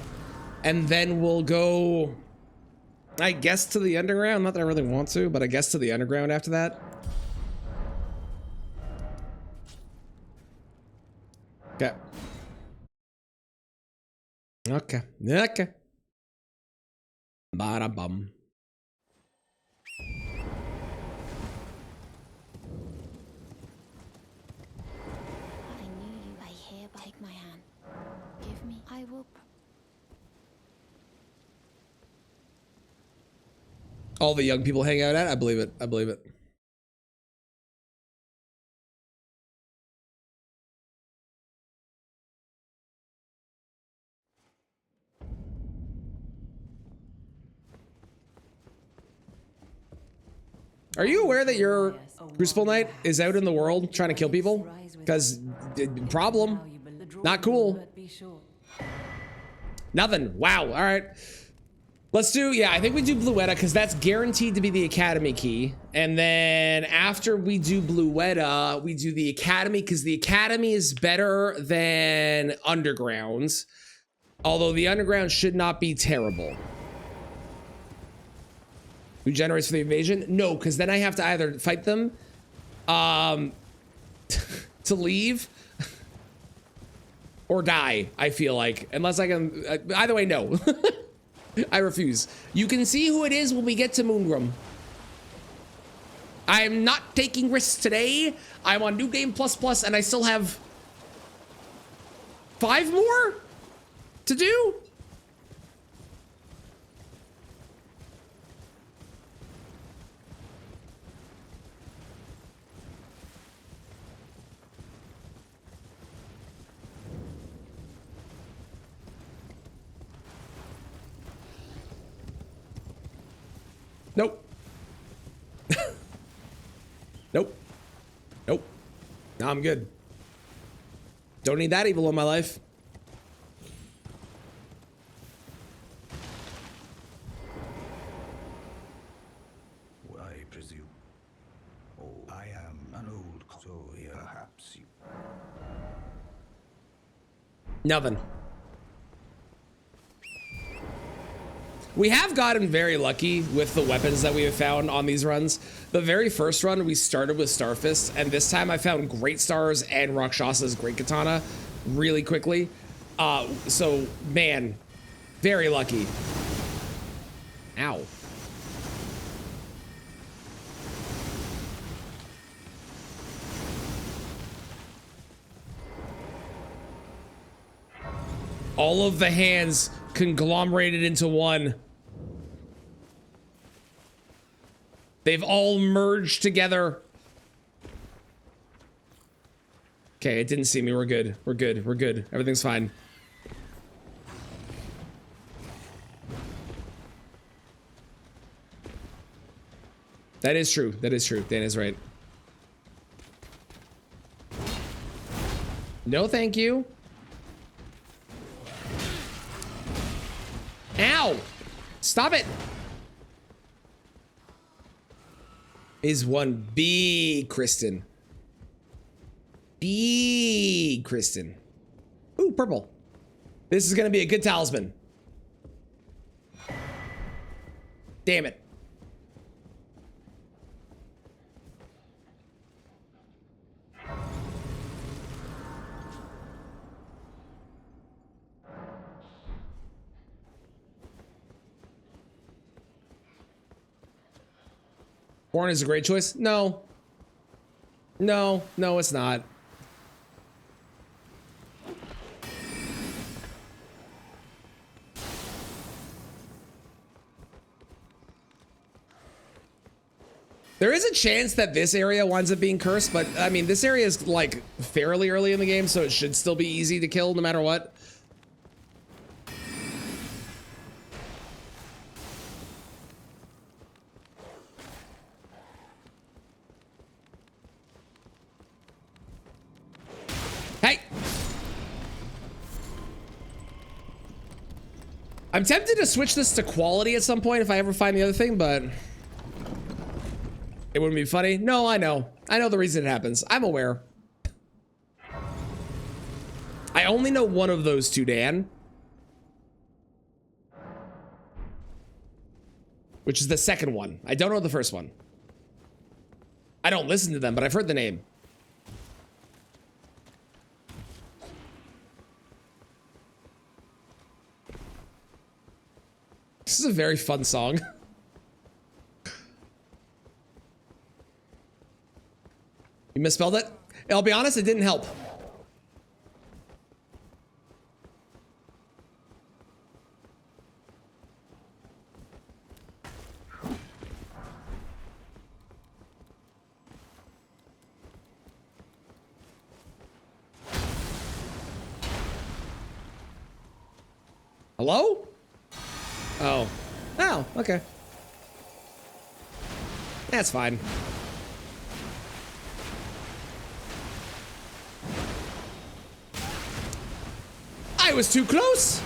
And then we'll go, I guess, to the underground. Not that I really want to, but I guess to the underground after that. Okay. Okay. Okay. Ba-da-bum. I knew you. I hereby take my hand. Give me. I will. All the young people hang out at? I believe it. I believe it. Are you aware that your Crucible Knight is out in the world trying to kill people? Because, problem. Not cool. Nothing. Wow. All right. Let's do, yeah, I think we do Bluetta because that's guaranteed to be the Academy key. And then after we do Bluetta, we do the Academy because the Academy is better than Underground. Although the Underground should not be terrible. Who generates for the invasion? No, because then I have to either fight them to leave or die, I feel like. Unless I can, either way, no. I refuse. You can see who it is when we get to Moonroom. I am not taking risks today. I'm on New Game Plus and I still have 5 more to do. Nope. Nope. Nope. No, I'm good. Don't need that evil in my life. I presume. Oh, I am an old so perhaps you. Nothing. We have gotten very lucky with the weapons that we have found on these runs. The very first run, we started with Starfist, and this time I found Great Stars and Rakshasa's Great Katana really quickly. So, man, very lucky. Ow. All of the hands conglomerated into one. They've all merged together. Okay, it didn't see me. We're good. We're good. We're good. Everything's fine. That is true. That is true. Dan is right. No, thank you. Ow! Stop it! Is one big Kristen. Big Kristen. Ooh, purple. This is gonna be a good talisman. Damn it. Born is a great choice. No. No, no, it's not. There is a chance that this area winds up being cursed, but I mean, this area is like fairly early in the game, so it should still be easy to kill no matter what. Hey! I'm tempted to switch this to quality at some point if I ever find the other thing, but it wouldn't be funny. No, I know. I know the reason it happens. I'm aware. I only know one of those two, Dan. Which is the second one. I don't know the first one. I don't listen to them, but I've heard the name. This is a very fun song. You misspelled it? I'll be honest, it didn't help. Hello? Oh. Oh, okay. That's fine. I was too close.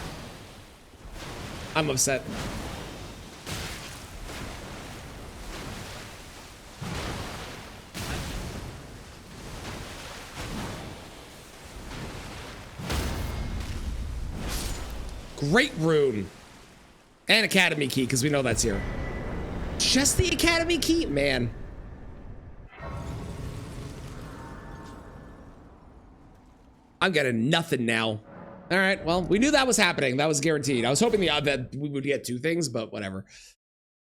I'm upset. Great rune. And Academy key, because we know that's here. Just the Academy key? Man. I'm getting nothing now. All right, well, we knew that was happening. That was guaranteed. I was hoping that we would get two things, but whatever.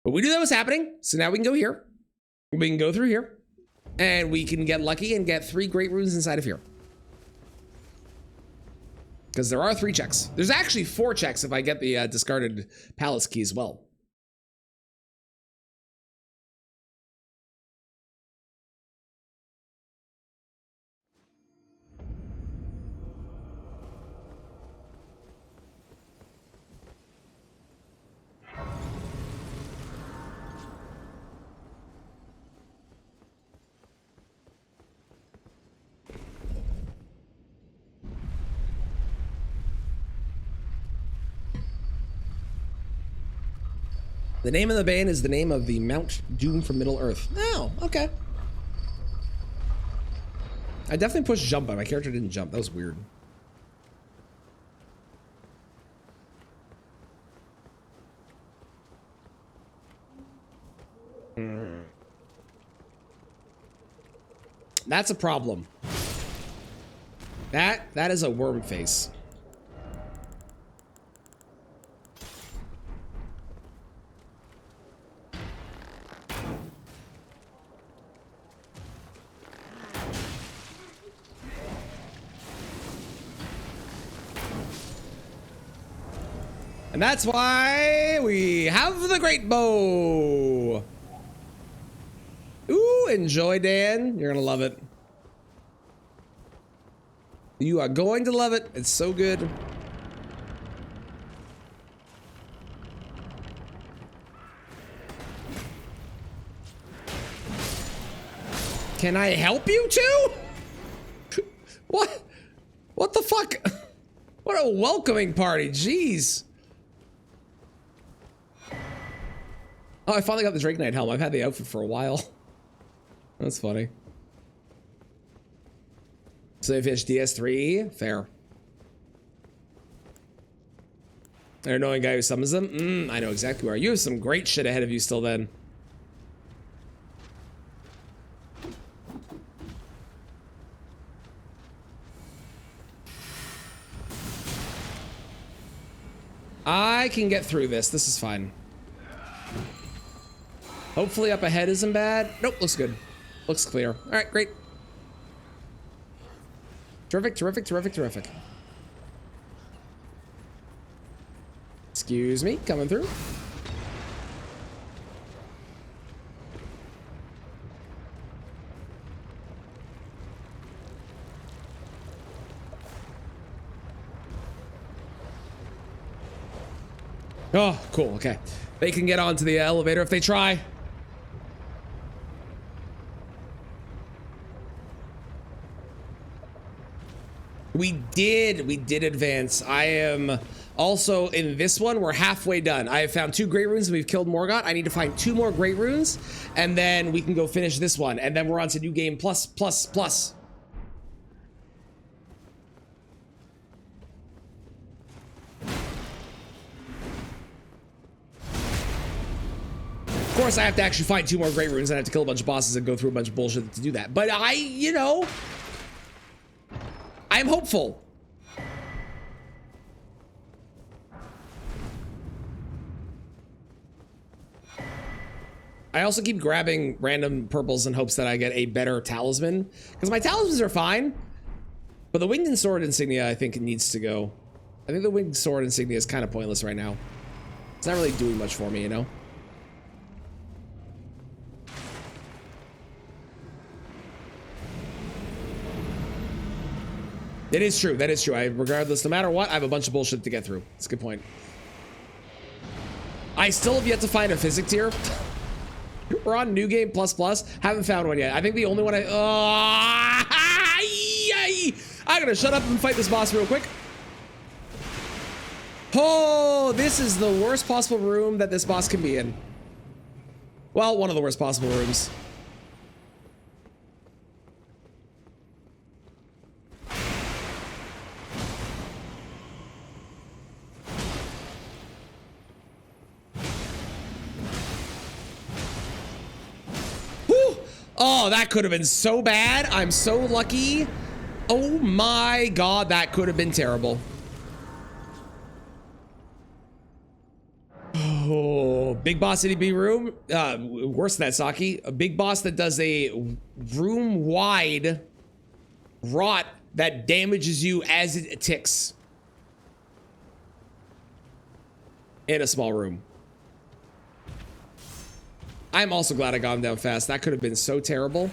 But we knew that was happening, so now we can go here. We can go through here, and we can get lucky and get 3 great runes inside of here. Because there are 3 checks. There's actually 4 checks if I get the discarded palace key as well. The name of the band is the name of the Mount Doom from Middle Earth. Oh, okay. I definitely pushed jump, but my character didn't jump. That was weird. That's a problem. That is a worm face. And that's why we have the great bow. Ooh, enjoy, Dan. You're gonna love it. You are going to love it. It's so good. Can I help you too? What? What the fuck? What a welcoming party. Jeez. Oh, I finally got the Drake Knight helm. I've had the outfit for a while. That's funny. So they finished DS3? Fair. An annoying guy who summons them? I know exactly where. You have some great shit ahead of you still then. I can get through this. This is fine. Hopefully up ahead isn't bad. Nope, looks good. Looks clear. All right, great. Terrific, terrific, terrific, terrific. Excuse me, coming through. Oh, cool, okay. They can get onto the elevator if they try. We did advance. I am also in this one, we're halfway done. I have found 2 great runes and we've killed Morgott. I need to find 2 more great runes and then we can go finish this one. And then we're on to new game plus. Of course, I have to actually find 2 more great runes and I have to kill a bunch of bosses and go through a bunch of bullshit to do that. But you know, I'm hopeful. I also keep grabbing random purples in hopes that I get a better talisman. Because my talismans are fine. But the winged and sword insignia, I think it needs to go. I think the winged sword insignia is kind of pointless right now. It's not really doing much for me, you know? It is true. That is true. Regardless, no matter what, I have a bunch of bullshit to get through. That's a good point. I still have yet to find a physic tier. We're on new game plus. Haven't found one yet. I think the only one I'm gonna shut up and fight this boss real quick. Oh, this is the worst possible room that this boss can be in. Well, one of the worst possible rooms. Oh, that could have been so bad. I'm so lucky. Oh my god, that could have been terrible. Oh, big boss in B room. Worse than that, Saki. A big boss that does a room-wide rot that damages you as it ticks. In a small room. I'm also glad I got him down fast. That could have been so terrible.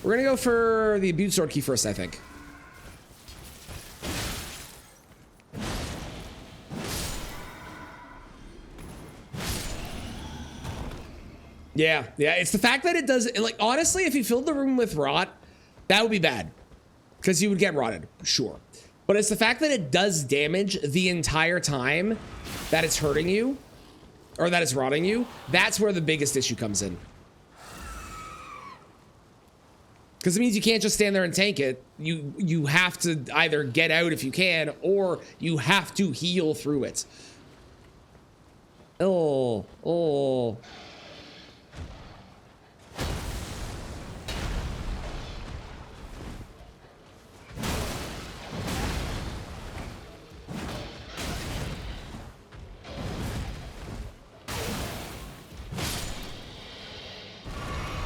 We're gonna go for the Butte Sword key first, I think. Yeah, it's the fact that it does, like, honestly, if you filled the room with rot, that would be bad. Because you would get rotted, sure. But it's the fact that it does damage the entire time that it's hurting you. Or that it's rotting you, that's where the biggest issue comes in. Because it means you can't just stand there and tank it. You have to either get out if you can, or you have to heal through it. Oh.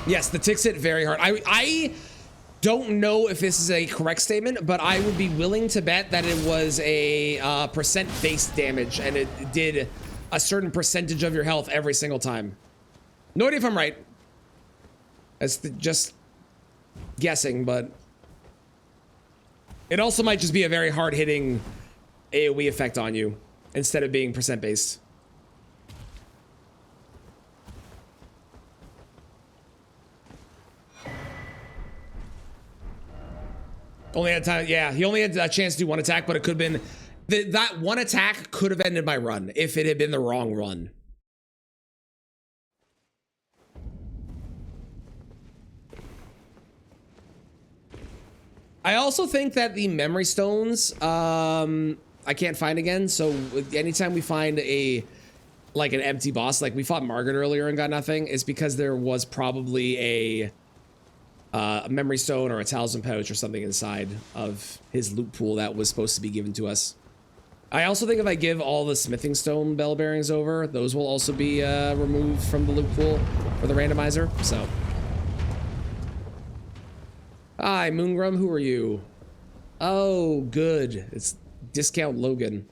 Yes, the ticks hit very hard. I don't know if this is a correct statement, but I would be willing to bet that it was a percent-based damage, and it did a certain percentage of your health every single time. No idea if I'm right. That's just guessing, but it also might just be a very hard-hitting AoE effect on you instead of being percent-based. Only had time, yeah, he only had a chance to do 1 attack, but it could have been, that 1 attack could have ended my run if it had been the wrong run. I also think that the memory stones, I can't find again. So anytime we find like an empty boss, like we fought Margaret earlier and got nothing, is because there was probably a memory stone or a talisman pouch or something inside of his loot pool that was supposed to be given to us. I also think if I give all the smithing stone bell bearings over, those will also be removed from the loot pool for the randomizer. So, hi Moongrum, who are you? Oh, good. It's Discount Logan.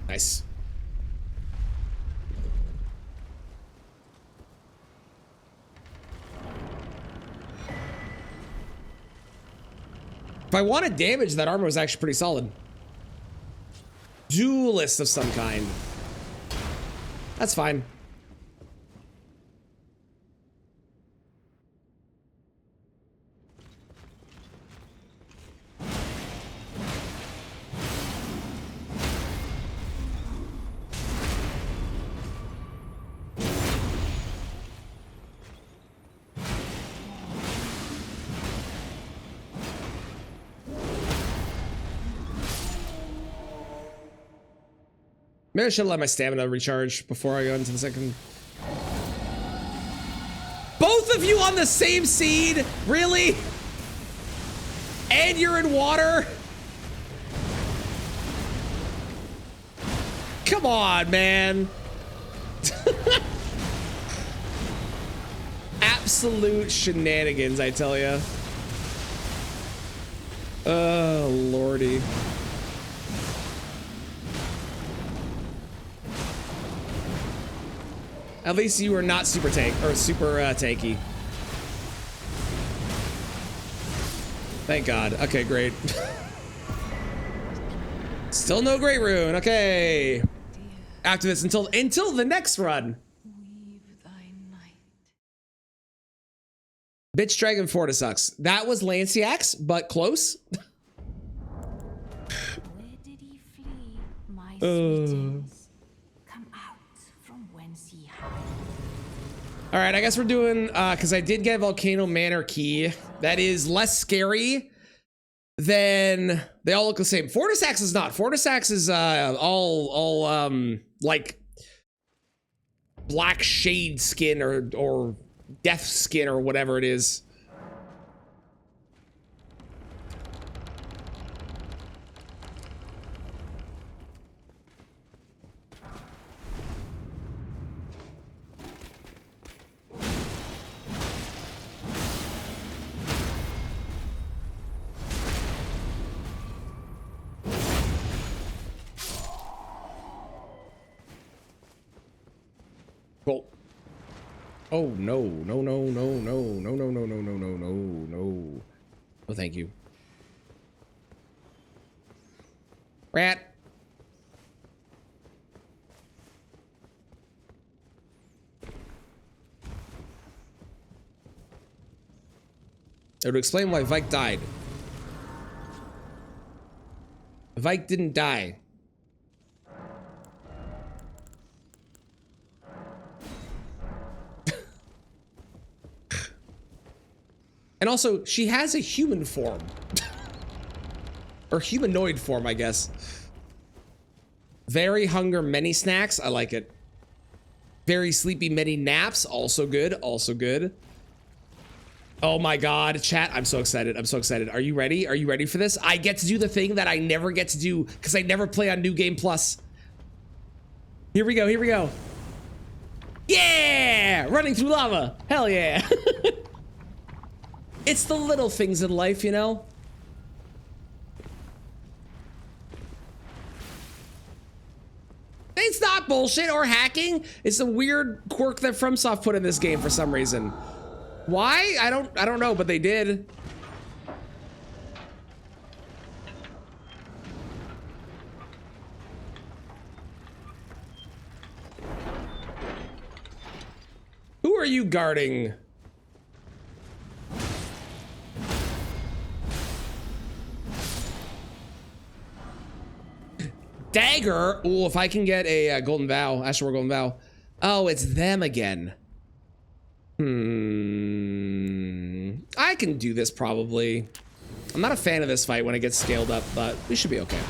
Nice. If I wanted damage, that armor was actually pretty solid. Duelist of some kind. That's fine. Maybe I should let my stamina recharge before I go into the second. Both of you on the same seed? Really? And you're in water? Come on, man. Absolute shenanigans, I tell ya. Oh, lordy. At least you are not super tanky. Thank God. Okay, great. Still no great rune. Okay. After this, until the next run. Bitch Dragon Forta sucks. That was Lanciax, but close. Where did he flee, my sweetings? Come out from whence he hide. All right, I guess we're doing, because I did get Volcano Manor Key. That is less scary than, they all look the same. Fortisax is not. Fortisax is all like black shade skin or death skin or whatever it is. Cool. Oh no, no, no, no, no, no, no, no, no, no, no, no, no. Oh, thank you. Rat. It would explain why Vike died. Vike didn't die. And also, she has a human form. Or humanoid form, I guess. Very hunger, many snacks. I like it. Very sleepy, many naps. Also good. Also good. Oh my God, chat. I'm so excited. I'm so excited. Are you ready? Are you ready for this? I get to do the thing that I never get to do because I never play on New Game Plus. Here we go. Here we go. Yeah! Running through lava. Hell yeah. It's the little things in life, you know? It's not bullshit or hacking. It's a weird quirk that FromSoft put in this game for some reason. Why? I don't know, but they did. Who are you guarding? Dagger. Ooh, if I can get a golden vow, Astral golden vow. Oh, it's them again. I can do this probably. I'm not a fan of this fight when it gets scaled up, but we should be okay.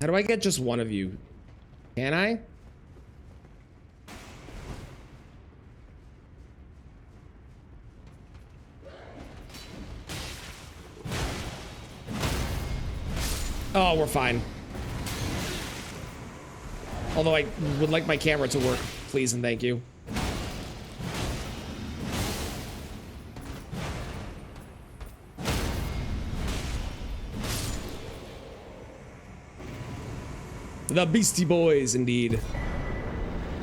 How do I get just one of you? Can I? Oh, we're fine. Although I would like my camera to work, please and thank you. The Beastie Boys, indeed.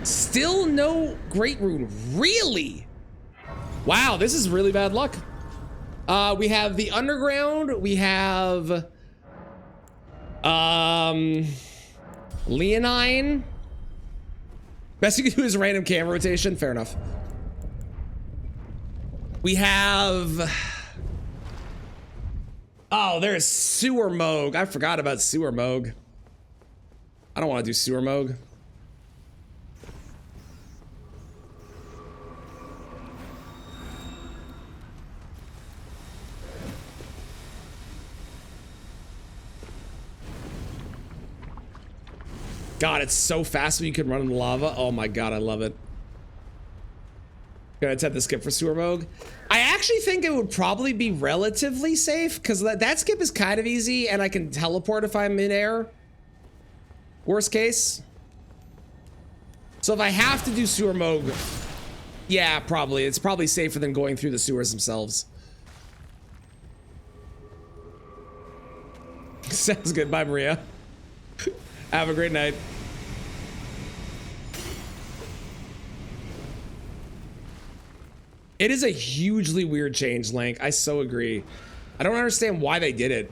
Still no Great Rune. Really? Wow, this is really bad luck. We have the Underground. We have... Leonine. Best you can do is random camera rotation. Fair enough. We have... Oh, there's Sewer Moog. I forgot about Sewer Moog. I don't want to do Sewer Moog. God, it's so fast when you can run in the lava. Oh my God, I love it. Gonna attempt the skip for Sewer Moog. I actually think it would probably be relatively safe because that skip is kind of easy and I can teleport if I'm in air. Worst case. So if I have to do Sewer Moog, yeah, probably. It's probably safer than going through the sewers themselves. Sounds good. Bye, Maria. Have a great night. It is a hugely weird change, Lank. I so agree. I don't understand why they did it.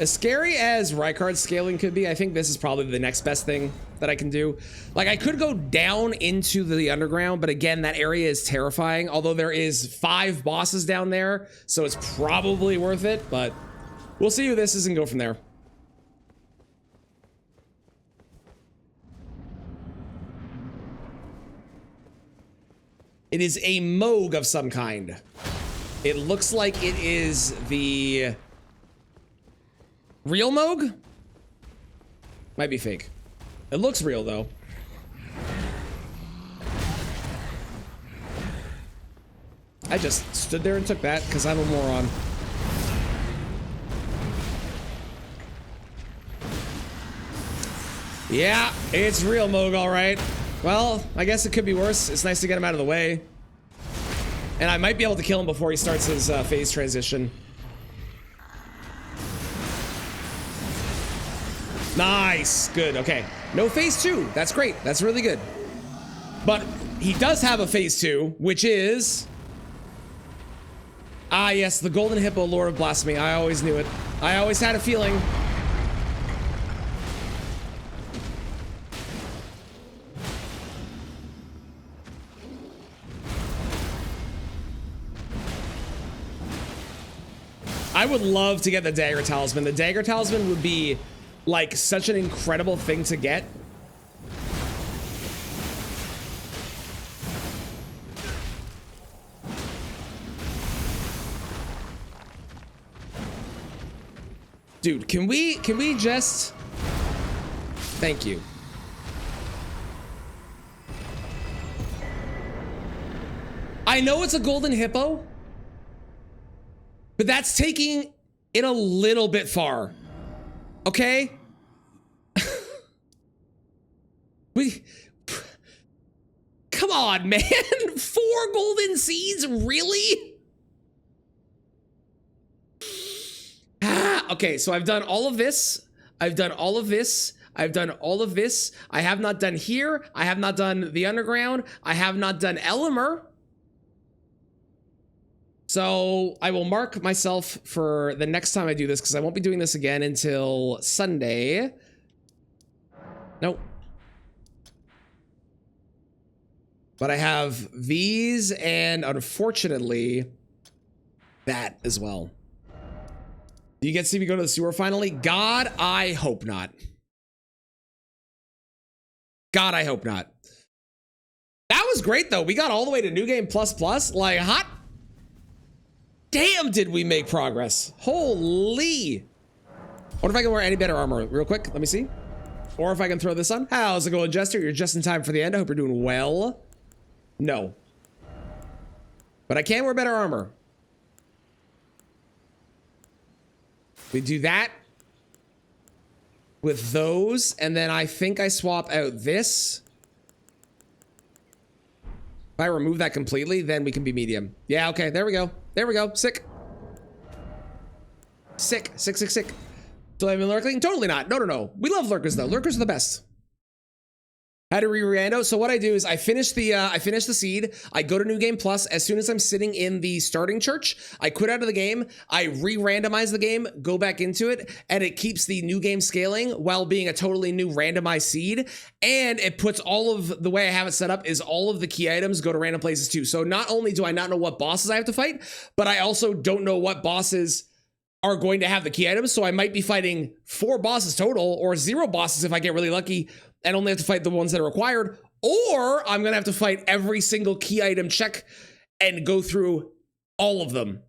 As scary as Rykard's scaling could be, I think this is probably the next best thing that I can do. Like, I could go down into the underground, but again, that area is terrifying. Although there is 5 bosses down there, so it's probably worth it, but we'll see who this is and go from there. It is a Moog of some kind. It looks like it is the... Real Moog? Might be fake. It looks real though. I just stood there and took that because I'm a moron. Yeah, it's real Moog, all right. Well, I guess it could be worse. It's nice to get him out of the way. And I might be able to kill him before he starts his phase transition. Nice, good, okay. No phase 2, that's great, that's really good. But he does have a phase 2, which is... Ah yes, the Golden Hippo, Lord of Blasphemy, I always knew it. I always had a feeling. I would love to get the Dagger Talisman. The Dagger Talisman would be like such an incredible thing to get. Dude, can we just... Thank you. I know it's a Golden Hippo, but that's taking it a little bit far. Okay? Come on, man. 4 golden seeds? Really? Okay, so I've done all of this. I've done all of this. I've done all of this. I have not done here. I have not done the underground. I have not done Elemer. So I will mark myself for the next time I do this because I won't be doing this again until Sunday. Nope. But I have these and unfortunately that as well. Do you get to see me go to the sewer finally? God, I hope not. God, I hope not. That was great though. We got all the way to New Game Plus. Like hot. Damn, did we make progress. Holy. What if I can wear any better armor real quick? Let me see. Or if I can throw this on. How's it going, Jester? You're just in time for the end. I hope you're doing well. No. But I can wear better armor. We do that with those, and then I think I swap out this. If I remove that completely, then we can be medium. Yeah, okay, there we go. There we go. Sick. Sick. Do I have lurking? Totally not. No. We love lurkers though. Lurkers are the best. How to re-rando? So what I do is I finish the seed. I go to New Game Plus. As soon as I'm sitting in the starting church, I quit out of the game. I re-randomize the game, go back into it, and it keeps the new game scaling while being a totally new randomized seed. And it puts all of the way I have it set up is all of the key items go to random places too. So not only do I not know what bosses I have to fight, but I also don't know what bosses are going to have the key items. So I might be fighting 4 bosses total or 0 bosses if I get really lucky and only have to fight the ones that are required, or I'm gonna have to fight every single key item check and go through all of them,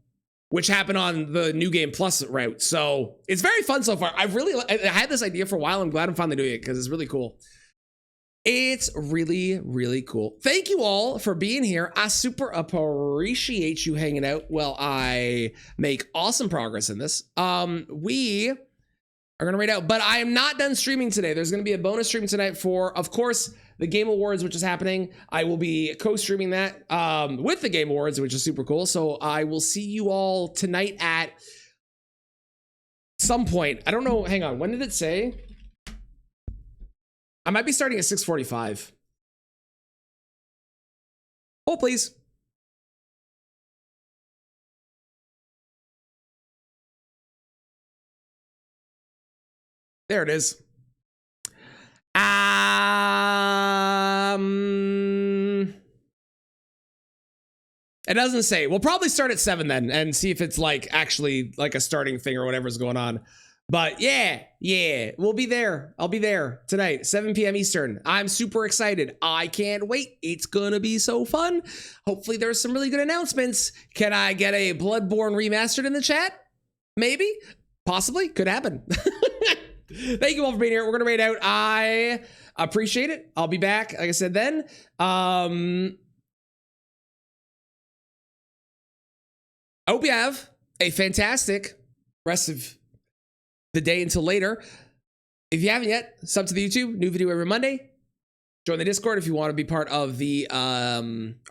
which happened on the New Game Plus route. So it's very fun so far. I had this idea for a while. I'm glad I'm finally doing it because it's really cool. It's really, really cool. Thank you all for being here. I super appreciate you hanging out while I make awesome progress in this. We are gonna raid out, but I am not done streaming today. There's gonna be a bonus stream tonight for, of course, the Game Awards, which is happening. I will be co-streaming that with the Game Awards, which is super cool. So I will see you all tonight at some point. I don't know. Hang on. When did it say? I might be starting at 6:45. Oh, please. There it is. It doesn't say. We'll probably start at 7 then and see if it's like actually like a starting thing or whatever's going on. But yeah, we'll be there. I'll be there tonight, 7 p.m. Eastern. I'm super excited. I can't wait. It's gonna be so fun. Hopefully there's some really good announcements. Can I get a Bloodborne remastered in the chat? Maybe, possibly, could happen. Thank you all for being here. We're gonna raid out. I appreciate it. I'll be back, like I said then. I hope you have a fantastic rest of the day until later. If you haven't yet, sub to the YouTube. New video every Monday. Join the Discord if you want to be part of the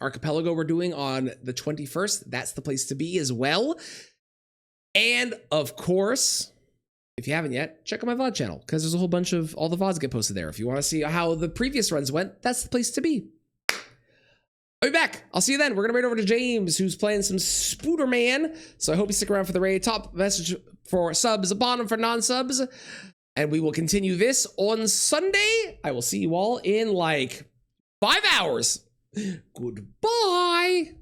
archipelago we're doing on the 21st. That's the place to be as well. And of course, if you haven't yet, check out my VOD channel because there's a whole bunch of all the VODs get posted there. If you want to see how the previous runs went, that's the place to be. I'll be back. I'll see you then. We're going to raid over to James, who's playing some Spooderman. So I hope you stick around for the raid. Top message for subs, bottom for non-subs. And we will continue this on Sunday. I will see you all in like 5 hours. Goodbye.